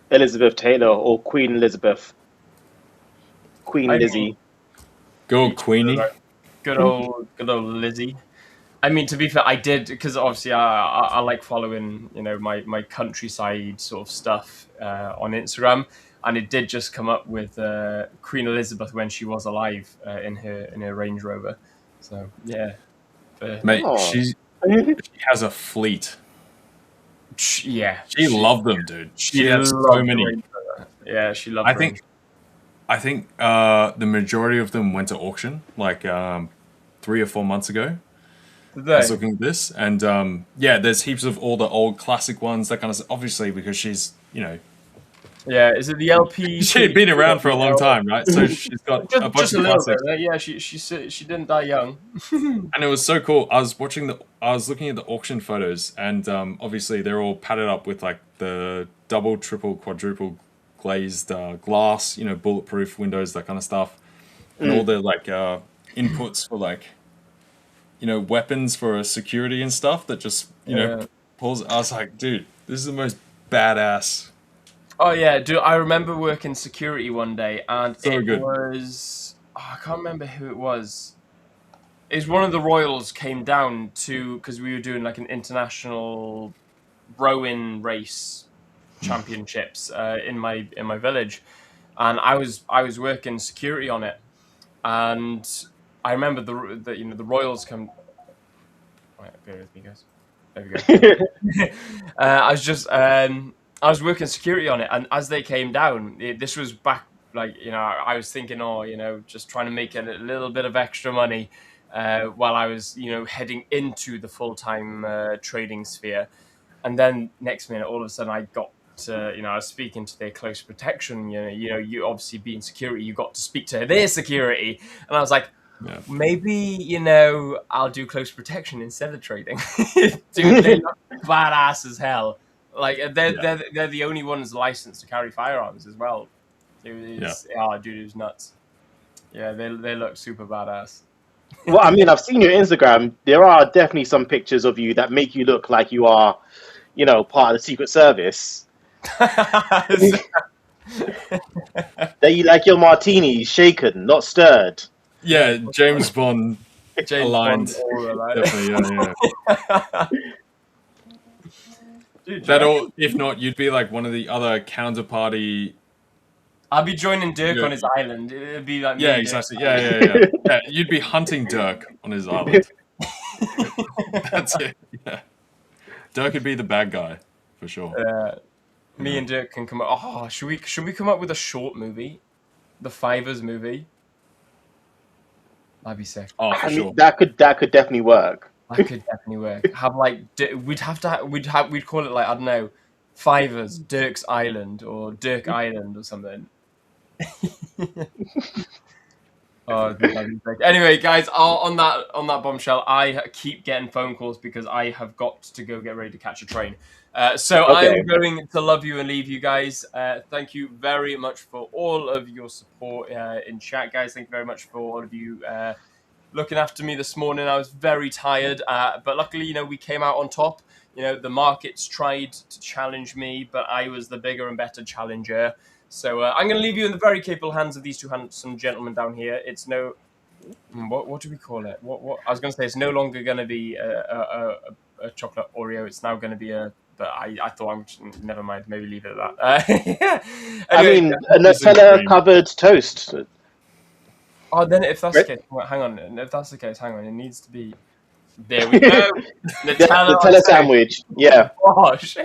S4: Elizabeth Taylor or Queen Elizabeth. Queen Lizzie.
S3: Go Queenie.
S1: Good old Lizzie. I mean, to be fair, I did because obviously I like following my countryside sort of stuff on Instagram, and it did just come up with Queen Elizabeth when she was alive in her Range Rover. So yeah,
S3: Mate,
S4: Oh.
S3: she has a fleet.
S1: yeah,
S3: She loved them, dude. She had so
S1: loved the
S3: many.
S1: Range Rover. Yeah, she loved.
S3: I think the majority of them went to auction like 3 or 4 months ago.
S1: Did
S3: I was
S1: they?
S3: looking at this, and yeah, there's heaps of all the old classic ones, that kind of stuff. Obviously, because she's,
S1: Yeah, is it the LP?
S3: she'd been around for a long time, right? So she's got a bunch
S1: just a
S3: of
S1: little
S3: classics.
S1: bit. Yeah, she didn't die young.
S3: And it was so cool. I was looking at the auction photos, and obviously they're all padded up with like the double, triple, quadruple glazed glass, bulletproof windows, that kind of stuff, and all the like inputs for like, weapons for security and stuff that just pulls. I was like, dude, this is the most badass.
S1: Oh yeah, dude! I remember working security one day, and
S3: So good.
S1: was I can't remember who it was. It was one of the royals came down to because we were doing like an international rowing race championships in my village, and I was working security on it, and I remember the royals come. Right, bear with me, guys. There we go. I was working security on it, and as they came down, this was back like I was thinking, just trying to make a little bit of extra money while I was heading into the full-time trading sphere, and then next minute, all of a sudden, I got to, I was speaking to their close protection. You obviously being security, you got to speak to their security, and I was like,
S3: Yeah.
S1: Maybe, I'll do close protection instead of trading. Dude, they look badass as hell. Like, they're the only ones licensed to carry firearms as well. Dude, it was nuts. Yeah, they look super badass.
S4: Well, I mean, I've seen your Instagram. There are definitely some pictures of you that make you look like you are, part of the Secret Service. That you like your martini shaken, not stirred.
S3: Yeah, James Bond
S1: James
S3: aligned.
S1: Bond aura, right?
S3: Definitely, yeah.
S1: Dude,
S3: That or if not, you'd be like one of the other counterparty.
S1: I'll be joining Dirk on his island. It'd be like
S3: Yeah,
S1: me,
S3: exactly. Yeah. You'd be hunting Dirk on his island. That's it. Yeah. Dirk would be the bad guy for sure.
S1: Me and Dirk can come up. Oh, should we come up with a short movie? The 5ers movie. That'd be sick.
S3: Oh, for
S4: I
S3: sure.
S4: mean, that could definitely work.
S1: That could definitely work. Have like we'd call it like, I don't know, 5ers, Dirk's Island or Dirk Island or something. Oh, that'd be sick. Anyway, guys, on that bombshell, I keep getting phone calls because I have got to go get ready to catch a train. So
S4: Okay.
S1: I'm going to love you and leave you guys. Thank you very much for all of your support in chat, guys. Thank you very much for all of you looking after me this morning. I was very tired, but luckily, we came out on top. The markets tried to challenge me, but I was the bigger and better challenger. So I'm going to leave you in the very capable hands of these two handsome gentlemen down here. It's no... What do we call it? What I was going to say, it's no longer going to be a chocolate Oreo. It's now going to be a... But I thought never mind. Maybe leave it at that. Anyway,
S4: a Nutella-covered toast.
S1: Oh, then if that's the case, hang on. If that's the case, hang on. It needs to be... There we go.
S4: Nutella sandwich. Yeah.
S1: Gosh.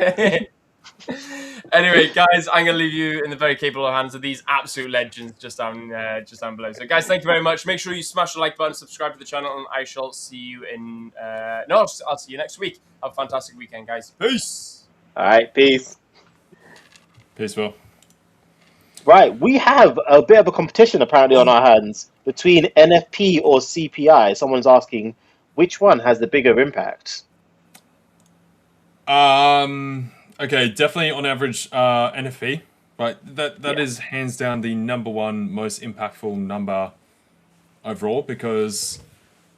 S1: Anyway, guys, I'm going to leave you in the very capable hands of these absolute legends just down below. So, guys, thank you very much. Make sure you smash the like button, subscribe to the channel, and I shall see you in... I'll see you next week. Have a fantastic weekend, guys. Peace.
S4: All right, peace.
S3: Peace, Will.
S4: Right, we have a bit of a competition apparently on our hands between NFP or CPI. Someone's asking which one has the bigger impact.
S3: Okay, definitely on average NFP, right? That is hands down the number one most impactful number overall, because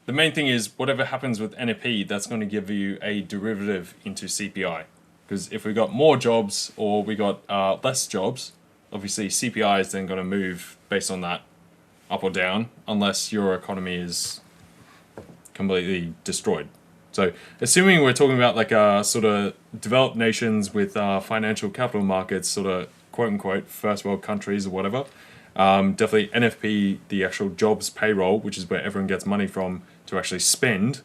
S3: the main thing is whatever happens with NFP, that's going to give you a derivative into CPI. Because if we got more jobs or we got less jobs, obviously CPI is then going to move based on that up or down, unless your economy is completely destroyed. So assuming we're talking about like sort of developed nations with financial capital markets, sort of quote unquote first world countries or whatever, definitely NFP, the actual jobs payroll, which is where everyone gets money from to actually spend,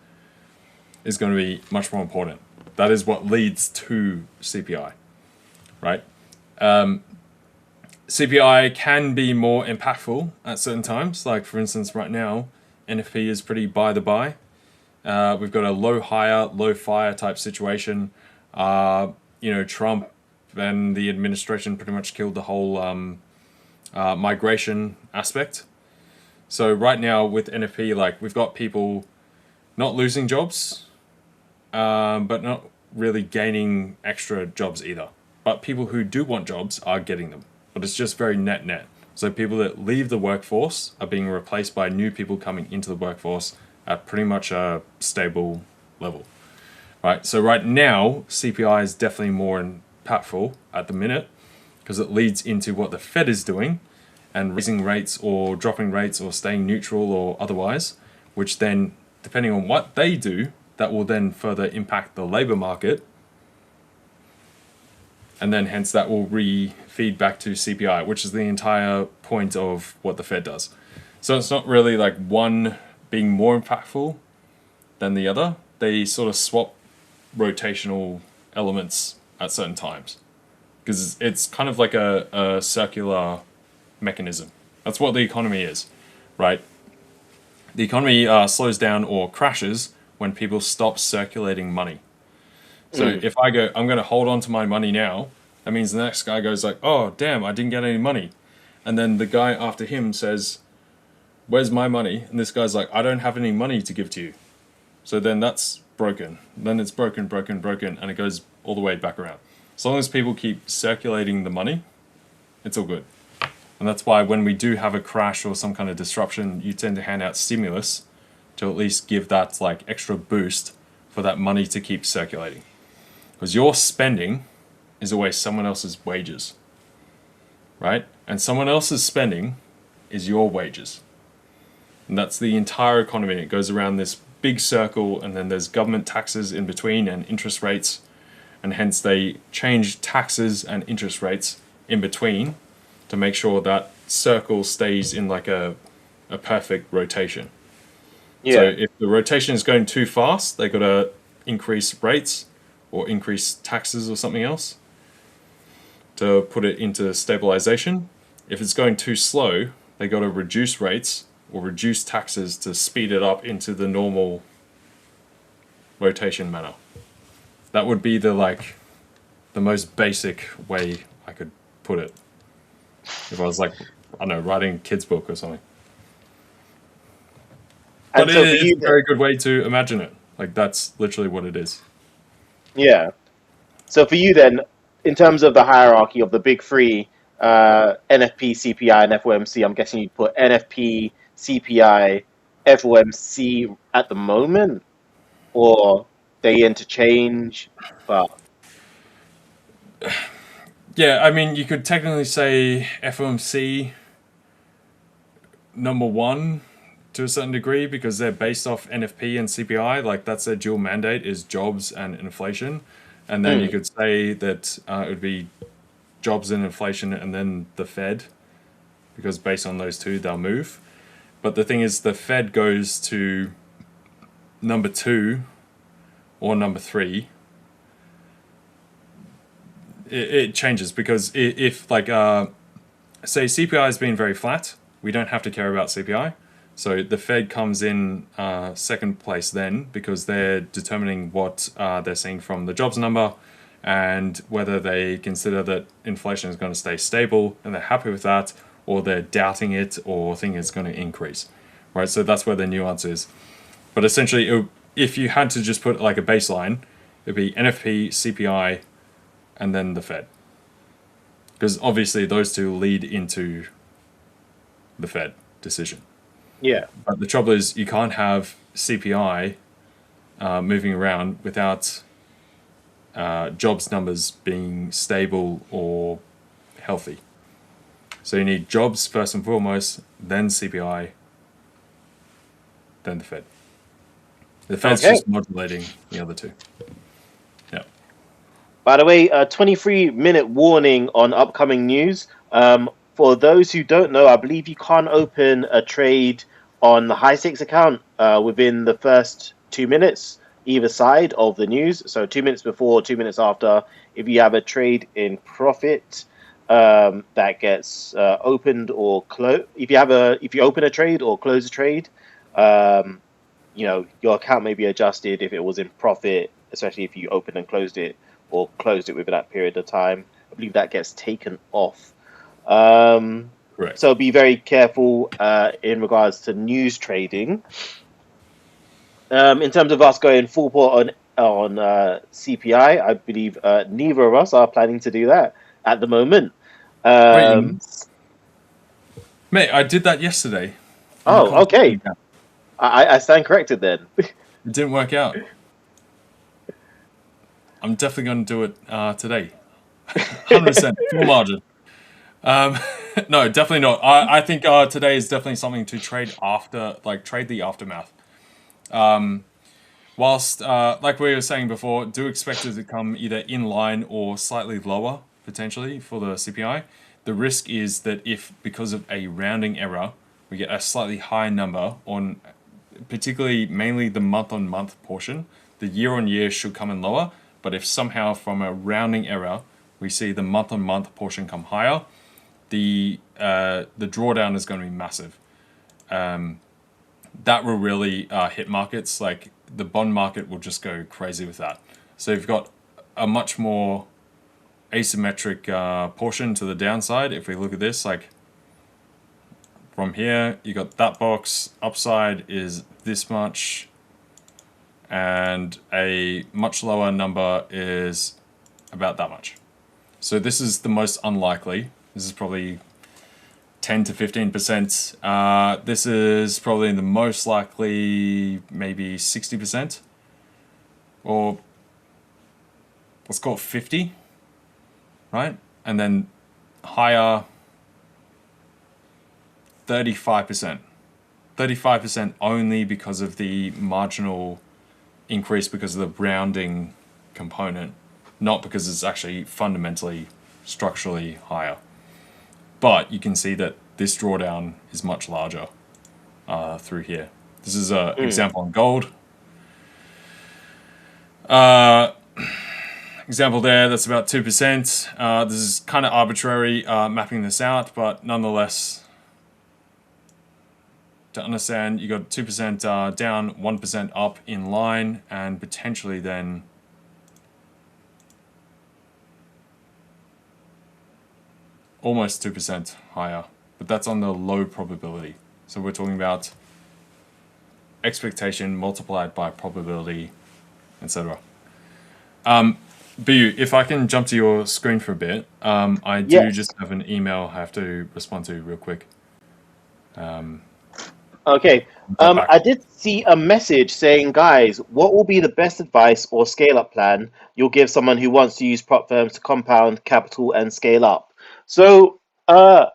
S3: is going to be much more important. That is what leads to CPI, right? CPI can be more impactful at certain times. Like for instance, right now, NFP is pretty by the by. We've got a low hire, low fire type situation. Trump and the administration pretty much killed the whole migration aspect. So right now with NFP, like we've got people not losing jobs, but not really gaining extra jobs either. But people who do want jobs are getting them. But it's just very net. So people that leave the workforce are being replaced by new people coming into the workforce at pretty much a stable level, right? So right now, CPI is definitely more impactful at the minute because it leads into what the Fed is doing and raising rates or dropping rates or staying neutral or otherwise, which then, depending on what they do, that will then further impact the labor market. And then hence that will feed back to CPI, which is the entire point of what the Fed does. So it's not really like one being more impactful than the other. They sort of swap rotational elements at certain times because it's kind of like a circular mechanism. That's what the economy is, right? The economy slows down or crashes when people stop circulating money. So if I go, I'm going to hold on to my money now, that means the next guy goes like, oh, damn, I didn't get any money. And then the guy after him says, where's my money? And this guy's like, I don't have any money to give to you. So then that's broken. Then it's broken, and it goes all the way back around. As long as people keep circulating the money, it's all good. And that's why when we do have a crash or some kind of disruption, you tend to hand out stimulus to at least give that like extra boost for that money to keep circulating. Because your spending is always someone else's wages, right? And someone else's spending is your wages. And that's the entire economy. It goes around this big circle, and then there's government taxes in between and interest rates, and hence they change taxes and interest rates in between to make sure that circle stays in like a perfect rotation.
S4: Yeah.
S3: So if the rotation is going too fast, they got to increase rates or increase taxes or something else to put it into stabilization. If it's going too slow, they got to reduce rates or reduce taxes to speed it up into the normal rotation manner. That would be the most basic way I could put it. If I was like, I don't know, writing a kid's book or something. But
S4: And so
S3: it
S4: for
S3: is
S4: you
S3: a very good way to imagine it. Like, that's literally what it is.
S4: Yeah. So for you then, in terms of the hierarchy of the big three, NFP, CPI, and FOMC, I'm guessing you'd put NFP, CPI, FOMC at the moment, or they interchange. But
S3: Yeah, I mean, you could technically say FOMC number one to a certain degree because they're based off NFP and CPI. Like, that's their dual mandate is jobs and inflation. And then you could say that it would be jobs and inflation and then the Fed, because based on those two, they'll move. But the thing is, the Fed goes to number two or number three. It changes because if like, say CPI has been very flat, we don't have to care about CPI. So the Fed comes in second place then because they're determining what they're seeing from the jobs number and whether they consider that inflation is going to stay stable and they're happy with that, or they're doubting it or think it's going to increase, right? So that's where the nuance is. But essentially, if you had to just put like a baseline, it'd be NFP, CPI, and then the Fed. Because obviously those two lead into the Fed decision.
S4: yeah,
S3: But the trouble is you can't have CPI moving around without jobs numbers being stable or healthy. So you need jobs first and foremost, then CPI, then the Fed. The Fed's
S4: Okay.
S3: just modulating the other two. Yeah.
S4: By the way, a 23-minute warning on upcoming news. For those who don't know, I believe you can't open a trade on the high stakes account within the first 2 minutes, either side of the news. So 2 minutes before, 2 minutes after. If you have a trade in profit that gets opened or closed, if you open a trade or close a trade, your account may be adjusted if it was in profit, especially if you opened and closed it or closed it within that period of time. I believe that gets taken off.
S3: Correct.
S4: So be very careful in regards to news trading. In terms of us going full port on CPI, I believe neither of us are planning to do that at the moment.
S3: Wait, mate, I did that yesterday.
S4: Oh, okay. I stand corrected then.
S3: It didn't work out. I'm definitely going to do it today. 100%, full margin. No, definitely not. I think today is definitely something to trade after, like trade the aftermath. Whilst, like we were saying before, do expect it to come either in line or slightly lower, potentially, for the CPI. The risk is that if, because of a rounding error, we get a slightly higher number on, particularly mainly the month-on-month portion, the year-on-year should come in lower. But if somehow from a rounding error, we see the month-on-month portion come higher, the drawdown is going to be massive. That will really hit markets. Like the bond market will just go crazy with that. So you've got a much more asymmetric portion to the downside. If we look at this, like from here, you got that box. Upside is this much. And a much lower number is about that much. So this is the most unlikely. This is probably 10 to 15%. This is probably the most likely, maybe 60%. Or let's call it 50, right? And then higher, 35%. 35% only because of the marginal increase because of the rounding component, not because it's actually fundamentally, structurally higher. But you can see that this drawdown is much larger through here. This is an example on gold. Example there, that's about 2%. This is kind of arbitrary mapping this out, but nonetheless, to understand, you got 2% down, 1% up in line, and potentially then almost 2% higher, but that's on the low probability. So we're talking about expectation multiplied by probability, etc. Bu, if I can jump to your screen for a bit, I do
S4: Yes.
S3: just have an email I have to respond to real quick.
S4: Okay.
S3: Back.
S4: I did see a message saying, guys, what will be the best advice or scale up plan you'll give someone who wants to use prop firms to compound capital and scale up? So, I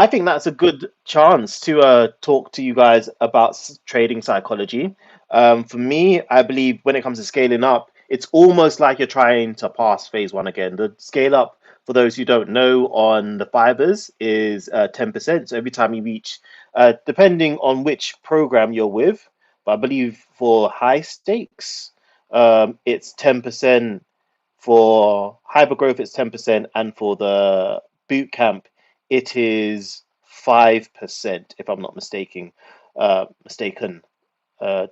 S4: think that's a good chance to talk to you guys about trading psychology. For me, I believe when it comes to scaling up, it's almost like you're trying to pass phase one again. The scale up, for those who don't know, on the fibers is 10%. So every time you reach, depending on which program you're with, but I believe for high stakes, it's 10%. For hypergrowth, it's 10%, and for the boot camp, it is 5%, if I'm not mistaken. Mistaken. And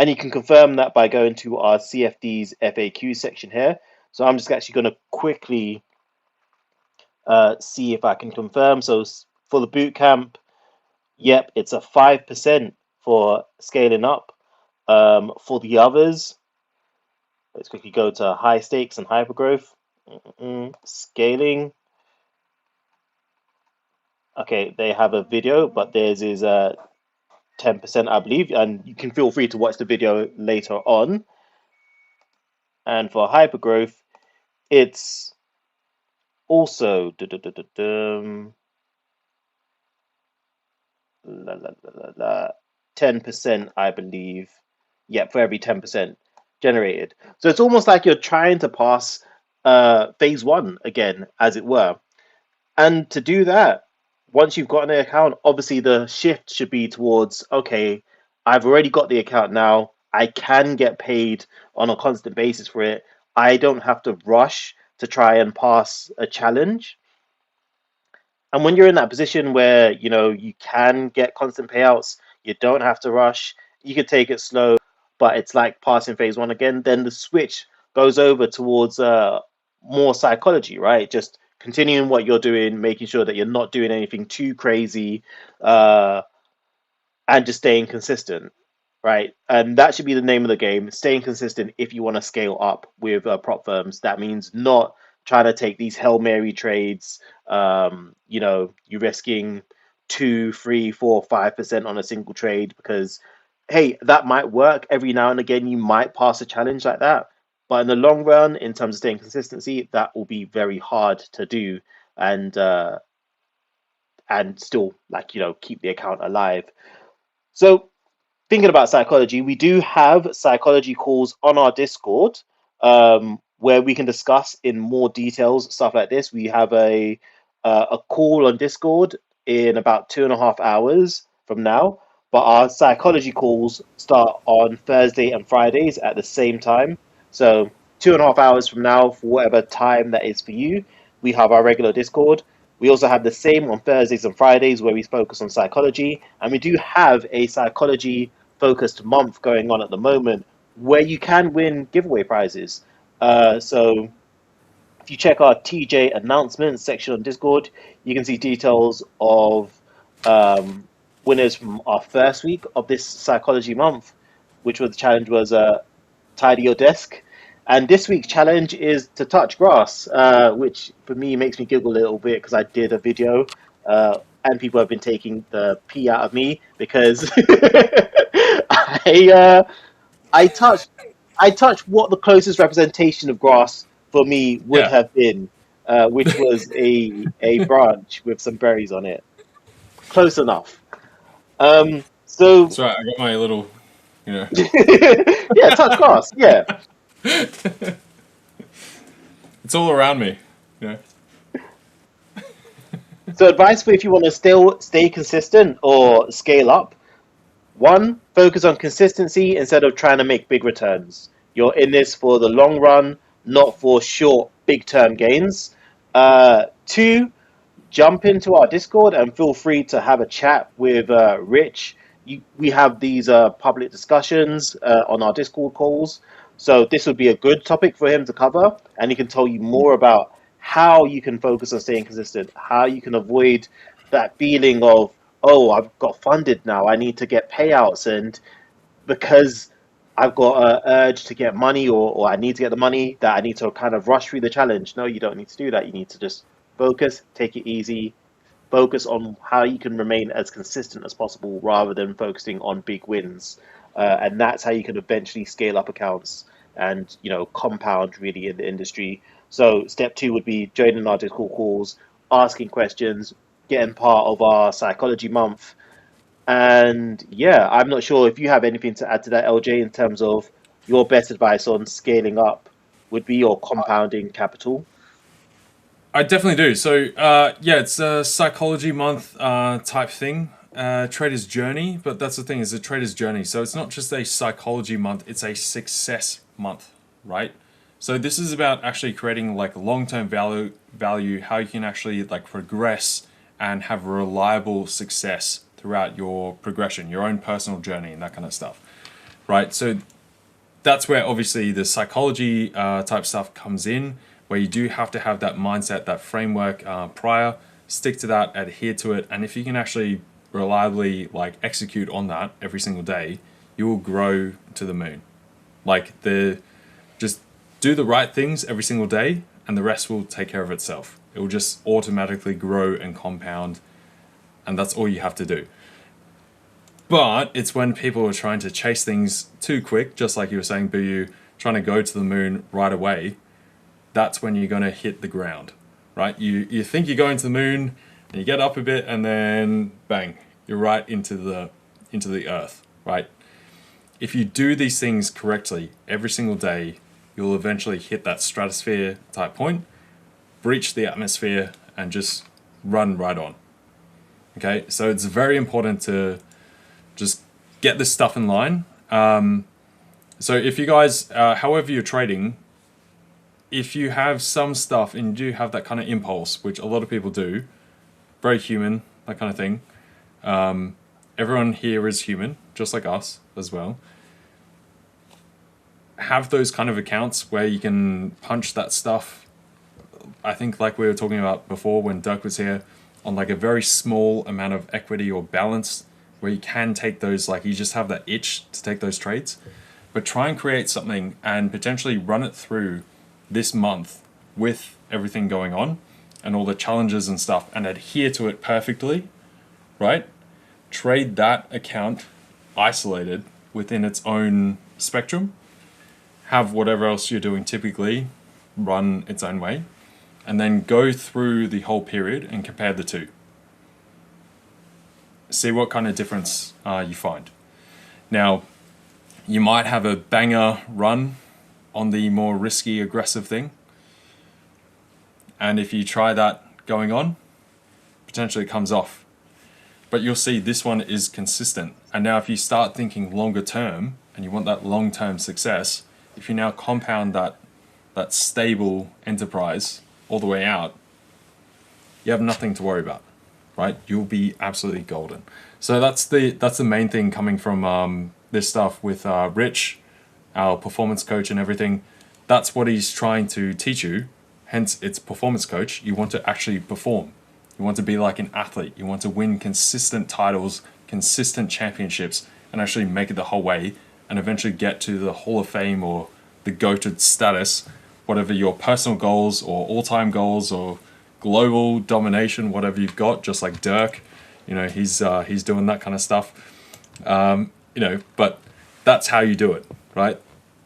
S4: you can confirm that by going to our CFD's FAQ section here. So I'm just actually going to quickly see if I can confirm. So for the boot camp, yep, it's a 5% for scaling up. For the others, let's quickly go to high stakes and hypergrowth. Scaling. Okay, they have a video, but theirs is 10%, I believe, and you can feel free to watch the video later on. And for hypergrowth, it's also 10%, I believe. Yeah, for every 10% generated. So it's almost like you're trying to pass phase one again, as it were. And to do that, once you've got an account, obviously the shift should be towards, okay, I've already got the account now. I can get paid on a constant basis for it. I don't have to rush to try and pass a challenge. And when you're in that position where, you can get constant payouts, you don't have to rush, you could take it slow, but it's like passing phase one again, then the switch goes over towards more psychology, right? Just continuing what you're doing, making sure that you're not doing anything too crazy, and just staying consistent, right? And that should be the name of the game, staying consistent if you want to scale up with prop firms. That means not trying to take these Hail Mary trades. You're risking 2, 3, 4, 5% on a single trade because, hey, that might work. Every now and again, you might pass a challenge like that. But in the long run, in terms of staying consistency, that will be very hard to do and still keep the account alive. So thinking about psychology, we do have psychology calls on our Discord where we can discuss in more details stuff like this. We have a call on Discord in about 2.5 hours from now, but our psychology calls start on Thursday and Fridays at the same time. So 2.5 hours from now, for whatever time that is for you, we have our regular Discord. We also have the same on Thursdays and Fridays where we focus on psychology. And we do have a psychology focused month going on at the moment where you can win giveaway prizes. So if you check our TJ announcements section on Discord, you can see details of winners from our first week of this psychology month, which was the challenge was tidy your desk. And this week's challenge is to touch grass, which for me makes me giggle a little bit because I did a video and people have been taking the pee out of me because I touched what the closest representation of grass for me would
S3: Yeah.
S4: have been, which was a branch with some berries on it. Close enough. So
S3: That's right. I got my little, you know.
S4: yeah, touch grass. Yeah.
S3: It's all around me, you know.
S4: So advice for if you want to still stay consistent or scale up. One, focus on consistency instead of trying to make big returns. You're in this for the long run, not for short, big term gains. Two, jump into our Discord and feel free to have a chat with Rich. We have these public discussions on our Discord calls. So this would be a good topic for him to cover, and he can tell you more about how you can focus on staying consistent, how you can avoid that feeling of, oh, I've got funded now, I need to get payouts, and because I've got an urge to get money or I need to get the money, that I need to kind of rush through the challenge. No, you don't need to do that. You need to just focus, take it easy, focus on how you can remain as consistent as possible rather than focusing on big wins. And that's how you can eventually scale up accounts and, you know, compound really in the industry. So step two would be joining our Discord calls, asking questions, getting part of our psychology month. And yeah, I'm not sure if you have anything to add to that, LJ, in terms of your best advice on scaling up would be your compounding capital.
S3: I definitely do. So, yeah, it's a psychology month type thing, trader's journey. But that's the thing, is a trader's journey. So it's not just a psychology month; it's a success month, right? So this is about actually creating like long-term value, how you can actually like progress and have reliable success throughout your progression, your own personal journey, and that kind of stuff, right? So that's where obviously the psychology type stuff comes in, where you do have to have that mindset, that framework prior, stick to that, adhere to it, and if you can actually reliably like execute on that every single day, you will grow to the moon. Like just do the right things every single day, and the rest will take care of itself. It will just automatically grow and compound, and that's all you have to do. But it's when people are trying to chase things too quick, just like you were saying, Buyu, trying to go to the moon right away, that's when you're going to hit the ground, right? You think you're going to the moon, and you get up a bit, and then bang, you're right into the earth, right? If you do these things correctly every single day, you'll eventually hit that stratosphere type point, breach the atmosphere, and just run right on. Okay, so it's very important to just get this stuff in line. So if you guys, however you're trading, if you have some stuff and you do have that kind of impulse, which a lot of people do, very human, that kind of thing. Everyone here is human, just like us as well. Have those kind of accounts where you can punch that stuff. I think like we were talking about before when Dirk was here, on like a very small amount of equity or balance, where you can take those, like you just have that itch to take those trades. But try and create something and potentially run it through this month with everything going on and all the challenges and stuff, and adhere to it perfectly, right? Trade that account isolated within its own spectrum. Have whatever else you're doing typically run its own way, and then go through the whole period and compare the two. See what kind of difference you find. Now, you might have a banger run on the more risky, aggressive thing. And if you try that going on, potentially it comes off. But you'll see this one is consistent. And now if you start thinking longer term, and you want that long-term success, if you now compound that stable enterprise all the way out, you have nothing to worry about, right? You'll be absolutely golden. So that's the main thing coming from this stuff with Rich, our performance coach and everything. That's what he's trying to teach you, Hence, it's performance coach. You want to actually perform. You want to be like an athlete. You want to win consistent titles, consistent championships, and actually make it the whole way, and eventually get to the Hall of Fame or the GOATed status, whatever your personal goals or all-time goals or global domination, whatever you've got. Just like Dirk, he's doing that kind of stuff. But that's how you do it, right?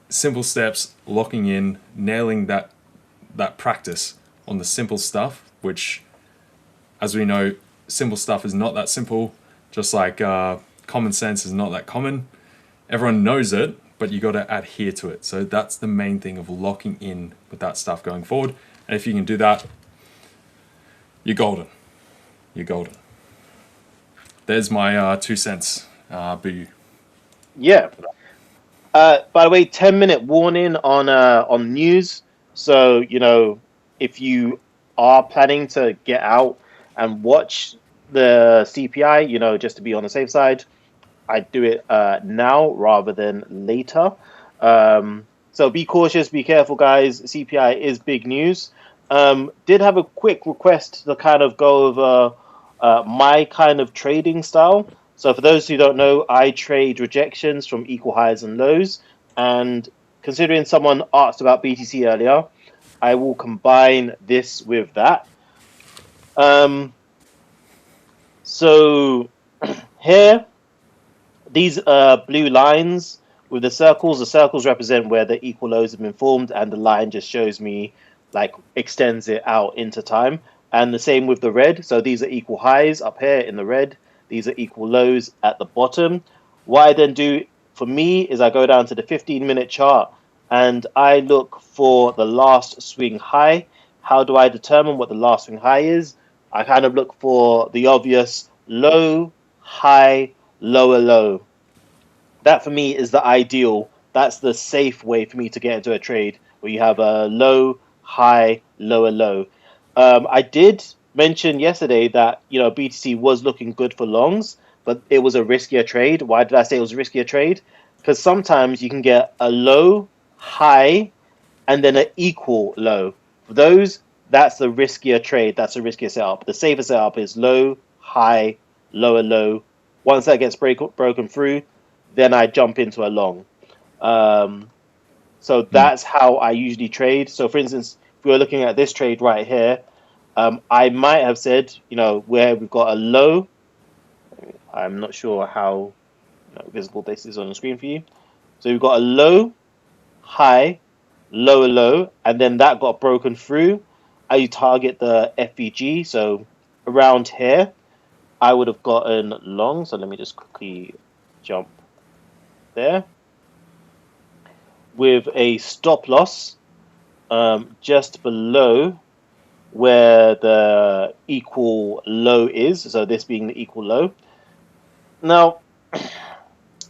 S3: Simple steps, locking in, nailing that practice on the simple stuff, which, as we know, simple stuff is not that simple, just like common sense is not that common. Everyone knows it, but you got to adhere to it. So that's the main thing of locking in with that stuff going forward. And if you can do that, you're golden. You're golden. There's my 2 cents. Boo.
S4: Yeah. By the way, 10-minute warning on news. So, if you are planning to get out and watch the CPI, just to be on the safe side, I do it now rather than later. So be cautious, be careful, guys. CPI is big news. Did have a quick request to kind of go over my kind of trading style. So for those who don't know, I trade rejections from equal highs and lows. And considering someone asked about BTC earlier, I will combine this with that. So here, these blue lines with the circles represent where the equal lows have been formed, and the line just shows me, like, extends it out into time. And the same with the red. So these are equal highs up here in the red. These are equal lows at the bottom. What I then do for me is I go down to the 15-minute chart and I look for the last swing high. How do I determine what the last swing high is? I kind of look for the obvious low, high, lower low. That for me is the ideal. That's the safe way for me to get into a trade where you have a low, high, lower low. I did mention yesterday that BTC was looking good for longs, but it was a riskier trade. Why did I say it was a riskier trade? Because sometimes you can get a low, high, and then an equal low. For those, that's the riskier trade. That's a riskier setup. The safer setup is low, high, lower low. Once that gets broken through, then I jump into a long. So that's how I usually trade. So for instance, if we were looking at this trade right here, I might have said, where we've got a low. I'm not sure how visible this is on the screen for you. So we've got a low, high, lower low, and then that got broken through. I target the FVG. So around here, I would have gotten long. So let me just quickly jump there with a stop loss just below where the equal low is, so this being the equal low. Now,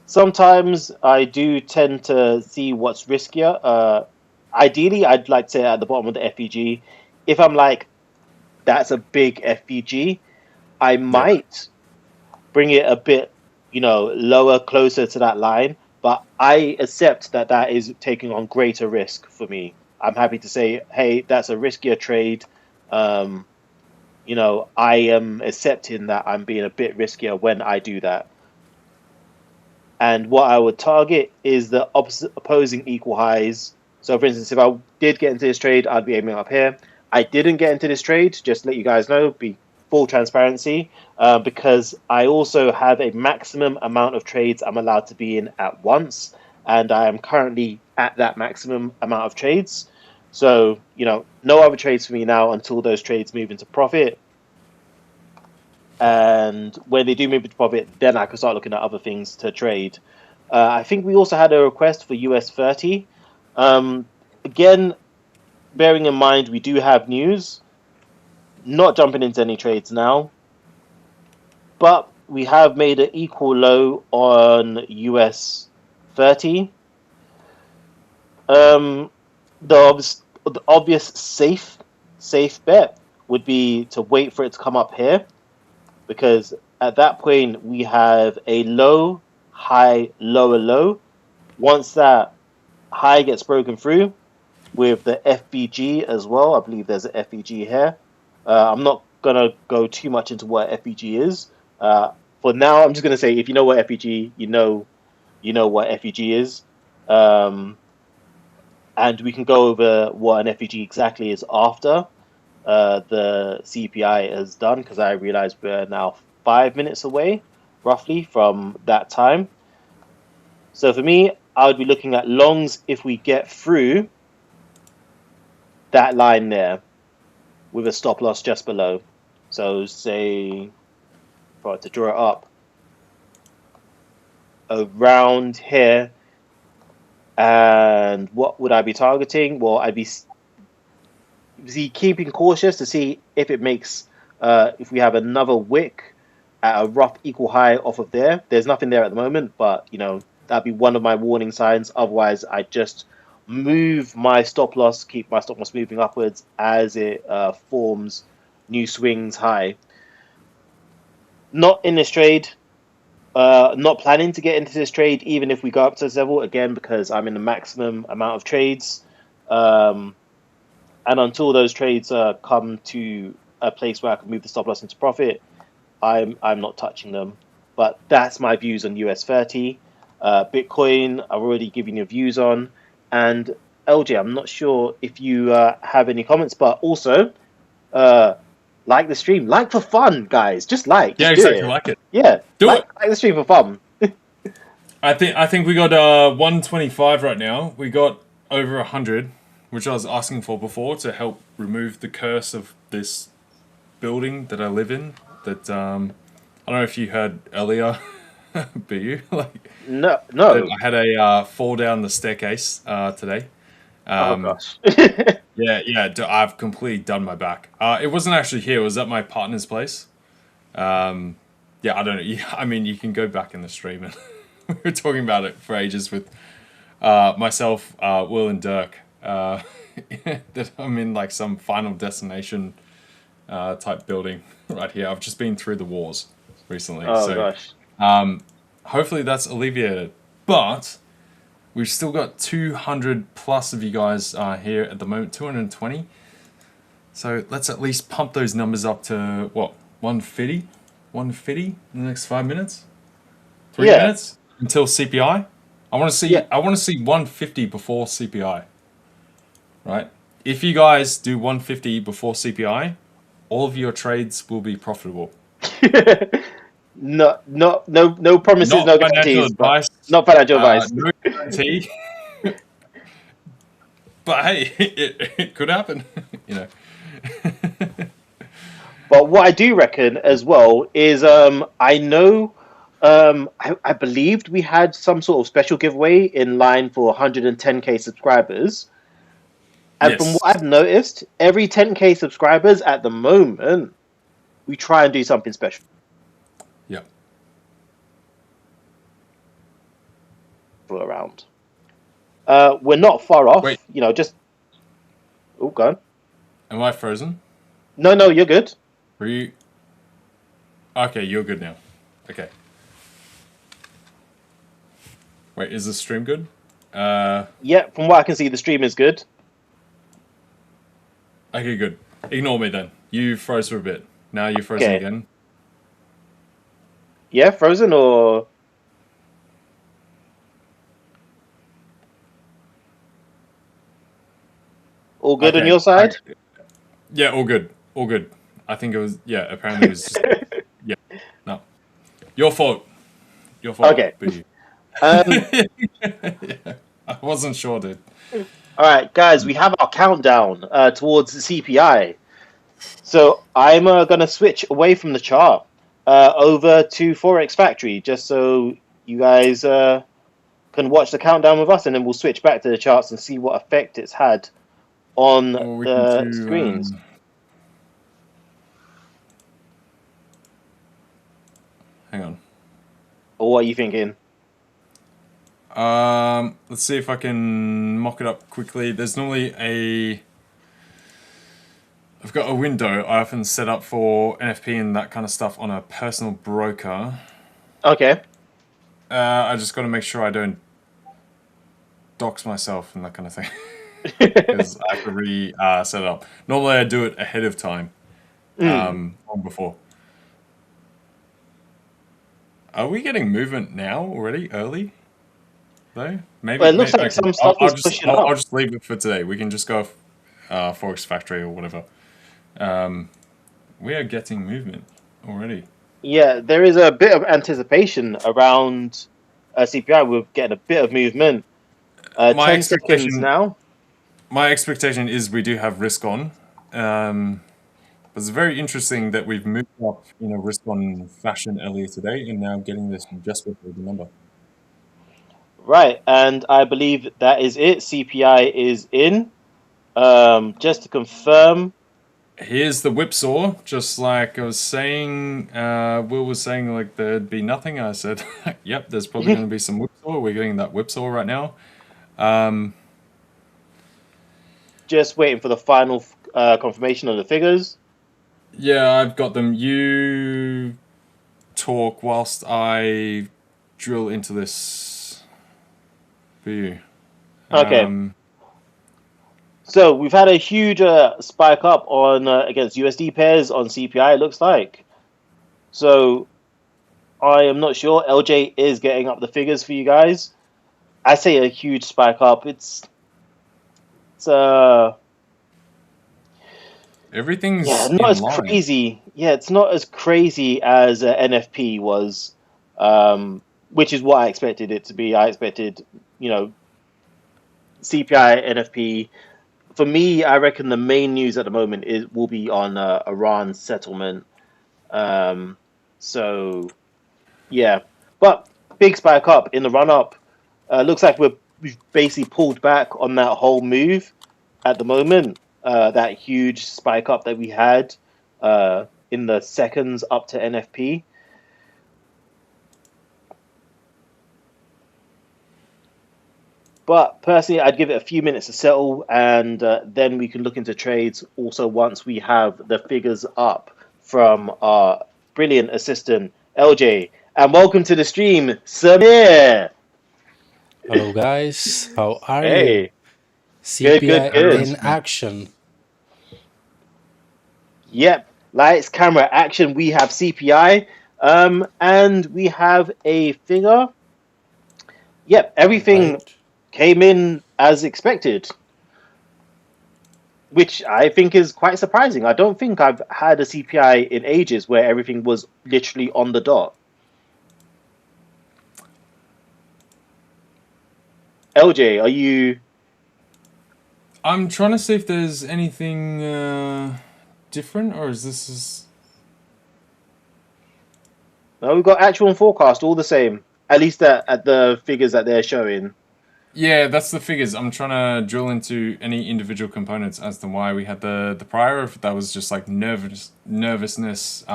S4: sometimes I do tend to see what's riskier. Ideally, I'd like to say at the bottom of the FVG. If I'm like, that's a big FVG, I might bring it a bit, lower, closer to that line. But I accept that that is taking on greater risk for me. I'm happy to say, hey, that's a riskier trade. I am accepting that I'm being a bit riskier when I do that. And what I would target is the opposing equal highs. So, for instance, if I did get into this trade, I'd be aiming up here. I didn't get into this trade, just to let you guys know, be full transparency, because I also have a maximum amount of trades I'm allowed to be in at once. And I am currently at that maximum amount of trades. So, no other trades for me now until those trades move into profit. And when they do move into profit, then I can start looking at other things to trade. I think we also had a request for US 30. Again, bearing in mind we do have news. Not jumping into any trades now. But we have made an equal low on US 30. The obvious safe bet would be to wait for it to come up here, because at that point we have a low, high, lower low. Once that high gets broken through, with the FBG as well. I believe there's an FBG here. I'm not gonna go too much into what FBG is. For now, I'm just gonna say if you know what FBG, you know what FBG is. And we can go over what an FBG exactly is after the CPI is done, because I realize we're now 5 minutes away, roughly, from that time. So for me, I would be looking at longs if we get through that line there with a stop loss just below. So say, for it to draw it up around here, and what would I be targeting? Well, I'd be keeping cautious to see if it makes, if we have another wick at a rough equal high off of there. There's nothing there at the moment, but that'd be one of my warning signs. Otherwise, I just move my stop loss, keep my stop loss moving upwards as it forms new swings high. Not in this trade. Not planning to get into this trade, even if we go up to this level again, because I'm in the maximum amount of trades. And until those trades come to a place where I can move the stop loss into profit, I'm not touching them. But that's my views on US 30. Bitcoin, I've already given you views on. And LJ, I'm not sure if you have any comments, but also like the stream. Like for fun, guys. Just like.
S3: Yeah,
S4: just
S3: exactly. Like it.
S4: Yeah.
S3: Do it.
S4: Like the stream for fun.
S3: I think we got 125 right now. We got over 100, which I was asking for before to help remove the curse of this building that I live in. That I don't know if you heard earlier, but you
S4: No.
S3: I had a fall down the staircase today.
S4: Oh gosh.
S3: Yeah. I've completely done my back. It wasn't actually here. It was at my partner's place. Yeah, I don't know. I mean, you can go back in the stream, and we were talking about it for ages with myself, Will, and Dirk. That I'm in like some Final Destination type building right here. I've just been through the wars recently.
S4: Oh gosh.
S3: Hopefully that's alleviated. But we've still got 200 plus of you guys here at the moment, 220. So let's at least pump those numbers up to what, 150? 150 in the next 5 minutes? 3 minutes until CPI. I want to see.
S4: Yeah.
S3: I want to see 150 before CPI. Right. If you guys do 150 before CPI, all of your trades will be profitable.
S4: No promises,
S3: Not
S4: no
S3: financial
S4: guarantees.
S3: advice.
S4: Not financial advice.
S3: No guarantee. But hey, it could happen.
S4: But what I do reckon as well is I know I believed we had some sort of special giveaway in line for 110k subscribers. And
S3: Yes.
S4: from what I've noticed, every 10k subscribers at the moment, we try and do something special
S3: Yeah.
S4: around. We're not far off.
S3: Wait.
S4: Just... Oh, go on.
S3: Am I frozen?
S4: No, you're good.
S3: Are you? Okay, you're good now. Okay. Wait, is the stream good?
S4: Yeah, from what I can see, the stream is good.
S3: Okay, good. Ignore me then. You froze for a bit. Now you're frozen
S4: Okay.
S3: again.
S4: Yeah, frozen or... All good on
S3: Okay.
S4: your side?
S3: Yeah, all good. All good. I think it was, yeah, apparently it was just, yeah, no. Your fault. Your fault.
S4: Okay.
S3: Boo.
S4: Um,
S3: I wasn't sure, dude.
S4: All right, guys, we have our countdown towards the CPI. So I'm going to switch away from the chart over to Forex Factory, just so you guys can watch the countdown with us, and then we'll switch back to the charts and see what effect it's had on
S3: Or we
S4: the
S3: can do,
S4: screens.
S3: Hang on.
S4: Or what are you thinking?
S3: Let's see if I can mock it up quickly. There's normally I've got a window I often set up for NFP and that kind of stuff on a personal broker.
S4: Okay.
S3: I just got to make sure I don't dox myself and that kind of thing. because I have to set it up. Normally I do it ahead of time, long before. Are we getting movement now already? Early though? Maybe.
S4: Well, it looks like
S3: Okay.
S4: some stuff is pushing up.
S3: I'll just leave it for today. We can just go Forex Factory or whatever. We are getting movement already.
S4: Yeah, there is a bit of anticipation around CPI. We're getting a bit of movement. 10 seconds now.
S3: My expectation is we do have risk on. But it's very interesting that we've moved up in a risk on fashion earlier today and now getting this just before the number.
S4: Right, and I believe that is it. CPI is in. Just to confirm.
S3: Here's the whipsaw, just like I was saying. Will was saying like there'd be nothing. I said, yep, there's probably going to be some whipsaw. We're getting that whipsaw right now.
S4: Just waiting for the final confirmation of the figures.
S3: Yeah, I've got them. You talk whilst I drill into this for you.
S4: Okay. So we've had a huge spike up on against USD pairs on CPI, it looks like. So I am not sure. LJ is getting up the figures for you guys. I say a huge spike up. It's
S3: everything's
S4: not as
S3: line.
S4: crazy. Yeah, it's not as crazy as NFP was, which is what I expected it to be. I expected, CPI, NFP. For me, I reckon the main news at the moment will be on Iran settlement. So, yeah, but big spike up in the run up. Looks like we've basically pulled back on that whole move at the moment. That huge spike up that we had in the seconds up to NFP. But personally, I'd give it a few minutes to settle, and then we can look into trades also once we have the figures up from our brilliant assistant, LJ. And welcome to the stream, Samir.
S5: Hello guys, how are
S4: Hey.
S5: you? CPI
S4: Good.
S5: in action.
S4: Yep, lights, camera, action. We have CPI, and we have a figure. Yep, everything
S5: Right.
S4: came in as expected, which I think is quite surprising. I don't think I've had a CPI in ages where everything was literally on the dot. LJ, are you?
S3: I'm trying to see if there's anything different, or is this?
S4: No, we've got actual and forecast all the same. At least at the figures that they're showing.
S3: Yeah, that's the figures. I'm trying to drill into any individual components as to why we had the prior, if that was just like nervousness.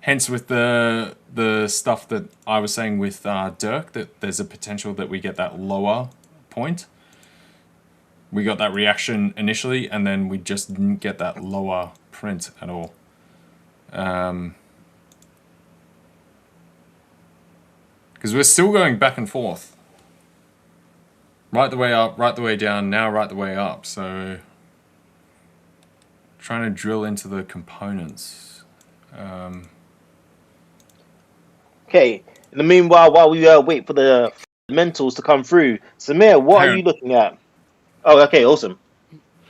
S3: Hence, with the stuff that I was saying with Dirk, that there's a potential that we get that lower point. We got that reaction initially, and then we just didn't get that lower print at all. Because we're still going back and forth. Right the way up, right the way down, now right the way up. So, trying to drill into the components.
S4: Okay. In the meanwhile, while we wait for the fundamentals to come through, Samir, what are you looking at? Oh, okay, awesome.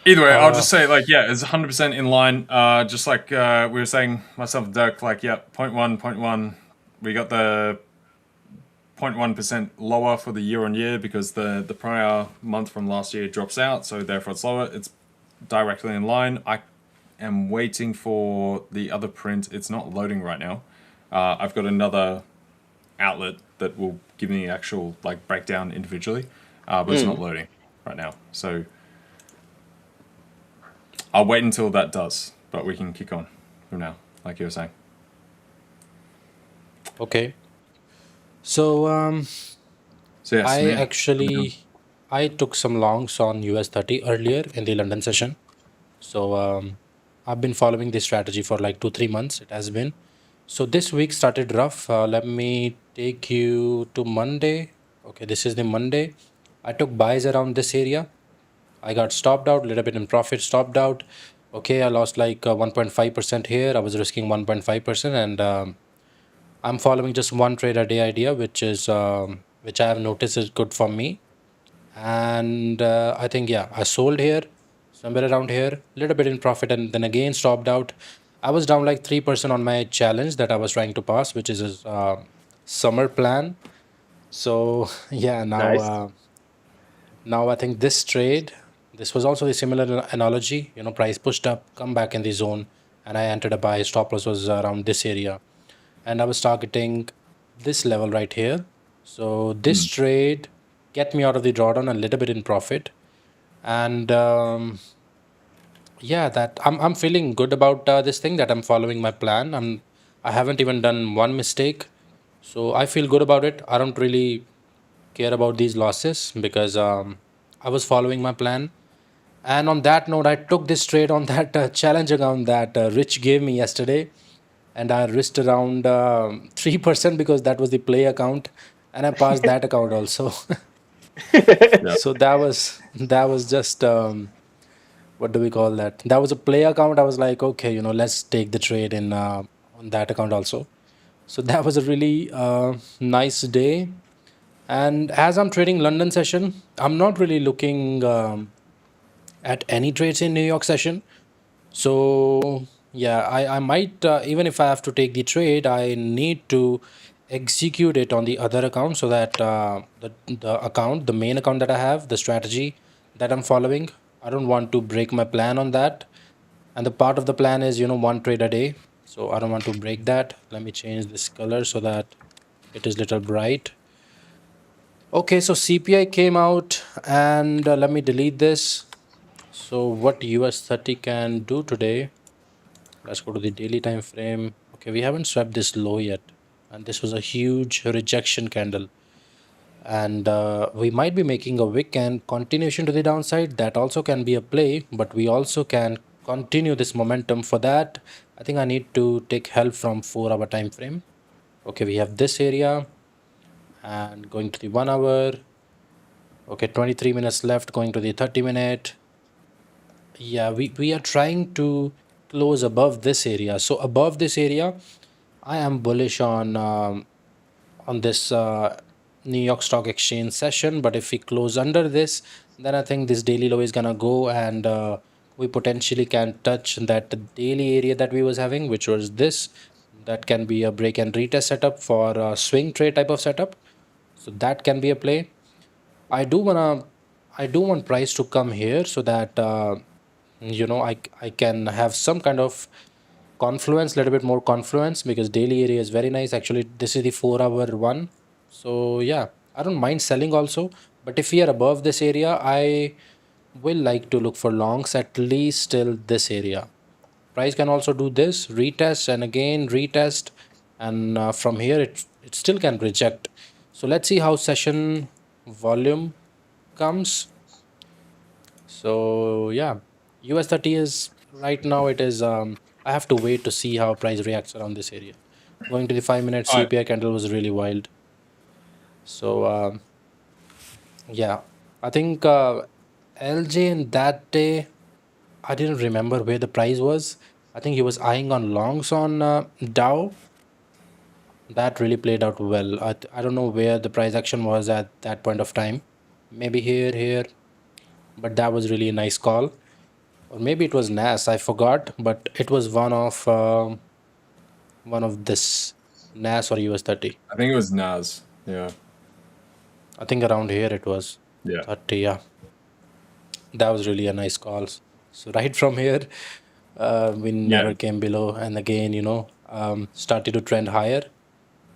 S3: Either way, I'll just say, like, yeah, it's 100% in line. Just like we were saying, myself and Dirk, like, yeah, 0.1. We got the 0.1% lower for the year on year because the prior month from last year drops out, so therefore it's lower. It's directly in line. I am waiting for the other print. It's not loading right now. I've got another outlet that will give me actual like breakdown individually, but it's not loading right now. So I'll wait until that does, but we can kick on from now, like you were saying.
S5: Okay. So
S3: yes,
S5: I took some longs on US 30 earlier in the London session. So I've been following this strategy for like 2-3 months. It has been. So this week started rough. Let me take you to Monday. Okay, this is the Monday. I took buys around this area. I got stopped out, a little bit in profit, stopped out. Okay, I lost like 1.5% here. I was risking 1.5%, and I'm following just one trade a day idea, which I have noticed is good for me. And I think, yeah, I sold here somewhere around here, a little bit in profit, and then again stopped out. I was down like 3% on my challenge that I was trying to pass, which is a summer plan. So yeah,
S4: Nice.
S5: now I think this trade, this was also a similar analogy. You know, price pushed up, come back in the zone, and I entered a buy. Stop loss was around this area, and I was targeting this level right here. So this trade get me out of the drawdown a little bit in profit, and yeah, that I'm feeling good about this thing, that I'm following my plan. I haven't even done one mistake, so I feel good about it. I don't really care about these losses because I was following my plan. And on that note, I took this trade on that challenge account that Rich gave me yesterday, and I risked around 3% because that was the play account, and I passed that account also.
S3: Yeah.
S5: So that was just what do we call that? That was a play account. I was like, okay, let's take the trade in on that account also. So that was a really nice day. And as I'm trading London session, I'm not really looking at any trades in New York session. So yeah, I might even if I have to take the trade, I need to execute it on the other account so that the main account that I have, the strategy that I'm following, I don't want to break my plan on that. And the part of the plan is, one trade a day. So I don't want to break that. Let me change this color so that it is little bright. Okay, so CPI came out, and let me delete this. So what US 30 can do today? Let's go to the daily time frame. Okay, we haven't swept this low yet, and this was a huge rejection candle. And we might be making a wick and continuation to the downside. That also can be a play, but we also can continue this momentum. For that, I think I need to take help from 4-hour time frame. Okay, we have this area, and going to the 1 hour. Okay, 23 minutes left, going to the 30-minute. Yeah, we are trying to close above this area. So above this area, I am bullish on this New York Stock Exchange session. But if we close under this, then I think this daily low is gonna go, and we potentially can touch that daily area that we was having, which was this. That can be a break and retest setup for a swing trade type of setup. So that can be a play. I do wanna, I do want price to come here so that I can have some kind of confluence, little bit more confluence, because daily area is very nice. Actually, this is the 4-hour one. So yeah, I don't mind selling also. But if we are above this area, I will like to look for longs at least till this area. Price can also do this retest and again retest, and from here it still can reject. So let's see how session volume comes. So yeah, US 30 is right now, it is I have to wait to see how price reacts around this area. Going to the 5-minute
S3: All right.
S5: CPI candle was really wild. So yeah, I think LJ in that day, I didn't remember where the price was. I think he was eyeing on longs on Dow. That really played out well. I don't know where the price action was at that point of time. Maybe here, but that was really a nice call. Or maybe it was NAS, I forgot, but it was one of this NAS or US 30.
S3: I think it was Nas. Yeah.
S5: I think around here it was
S3: Yeah.
S5: 30. Yeah, that was really a nice call. So right from here, we never
S3: Yeah.
S5: came below, and again, started to trend higher.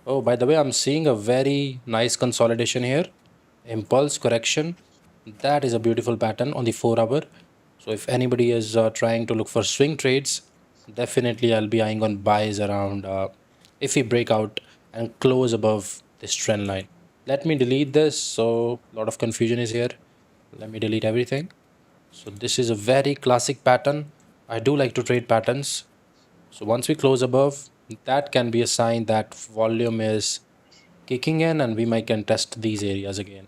S5: Oh, by the way, I'm seeing a very nice consolidation here. Impulse correction. That is a beautiful pattern on the 4-hour. So if anybody is trying to look for swing trades, definitely I'll be eyeing on buys around if we break out and close above this trend line. Let me delete this. So a lot of confusion is here. Let me delete everything. So this is a very classic pattern. I do like to trade patterns. So once we close above, that can be a sign that volume is kicking in, and we might can test these areas again.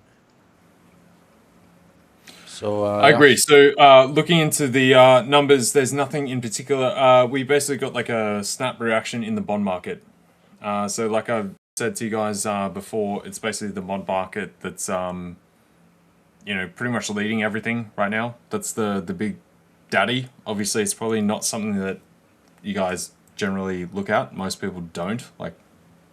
S5: So
S3: I
S5: yeah.
S3: agree. So looking into the numbers, there's nothing in particular. We basically got like a snap reaction in the bond market. So like I've said to you guys before, it's basically the bond market that's pretty much leading everything right now. That's the big daddy. Obviously, it's probably not something that you guys generally look at. Most people don't. Like,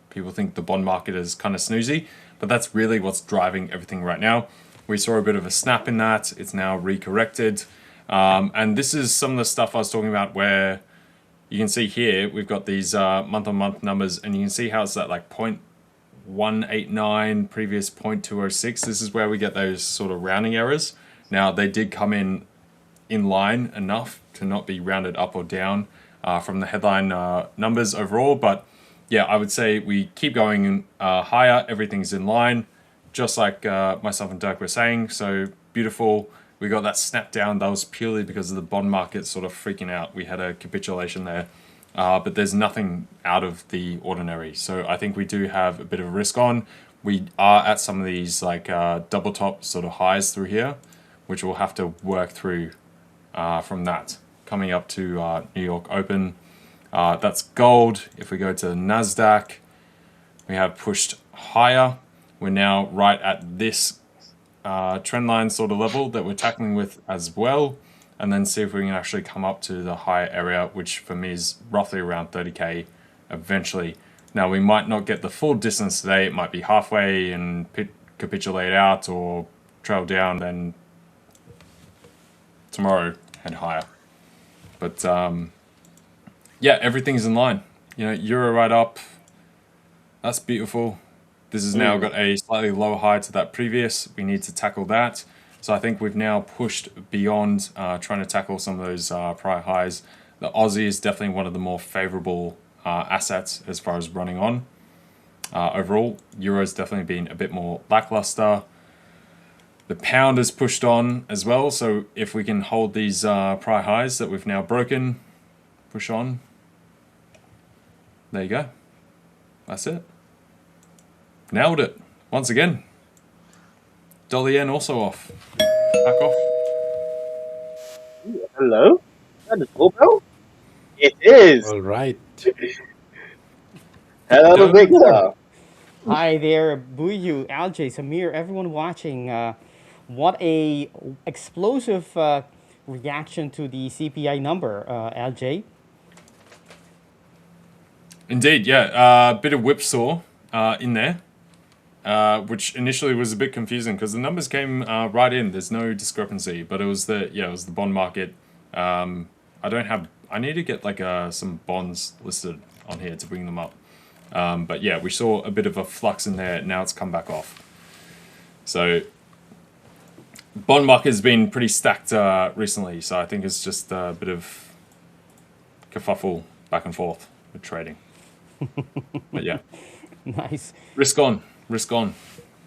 S3: people think the bond market is kind of snoozy, but that's really what's driving everything right now. We saw a bit of a snap in that. It's now recorrected. And this is some of the stuff I was talking about where you can see here, we've got these month-on-month numbers, and you can see how it's at like 0.189, previous 0.206. This is where we get those sort of rounding errors. Now, they did come in line enough to not be rounded up or down from the headline numbers overall, but yeah, I would say we keep going higher. Everything's in line, just like myself and Dirk were saying. So beautiful. We got that snap down. That was purely because of the bond market sort of freaking out. We had a capitulation there, but there's nothing out of the ordinary. So I think we do have a bit of a risk on. We are at some of these like double top sort of highs through here, which we'll have to work through from that coming up to New York Open. That's gold. If we go to NASDAQ, we have pushed higher. We're now right at this trend line sort of level that we're tackling with as well. And then see if we can actually come up to the higher area, which for me is roughly around 30K eventually. Now, we might not get the full distance today. It might be halfway and capitulate out or trail down, then tomorrow head higher. But yeah, everything's in line. Euro right up. That's beautiful. This has now got a slightly lower high to that previous. We need to tackle that. So I think we've now pushed beyond trying to tackle some of those prior highs. The Aussie is definitely one of the more favorable assets as far as running on. Overall, Euro's definitely been a bit more lackluster. The pound has pushed on as well. So if we can hold these prior highs that we've now broken, push on. There you go. That's it. Nailed it. Once again. Dollar yen also off. Back off.
S4: Hello? Is that the doorbell? It is.
S5: All right.
S4: Hello, Victor.
S6: Hi there, Buyu, LJ, Samir, everyone watching. What a explosive reaction to the CPI number, LJ.
S3: Indeed, yeah. A bit of whipsaw in there, which initially was a bit confusing because the numbers came right in. There's no discrepancy, but it was the bond market. I need to get like some bonds listed on here to bring them up. But yeah, we saw a bit of a flux in there. Now it's come back off. So bond market has been pretty stacked recently. So I think it's just a bit of kerfuffle back and forth with trading. But yeah,
S6: Nice.
S3: risk on. This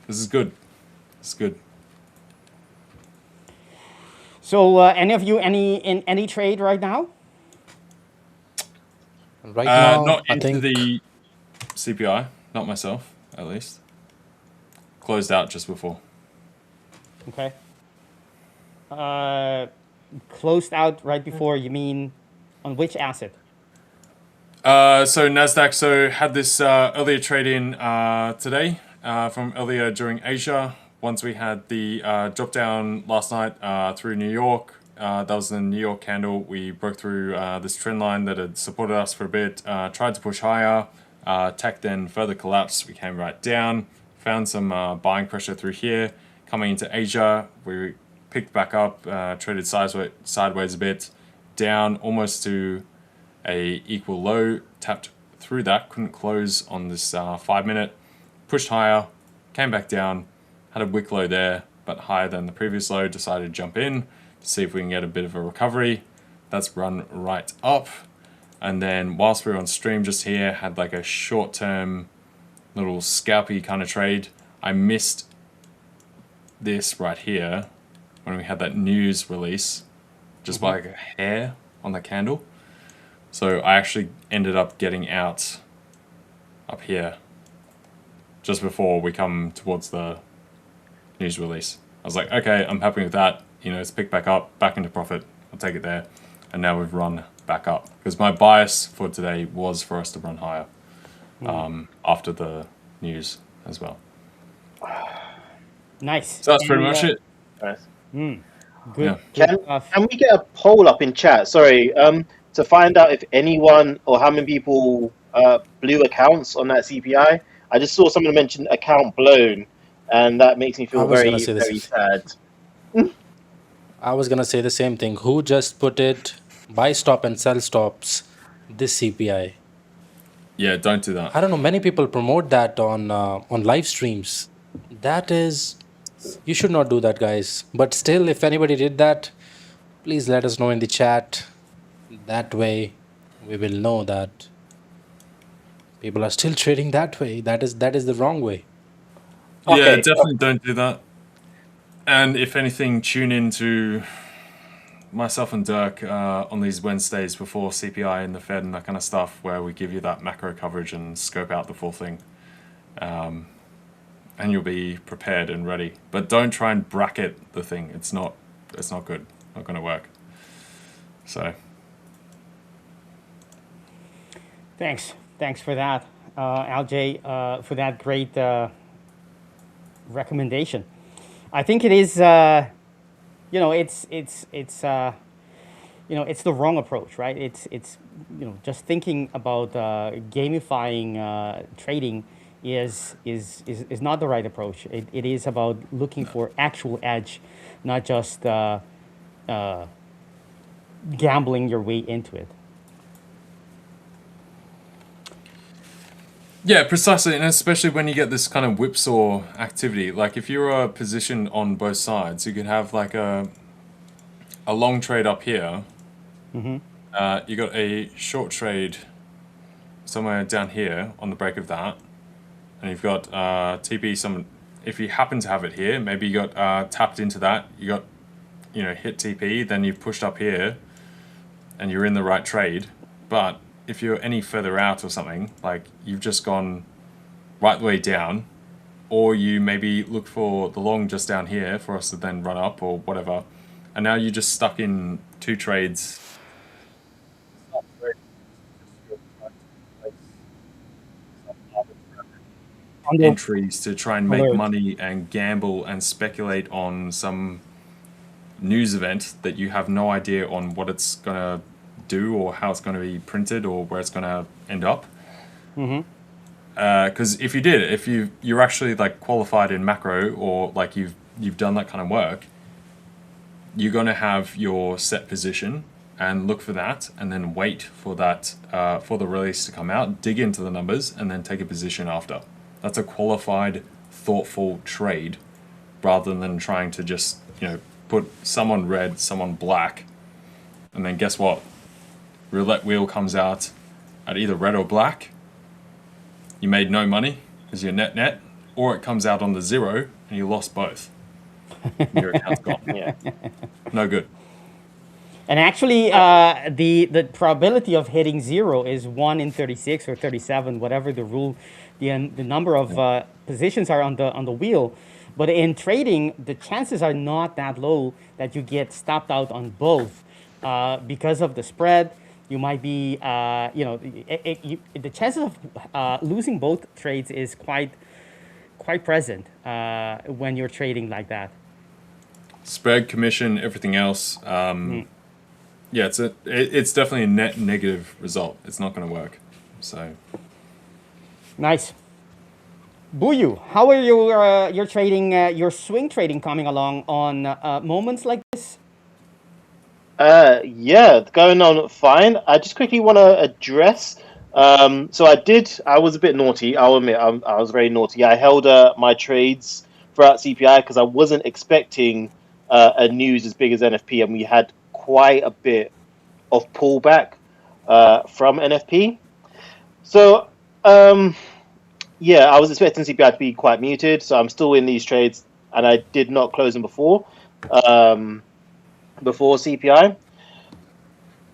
S3: is good. It's good.
S6: So, any of you in any trade right now?
S5: Right now,
S3: Not
S5: I
S3: into
S5: think
S3: the CPI. Not myself, at least. Closed out just before.
S6: Okay. Closed out right before, you mean on which asset?
S3: So NASDAQ, had this earlier trade in today from earlier during Asia. Once we had the drop down last night through New York, that was the New York candle. We broke through this trend line that had supported us for a bit, tried to push higher, tech then further collapsed. We came right down, found some buying pressure through here. Coming into Asia, we picked back up, traded sideways a bit, down almost to a equal low, tapped through that, couldn't close on this 5 minute, pushed higher, came back down, had a wick low there, but higher than the previous low, decided to jump in to see if we can get a bit of a recovery. That's run right up. And then whilst we were on stream just here, had like a short term little scalpy kind of trade. I missed this right here when we had that news release, just by like a hair on the candle. So I actually ended up getting out up here just before we come towards the news release. I was like, okay, I'm happy with that. it's picked back up, back into profit. I'll take it there. And now we've run back up. Because my bias for today was for us to run higher after the news as well.
S6: Nice.
S3: So that's pretty much it.
S4: Nice.
S6: Good.
S3: Yeah.
S6: good stuff.
S4: Can we get a poll up in chat? Sorry, to find out if anyone or how many people blew accounts on that CPI. I just saw someone mention account blown, and that makes me
S5: I
S4: feel
S5: was
S4: very,
S5: gonna say
S4: very
S5: this.
S4: sad.
S5: I was gonna say the same thing. Who just put it buy stop and sell stops this CPI?
S3: Yeah, don't do that.
S5: I don't know. Many people promote that on live streams. That is, you should not do that, guys. But still, if anybody did that, please let us know in the chat. That way, we will know that people are still trading that way. That is the wrong way.
S3: Yeah,
S4: Okay.
S3: definitely don't do that. And if anything, tune in to myself and Dirk on these Wednesdays before CPI and the Fed and that kind of stuff, where we give you that macro coverage and scope out the full thing. And you'll be prepared and ready. But don't try and bracket the thing. It's not good. Not going to work. So
S6: Thanks for that, LJ, for that great recommendation. I think it is, it's the wrong approach, right? It's just thinking about gamifying trading is not the right approach. It is about looking for actual edge, not just gambling your way into it.
S3: yeah, precisely, and especially when you get this kind of whipsaw activity. Like if you're a position on both sides, you could have like a long trade up here. You got a short trade somewhere down here on the break of that, and you've got TP. If you happen to have it here, maybe you got tapped into that. You got hit TP, then you've pushed up here, and you're in the right trade. But if you're any further out or something, like you've just gone right the way down, or you maybe look for the long just down here for us to then run up or whatever, and now you're just stuck in two trades. Entries to try and make
S6: Alert.
S3: money and gamble and speculate on some news event that you have no idea on what it's going to do or how it's going to be printed or where it's going to end up. Because if you're actually like qualified in macro, or like you've done that kind of work, you're going to have your set position and look for that, and then wait for that for the release to come out, dig into the numbers, and then take a position after. That's a qualified, thoughtful trade, rather than trying to just put some on red, some on black, and then guess what? Roulette wheel comes out at either red or black. You made no money because you're net, or it comes out on the zero and you lost both. Your account's gone.
S4: Yeah.
S3: No good.
S6: And actually, the probability of hitting zero is 1 in 36 or 37, whatever the rule, the number of positions are on the wheel. But in trading, the chances are not that low that you get stopped out on both because of the spread. You might be, the chances of losing both trades is quite present when you're trading like that.
S3: Spread, commission, everything else. Yeah, it's definitely a net negative result. It's not going to work. So
S6: Nice. Buyu, how are your trading, your swing trading coming along on moments like this?
S4: Yeah, going on fine. I just quickly want to address. So I was a bit naughty. I'll admit, I was very naughty. I held my trades throughout CPI because I wasn't expecting a news as big as NFP, and we had quite a bit of pullback from NFP. So, yeah, I was expecting CPI to be quite muted, so I'm still in these trades, and I did not close them before CPI.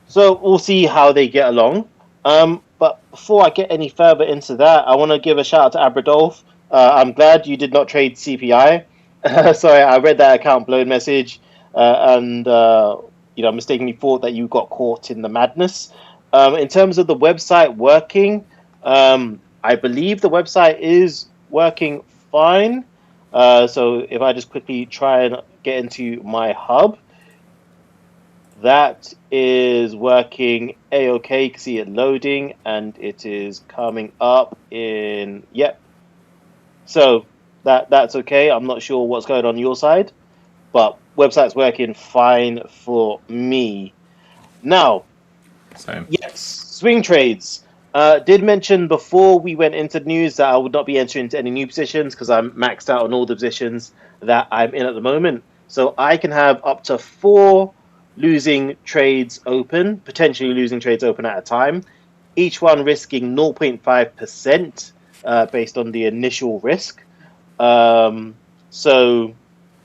S4: So we'll see how they get along. But before I get any further into that, I want to give a shout out to Abradolf. I'm glad you did not trade CPI. Sorry, I read that account blown message. and mistakenly thought that you got caught in the madness. In terms of the website working, I believe the website is working fine. So if I just quickly try and get into my hub, that is working a-okay. You can see it loading, and it is coming up in, yep. So that's okay. I'm not sure what's going on your side, but website's working fine for me. Now,
S3: Same.
S4: yes, swing trades. Did mention before we went into news that I would not be entering into any new positions because I'm maxed out on all the positions that I'm in at the moment. So I can have up to 4 losing trades open, potentially losing trades open at a time, each one risking 0.5% based on the initial risk. So,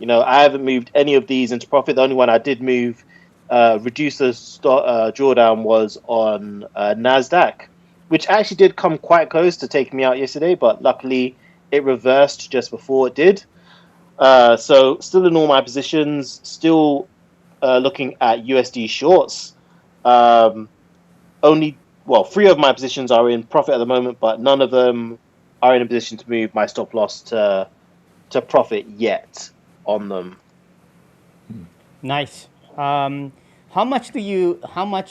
S4: I haven't moved any of these into profit. The only one I did move, reduce the drawdown, was on NASDAQ, which actually did come quite close to taking me out yesterday, but luckily it reversed just before it did. So still in all my positions, still looking at USD shorts. Only, 3 of my positions are in profit at the moment, but none of them are in a position to move my stop loss to profit yet on them.
S6: Nice. How much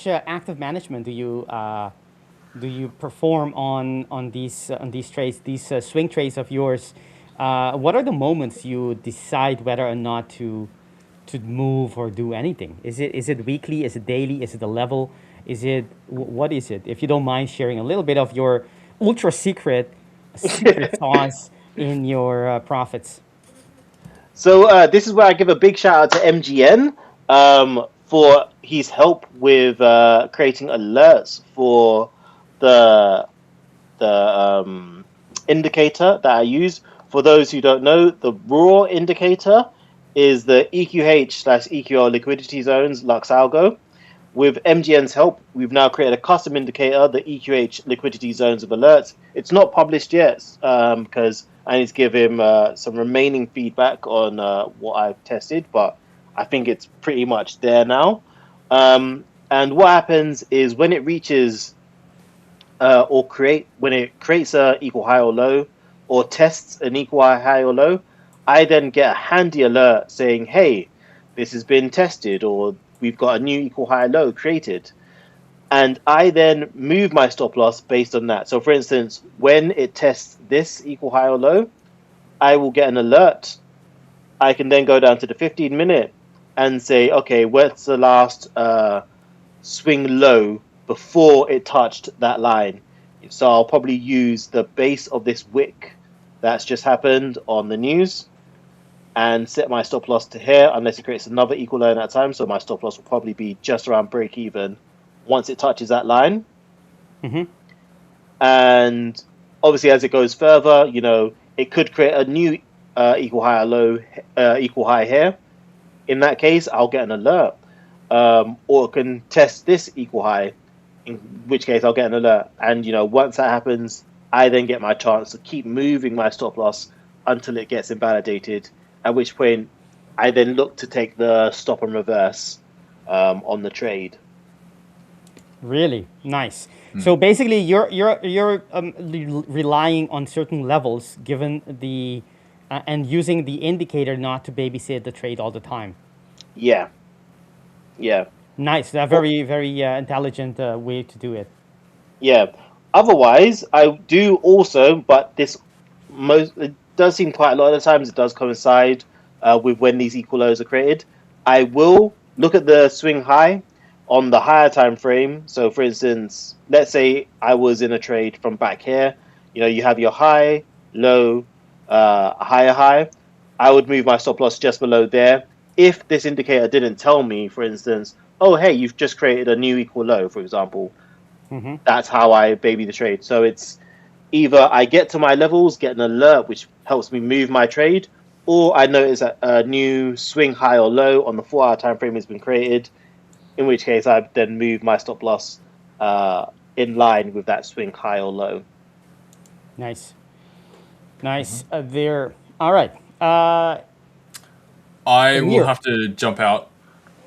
S6: active management do you perform on these trades, these swing trades of yours? What are the moments you decide whether or not to move or do anything? Is it weekly? Is it daily? Is it a level? What is it? If you don't mind sharing a little bit of your ultra secret sauce in your profits.
S4: So this is where I give a big shout out to MGN for his help with creating alerts for the indicator that I use. For those who don't know, the raw indicator is the EQH/EQR liquidity zones Lux Algo. With MGN's help, we've now created a custom indicator, the EQH liquidity zones of alerts. It's not published yet because I need to give him some remaining feedback on what I've tested, but I think it's pretty much there now. And what happens is when it reaches when it creates a equal high or low, or tests an equal high or low, I then get a handy alert saying, "Hey, this has been tested," or "We've got a new equal high low created." And I then move my stop loss based on that. So for instance, when it tests this equal high or low, I will get an alert. I can then go down to the 15-minute and say, okay, what's the last swing low before it touched that line? So I'll probably use the base of this wick that's just happened on the news and set my stop loss to here unless it creates another equal low in that time. So my stop loss will probably be just around break even once it touches that line.
S6: Mm-hmm.
S4: And obviously as it goes further, it could create a new equal high or low, equal high here. In that case, I'll get an alert. Or it can test this equal high, in which case I'll get an alert. And, once that happens, I then get my chance to keep moving my stop loss until it gets invalidated, at which point I then look to take the stop and reverse on the trade.
S6: Really nice. So basically, you're relying on certain levels, given the and using the indicator not to babysit the trade all the time.
S4: Yeah.
S6: Nice. A very very intelligent way to do it.
S4: Yeah. Otherwise, I do also, but it does seem quite a lot of times it does coincide with when these equal lows are created. I will look at the swing high on the higher time frame. So for instance, let's say I was in a trade from back here. You have your high, low, higher high. I would move my stop loss just below there. If this indicator didn't tell me, for instance, oh, hey, you've just created a new equal low, for example, that's how I baby the trade. So it's either I get to my levels, get an alert, which helps me move my trade, or I notice that a new swing high or low on the 4-hour time frame has been created, in which case I then move my stop loss in line with that swing high or low.
S6: Nice. There. All right.
S3: I will have to jump out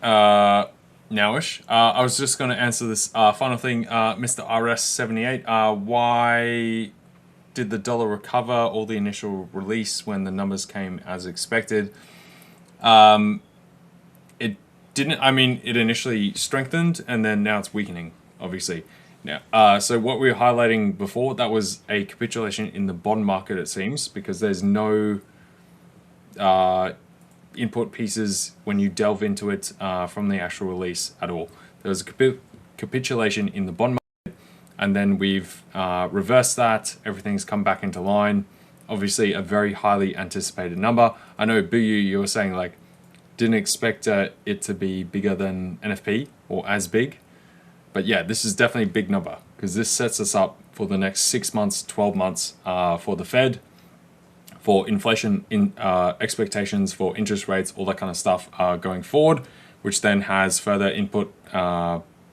S3: Nowish. I was just going to answer this final thing, Mr. RS78. Why did the dollar recover all the initial release when the numbers came as expected? It didn't. I mean, it initially strengthened and then now it's weakening, obviously. Now, so what we were highlighting before, that was a capitulation in the bond market, it seems, because there's no input pieces when you delve into it from the actual release at all. There was a capitulation in the bond market, and then we've reversed that. Everything's come back into line. Obviously, a very highly anticipated number. I know, Buyu, you were saying like didn't expect it to be bigger than NFP or as big, but yeah, this is definitely a big number because this sets us up for the next 6 months, 12 months for the Fed, for inflation expectations, for interest rates, all that kind of stuff going forward, which then has further input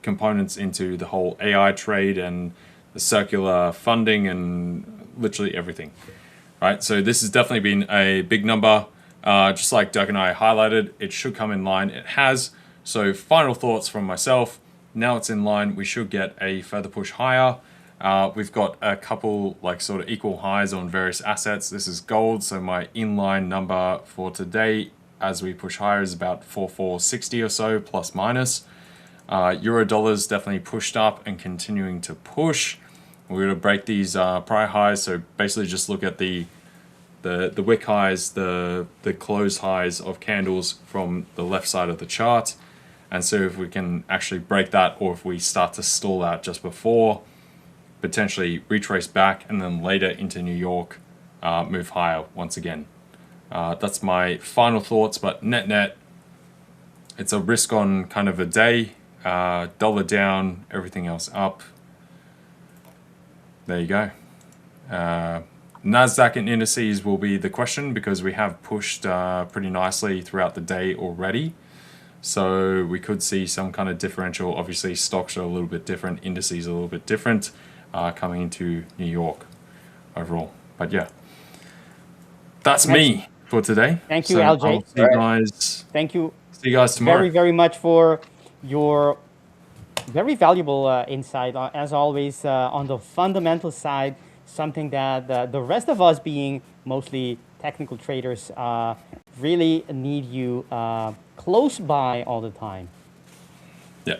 S3: components into the whole AI trade and the circular funding and literally everything. Right, so this has definitely been a big number. Just like Dirk and I highlighted, it should come in line. It has. So final thoughts from myself. Now it's in line. We should get a further push higher. We've got a couple like sort of equal highs on various assets. This is gold. So my inline number for today as we push higher is about 4460 or so plus minus. Euro dollars definitely pushed up and continuing to push. We're going to break these prior highs. So basically just look at the wick highs, the close highs of candles from the left side of the chart. And so if we can actually break that, or if we start to stall out just before, potentially retrace back and then later into New York, move higher once again. That's my final thoughts, but net, it's a risk on kind of a day. Dollar down, everything else up. There you go. NASDAQ and indices will be the question because we have pushed pretty nicely throughout the day already. So we could see some kind of differential. Obviously, stocks are a little bit different, indices are a little bit different coming into New York overall. But yeah, that's me for today.
S6: Thank you,
S3: so
S6: LJ.
S3: I'll see you guys.
S6: Thank you.
S3: See you guys tomorrow.
S6: Very, very much for your very valuable insight, as always, on the fundamental side, something that the rest of us, being mostly technical traders, really need you close by all the time.
S3: Yeah.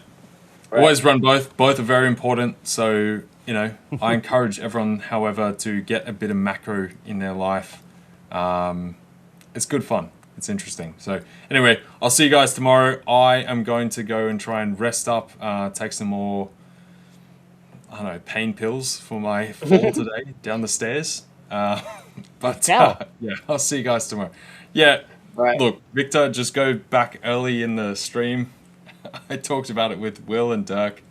S3: Right. Always run both. Both are very important. So, you know, I encourage everyone, however, to get a bit of macro in their life. It's good fun. It's interesting. So anyway, I'll see you guys tomorrow. I am going to go and try and rest up, take some more, I don't know, pain pills for my fall today down the stairs. But yeah, I'll see you guys tomorrow. Yeah, right. Look, Victor, just go back early in the stream. I talked about it with Will and Dirk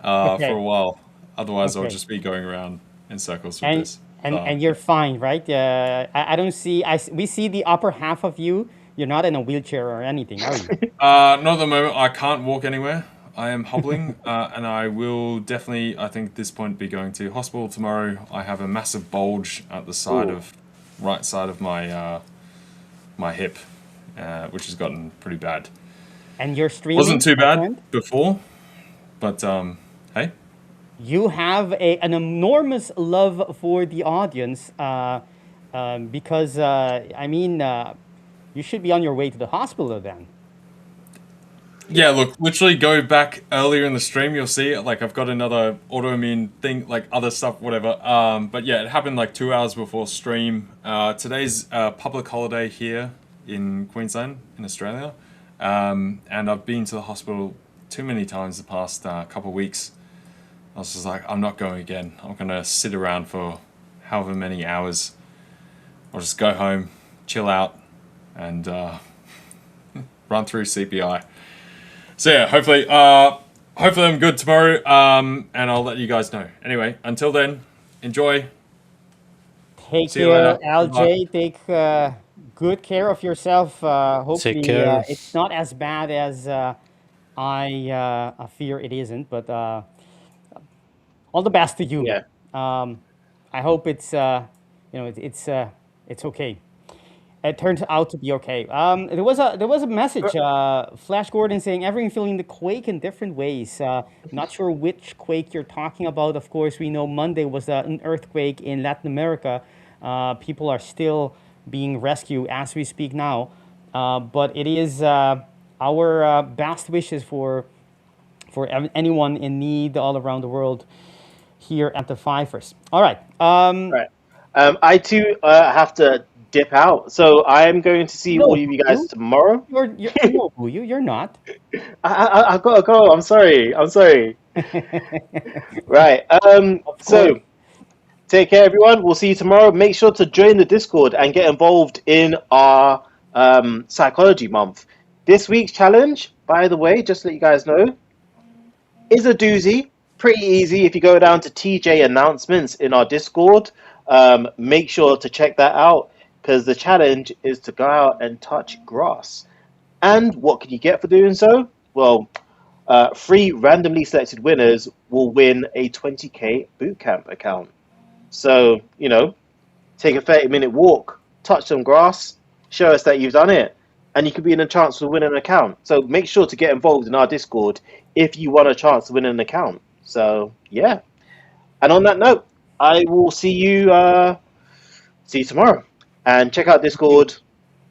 S3: for a while. Otherwise, I'll just be going around in circles with this.
S6: And you're fine, right? I don't see. We see the upper half of you. You're not in a wheelchair or anything, are you?
S3: Not at the moment. I can't walk anywhere. I am hobbling, and I will definitely, I think at this point, be going to hospital tomorrow. I have a massive bulge at the side of, right side of my my hip, which has gotten pretty bad.
S6: And you're streaming?
S3: Wasn't too bad before, but hey.
S6: You have an enormous love for the audience because, I mean, you should be on your way to the hospital then.
S3: Yeah, look, literally go back earlier in the stream, you'll see, like, I've got another autoimmune thing, like, other stuff, whatever. But yeah, it happened, like, 2 hours before stream. Today's a public holiday here in Queensland, in Australia. And I've been to the hospital too many times the past couple of weeks. I was just like, I'm not going again. I'm going to sit around for however many hours. I'll just go home, chill out, and run through CPI. So yeah, hopefully I'm good tomorrow, and I'll let you guys know. Anyway, until then, enjoy.
S6: Take care, LJ. Take good care of yourself. Hopefully, it's not as bad as I fear it isn't, but all the best to you.
S4: Yeah.
S6: I hope it's it's okay. it turns out to be okay. There was a message, Flash Gordon saying everyone feeling the quake in different ways. Not sure which quake you're talking about. Of course, we know Monday was an earthquake in Latin America. People are still being rescued as we speak now. But it is our best wishes for anyone in need all around the world here at the 5ers. All right.
S4: Right. I too have to dip out, so I am going to see all
S6: No,
S4: of you guys
S6: you.
S4: tomorrow.
S6: You're no, you're not.
S4: I've got to go. I'm sorry. I'm sorry. Right.
S6: Of course.
S4: So take care, everyone. We'll see you tomorrow. Make sure to join the Discord and get involved in our psychology month. This week's challenge, by the way, just to let you guys know, is a doozy. Pretty easy. If you go down to TJ announcements in our Discord, make sure to check that out because the challenge is to go out and touch grass. And what can you get for doing so? Well, 3 randomly selected winners will win a 20k bootcamp account. So, take a 30-minute walk, touch some grass, show us that you've done it, and you could be in a chance to win an account. So make sure to get involved in our Discord if you want a chance to win an account. So, yeah. And on that note, I will see you tomorrow. And check out Discord.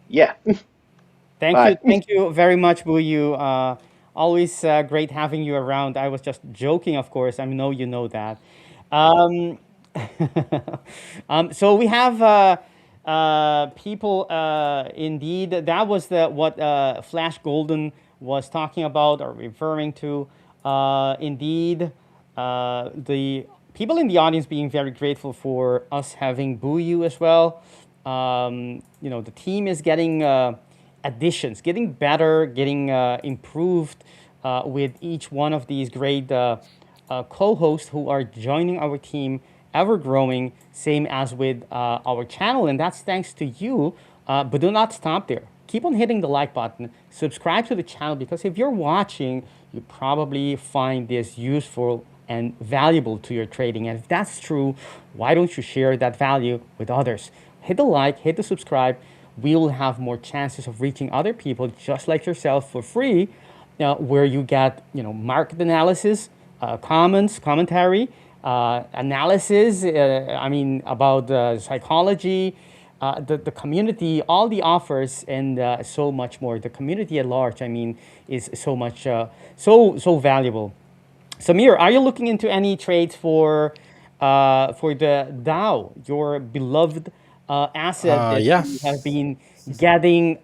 S4: Yeah. Bye.
S6: Thank you very much, Buyu. Always great having you around. I was just joking, of course. I know you know that. Um, so we have people. Indeed, that was what Flash Golden was talking about or referring to. Indeed, the people in the audience being very grateful for us having Buyu as well. The team is getting additions, getting better, getting improved with each one of these great co-hosts who are joining our team, ever growing, same as with our channel. And that's thanks to you. But do not stop there. Keep on hitting the like button, subscribe to the channel, because if you're watching, you probably find this useful and valuable to your trading. And if that's true, why don't you share that value with others? Hit the like, hit the subscribe. We will have more chances of reaching other people just like yourself for free, where you get market analysis, comments, commentary, analysis. About psychology, the community, all the offers, and so much more. The community at large, is so much so valuable. Samir, are you looking into any trades for the Dow, your beloved asset that
S5: Yeah.
S6: you have been getting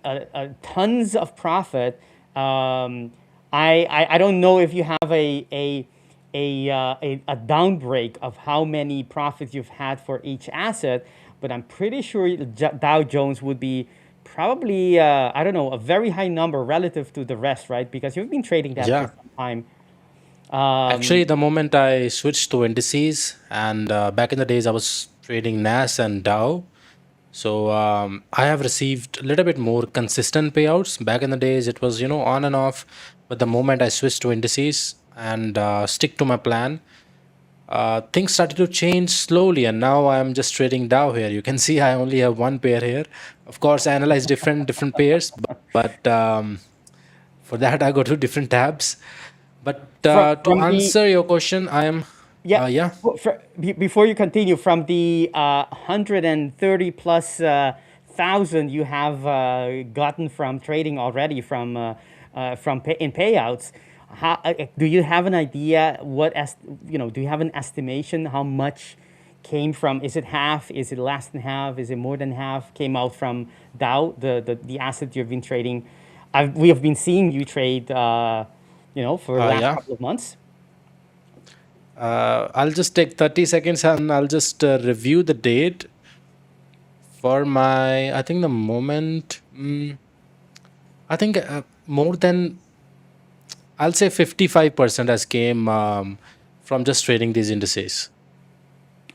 S6: tons of profit? I don't know if you have a downbreak of how many profits you've had for each asset, but I'm pretty sure Dow Jones would be probably I don't know, a very high number relative to the rest, right? Because you've been trading that for
S5: Yeah.
S6: some time.
S5: Actually, the moment I switched to indices, and back in the days I was trading NAS and Dow, so I have received a little bit more consistent payouts. Back in the days, it was on and off, but the moment I switched to indices and stick to my plan, things started to change slowly, and now I'm just trading Dow here. You can see I only have one pair here. Of course, I analyze different pairs, but for that I go to different tabs. But to
S6: From the
S5: answer your question, I am
S6: Yeah.
S5: yeah.
S6: Before you continue, from the 130 plus thousand you have gotten from trading already in payouts, do you have an idea do you have an estimation how much came from? Is it half? Is it less than half? Is it more than half came out from Dow, the asset you've been trading? We have been seeing you trade, for the last
S5: Yeah.
S6: couple of months.
S5: I'll just take 30 seconds and I'll just review the date for my, I think the moment, I think more than, I'll say 55% has came from just trading these indices.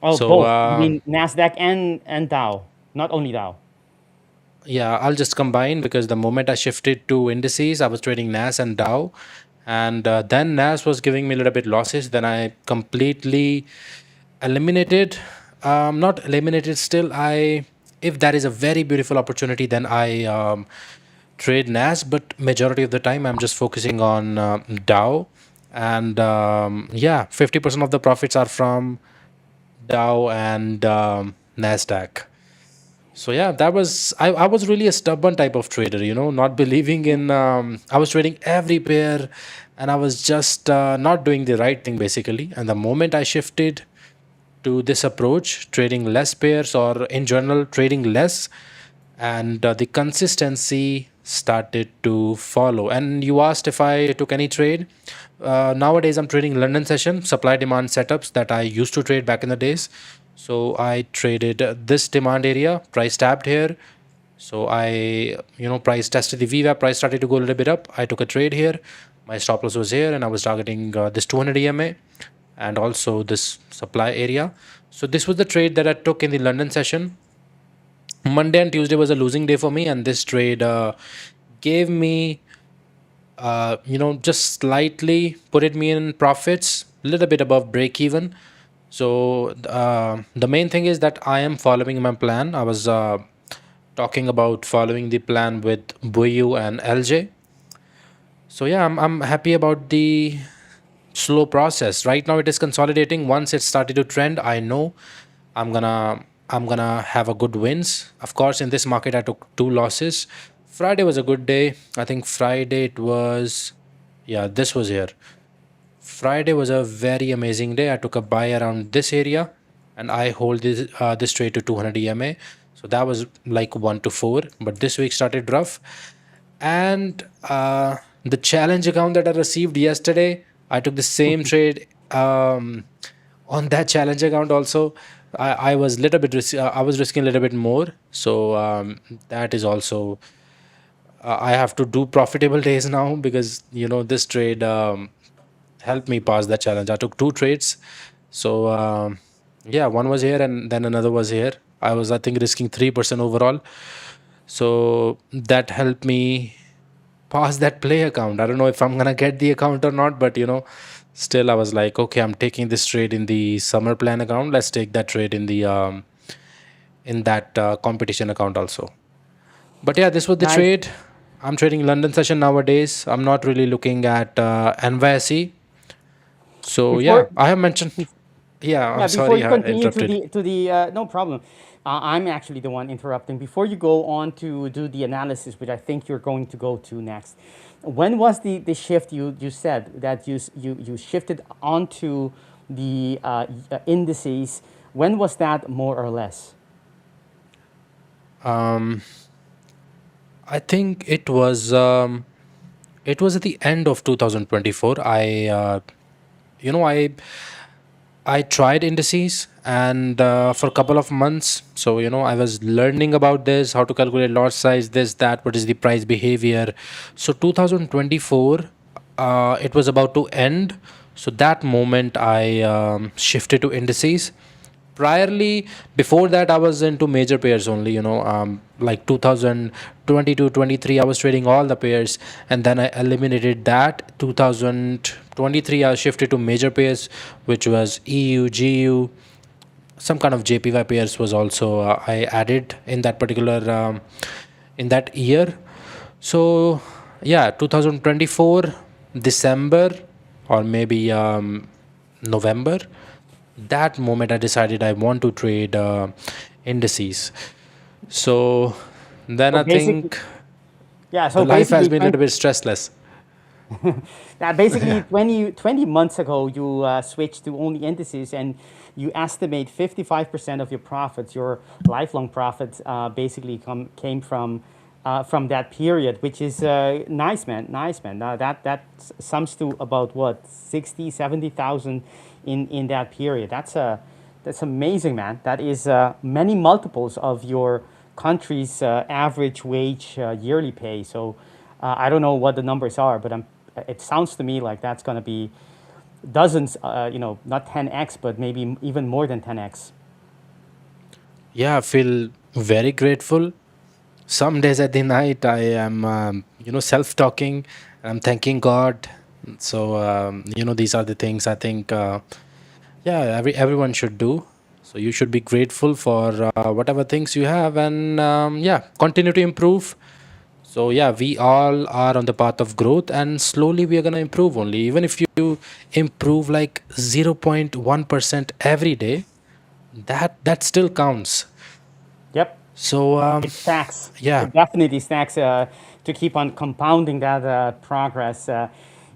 S6: Oh,
S5: So
S6: both. You mean NASDAQ and Dow, not only Dow.
S5: yeah, I'll just combine, because the moment I shifted to indices, I was trading NAS and Dow, and then NAS was giving me a little bit losses. Then I completely eliminated, not eliminated, still I if that is a very beautiful opportunity, then I trade NAS. But majority of the time, I'm just focusing on Dow, and yeah, 50% of the profits are from Dow and NASDAQ. So yeah, I was really a stubborn type of trader, not believing in. I was trading every pair, and I was just not doing the right thing basically. And the moment I shifted to this approach, trading less pairs or in general trading less, and the consistency started to follow. And you asked if I took any trade. Nowadays, I'm trading London session supply demand setups that I used to trade back in the days. So I traded this demand area, price tapped here. So price tested the VWAP, price started to go a little bit up. I took a trade here. My stop loss was here, and I was targeting this 200 EMA and also this supply area. So this was the trade that I took in the London session. Monday and Tuesday was a losing day for me, and this trade gave me, just slightly put it me in profits, a little bit above break even. So the main thing is that I am following my plan. I was talking about following the plan with Buyu and LJ. So yeah, I'm happy about the slow process. Right now it is consolidating. Once it started to trend, I know I'm gonna I'm gonna have a good wins. Of course, in this market I took two losses. Friday was a good day. I think Friday it was, yeah, this was here. Friday was a very amazing day. I took a buy around this area, and I hold this trade to 200 EMA. So that was like 1 to 4. But this week started rough, and the challenge account that I received yesterday, I took the same trade on that challenge account also. I was little bit I was risking a little bit more, so that is also I have to do profitable days now because this trade helped me pass that challenge. I took two trades, so yeah, one was here and then another was here. I was, I think, risking 3% overall, so that helped me pass that play account. I don't know if I'm gonna get the account or not, but still I was like, okay, I'm taking this trade in the summer plan account. Let's take that trade in the in that competition account also. But yeah, this was the
S6: Nice.
S5: trade. I'm trading London session nowadays. I'm not really looking at NYSE. So yeah,
S6: Before
S5: I have mentioned. Yeah,
S6: Yeah,
S5: I'm
S6: before
S5: sorry,
S6: you
S5: I
S6: continue to
S5: interrupted.
S6: the no problem. I'm actually the one interrupting. Before you go on to do the analysis, which I think you're going to go to next, when was the shift you said that you shifted onto the indices? When was that more or less?
S5: I think it was at the end of 2024. You know, I I tried indices and for a couple of months. So, I was learning about this, how to calculate lot size, this, that, what is the price behavior. So, 2024, it was about to end. So, that moment I shifted to indices. Priorly, before that, I was into major pairs only, like 2022, 23, I was trading all the pairs, and then I eliminated that. 2023, I shifted to major pairs, which was EU, GU, some kind of JPY pairs was also I added in that particular in that year. So yeah, 2024 December or maybe November, that moment I decided I want to trade indices. So then
S6: So
S5: I
S6: basically,
S5: think
S6: yeah.
S5: the
S6: So
S5: life has
S6: basically,
S5: been a little bit stressless.
S6: yeah, basically 20 months ago, you switched to only indices and you estimate 55% of your profits, your lifelong profits, basically came from that period, which is nice, man. Nice, man. That sums to about what, 60, 70,000 in that period. That's amazing, man. That is many multiples of your country's average wage yearly pay. So I don't know what the numbers are, but it sounds to me like that's going to be dozens, not 10x, but maybe even more than 10x.
S5: Yeah, I feel very grateful. Some days at the night I am self-talking. I'm thanking God. So these are the things I think yeah, everyone should do. So you should be grateful for whatever things you have, and yeah, continue to improve. So yeah, we all are on the path of growth, and slowly we are gonna improve only. Even if you improve like 0.1% every day, that still counts.
S6: Yep.
S5: So
S6: It stacks.
S5: yeah.
S6: It definitely stacks to keep on compounding that progress.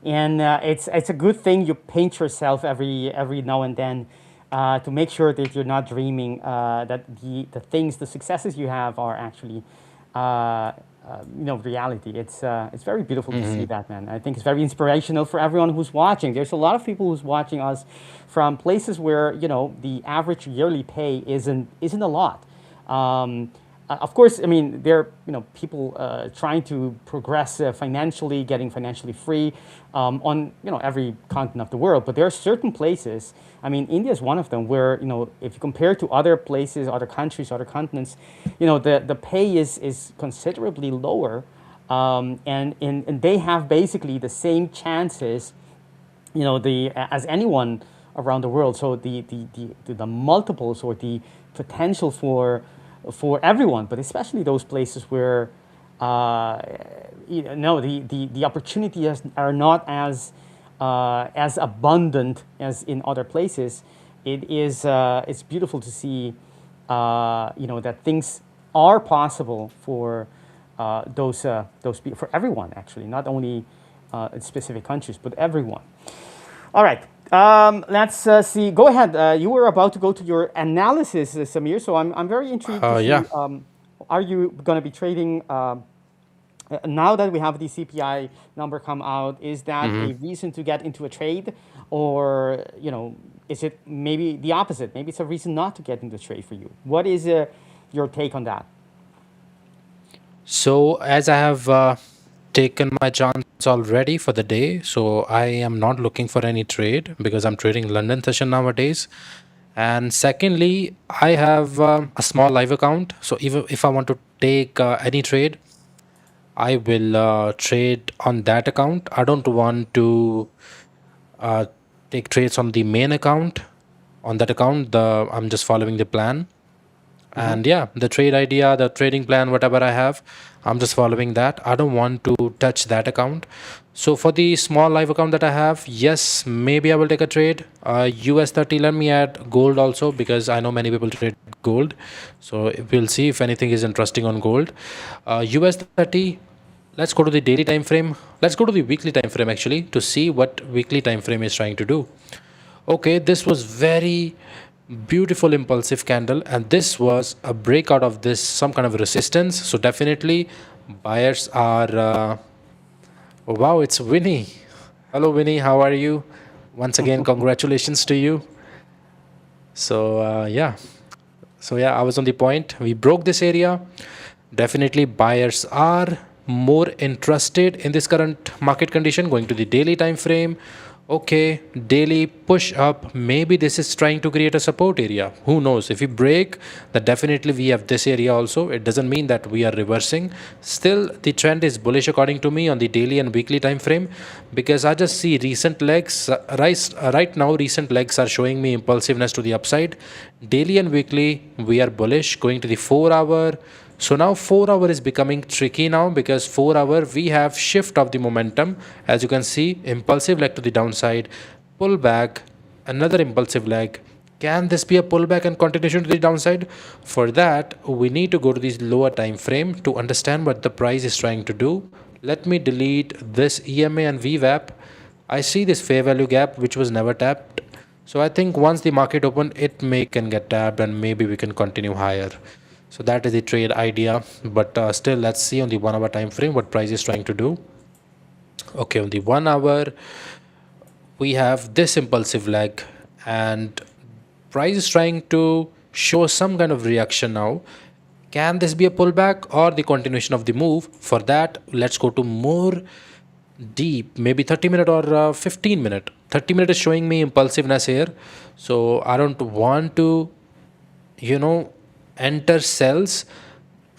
S6: And it's a good thing you paint yourself every now and then to make sure that you're not dreaming that the successes you have are actually reality. It's very beautiful to see that, man. I think it's very inspirational for everyone who's watching. There's a lot of people who's watching us from places where the average yearly pay isn't a lot. Of course, I mean, there are people trying to progress financially, getting financially free on every continent of the world. But there are certain places. I mean, India is one of them where if you compare to other places, other countries, other continents, the pay is considerably lower, and they have basically the same chances as anyone around the world. So the multiples or the potential for everyone, but especially those places where the opportunities are not as abundant as in other places. It's beautiful to see that things are possible for those people, for everyone, actually, not only in specific countries, but everyone. All right. Let's see. Go ahead. You were about to go to your analysis, Samir. So I'm very intrigued to see.
S5: Yeah.
S6: Are you going to be trading now that we have the CPI number come out? Is that a reason to get into a trade, or is it maybe the opposite? Maybe it's a reason not to get into a trade for you. What is your take on that?
S5: So as I have taken my chance already for the day, so I am not looking for any trade because I'm trading London session nowadays. And secondly, I have a small live account. So if I want to take any trade, I will trade on that account. I don't want to uh, take trades on the main account. On that account, I'm just following the plan. And yeah, the trade idea, the trading plan, whatever I have, I'm just following that. I don't want to touch that account. So for the small live account that I have, yes, maybe I will take a trade. US 30, let me add gold also because I know many people trade gold. So we'll see if anything is interesting on gold. US 30, let's go to the daily time frame. Let's go to the weekly time frame actually to see what weekly time frame is trying to do. Okay, this was very beautiful impulsive candle, and this was a breakout of this some kind of resistance. So definitely buyers are oh, wow, it's Winnie. Hello Winnie, how are you? Once again, congratulations to you. So yeah, I was on the point. We broke this area. Definitely buyers are more interested in this current market condition. Going to the daily time frame. Okay, daily push up. Maybe this is trying to create a support area. Who knows? If we break, then definitely we have this area also. It doesn't mean that we are reversing. Still, the trend is bullish according to me on the daily and weekly time frame because I just see recent legs. Right now, recent legs are showing me impulsiveness to the upside. Daily and weekly, we are bullish. Going to the 4 hour. So now 4 hour is becoming tricky now because 4 hour we have shift of the momentum. As you can see, impulsive leg to the downside, pull back, another impulsive leg. Can this be a pullback and continuation to the downside? For that, we need to go to this lower time frame to understand what the price is trying to do. Let me delete this EMA and VWAP. I see this fair value gap which was never tapped. So I think once the market open, it can get tapped and maybe we can continue higher. So that is the trade idea, but still let's see on the 1 hour time frame what price is trying to do. Okay, on the 1 hour we have this impulsive leg and price is trying to show some kind of reaction now. Can this be a pullback or the continuation of the move? For that, let's go to more deep, maybe 30-minute or 15-minute. 30-minute is showing me impulsiveness here, so I don't want to enter sells.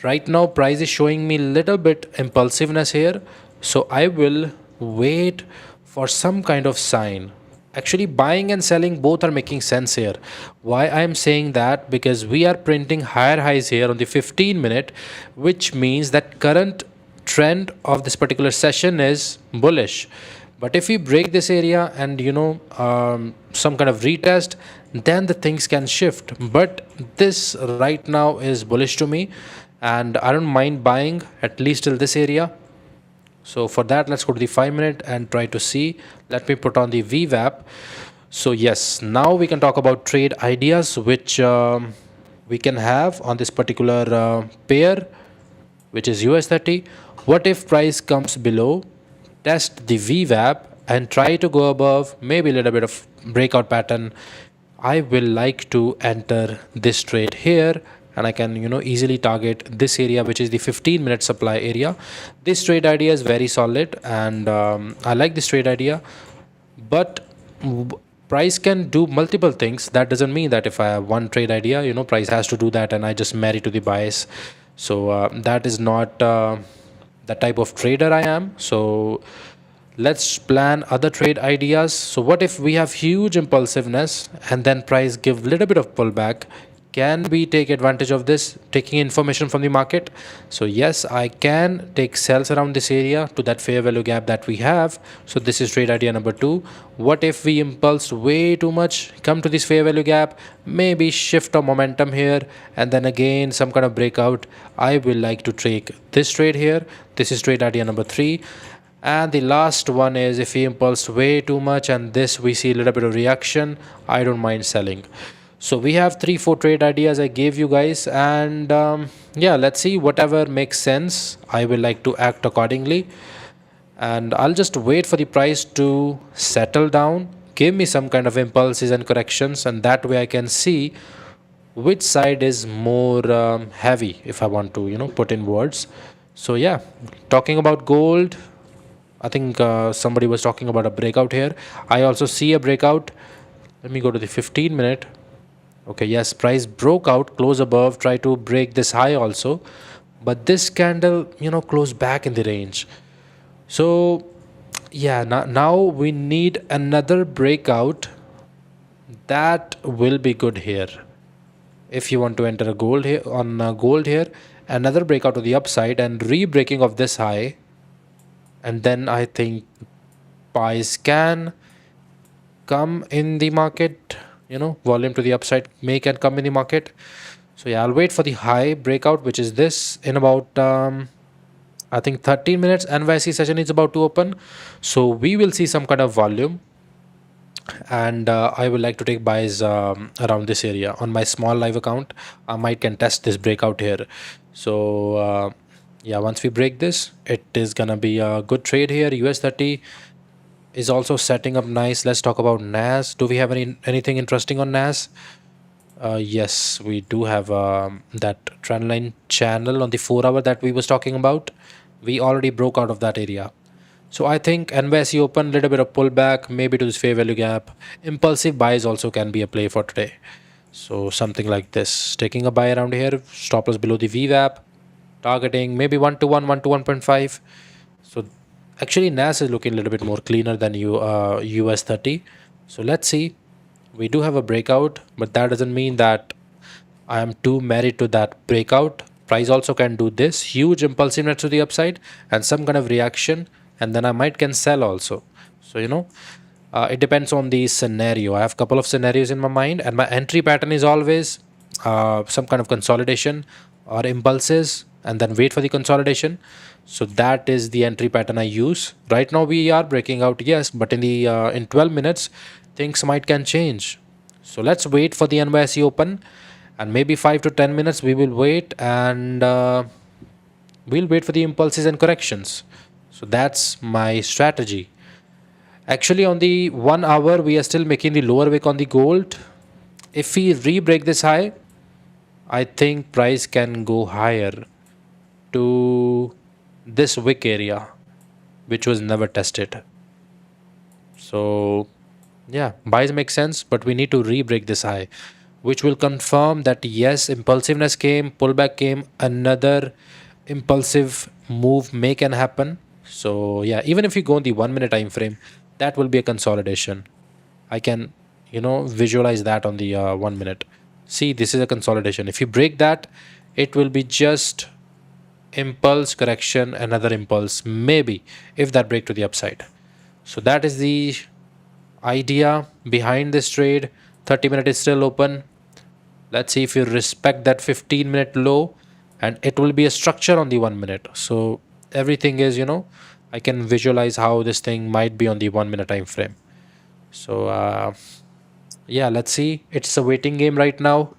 S5: Right now price is showing me little bit impulsiveness here, so I will wait for some kind of sign. Actually, buying and selling both are making sense here. Why I am saying that? Because we are printing higher highs here on the 15 minute, which means that current trend of this particular session is bullish. But if we break this area and some kind of retest, then the things can shift. But this right now is bullish to me, and I don't mind buying at least till this area. So for that, let's go to the 5 minute and try to see. Let me put on the VWAP. So yes, now we can talk about trade ideas which we can have on this particular pair, which is US30. What if price comes below, test the VWAP and try to go above, maybe a little bit of breakout pattern. I will like to enter this trade here, and I can easily target this area, which is the 15-minute supply area. This trade idea is very solid, and I like this trade idea. But price can do multiple things. That doesn't mean that if I have one trade idea, price has to do that and I just marry to the bias. So that is not the type of trader I am. So let's plan other trade ideas. So what if we have huge impulsiveness and then price give little bit of pullback? Can we take advantage of this, taking information from the market? So yes, I can take sells around this area to that fair value gap that we have. So this is trade idea number 2. What if we impulse way too much, come to this fair value gap, maybe shift of momentum here, and then again some kind of breakout? I will like to take this trade here. This is trade idea number 3. And the last one is if we impulse way too much and this we see a little bit of reaction, I don't mind selling. So we have 3-4 trade ideas I gave you guys, and yeah, let's see whatever makes sense. I will like to act accordingly, and I'll just wait for the price to settle down, give me some kind of impulses and corrections, and that way I can see which side is more heavy, if I want to put in words. So yeah, talking about gold, I think somebody was talking about a breakout here. I also see a breakout. Let me go to the 15 minute. Okay, yes, price broke out, close above, try to break this high also, but this candle closed back in the range. So yeah, now we need another breakout that will be good here. If you want to enter a gold here on gold here, another breakout to the upside and re-breaking of this high, and then I think buys can come in the market. Volume to the upside can come in the market. So yeah, I'll wait for the high breakout, which is this, in about I think 13 minutes. NYC session is about to open, so we will see some kind of volume, and I would like to take buys around this area on my small live account. I might can test this breakout here. So yeah, once we break this, it is gonna be a good trade here. US30 is also setting up nice. Let's talk about NAS. Do we have anything interesting on NAS? Yes, we do have that trendline channel on the 4 hour that we was talking about. We already broke out of that area. So I think NYSE open, little bit of pullback, maybe to this fair value gap. Impulsive buys also can be a play for today. So something like this, taking a buy around here, stop loss below the VWAP, targeting maybe 1 to 1, 1 to 1.5. So actually NAS is looking a little bit more cleaner than US30. So let's see. We do have a breakout, but that doesn't mean that I am too married to that breakout. Price also can do this huge impulsiveness to the upside and some kind of reaction, and then I might can sell also. So it depends on the scenario. I have a couple of scenarios in my mind, and my entry pattern is always some kind of consolidation or impulses, and then wait for the consolidation. So that is the entry pattern I use. Right now we are breaking out, yes, but in the in 12 minutes things might can change. So let's wait for the NYSE open, and maybe 5 to 10 minutes we will wait, and we'll wait for the impulses and corrections. So that's my strategy. Actually on the 1 hour we are still making the lower wick on the gold. If we re-break this high, I think price can go higher to this wick area, which was never tested. So yeah, buys make sense, but we need to re-break this high, which will confirm that yes, impulsiveness came, pullback came, another impulsive move can happen. So yeah, even if you go on the 1 minute time frame, that will be a consolidation. I can, visualize that on the 1 minute. See, this is a consolidation. If you break that, it will be just impulse correction, another impulse, maybe, if that break to the upside. So that is the idea behind this trade. 30-minute is still open. Let's see if you respect that 15-minute low, and it will be a structure on the 1 minute. So everything is, I can visualize how this thing might be on the 1 minute time frame. So yeah, let's see. It's a waiting game right now.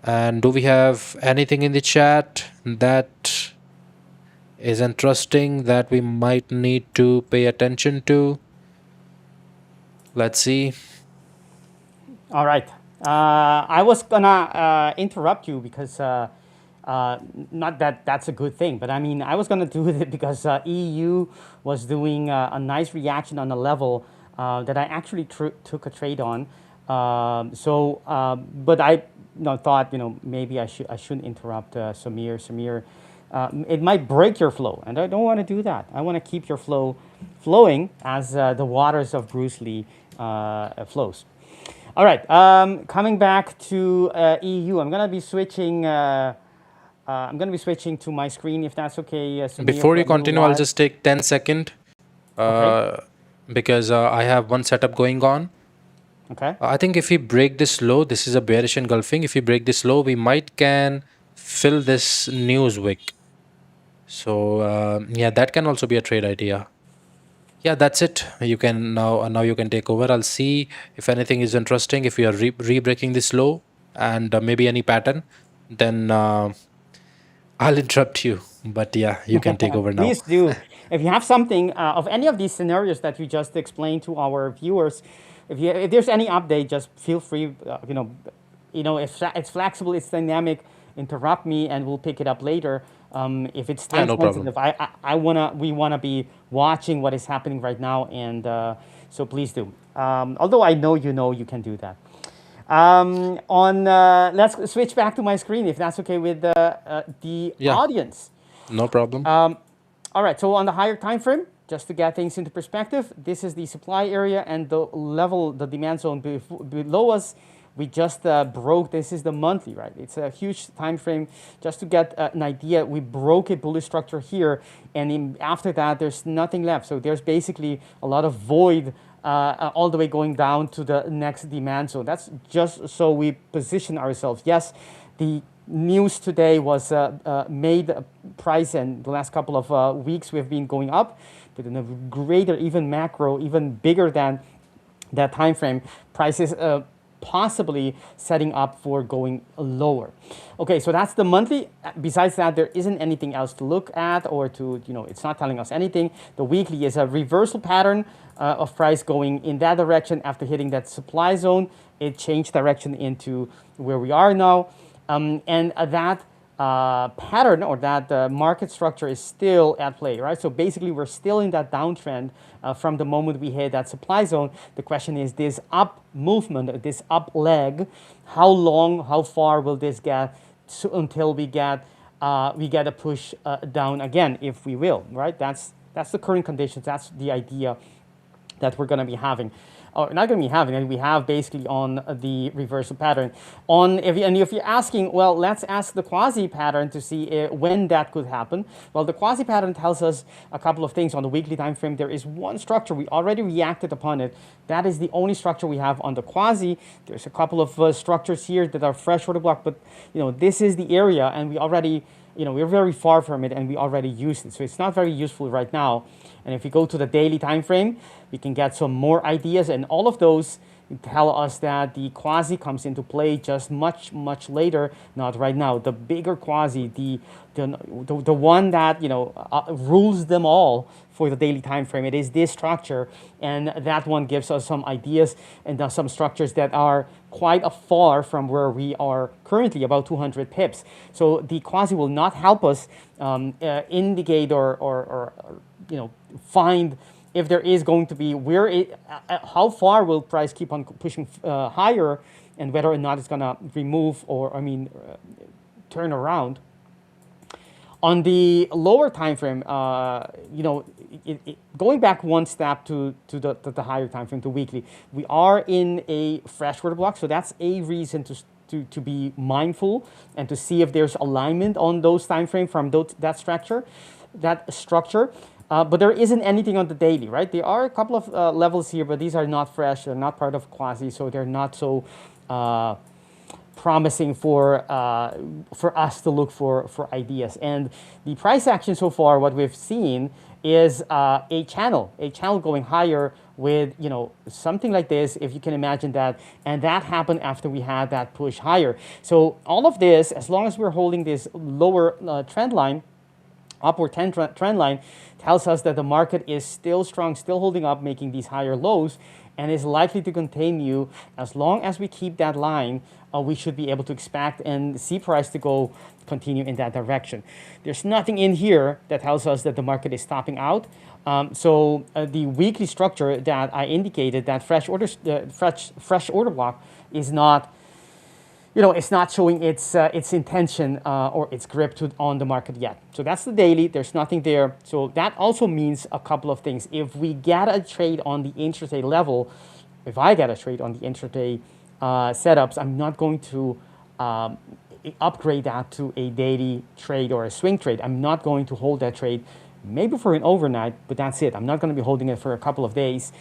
S5: And do we have anything in the chat that is interesting that we might need to pay attention to? Let's see.
S6: All right. I was gonna interrupt you because not that that's a good thing, but I mean I was gonna do it because EU was doing a nice reaction on a level that I actually took a trade on. But I thought maybe I shouldn't interrupt Samir. Samir, it might break your flow, and I don't want to do that. I want to keep your flow flowing as the waters of Bruce Lee flows. All right, coming back to EU, I'm gonna be switching. I'm gonna be switching to my screen if that's okay. Samir,
S5: Before you continue, I'll just take 10 seconds
S6: Okay.
S5: because I have one setup going on.
S6: Okay.
S5: I think if we break this low, this is a bearish engulfing. If we break this low, we might can fill this news wick. So yeah, that can also be a trade idea. Yeah, that's it. You can now you can take over. I'll see if anything is interesting. If we are re-breaking this low and maybe any pattern, then I'll interrupt you. But yeah, you can take over now.
S6: Please do. If you have something of any of these scenarios that you just explained to our viewers, if there's any update, just feel free. If it's flexible, it's dynamic. Interrupt me, and we'll pick it up later. If it's time
S5: no problem.
S6: sensitive, we wanna be watching what is happening right now, and so please do. Although I know you can do that. Let's switch back to my screen if that's okay with the
S5: Yeah.
S6: audience.
S5: No problem.
S6: All right, so on the higher time frame, just to get things into perspective, this is the supply area and the level, the demand zone below us. We just broke, this is the monthly, right? It's a huge time frame. Just to get an idea, we broke a bullish structure here, and after that, there's nothing left. So there's basically a lot of void all the way going down to the next demand zone. That's just so we position ourselves. Yes, the news today was made price, and the last couple of weeks we've been going up, but in a greater, even macro, even bigger than that time frame, prices possibly setting up for going lower. Okay, so that's the monthly. Besides that, there isn't anything else to look at or to, it's not telling us anything. The weekly is a reversal pattern of price going in that direction after hitting that supply zone. It changed direction into where we are now. And that pattern or that market structure is still at play, right? So basically, we're still in that downtrend from the moment we hit that supply zone. The question is this up movement, this up leg, how long, how far will this get until we get a push down again, if we will, right? That's the current conditions. That's the idea that we're going to be having. Or not going to be having, and we have basically on the reversal pattern. If you're asking, well, let's ask the quasi pattern to see when that could happen. Well, the quasi pattern tells us a couple of things on the weekly time frame. There is one structure, we already reacted upon it. That is the only structure we have on the quasi. There's a couple of structures here that are fresh order block, but this is the area, and we already, we're very far from it, and we already used it. So it's not very useful right now. And if we go to the daily time frame, we can get some more ideas, and all of those tell us that the quasi comes into play just much later, not right now. The bigger quasi, the one that rules them all for the daily time frame, it is this structure, and that one gives us some ideas and some structures that are quite far from where we are currently, about 200 pips. So the quasi will not help us indicate or find if there is going to be how far will price keep on pushing higher, and whether or not it's going to remove or turn around. On the lower time frame, you know, going back one step to the higher time frame, to weekly, we are in a fresh order block, so that's a reason to be mindful and to see if there's alignment on those time frame from that structure. But there isn't anything on the daily, right? There are a couple of levels here, but these are not fresh. They're not part of quasi, so they're not so promising for us to look for ideas. And the price action so far, what we've seen is a channel going higher with, you know, something like this, if you can imagine that, and that happened after we had that push higher. So all of this, as long as we're holding this lower trend line, upward trend line, tells us that the market is still strong, still holding up, making these higher lows, and is likely to continue. As long as we keep that line, we should be able to expect and see price to continue in that direction. There's nothing in here that tells us that the market is stopping out. So the weekly structure that I indicated, that fresh order block, is not, you know, it's not showing its intention or its grip on the market yet. So that's the daily. There's nothing there. So that also means a couple of things. If we get a trade on the intraday level, if I get a trade on the intraday setups, I'm not going to upgrade that to a daily trade or a swing trade. I'm not going to hold that trade maybe for an overnight, but that's it. I'm not going to be holding it for a couple of days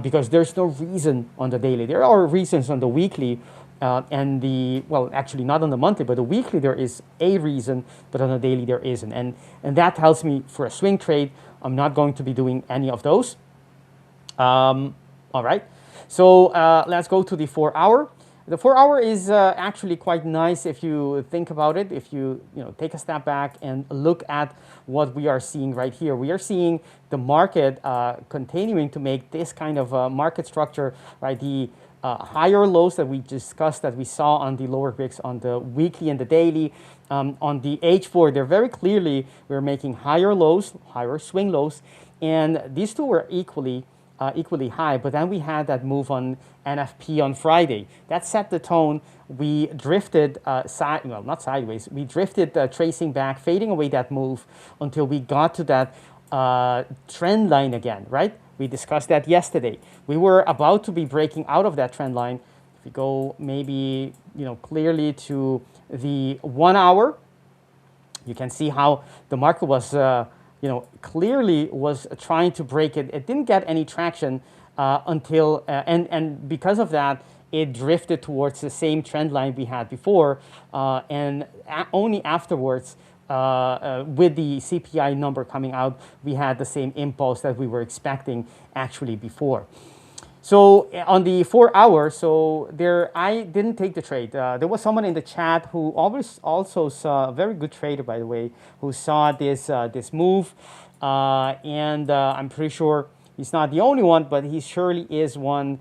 S6: because there's no reason on the daily. There are reasons on the weekly and well, actually not on the monthly, but the weekly there is a reason, but on the daily there isn't. And that tells me for a swing trade, I'm not going to be doing any of those. All right. So let's go to the 4 hour. The 4 hour is actually quite nice if you think about it. If you take a step back and look at what we are seeing right here. We are seeing the market continuing to make this kind of market structure, right? The higher lows that we discussed, that we saw on the lower bricks on the weekly and the daily. On the H4, they're very clearly, we're making higher lows, higher swing lows, and these two were equally high, but then we had that move on NFP on Friday. That set the tone. We drifted, well, not sideways, we drifted tracing back, fading away that move until we got to that trend line again, right? We discussed that yesterday. We were about to be breaking out of that trend line. If we go maybe, clearly to the 1 hour, you can see how the market was clearly was trying to break it. It didn't get any traction until, and because of that, it drifted towards the same trend line we had before, and only afterwards, with the CPI number coming out, we had the same impulse that we were expecting actually before. So on the 4 hour, so there, I didn't take the trade. There was someone in the chat who also saw, a very good trader by the way, who saw this this move, and I'm pretty sure he's not the only one, but he surely is one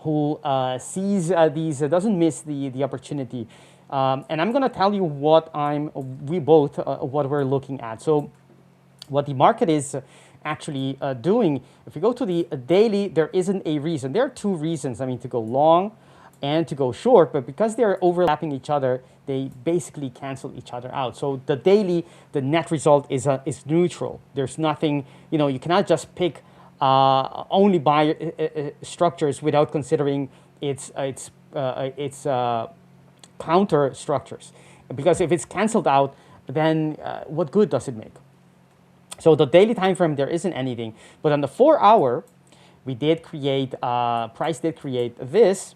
S6: who sees these, doesn't miss the opportunity. And I'm gonna tell you what what we're looking at. So what the market is actually doing, if you go to the daily, there isn't a reason. There are two reasons, to go long and to go short, but because they're overlapping each other, they basically cancel each other out. So the daily, the net result is neutral. There's nothing, you cannot just pick only buy structures without considering its counter structures. Because if it's canceled out, then what good does it make? So the daily time frame, there isn't anything. But on the 4 hour, we did create, price did create this.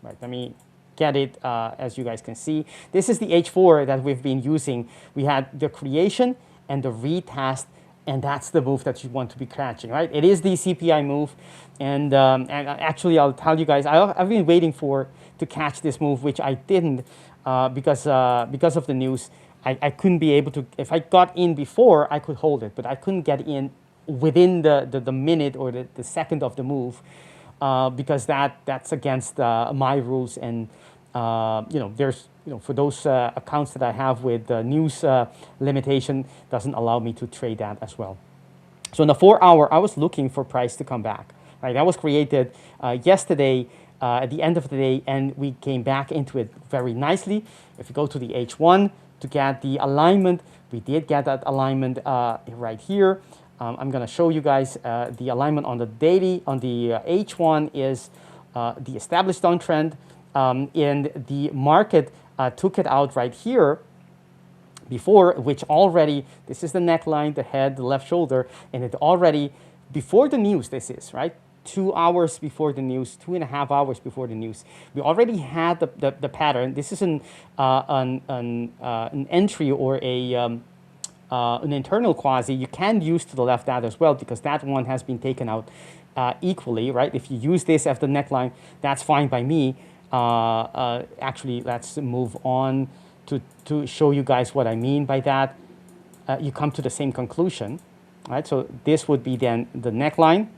S6: Right, let me get it as you guys can see. This is the H4 that we've been using. We had the creation and the retest, and that's the move that you want to be catching, right? It is the CPI move. And actually, I'll tell you guys, I've been waiting to catch this move, which I didn't because of the news. I couldn't be able to, if I got in before, I could hold it, but I couldn't get in within the minute or the second of the move because that's against my rules. And, there's, for those accounts that I have with the news limitation, doesn't allow me to trade that as well. So in the 4 hour, I was looking for price to come back, right? That was created yesterday at the end of the day, and we came back into it very nicely. If you go to the H1, to get the alignment. We did get that alignment right here. I'm going to show you guys the alignment on the daily. On the H1 is the established downtrend, and the market took it out right here before, which already, this is the neckline, the head, the left shoulder, and it already, before the news, this is, right? 2 hours before the news, 2.5 hours before the news, we already had the pattern. This is an entry or an internal quasi. You can use to the left that as well, because that one has been taken out equally, right? If you use this as the neckline, that's fine by me. Actually, let's move on to show you guys what I mean by that. You come to the same conclusion, right? So this would be then the neckline.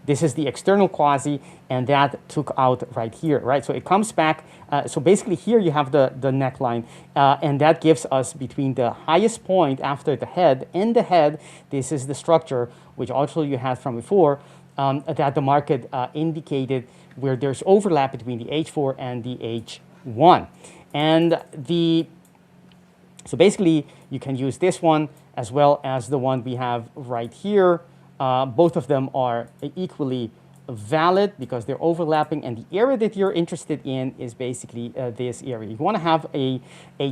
S6: This is the external quasi, and that took out right here, right? So it comes back. So basically here you have the neckline, and that gives us between the highest point after the head and the head, this is the structure, which also you had from before, that the market indicated where there's overlap between the H4 and the H1. And so basically you can use this one as well as the one we have right here. Both of them are equally valid because they're overlapping, and the area that you're interested in is basically this area. You want to have a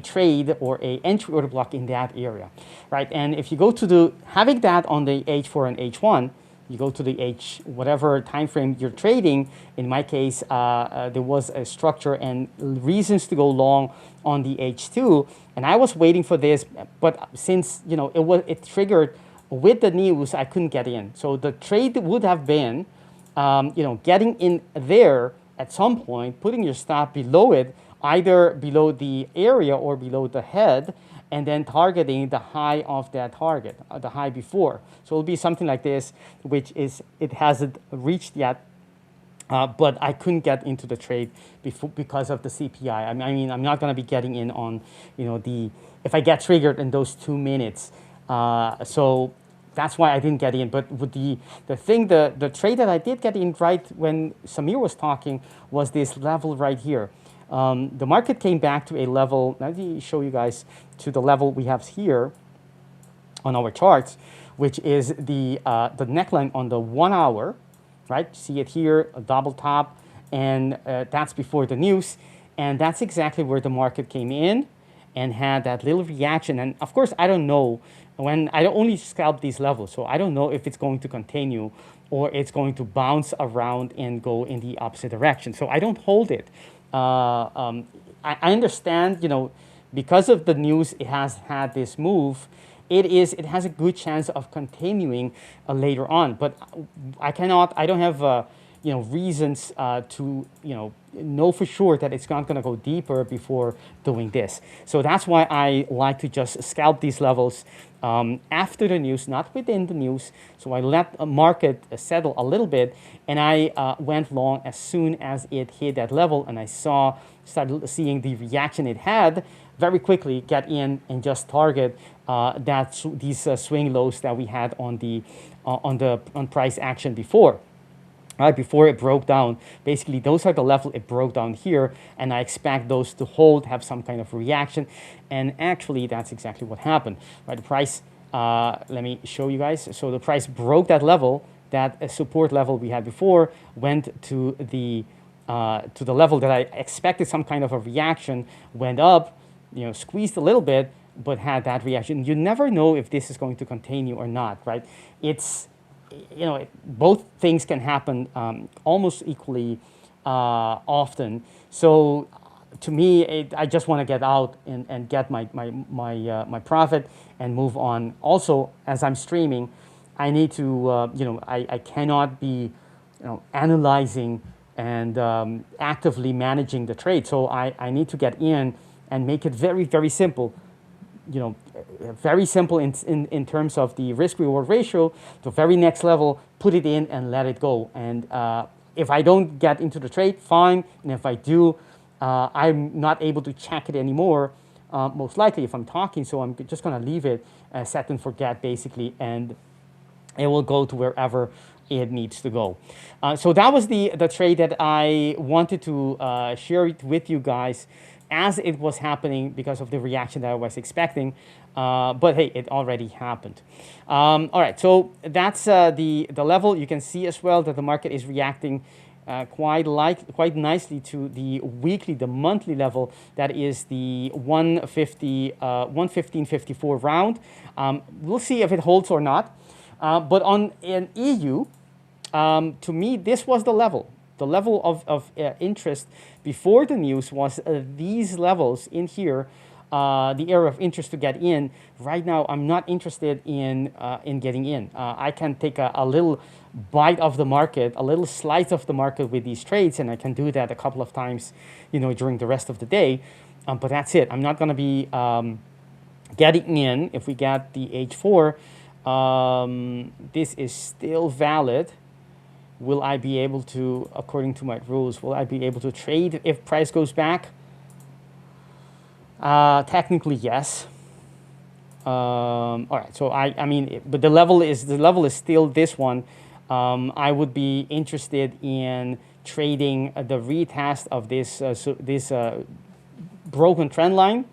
S6: trade or a entry order block in that area, right? And if you go to having that on the H4 and H1, you go to the H, whatever time frame you're trading. In my case, there was a structure and reasons to go long on the H2, and I was waiting for this, but since it triggered with the news, I couldn't get in. So the trade would have been, getting in there at some point, putting your stop below it, either below the area or below the head, and then targeting the high of that target, the high before. So it'll be something like this, which is, it hasn't reached yet, but I couldn't get into the trade because of the CPI. I mean, I'm not going to be getting in on, if I get triggered in those 2 minutes. So that's why I didn't get in. But with the trade that I did get in right when Samir was talking was this level right here. The market came back to a level, let me show you guys, to the level we have here on our charts, which is the neckline on the 1 hour, right? See it here, a double top, and that's before the news. And that's exactly where the market came in and had that little reaction. And of course, I don't know, when I only scalp these levels, so I don't know if it's going to continue or it's going to bounce around and go in the opposite direction. So I don't hold it. I understand, because of the news, it has had this move. It has a good chance of continuing later on, but I don't have reasons to know for sure that it's not going to go deeper before doing this. So that's why I like to just scalp these levels after the news, not within the news. So I let a market settle a little bit, and I went long as soon as it hit that level, and I started seeing the reaction it had. Very quickly get in and just target these swing lows that we had on price action before. Right, before it broke down. Basically, those are the level it broke down here, and I expect those to hold, have some kind of reaction, and actually that's exactly what happened. Right, the price, let me show you guys. So the price broke that level, that support level we had before, went to the level that I expected some kind of a reaction, went up, squeezed a little bit, but had that reaction. You never know if this is going to continue or not, right? It's both things can happen almost equally often. So to me, I just want to get out and get my profit and move on. Also, as I'm streaming, I need to, I cannot be, analyzing and actively managing the trade. So I need to get in and make it very, very simple. Very simple in terms of the risk-reward ratio. The very next level, put it in and let it go. And if I don't get into the trade, fine. And if I do, I'm not able to check it anymore, most likely if I'm talking. So I'm just going to leave it, set and forget, basically, and it will go to wherever it needs to go. So that was the trade that I wanted to share it with you guys, as it was happening because of the reaction that I was expecting. But hey, it already happened. All right, so that's the level. You can see as well that the market is reacting quite nicely to the weekly, the monthly level. That is the 115.54 round. We'll see if it holds or not. But on an EU, to me, this was the level. The level of interest before the news was these levels in here, the area of interest to get in. Right now, I'm not interested in getting in. I can take a little bite of the market, a little slice of the market with these trades, and I can do that a couple of times, during the rest of the day. But that's it. I'm not going to be getting in. If we get the H4, this is still valid. Will I be able to, according to my rules, will I be able to trade if price goes back? Technically, yes. All right, so I mean, but the level is still this one. I would be interested in trading the retest of this broken trend line.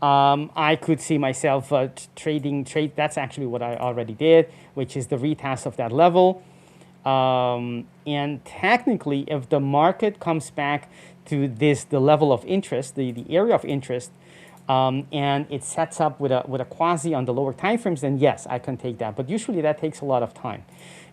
S6: I could see myself trading. That's actually what I already did, which is the retest of that level. And technically, if the market comes back to the level of interest, the area of interest, and it sets up with a quasi on the lower time frames, then yes, I can take that. But usually that takes a lot of time.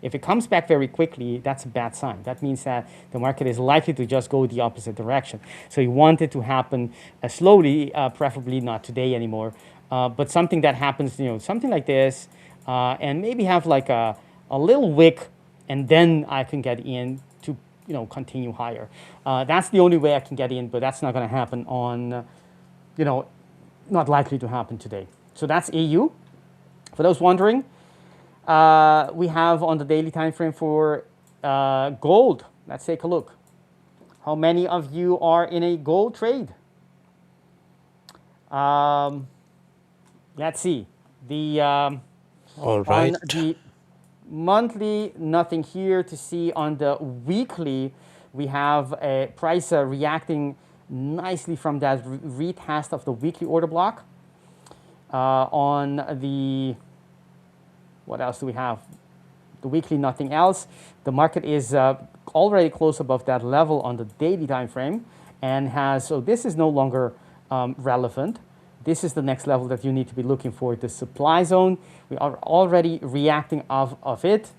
S6: If it comes back very quickly, that's a bad sign. That means that the market is likely to just go the opposite direction. So you want it to happen slowly, preferably not today anymore, but something that happens, something like this, and maybe have like a little wick, and then I can get in to continue higher. That's the only way I can get in, but that's not going to happen on, not likely to happen today. So that's EU. For those wondering, we have on the daily time frame for gold. Let's take a look. How many of you are in a gold trade? Let's see.
S5: All right.
S6: On the monthly, nothing here to see. On the weekly, we have a price reacting nicely from that retest of the weekly order block. On the, what else do we have? The weekly, nothing else. The market is already close above that level on the daily time frame, and so this is no longer relevant. This is the next level that you need to be looking for, the supply zone. We are already reacting off of it.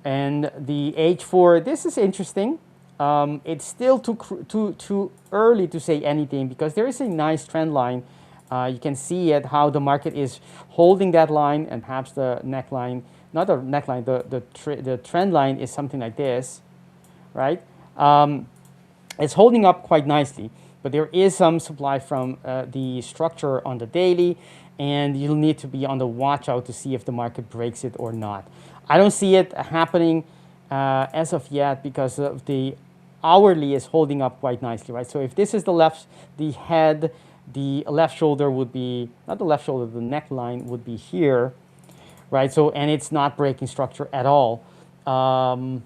S6: And the H4, this is interesting. It's still too early to say anything because there is a nice trend line. You can see how the market is holding that line, and perhaps the neckline, not the neckline, the trend line is something like this, right? It's holding up quite nicely. But there is some supply from the structure on the daily, and you'll need to be on the watch out to see if the market breaks it or not. I don't see it happening as of yet because of the hourly is holding up quite nicely, right? So if this is the head, the left shoulder would be, not the left shoulder, the neckline would be here, right? So, and it's not breaking structure at all. On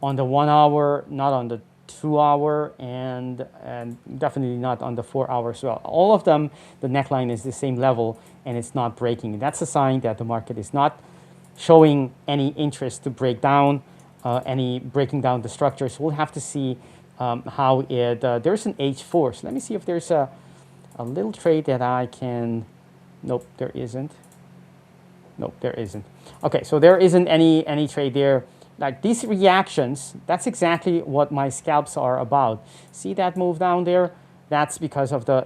S6: the 1 hour, not on the 2 hour, and definitely not on the 4 hour. So all of them, the neckline is the same level and it's not breaking. That's a sign that the market is not showing any interest to break down, any breaking down the structure. So we'll have to see how it, there's an H4. So let me see if there's a little trade that I can, nope, there isn't. Nope, there isn't. Okay, so there isn't any trade there. Like these reactions, that's exactly what my scalps are about. See that move down there? That's because of the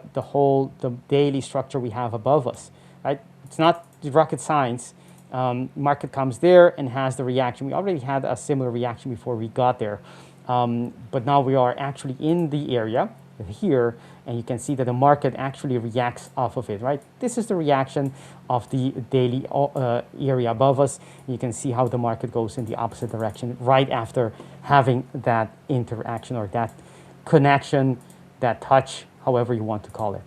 S6: daily structure we have above us, right? It's not rocket science. Market comes there and has the reaction. We already had a similar reaction before we got there. But now we are actually in the area here, and you can see that the market actually reacts off of it, right? This is the reaction of the daily area above us. You can see how the market goes in the opposite direction right after having that interaction or that connection, that touch, however you want to call it.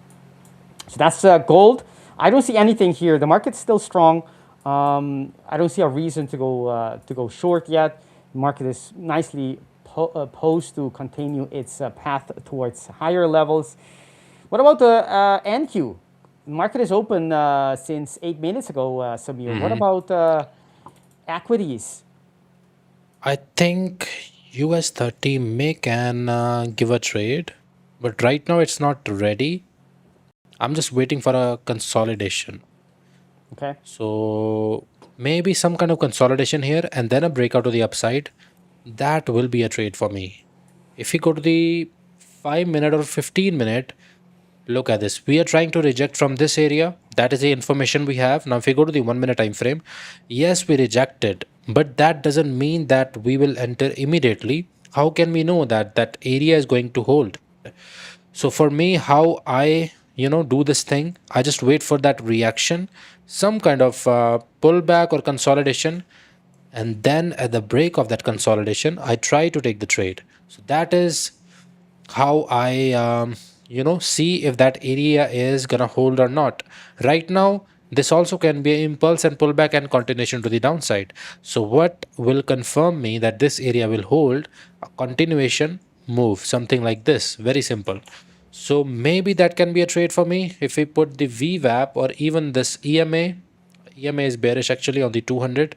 S6: So that's gold. I don't see anything here. The market's still strong. I don't see a reason to go short yet. The market is nicely posed to continue its path towards higher levels. What about the NQ? Market is open since 8 minutes ago, Samir. What about equities?
S5: I think US 30 may can give a trade, but right now it's not ready. I'm just waiting for a consolidation.
S6: Okay.
S5: So maybe some kind of consolidation here and then a breakout to the upside. That will be a trade for me. If we go to the 5 minute or 15 minute, look at this. We are trying to reject from this area. That is the information we have. Now, if we go to the 1 minute time frame, yes, we rejected, but that doesn't mean that we will enter immediately. How can we know that that area is going to hold? So for me, how I do this thing, I just wait for that reaction, some kind of pullback or consolidation, and then at the break of that consolidation, I try to take the trade. So that is how I see if that area is gonna hold or not. Right now, this also can be an impulse and pullback and continuation to the downside. So what will confirm me that this area will hold? A continuation move, something like this. Very simple. So maybe that can be a trade for me if we put the VWAP or even this EMA. EMA is bearish actually on the 200.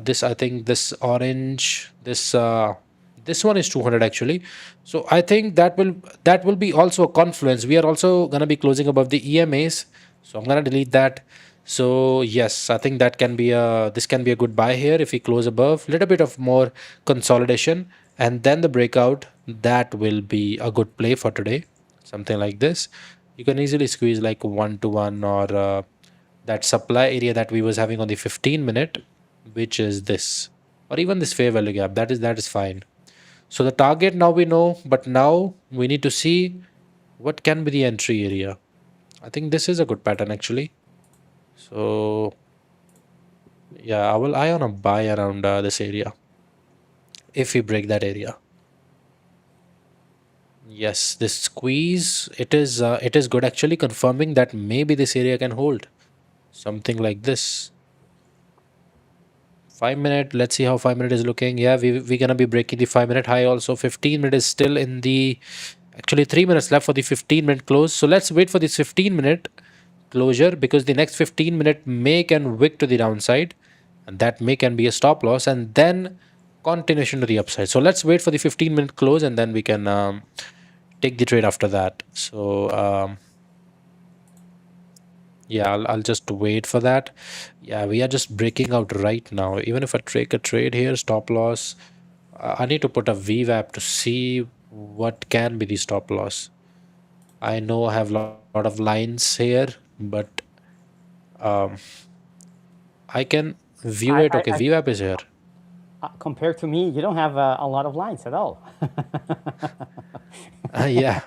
S5: This I think this orange, this one is 200 actually. So I think that will be also a confluence. We are also gonna be closing above the EMAs. So I'm gonna delete that. So yes, I think that can be this can be a good buy here if we close above. Little bit of more consolidation and then the breakout. That will be a good play for today. Something like this. You can easily squeeze like 1 to 1 or that supply area that we was having on the 15 minute, which is this, or even this fair value gap. That is fine. So the target now we know, but now we need to see what can be the entry area. I think this is a good pattern actually. So yeah, I will eye on a buy around this area if we break that area. Yes, this squeeze, it is good actually, confirming that maybe this area can hold something like this. 5 minute, let's see how 5 minute is looking. Yeah, we're gonna be breaking the 5 minute high also. 15 minute is still in the, actually 3 minutes left for the 15 minute close. So let's wait for this 15 minute closure, because the next 15 minute may can wick to the downside, and that may can be a stop loss, and then continuation to the upside. So let's wait for the 15 minute close and then we can take the trade after that. So yeah, I'll just wait for that. Yeah, we are just breaking out right now. Even if I take a trade here, stop loss, I need to put a VWAP to see what can be the stop loss. I know I have a lot of lines here, but I can view it. Okay, VWAP is here.
S6: Compared to me, you don't have a lot of lines at all.
S5: Yeah.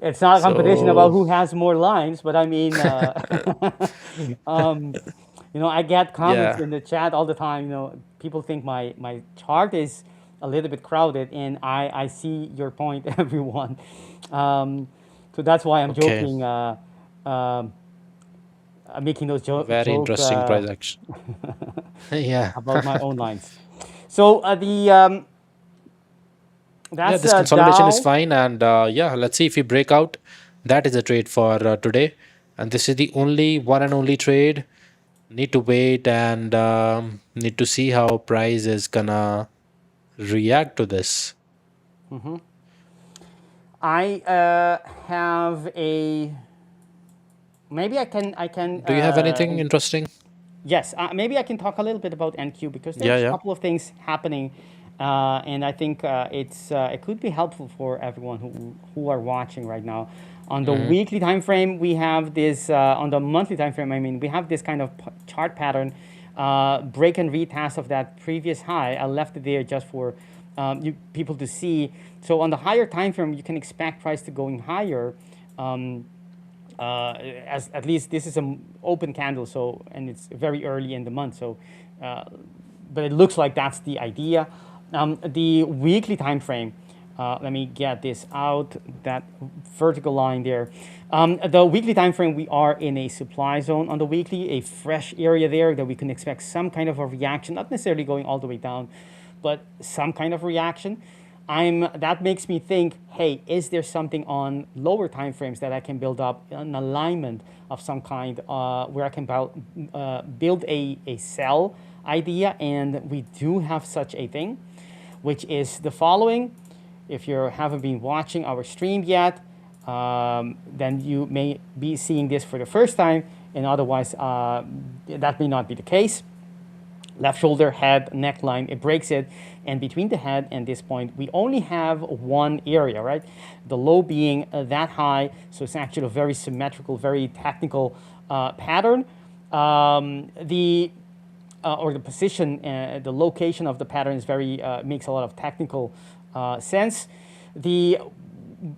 S6: It's not a competition
S5: So-
S6: about who has more lines, but I mean, I get comments
S5: Yeah.
S6: in the chat all the time. People think my chart is a little bit crowded, and I see your point, everyone. So that's why I'm
S5: Okay.
S6: joking, I'm making those
S5: Very
S6: jokes
S5: interesting price action. Yeah.
S6: about my own lines. So
S5: Yeah,
S6: that's
S5: this consolidation is
S6: Dow.
S5: fine, and yeah, let's see if we break out. That is a trade for today, and this is the one and only trade. Need to wait and need to see how price is gonna react to this.
S6: I have a. Maybe I can.
S5: Do you have anything interesting?
S6: Yes, maybe I can talk a little bit about NQ because
S5: Yeah,
S6: there's a
S5: yeah.
S6: couple of things happening, and I think it could be helpful for everyone who are watching right now. On the weekly time frame, we have this. On the monthly time frame, I mean, we have this kind of chart pattern, break and retest of that previous high. I left it there just for people to see. So on the higher time frame, you can expect price to going higher. As at least this is an open candle, so, and it's very early in the month, so but it looks like that's the idea. The weekly time frame, let me get this out, that vertical line there. The weekly time frame, we are in a supply zone on the weekly, a fresh area there that we can expect some kind of a reaction, not necessarily going all the way down, but some kind of reaction. That makes me think, hey, is there something on lower time frames that I can build up an alignment of some kind where I can build a sell idea? And we do have such a thing, which is the following. If you haven't been watching our stream yet, then you may be seeing this for the first time, and otherwise that may not be the case. Left shoulder, head, neckline, it breaks it. And between the head and this point, we only have one area, right? The low being that high, so it's actually a very symmetrical, very technical pattern. The position, the location of the pattern is makes a lot of technical sense.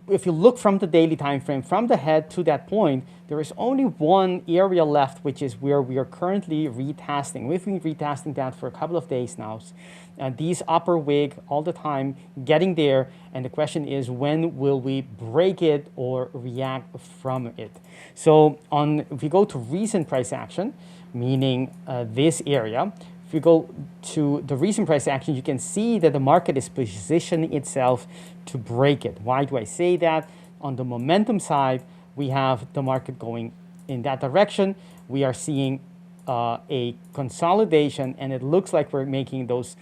S6: If you look from the daily time frame, from the head to that point, there is only one area left, which is where we are currently retesting. We've been retesting that for a couple of days now. These upper wick all the time, getting there, and the question is, when will we break it or react from it? So if we go to recent price action, meaning this area, if you go to the recent price action, you can see that the market is positioning itself to break it. Why do I say that? On the momentum side, we have the market going in that direction. We are seeing a consolidation, and it looks like we're making those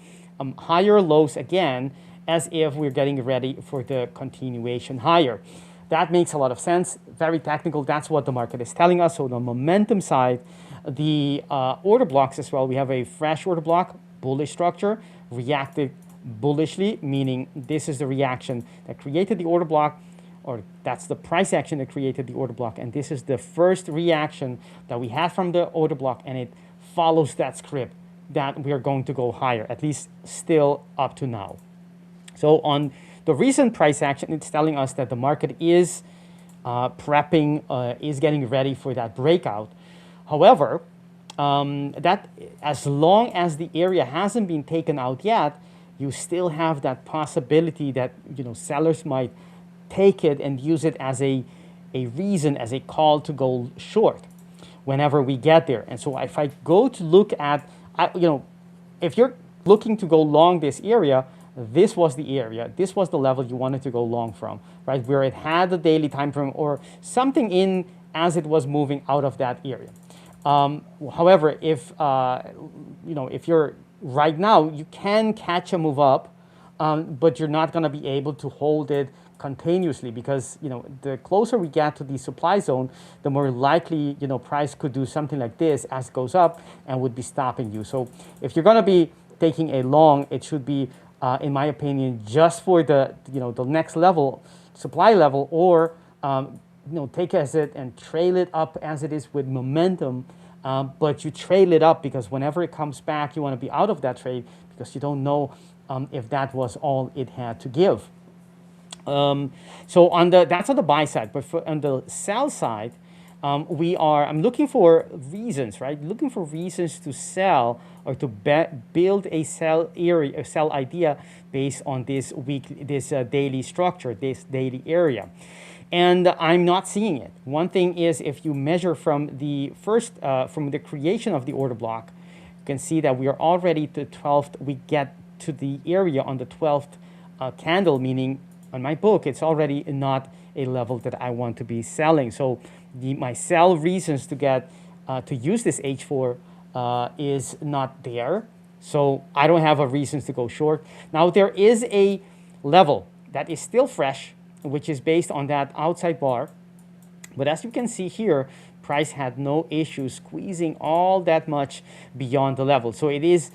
S6: higher lows again, as if we're getting ready for the continuation higher. That makes a lot of sense. Very technical. That's what the market is telling us. So the momentum side, the order blocks as well. We have a fresh order block, bullish structure, reacted bullishly, meaning this is the reaction that created the order block, or that's the price action that created the order block. And this is the first reaction that we had from the order block, and it follows that script that we are going to go higher, at least still up to now. So on the recent price action, it's telling us that the market is prepping, is getting ready for that breakout. However, that as long as the area hasn't been taken out yet, you still have that possibility that sellers might take it and use it as a reason, as a call to go short whenever we get there. And so if I go to look at, if you're looking to go long this area, this was the area, this was the level you wanted to go long from, right? Where it had the daily time frame or something in as it was moving out of that area. However, if you're right now, you can catch a move up, but you're not going to be able to hold it continuously, because the closer we get to the supply zone, the more likely price could do something like this as it goes up and would be stopping you. So if you're going to be taking a long, it should be, in my opinion, just for the the next level, supply level, or take as it and trail it up as it is with momentum. But you trail it up because whenever it comes back, you want to be out of that trade because you don't know if that was all it had to give. So that's on the buy side, but on the sell side, I'm looking for reasons, right? Looking for reasons to sell or to build a sell area, a sell idea based on this daily structure, this daily area. And I'm not seeing it. One thing is, if you measure from the from the creation of the order block, you can see that we are already to 12th. We get to the area on the 12th candle, meaning on my book, it's already not a level that I want to be selling. So my sell reasons to get to use this H4 is not there. So I don't have a reason to go short. Now there is a level that is still fresh, which is based on that outside bar. But as you can see here, price had no issue squeezing all that much beyond the level. So it is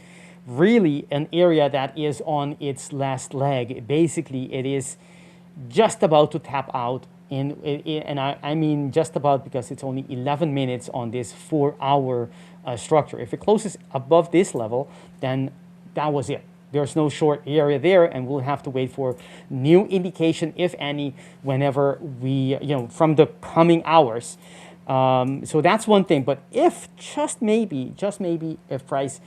S6: really an area that is on its last leg. Basically, it is just about to tap out. And I mean just about, because it's only 11 minutes on this 4-hour structure. If it closes above this level, then that was it. There's no short area there, and we'll have to wait for new indication, if any, whenever we, from the coming hours. So that's one thing. But if just maybe, if price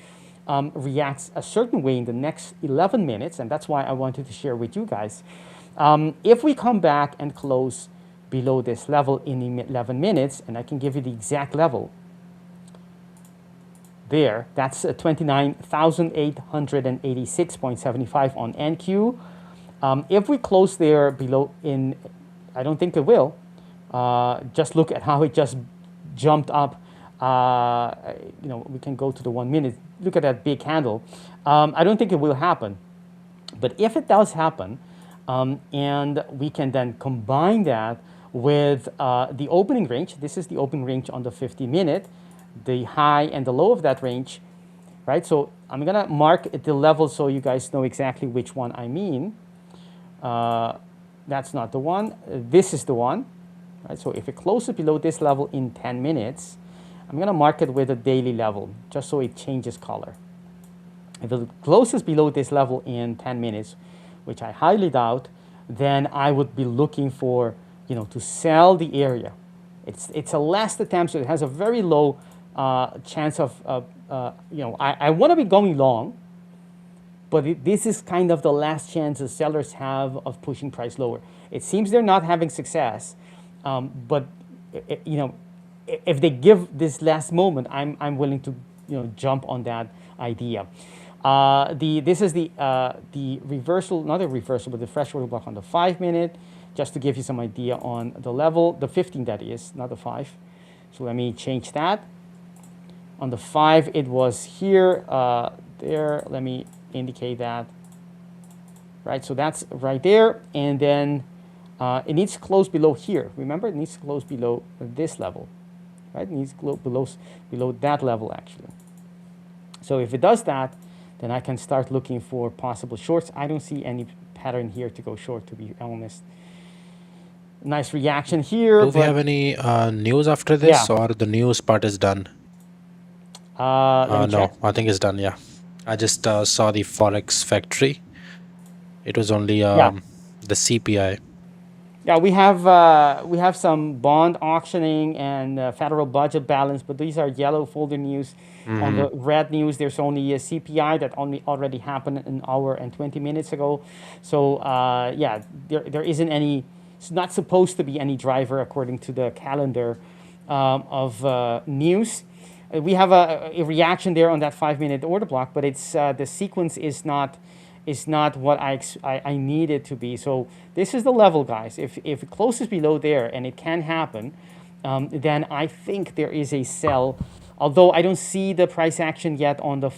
S6: reacts a certain way in the next 11 minutes, and that's why I wanted to share with you guys, if we come back and close below this level in 11 minutes, and I can give you the exact level, there. That's 29,886.75 on NQ. If we close there below I don't think it will. Just look at how it just jumped up. We can go to the 1 minute. Look at that big candle. I don't think it will happen. But if it does happen, and we can then combine that with the opening range. This is the opening range on the 50-minute, the high and the low of that range, right? So I'm going to mark the level so you guys know exactly which one I mean. That's not the one. This is the one. Right? So if it closes below this level in 10 minutes, I'm going to mark it with a daily level, just so it changes color. If it closes below this level in 10 minutes, which I highly doubt, then I would be looking for, to sell the area. It's a last attempt, so it has a very low chance of, I want to be going long, but this is kind of the last chance the sellers have of pushing price lower. It seems they're not having success, but if they give this last moment, I'm willing to jump on that idea. This is the reversal, not a reversal, but the fresh order block on the 5-minute, just to give you some idea on the level, the 15 that is, not the 5. So let me change that. On the 5, it was here, there. Let me indicate that. Right, so that's right there, and then it needs to close below here. Remember, it needs to close below this level. Right, it needs to close below that level actually. So if it does that, then I can start looking for possible shorts. I don't see any pattern here to go short, to be honest. Nice reaction here.
S5: Do we have any news after this,
S6: Yeah.
S5: or the news part is done?
S6: Let me
S5: No,
S6: check.
S5: I think it's done. Yeah, I just saw the Forex factory. It was only the CPI.
S6: Yeah, we have some bond auctioning and federal budget balance, but these are yellow folder news. On the red news, there's only a CPI that already happened an hour and 20 minutes ago. So there isn't any. It's not supposed to be any driver according to the calendar of news. We have a reaction there on that 5-minute order block, but it's the sequence is not what I need it to be. So this is the level, guys. If it closes below there, and it can happen, then I think there is a sell. Although I don't see the price action yet on the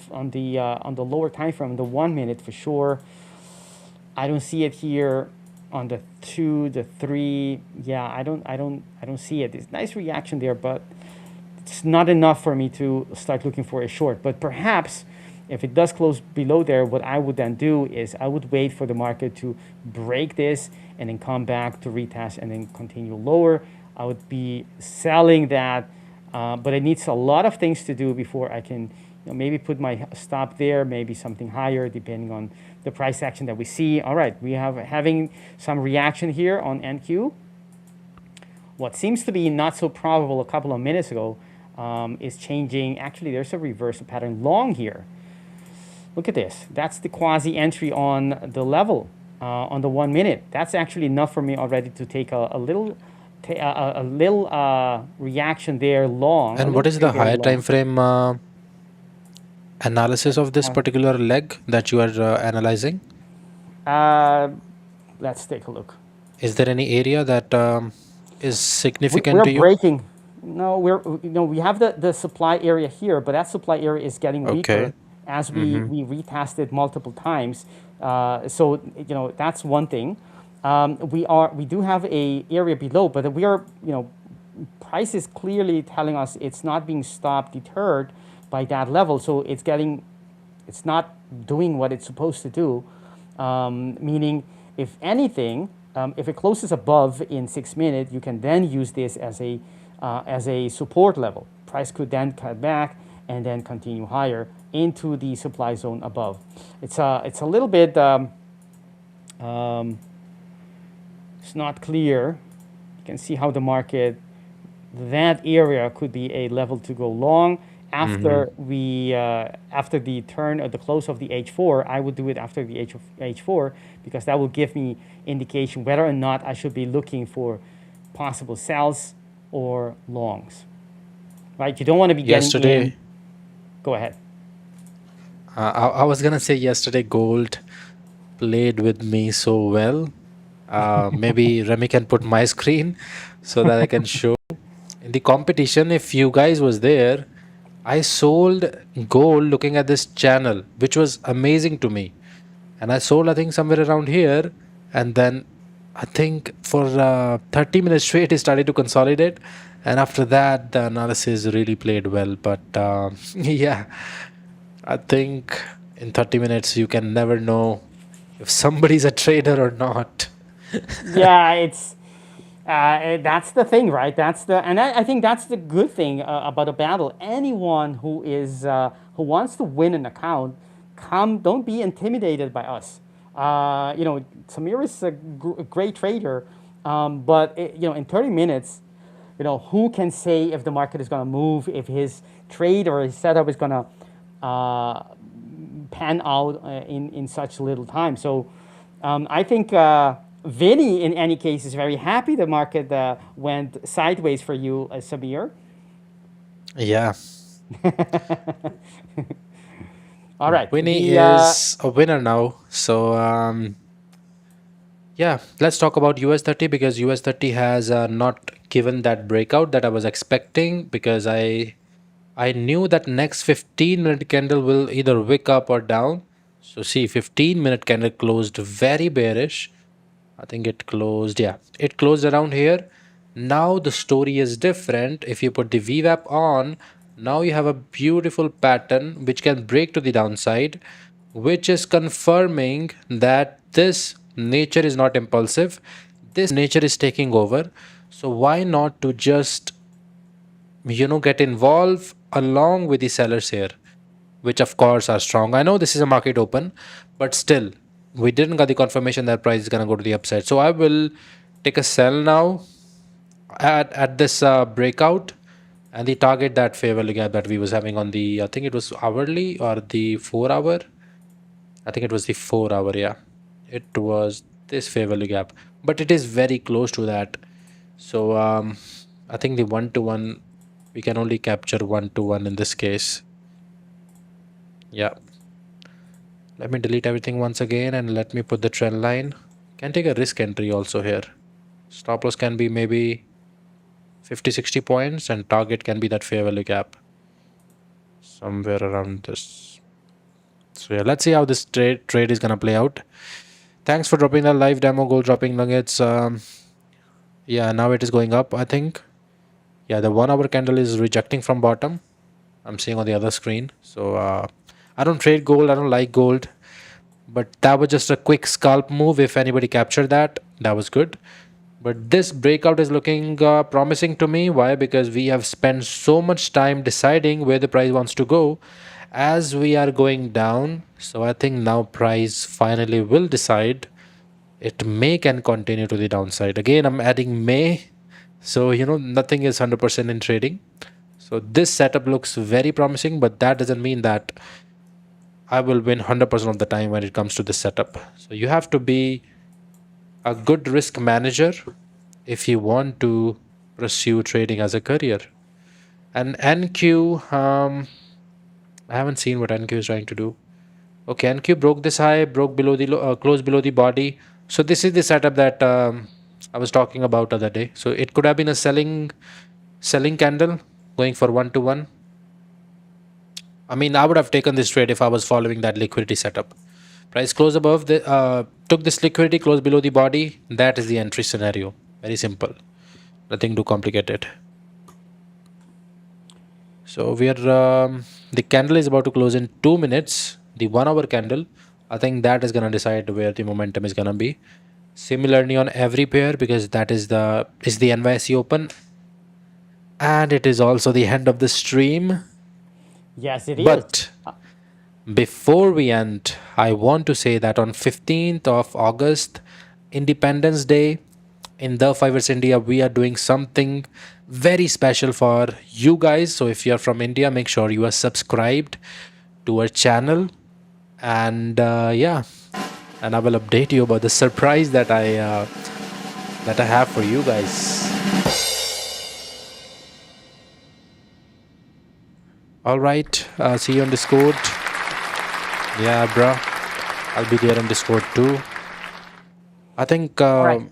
S6: lower time frame, the 1 minute for sure. I don't see it here on the 2, the 3. Yeah, I don't see it. It's nice reaction there, but it's not enough for me to start looking for a short. But perhaps if it does close below there, what I would then do is I would wait for the market to break this and then come back to retest and then continue lower. I would be selling that, but it needs a lot of things to do before I can maybe put my stop there, maybe something higher depending on the price action that we see. All right, we have having some reaction here on NQ. What seems to be not so probable a couple of minutes ago is changing. Actually, there's a reversal pattern long here. Look at this. That's the quasi entry on the level on the 1 minute. That's actually enough for me already to take a little reaction there long.
S5: And what is the higher time frame analysis of this particular leg that you are analyzing?
S6: Let's take a look.
S5: Is there any area that is significant
S6: We're
S5: to you?
S6: breaking. No, we have the supply area here, but that supply area is getting weaker
S5: Okay.
S6: as we retested multiple times. So that's one thing. We do have a area below, but we are price is clearly telling us it's not being stopped, deterred by that level. So it's not doing what it's supposed to do. Meaning, if anything, if it closes above in 6 minutes, you can then use this as a support level. Price could then cut back and then continue higher into the supply zone above. It's a little bit. It's not clear. You can see how the market, that area could be a level to go long. After after the turn of the close of the H4, I would do it after the H4 because that will give me indication whether or not I should be looking for possible sells or longs. Right? You don't want to be getting in.
S5: Yesterday,
S6: Go go ahead.
S5: I was gonna say yesterday gold played with me so well. Maybe Remy can put my screen so that I can show. In the competition, if you guys was there, I sold gold looking at this channel, which was amazing to me. And I sold, I think, somewhere around here. And then I think for 30 minutes straight, it started to consolidate. And after that, the analysis really played well. But yeah, I think in 30 minutes, you can never know if somebody's a trader or not.
S6: Yeah, it's that's the thing, right? And I think that's the good thing about a battle. Anyone who wants to win an account, don't be intimidated by us. Samir is a great trader, but in 30 minutes, who can say if the market is going to move, if his trade or his setup is going to pan out in such little time. So I think Vinny, in any case, is very happy the market went sideways for you, Samir.
S5: Yeah.
S6: All right.
S5: Winnie is a winner now. So, yeah, let's talk about US 30 because US 30 has not given that breakout that I was expecting because I knew that next 15-minute candle will either wick up or down. So see, 15-minute candle closed very bearish. I think it closed, yeah, it closed around here. Now the story is different. If you put the VWAP on, now you have a beautiful pattern which can break to the downside, which is confirming that this nature is not impulsive. This nature is taking over. So why not to just get involved along with the sellers here, which of course are strong. I know this is a market open, but still we didn't get the confirmation that price is going to go to the upside. So I will take a sell now at this breakout and the target that fair value gap that we was having on the, I think it was hourly or the 4 hour. I think it was the 4 hour. Yeah, it was this fair value gap, but it is very close to that. So I think the 1-to-1, we can only capture 1-to-1 in this case. Yeah. Let me delete everything once again and let me put the trend line. Can take a risk entry also here. Stop loss can be maybe 50-60 points and target can be that fair value gap. Somewhere around this. So yeah, let's see how this trade is gonna play out. Thanks for dropping that live demo gold dropping nuggets. Yeah, now it is going up, I think. Yeah, the 1 hour candle is rejecting from bottom. I'm seeing on the other screen. So I don't trade gold. I don't like gold. But that was just a quick scalp move. If anybody captured that, that was good. But this breakout is looking promising to me. Why? Because we have spent so much time deciding where the price wants to go as we are going down. So I think now price finally will decide. It may can continue to the downside. Again, I'm adding may. So, nothing is 100% in trading. So this setup looks very promising, but that doesn't mean that I will win 100% of the time when it comes to this setup. So you have to be a good risk manager if you want to pursue trading as a career. And NQ, I haven't seen what NQ is trying to do. Okay, NQ broke this high, broke below the close below the body. So this is the setup that I was talking about the other day. So it could have been a selling candle going for 1-to-1. I mean, I would have taken this trade if I was following that liquidity setup. Price close above the took this liquidity, close below the body. That is the entry scenario. Very simple. Nothing too complicated. So we are the candle is about to close in 2 minutes. The 1 hour candle, I think that is gonna decide where the momentum is gonna be. Similarly on every pair, because that is the NYSE open, and it is also the end of the stream.
S6: Yes, it is.
S5: But before we end, I want to say that on 15th of August, Independence Day, in The5ers India, we are doing something very special for you guys. So if you're from India, make sure you are subscribed to our channel. And yeah, and I will update you about the surprise that I have for you guys. All right. See you on Discord. Yeah, bro. I'll be there on Discord too. I think
S6: right.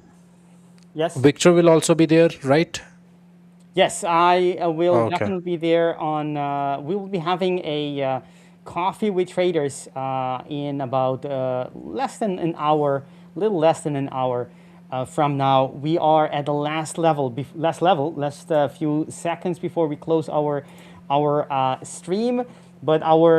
S6: Yes.
S5: Victor will also be there, right?
S6: Yes, I will
S5: Okay.
S6: definitely be there on. We will be having a coffee with traders in about less than an hour, little less than an hour from now. We are at the last level, last few seconds before we close our stream. But our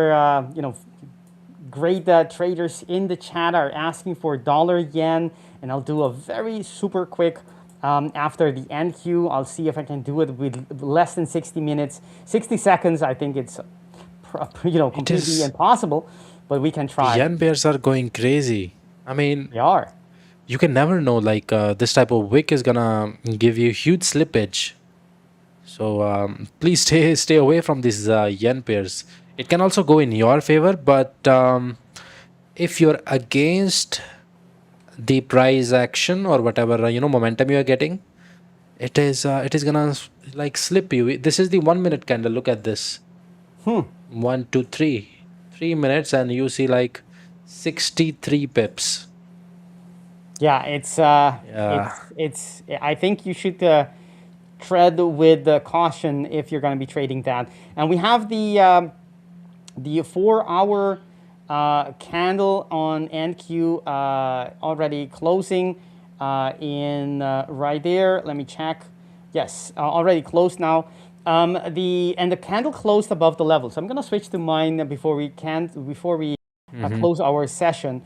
S6: great traders in the chat are asking for dollar yen, and I'll do a very super quick after the NQ. I'll see if I can do it with less than 60 minutes, 60 seconds. I think it's completely
S5: is-
S6: impossible, but we can try.
S5: Yen pairs are going crazy. I mean,
S6: They are.
S5: you can never know. Like this type of wick is gonna give you huge slippage. So please stay away from these yen pairs. It can also go in your favor, but if you're against the price action or whatever momentum you are getting, it is gonna like slip you. This is the 1 minute candle. Look at this. 1 2 3 minutes, and you see like 63 pips.
S6: Yeah, it's
S5: Yeah.
S6: it's. I think you should tread with caution if you're going to be trading that. And we have the 4-hour candle on NQ already closing in right there. Let me check. Yes, already closed now. The candle closed above the level. So I'm going to switch to mine before we close our session.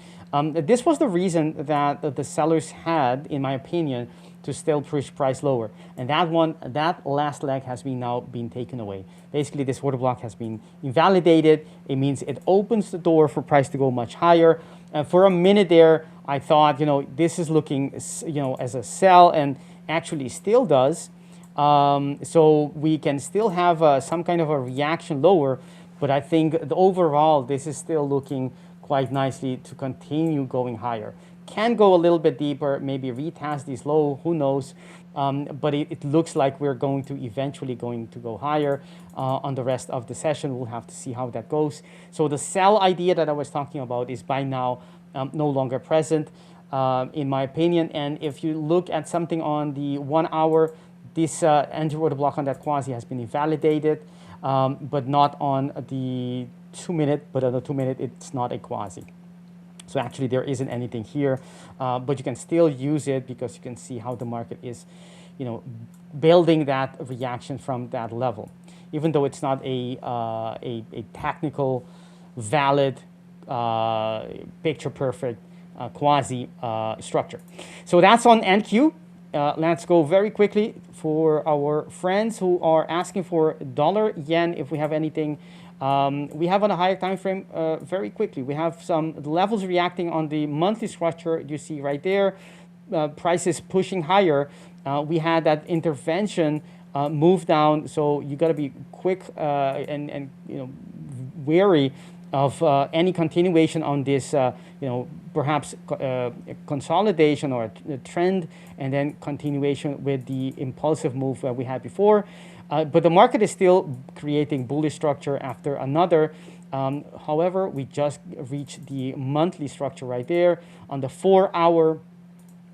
S6: This was the reason that the sellers had, in my opinion, to still push price lower. And that last leg has now been taken away. Basically, this order block has been invalidated. It means it opens the door for price to go much higher. And for a minute there, I thought, this is looking, as a sell, and actually still does. So we can still have some kind of a reaction lower, but I think overall, this is still looking quite nicely to continue going higher. Can go a little bit deeper, maybe retest this low, who knows. But it looks like we're going to eventually going to go higher on the rest of the session. We'll have to see how that goes. So the sell idea that I was talking about is by now no longer present, in my opinion. And if you look at something on the 1 hour, this entry order block on that quasi has been invalidated, but not on the 2 minute. But on the 2 minute, it's not a quasi. So actually, there isn't anything here, but you can still use it because you can see how the market is, building that reaction from that level, even though it's not a technical, valid, picture perfect quasi structure. So that's on NQ. Let's go very quickly for our friends who are asking for dollar yen. If we have anything. We have on a higher time frame very quickly. We have some levels reacting on the monthly structure. You see right there, prices pushing higher. We had that intervention move down. So you got to be quick and wary of any continuation on this. Perhaps consolidation or a trend, and then continuation with the impulsive move that we had before. But the market is still creating bullish structure after another. However, we just reached the monthly structure right there. On the 4 hour,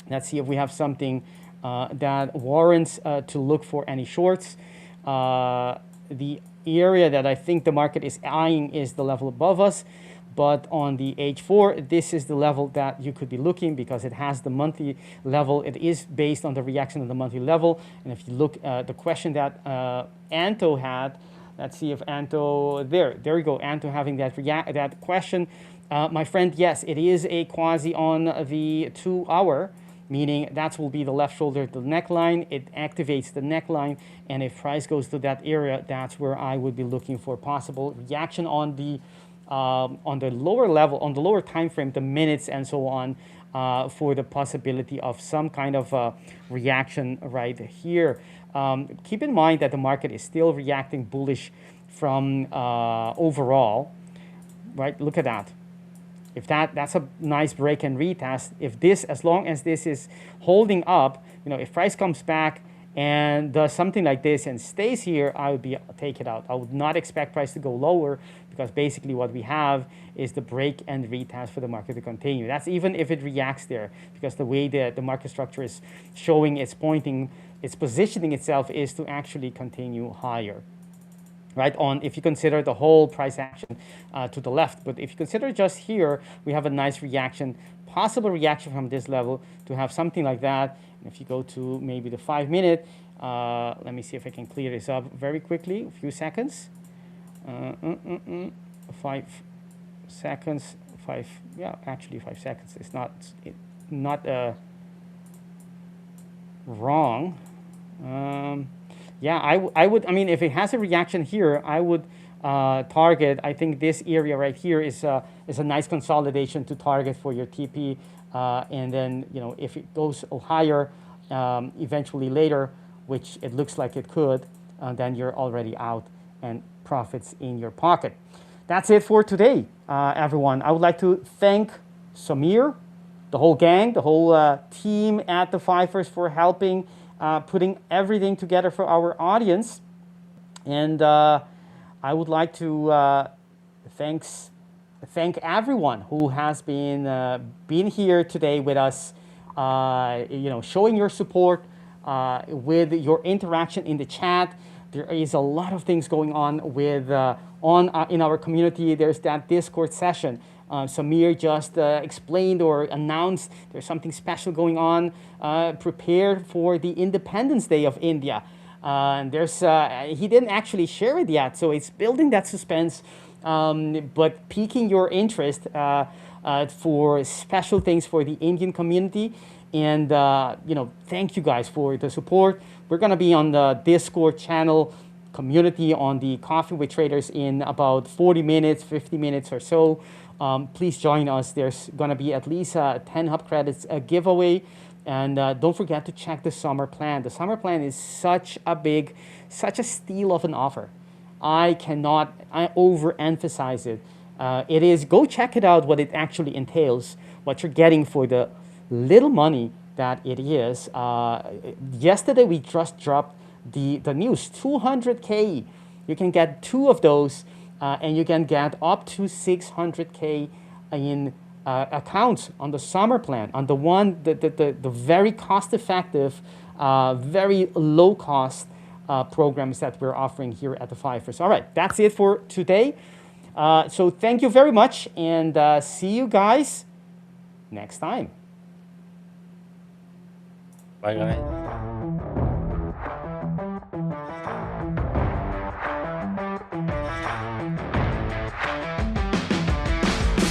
S6: let's see if we have something that warrants to look for any shorts. The area that I think the market is eyeing is the level above us. But on the H4, this is the level that you could be looking because it has the monthly level. It is based on the reaction of the monthly level. And if you look at the question that Anto had, let's see if Anto, there we go, Anto having that question. My friend, yes, it is a quasi on the 2 hour, meaning that will be the left shoulder to the neckline. It activates the neckline. And if price goes to that area, that's where I would be looking for possible reaction on the lower level, on the lower time frame, the minutes and so on, for the possibility of some kind of reaction right here. Keep in mind that the market is still reacting bullish from overall, right? Look at that. If that's a nice break and retest. If this, as long as this is holding up, if price comes back and does something like this and stays here, I would take it out. I would not expect price to go lower, because basically what we have is the break and retest for the market to continue. That's even if it reacts there, because the way that the market structure is showing, it's positioning itself is to actually continue higher. Right on, if you consider the whole price action to the left. But if you consider just here, we have a nice reaction, possible reaction from this level to have something like that. And if you go to maybe the 5 minute, let me see if I can clear this up very quickly, a few seconds. 5 seconds, actually 5 seconds. It's not wrong. Yeah, I mean, if it has a reaction here, I would target, I think this area right here is a nice consolidation to target for your TP. And then, if it goes higher eventually later, which it looks like it could, then you're already out and profits in your pocket. That's it for today, everyone. I would like to thank Samir, the whole gang, the whole team at the 5ers for helping putting everything together for our audience. And I would like to thank everyone who has been here today with us, showing your support with your interaction in the chat. There is a lot of things going on with in our community. There's that Discord session. Samir just explained or announced there's something special going on. Prepare for the Independence Day of India. And he didn't actually share it yet, so it's building that suspense, but piquing your interest for special things for the Indian community. And thank you guys for the support. We're gonna be on the Discord channel community on the Coffee with Traders in about 40 minutes, 50 minutes or so. Please join us. There's going to be at least 10 hub credits giveaway. And don't forget to check the summer plan. The summer plan is such a steal of an offer. I overemphasize it. Go check it out, what it actually entails, what you're getting for the little money that it is. Yesterday, we just dropped the news, 200K. You can get 2 of those. And you can get up to 600K in accounts on the summer plan, on the very cost-effective, very low-cost programs that we're offering here at the 5ers. All right, that's it for today. So thank you very much, and see you guys next time.
S5: Bye, guys.